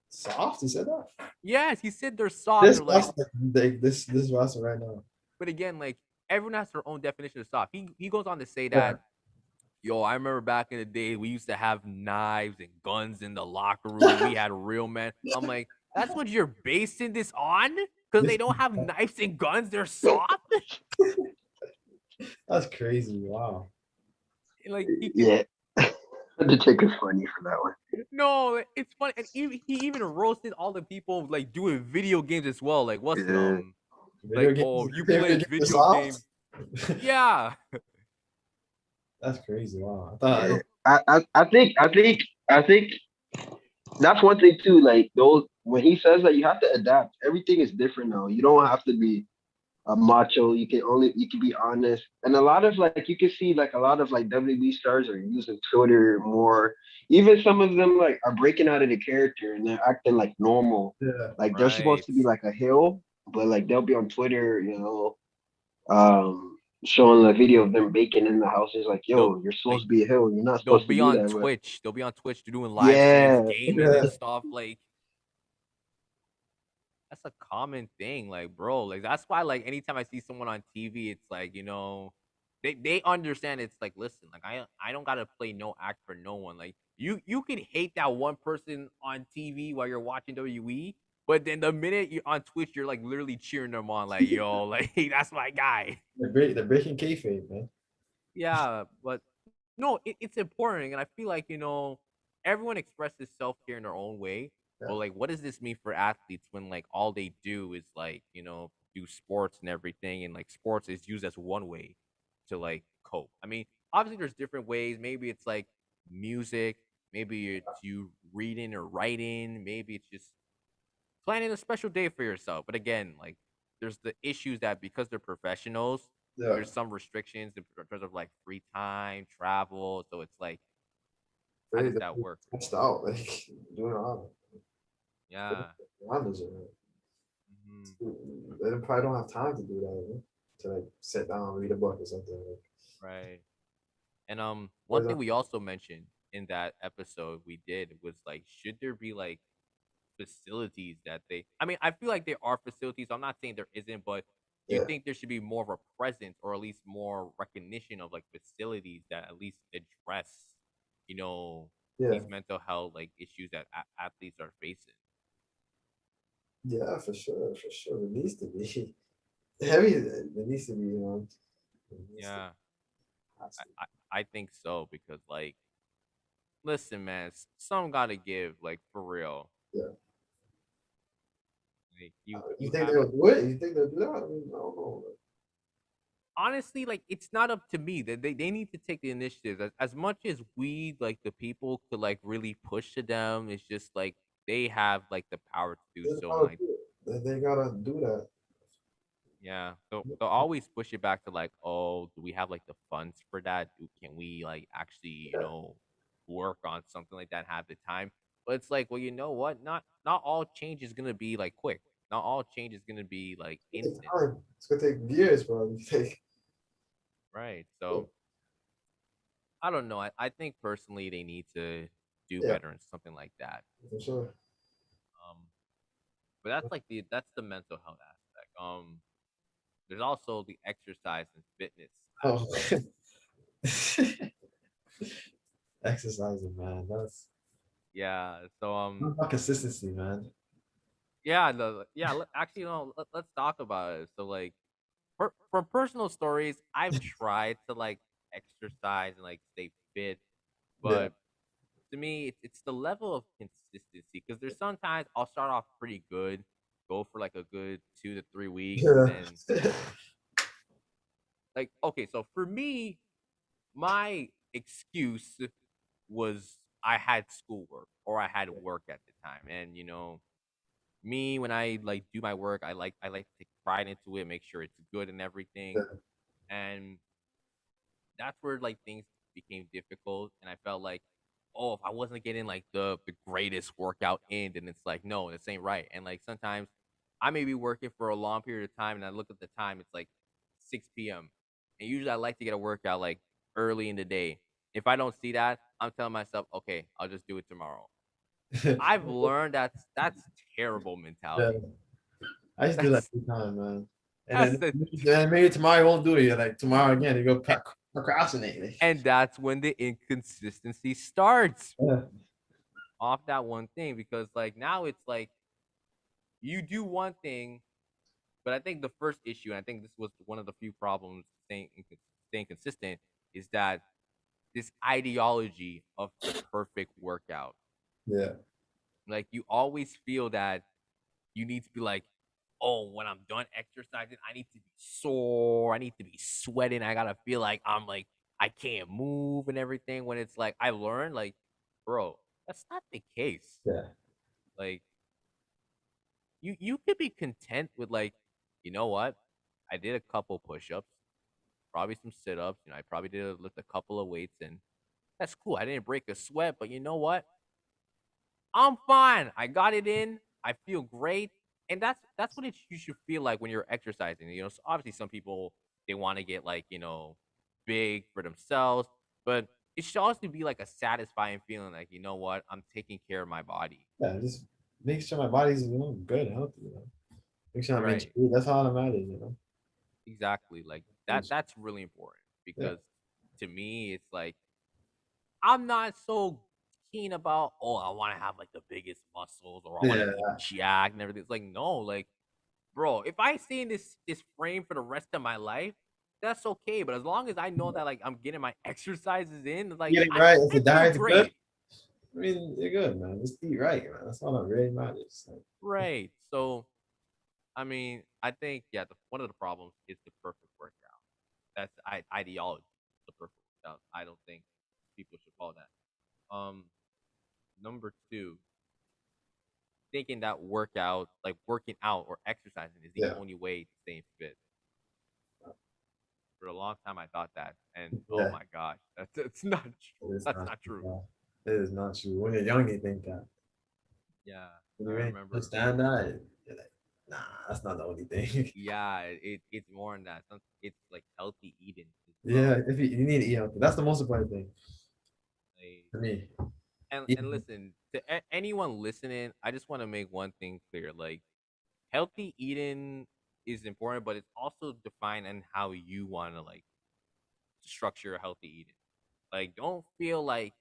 soft. He said that. Yes, he said they're soft. This They're like, roster, this roster right now. but again, like everyone has their own definition of soft. He goes on to say Yeah, that, yo, I remember back in the day we used to have knives and guns in the locker room. We had real men. I'm like, that's what you're basing this on? Because they this don't have knives and guns, they're soft? that's crazy. Wow. Like he can Yeah. Undertaker's funny for that one. no, it's funny. And he even roasted all the people like doing video games as well. Like what's it Yeah. Video like, games. oh, you Video play games are video soft. games. Yeah. That's crazy. Wow. I You thought know, I think that's one thing too. Like those when he says that you have to adapt. Everything is different now. You don't have to be a macho. You can be honest. And a lot of like you can see like a lot of like WWE stars are using Twitter more. Even some of them like are breaking out of the character and they're acting like normal. yeah. Like they're supposed right. to be like a heel, but like they'll be on Twitter, showing a video of them baking in the house. It's like, They'll yo, you're like supposed to be a heel. You're not they'll supposed to be do on that. But Twitch. They'll be on Twitch doing live streams, yeah, gaming Yeah. and stuff. Like that's a common thing, like bro. Like that's why like anytime I see someone on TV, it's like, they understand it's like, listen, like I don't gotta play no act for no one. Like you can hate that one person on TV while you're watching WWE, but then the minute you're on Twitch, you're like literally cheering them on, like, yo, like that's my guy. They're breaking kayfabe, man. Yeah, but no, it's important, and I feel like everyone expresses self care in their own way. But Yeah. like, what does this mean for athletes when like all they do is like do sports and everything, and like sports is used as one way to like cope? I mean, obviously there's different ways. Maybe it's like music, maybe it's you reading or writing, maybe it's just planning a special day for yourself. But again, like there's the issues that because they're professionals, Yeah. there's some restrictions in terms of like free time, travel. So it's like, how They're does that work? stressed out, like doing all Yeah. wonders, man. Mhm. They probably don't have time to do that, to like sit down, read a book or something. Like, Right. And one where's thing that? we also mentioned in that episode we did was like, should there be like facilities that they? I mean, I feel like there are facilities. I'm not saying there isn't, but do you Yeah, think there should be more of a presence or at least more recognition of like facilities that at least address, you know, yeah, these mental health like issues that athletes are facing? yeah, for sure, for sure. It needs to be heavy. It needs to be, it needs to, Yeah, has I, to. I think so because like, listen, man, some gotta give, like for real. Yeah. Like You you think have they'll do it? You think they'll do that? I mean, I don't know. honestly, like it's not up to me that they need to take the initiative as much as we like the people could like really push to them. It's just like they have like the power to do They're the so, and power to like do it. They gotta do that. yeah, so they'll always push it back to like, oh, do we have like the funds for that? Can we like actually Yeah, work on something like that? Have the time? But it's like, well, you know what? Not all change is gonna be like quick. Not all change is gonna be like it's gonna take instant, time. It's gonna take years, bro. You take, right? yeah, So I don't know. I think personally they need to do Yeah, better in something like that. for sure. Um, but that's the mental health aspect. There's also the exercise and fitness Oh, aspect. exercising, man. That's Yeah. So not about consistency, man. yeah, yeah. Actually, let's talk about it. So like, for personal stories, I've tried to like exercise and like stay fit, Yeah. but to me, it's the level of consistency because there's sometimes I'll start off pretty good, go for like a good 2 to 3 weeks, and Yeah. then like okay, so for me, my excuse was I had schoolwork or I had work at the time, and me when I like do my work, I like to take pride into it, make sure it's good and everything, and that's where like things became difficult, and I felt like, oh, if I wasn't getting like the greatest workout in, then it's like, no, this ain't right. And like sometimes I may be working for a long period of time, and I look at the time, it's like 6 p.m. And usually I like to get a workout like early in the day. If I don't see that, I'm telling myself, okay, I'll just do it tomorrow. I've learned that's terrible Yeah. mentality. I used to do that That's every time, man. And that's then, the then maybe tomorrow you won't do it. You're like tomorrow again, you go procrastinating. and that's when the inconsistency starts Yeah. off that one thing because like now it's like you do one thing, but I think the first issue, and I think this was one of the few problems staying consistent, is that this ideology of the perfect workout. Yeah. Like you always feel that you need to be like, oh, when I'm done exercising, I need to be sore, I need to be sweating, I gotta feel like I'm like I can't move and everything. When it's like I learned, like, bro, that's not the case. Yeah. Like you could be content with like, you know what? I did a couple push-ups, probably some sit-ups. I probably did lift a couple of weights, and that's cool. I didn't break a sweat, but you know what? I'm fine. I got it in. I feel great, and that's what you should feel like when you're exercising. So obviously some people they want to get like big for themselves, but it should also be like a satisfying feeling. Like what? I'm taking care of my body. Yeah. Just make sure my body's good and healthy. Make sure I'm in Right. shape. That's all that matters. Exactly. Like Yeah. that's really important because to me it's like I'm not so keen about I want to have like the biggest muscles or I want to Yeah. be jacked and everything. It's like no, like bro, if I stay in this frame for the rest of my life, that's okay. But as long as I know that like I'm getting my exercises in, like Getting I right. If I the feel diet's good, great. I mean, you're good, man. Just eat right, man. That's all that really matters. Right. So I mean, I think one of the problems is the perfect workout. That's ideology. The perfect workout. I don't think people should follow that. Number two, thinking that working out or exercising is the Yeah. only way to stay fit. For a long time, I thought that, and oh Yeah. my gosh, that's not true. It is That's not not true. true. Yeah. It is not true. When you're young, you think that. Yeah, When I you really remember. understand that, you're like, nah, that's not the only thing. Yeah, it's more than that. It's like healthy eating as Yeah, well. if you need to eat healthy. That's the most important thing Like, to me. and listen to anyone listening. I just want to make one thing clear. Like, healthy eating is important, but it's also defined in how you want to like structure healthy eating. Like, don't feel like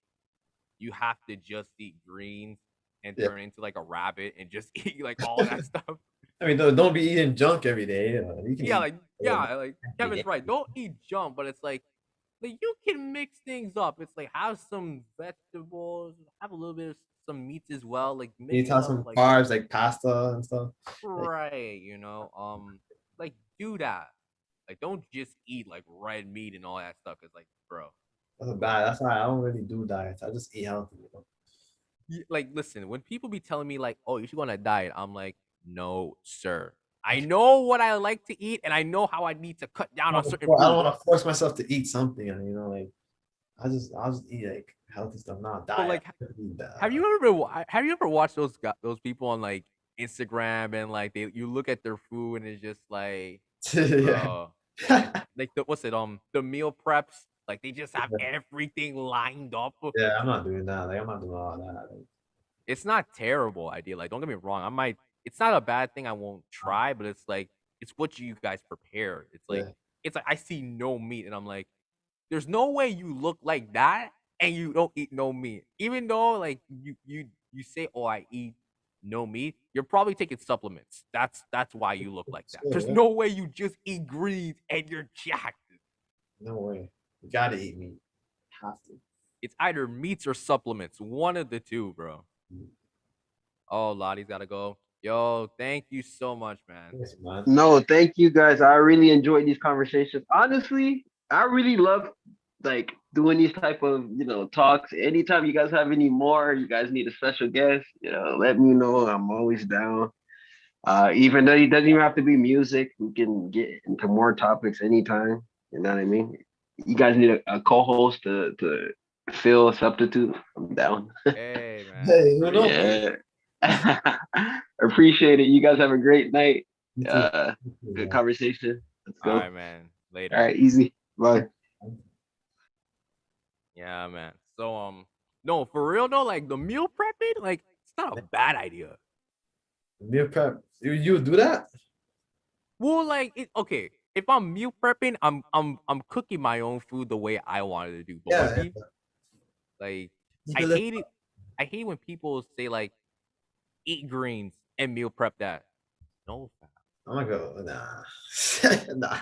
you have to just eat greens and Yeah. turn into like a rabbit and just eat like all that stuff. I mean, don't be eating junk every day. You can Yeah, eat like a little bit like every Kevin's right. day. Don't eat junk, but it's like you can mix things up. It's like have some vegetables, have a little bit of some meats as well. Like You mix need to it have up some like carbs like pasta and stuff. Like, right, like do that. Like don't just eat like red meat and all that stuff. Cause like, bro, that's come bad. on. That's why I don't really do diets. I just eat healthy. Like listen, when people be telling me like, "Oh, you should go on a diet," I'm like, "No, sir. I know what I like to eat, and I know how I need to cut down on certain I don't foods." want to force myself to eat something. Like I'll just eat like healthy stuff, not But diet. like, have you ever watched those people on like Instagram and like you look at their food and it's just like, Yeah. bro, like the what's it the meal preps Like they just have everything lined up. Yeah, I'm not doing that. Like I'm not doing all that. Like, It's not terrible idea. Like don't get me wrong. I might. It's not a bad thing. I won't try, but it's like it's what you guys prepare. yeah. It's like I see no meat, and I'm like, there's no way you look like that and you don't eat no meat. Even though like you say, oh, I eat no meat, you're probably taking supplements. That's why you look like that. There's Yeah. no way you just eat greens and you're jacked. No way. You gotta eat meat. Have to. It's either meats or supplements. One of the two, bro. Oh, Lottie's gotta go. Yo, thank you so much, man. Yes, man. No, thank you guys. I really enjoyed these conversations. Honestly, I really love like doing these type of talks. Anytime you guys have any more, you guys need a special guest, let me know. I'm always down. Even though it doesn't even have to be music, we can get into more topics anytime. You know what I mean? You guys need a co-host to fill a substitute. I'm down. Hey, man. Hey, who knows? Yeah. Appreciate it. You guys have a great night. You too. Good conversation. Let's go. All right, man. Later. All right, easy. Bye. Yeah, man. So no, for real though, like the meal prepping, like it's not a bad idea. Meal prep. You do that? Well, like okay, if I'm meal prepping, I'm cooking my own food the way I wanted to do. But Yeah. when like You I can live- hate it. I hate when people say like eat greens and meal prep that. No, fam. I'm gonna go. Nah. Nah.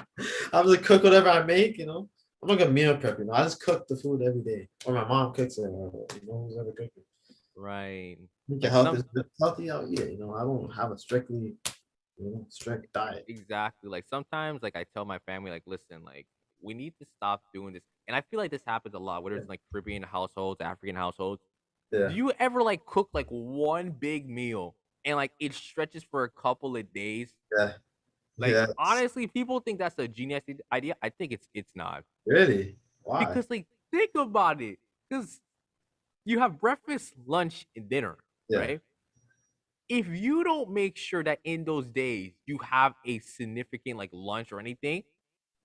I'm gonna cook whatever I make. I'm not gonna meal prep. I just cook the food every day, or my mom cooks it, or who's ever cooking. Right. Make Like it healthy. Healthy, I'll eat it. I don't have a strictly, strict diet. Exactly. Like sometimes, like I tell my family, like, listen, like we need to stop doing this. And I feel like this happens a lot, whether it's like Caribbean households, African households. Yeah. Do you ever like cook like one big meal and like it stretches for a couple of days? Yeah. Like Yeah. honestly, people think that's a genius idea. I think it's not. Really? Why? Because like think about it. Because you have breakfast, lunch, and dinner, Yeah. right? If you don't make sure that in those days you have a significant like lunch or anything,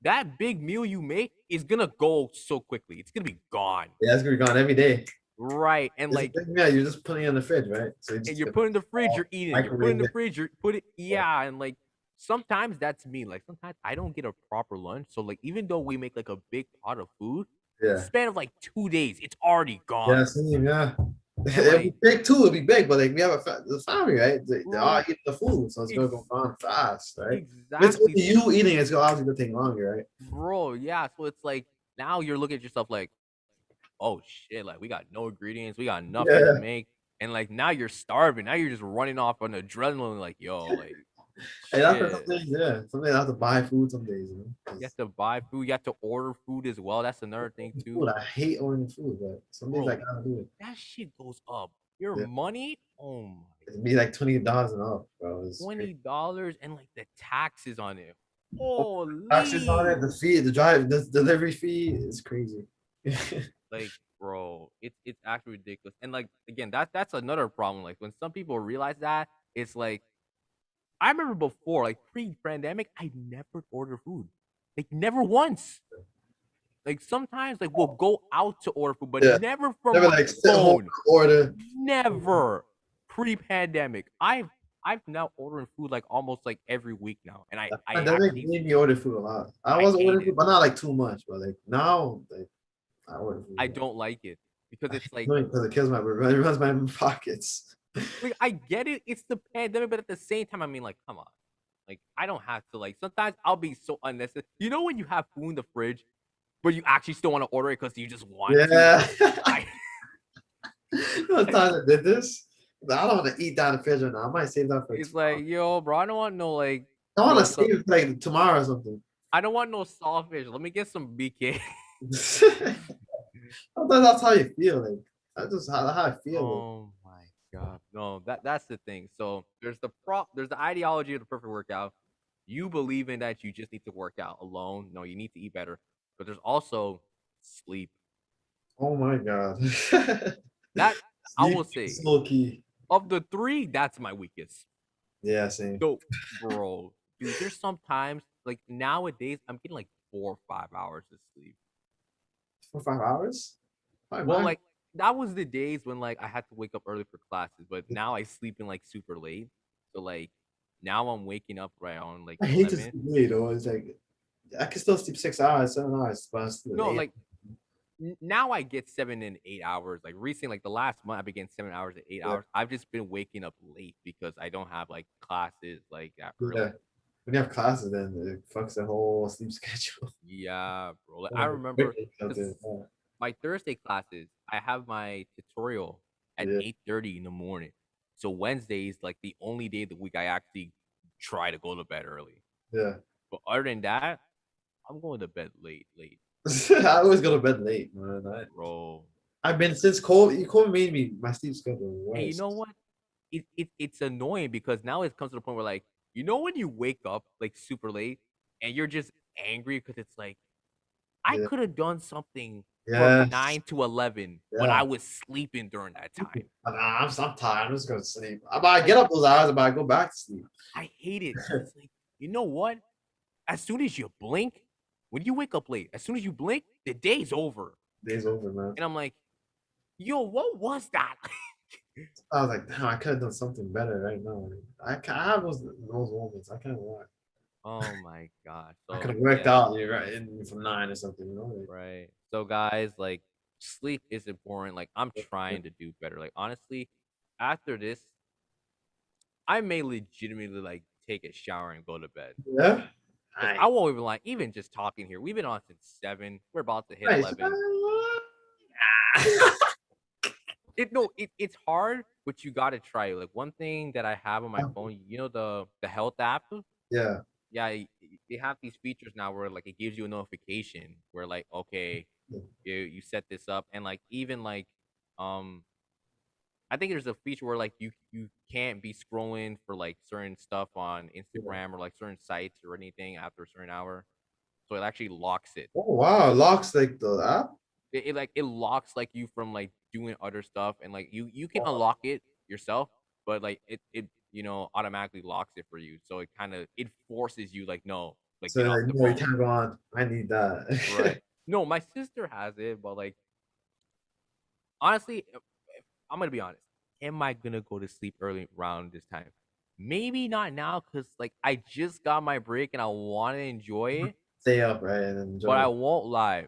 that big meal you make is gonna go so quickly. It's gonna be gone. Yeah, it's gonna be gone every day. Right. And It's a like big meal, you're just putting it in the fridge, right? So and you're putting in the fridge, you're eating it. You're putting in the microwave it. fridge, you're put it, yeah, and like sometimes that's me. Like sometimes I don't get a proper lunch. So like even though we make like a big pot of food, Yeah. span of like 2 days, it's already gone. Yeah, same. Yeah. And, It'll be like, big too. It'll be big, but like we have the family, right? They're all Right. eating the food, so it's gonna go on fast, right? If it's exactly, only you eating, it's gonna obviously take longer, right? bro. Yeah. So it's like now you're looking at yourself like, oh shit, like we got no ingredients, we got nothing Yeah. to make. And like now you're starving. Now you're just running off on adrenaline, like, yo, like Hey, that's some shit. days, yeah. Some days I have to buy food. Some days, 'cause You have to buy food, you have to order food as well. That's another thing too. food, I hate ordering food, but some days I Bro, gotta do it. that shit goes up. Your Yeah. money, oh my, It'd be like $20 and up, bro. It's crazy. $20 and like the taxes on it. Taxes on it, Holy, the fee, the delivery fee is crazy. like bro, it's actually ridiculous. And like again, that's another problem. Like when some people realize that, it's like I remember before, like pre-pandemic, I never order food. Like never once. Like sometimes like we'll go out to order food, but Yeah. never from Never my like sit home phone. and order. Never pre-pandemic. I've now ordering food like almost like every week now. And I Pandemic actually made me order food a lot. I I was hate ordering it. food, but not like too much. But like now, like I order food. I don't like it because it's like because it kills my it runs my pockets. like I get it, it's the pandemic, but at the same time, I mean, like, come on. Like, I don't have to like sometimes I'll be so unnecessary. You know when you have food in the fridge, but you actually still want to order it because you just want to. Yeah. I, Those times I did this. I don't want to eat down the fridge right now. I might save that for it's tomorrow. like, yo, bro, I don't want no like I want yo, to save it for, like tomorrow or something. I don't want no sawfish. Let me get some BK. Sometimes that's how you feel. Like that's just how I feel. Oh my god. No, that's the thing. So there's the ideology of the perfect workout. You believe in that you just need to work out alone. No, you need to eat better. But there's also sleep. Oh my god. That I will Sleep say is so key. of the three, that's my weakest. Yeah, same. So, bro, dude, there's sometimes like nowadays I'm getting like 4 or 5 hours of sleep. 4 or 5 hours. Fine, Well, man. like that was the days when like I had to wake up early for classes, but now I sleep in like super late. So like now I'm waking up right on like I hate to 11. sleep late, though. It's like I can still sleep 6 hours, 7 hours, but I sleep No, late. like now I get 7 and 8 hours. Like recently, like the last month, I've been getting 7 hours and eight Yeah, hours. I've just been waking up late because I don't have like classes like that yeah. early. When you have classes, then it fucks the whole sleep schedule. Yeah, bro. Like, I Oh, remember because something. my Thursday classes, I have my tutorial at Yeah, 8:30 in the morning. So Wednesday is like the only day of the week I actually try to go to bed early. yeah. But other than that, I'm going to bed late, I always go to bed late, man. bro. I've been since COVID. COVID made me my sleep schedule And you worse. know what? It's annoying because now it comes to the point where like when you wake up like super late and you're just angry because it's like I Yeah. could have done something from Yes. 9 to 11, but Yeah. I was sleeping during that time. I'm tired. I'm just gonna sleep. I get up those hours, but I go back to sleep. I hate it because it's like, you know what? As soon as you blink, when you wake up late, as soon as you blink, the day's over. Day's over, man. And I'm like, yo, what was that? I was like, damn, I could have done something better right now. I have those moments. I can't lie. Oh my gosh. I could So have worked yeah, out. You're right, from 9 or something. You know. right. So guys, like sleep is important. Like I'm trying to do better. Like honestly, after this, I may legitimately like take a shower and go to bed. Yeah. Because Nice. I won't even lie, even just talking here, we've been on since 7. We're about to hit Nice. 11. It's hard, but you gotta try it. Like one thing that I have on my phone, the health app. Yeah. Yeah, they have these features now where like it gives you a notification where like okay, you set this up and like even like um I think there's a feature where like you can't be scrolling for like certain stuff on Yeah. Instagram or like certain sites or anything after a certain hour. So it actually locks it. Oh wow, locks like the app. It locks like you from like doing other stuff and like you can Oh, unlock it yourself, but like it automatically locks it for you. So it forces you like no, like so get off like, the no, you phone. can't go on. I need that. Right. No, my sister has it, but like honestly, I'm gonna be honest. Am I gonna go to sleep early around this time? Maybe not now because like I just got my break and I want to enjoy it, Stay up, right, and but enjoy I it. won't lie.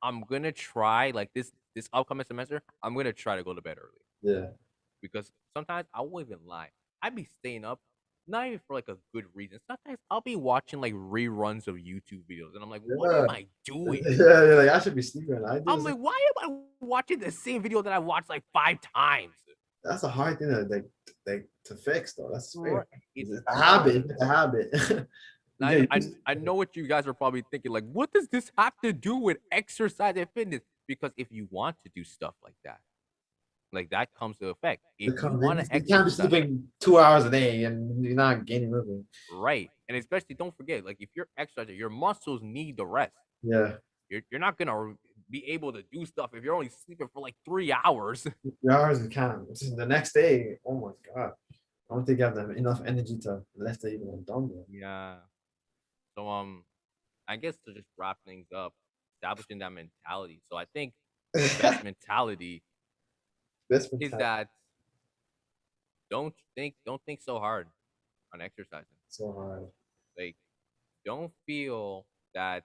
I'm gonna try like this upcoming semester. I'm gonna try to go to bed early Yeah. because sometimes I won't even lie. I'd be staying up, not even for like a good reason. Sometimes I'll be watching like reruns of YouTube videos, and I'm like, what Yeah. am I doing? Yeah, you're like I should be sleeping. I do I'm the same. like, why am I watching the same video that I watched like 5 times? That's a hard thing to fix though. That's Right. fair. It's It's a habit. hard. It's a habit. You I, get I used I know what you guys are probably thinking. Like, what does this have to do with exercise and fitness? Because if you want to do stuff like that comes to effect. If to you come want in. to You can't be exercise, sleeping 2 hours a day and you're not gaining nothing. right, and especially don't forget, like if you're exercising, your muscles need the rest. Yeah. You're not gonna be able to do stuff if you're only sleeping for like 3 hours. 3 hours you can't. The next day, oh my god. I don't think you have enough energy to lift it even done Yeah. So I guess to just wrap things up, establishing that mentality. So I think the best there. mentality Best is mentality. that don't think so hard on exercising. So hard. Like don't feel that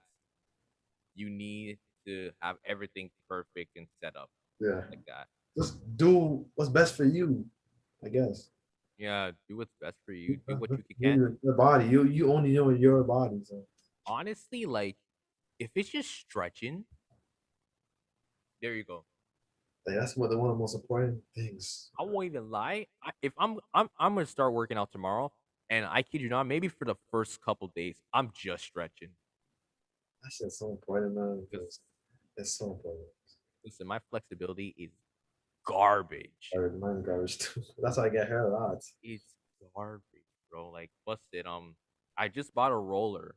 you need to have everything perfect and set up Yeah. like that. Just do what's best for you, I guess. Yeah, do what's best for you. Do what you Do can. your body. You only know your body. So Honestly, like if it's just stretching, there you go. like, that's one of the most important things. I won't even lie. If I'm gonna start working out tomorrow, and I kid you not, maybe for the first couple days, I'm just stretching. That shit's so important, man. Because Because it's so important. listen, my flexibility is garbage. Or mine garbage too. That's why I get hurt a lot. It's garbage, bro. Like, what's it? I just bought a roller,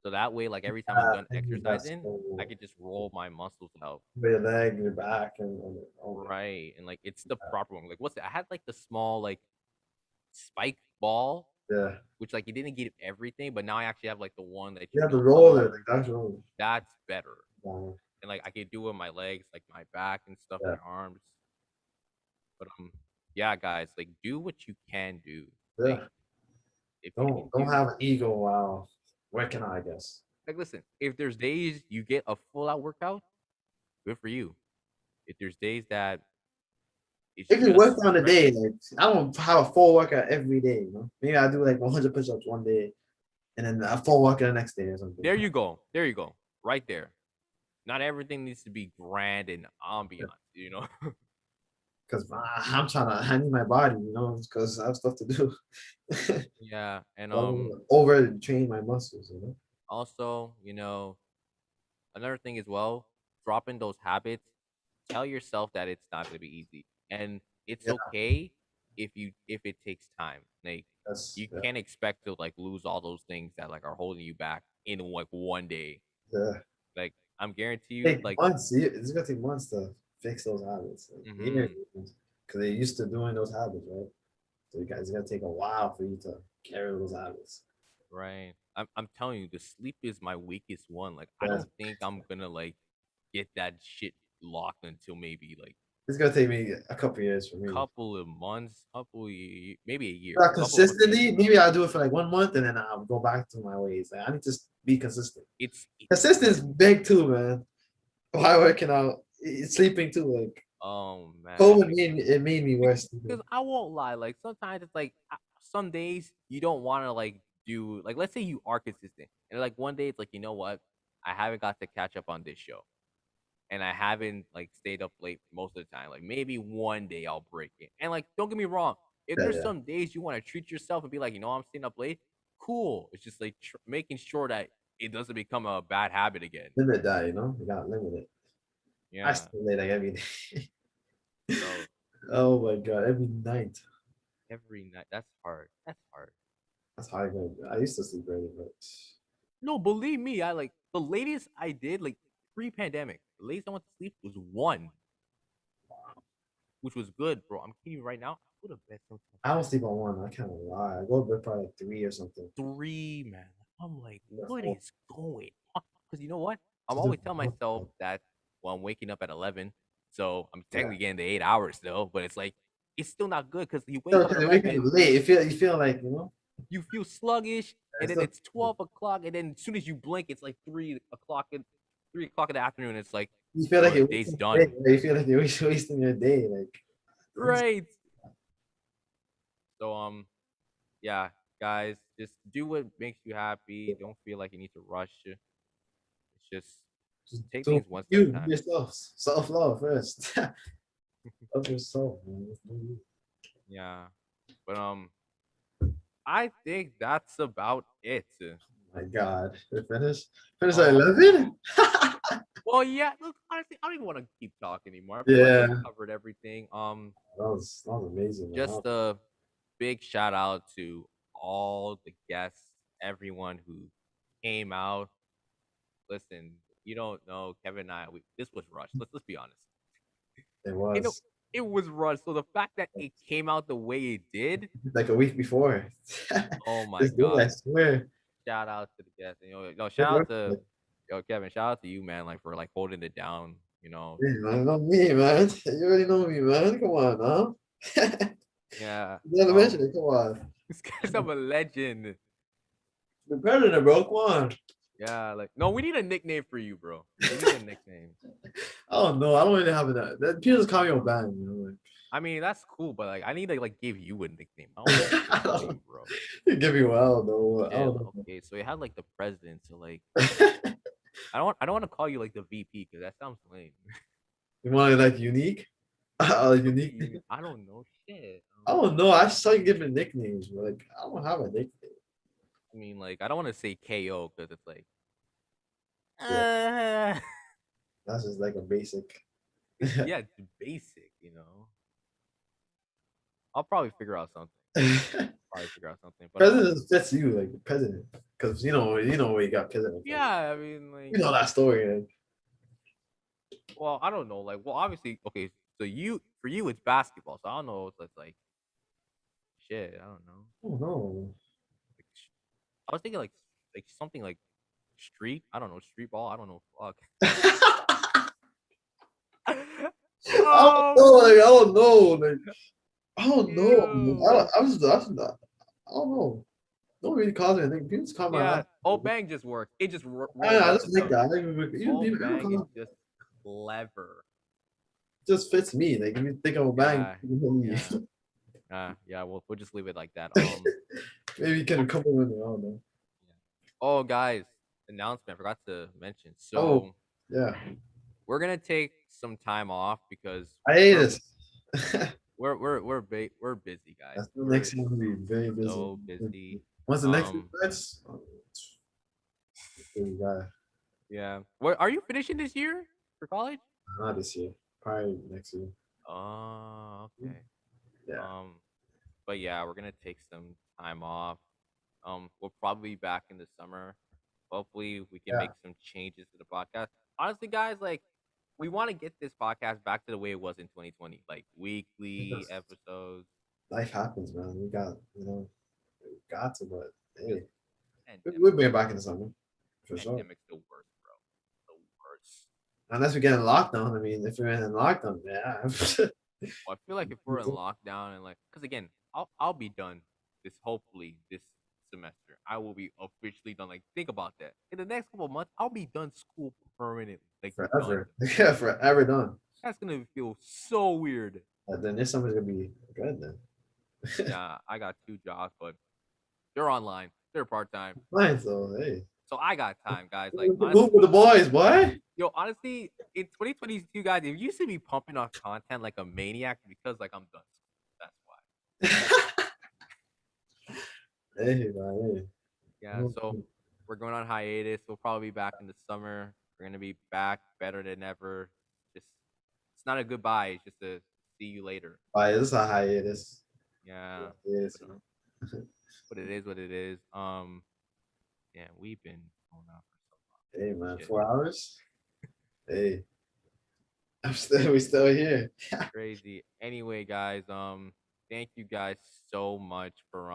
so that way, like every time I'm done That's exercising, I so can just roll my muscles out. your leg, your back, and all that. Right, and like it's the proper one. Like, what's it? I had like the small like spike ball, Yeah. which like it didn't get everything, but now I actually have like the one that You you have the can pull. roller, like that's roller. That's better. Yeah. and like I can do it with my legs, like my back and stuff, Yeah. my arms. But yeah, guys, like do what you can do. Like Yeah. if you can Don't do, have an ego while working out, I guess. like listen, if there's days you get a full out workout, good for you. If there's days that it's If you work just on a regular, day, like I don't have a full workout every day, you know. Maybe I do like 100 push-ups one day and then a full workout the next day or something. there you go. There you go. Right there. Not everything needs to be grand and ambiance, you know? Because I need my body, you know, because I have stuff to do. Yeah. And Overtrain my muscles, you know. also, another thing as well, dropping those habits, tell yourself that it's not gonna be easy. And it's Yeah, okay if it takes time. Like that's you can't expect to like lose all those things that like are holding you back in like one day. yeah. Like I'm guarantee you, Take like months. It's gonna take months to fix those habits. Like, years, mhm, because they're used to doing those habits, right? So you guys, it's gonna take a while for you to carry those habits. right. I'm telling you, the sleep is my weakest one. Like I Yeah, don't think I'm gonna like get that shit locked until maybe like it's gonna take me a couple years for me. couple of months, maybe a year, Not couple of months, maybe a consistently, year. maybe I'll do it for like 1 month and then I'll go back to my ways. Like, I need to be consistent. Consistent is big too, man. Why working out? Sleeping too. Like oh man, COVID made me worse. because I won't lie. Like sometimes it's like some days you don't want to like do like let's say you are consistent and like one day it's like you know what I haven't got to catch up on this show and I haven't like stayed up late most of the time. Like maybe one day I'll break it. And like don't get me wrong, if Yeah, there's yeah. some days you want to treat yourself and be like I'm staying up late, cool. It's just like making sure that it doesn't become a bad habit again. Limit that, you know. You gotta limit it. I Yeah. still late like every day. So Oh my god, every night. every night, that's hard. That's hard. That's how I used to sleep early, but No, believe me, I like the latest I did like pre-pandemic. The latest I went to sleep was one, which was good, bro. I'm kidding you right now. I go to bed sometimes I don't sleep on one. I can't lie. I go to bed probably like 3 or something. 3, man. I'm like, That's what all. is going on? Because you know what? I'm To do always telling myself that well, I'm waking up at 11, so I'm Yeah. technically getting the 8 hours still, but it's like it's still not good because you wake No, up at because you're waking up 11, late. You feel like, you know, you feel sluggish, and it's then still it's 12 o'clock, and then as soon as you blink, it's like 3 o'clock in 3 o'clock in the afternoon. It's like, you feel bro, like the you're day's wasting your day. done. You feel like you're wasting your day. Like Right. So yeah, guys, just do what makes you happy. Don't feel like you need to rush. It's just just take do things one step at a you time. yourself. Self love first. Love yourself, man. Yeah. But I think that's about it. My God, we finish at Um 11. well yeah, look, honestly, I don't even want to keep talking anymore. I feel like Yeah, we covered everything. that was amazing, man. Just a big shout out to all the guests, everyone who came out. Listen, you don't know Kevin and I. This was rushed. Let's be honest. It You know, was it was rushed. So the fact that it came out the way it did, like a week before. oh my This day, I god! swear. Shout out to the guests. No, Good shout out work. to Kevin. Shout out to you, man. Like for like holding it down. Yeah, man, not me, man. You already know me, man. Come on, huh? Yeah. You gotta mention it. Come on. This guy's I'm a legend. The predator, bro. Come on. Yeah, like no, we need a nickname for you, bro. We need a nickname. Oh no, I don't really have that. People just call me Obeng, you know. I mean, that's cool, but like, I need to like give you a nickname. I don't want to I call don't you, bro. you give me well though. I Yeah, don't know. okay. So you had like the president. So like, I don't want to call you like the VP because that sounds lame. You want it like unique? Unique. I don't know shit. I don't know. I saw you giving nicknames, but like I don't have a nickname. I mean, like, I don't want to say KO because it's like, Yeah, that's just like a basic. yeah, it's basic, you know. I'll probably figure out something. But President fits you like the president, because you know where you got president. From. yeah, I mean, like, You know that story. Like, well, I don't know, like, well, obviously, okay, so for you, it's basketball, so I don't know if it's like, shit, I don't know. oh no. Like, I was thinking like something like street. I don't know, street ball. I don't know. Fuck. I don't know. Like, I don't know. I don't know. Don't really cause me anything. People just call my Yeah, ass. Obeng just works. It just rolls I off just the like tongue. that. You never Obeng is call. just clever. Just fits me. Like if you think of a bang, Yeah. We'll just leave it like that. maybe you can come with it. I don't know. Oh, guys, announcement. I forgot to mention. Oh, So yeah. we're gonna take some time off because I hate we're this. we're busy, guys. That's the We're next year will be very busy. so busy. Once the next year starts, guy. Yeah. What are you finishing this year for college? Not this year. Probably next year. Oh, okay. Yeah. But yeah, we're gonna take some time off. We'll probably be back in the summer. Hopefully, we can make some changes to the podcast. Honestly, guys, like we want to get this podcast back to the way it was in 2020, like weekly episodes. Life happens, man. We got, we got to, but hey, Pandemic. we'll be back in the summer for sure. Pandemic's the worst, bro. The worst. Unless we get in lockdown. I mean, if we're in lockdown, yeah. Well, I feel like if we're in lockdown and like, because again, I'll be done hopefully this semester. I will be officially done. Like, think about that. In the next couple of months, I'll be done school permanently. Like Forever. done. Yeah, forever done. That's gonna feel so weird. Then this summer's gonna be good then. Yeah, I got 2 jobs, but they're online. They're part time. Fine, so hey. So I got time, guys. Like honestly, move with the boys, boy. Yo, honestly, in 2022, guys, if you see me pumping off content like a maniac, because like I'm done. That's why. Hey, man, hey. Yeah, so we're going on hiatus. We'll probably be back in the summer. We're gonna be back better than ever. Just it's not a goodbye. It's just a see you later. Bye. This is a hiatus. Yeah. But it is what it is. Yeah, we've been going on for so long. Hey man, 4 hours. Hey, we still here. Crazy. Anyway, guys, thank you guys so much for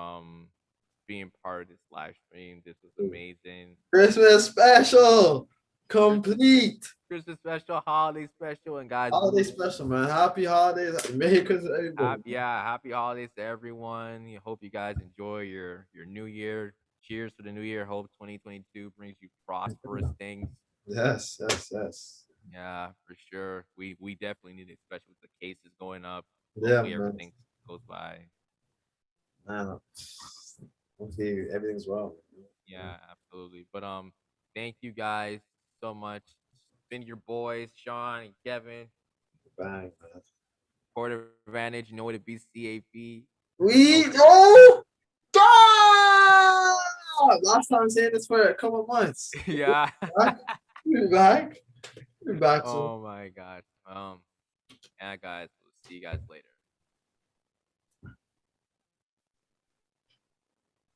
being part of this live stream. This was amazing. Christmas special complete. Christmas special, holiday special, and guys, holiday special, man. Happy holidays. Merry Christmas, everybody. Happy holidays to everyone. Hope you guys enjoy your new year. Cheers for the new year. Hope 2022 brings you prosperous things. Yes. Yeah, for sure. We definitely need it, especially with the cases going up. Yeah, hopefully everything goes by. Man, hopefully everything's well. Yeah, absolutely. But thank you guys so much. It's been your boys, Shon and Kevin. Bang, man. Quarter advantage, you know what it be, CAP. Last time saying this for a couple of months. Yeah. We're back. We're back. Oh my god. Yeah, guys. We'll see you guys later.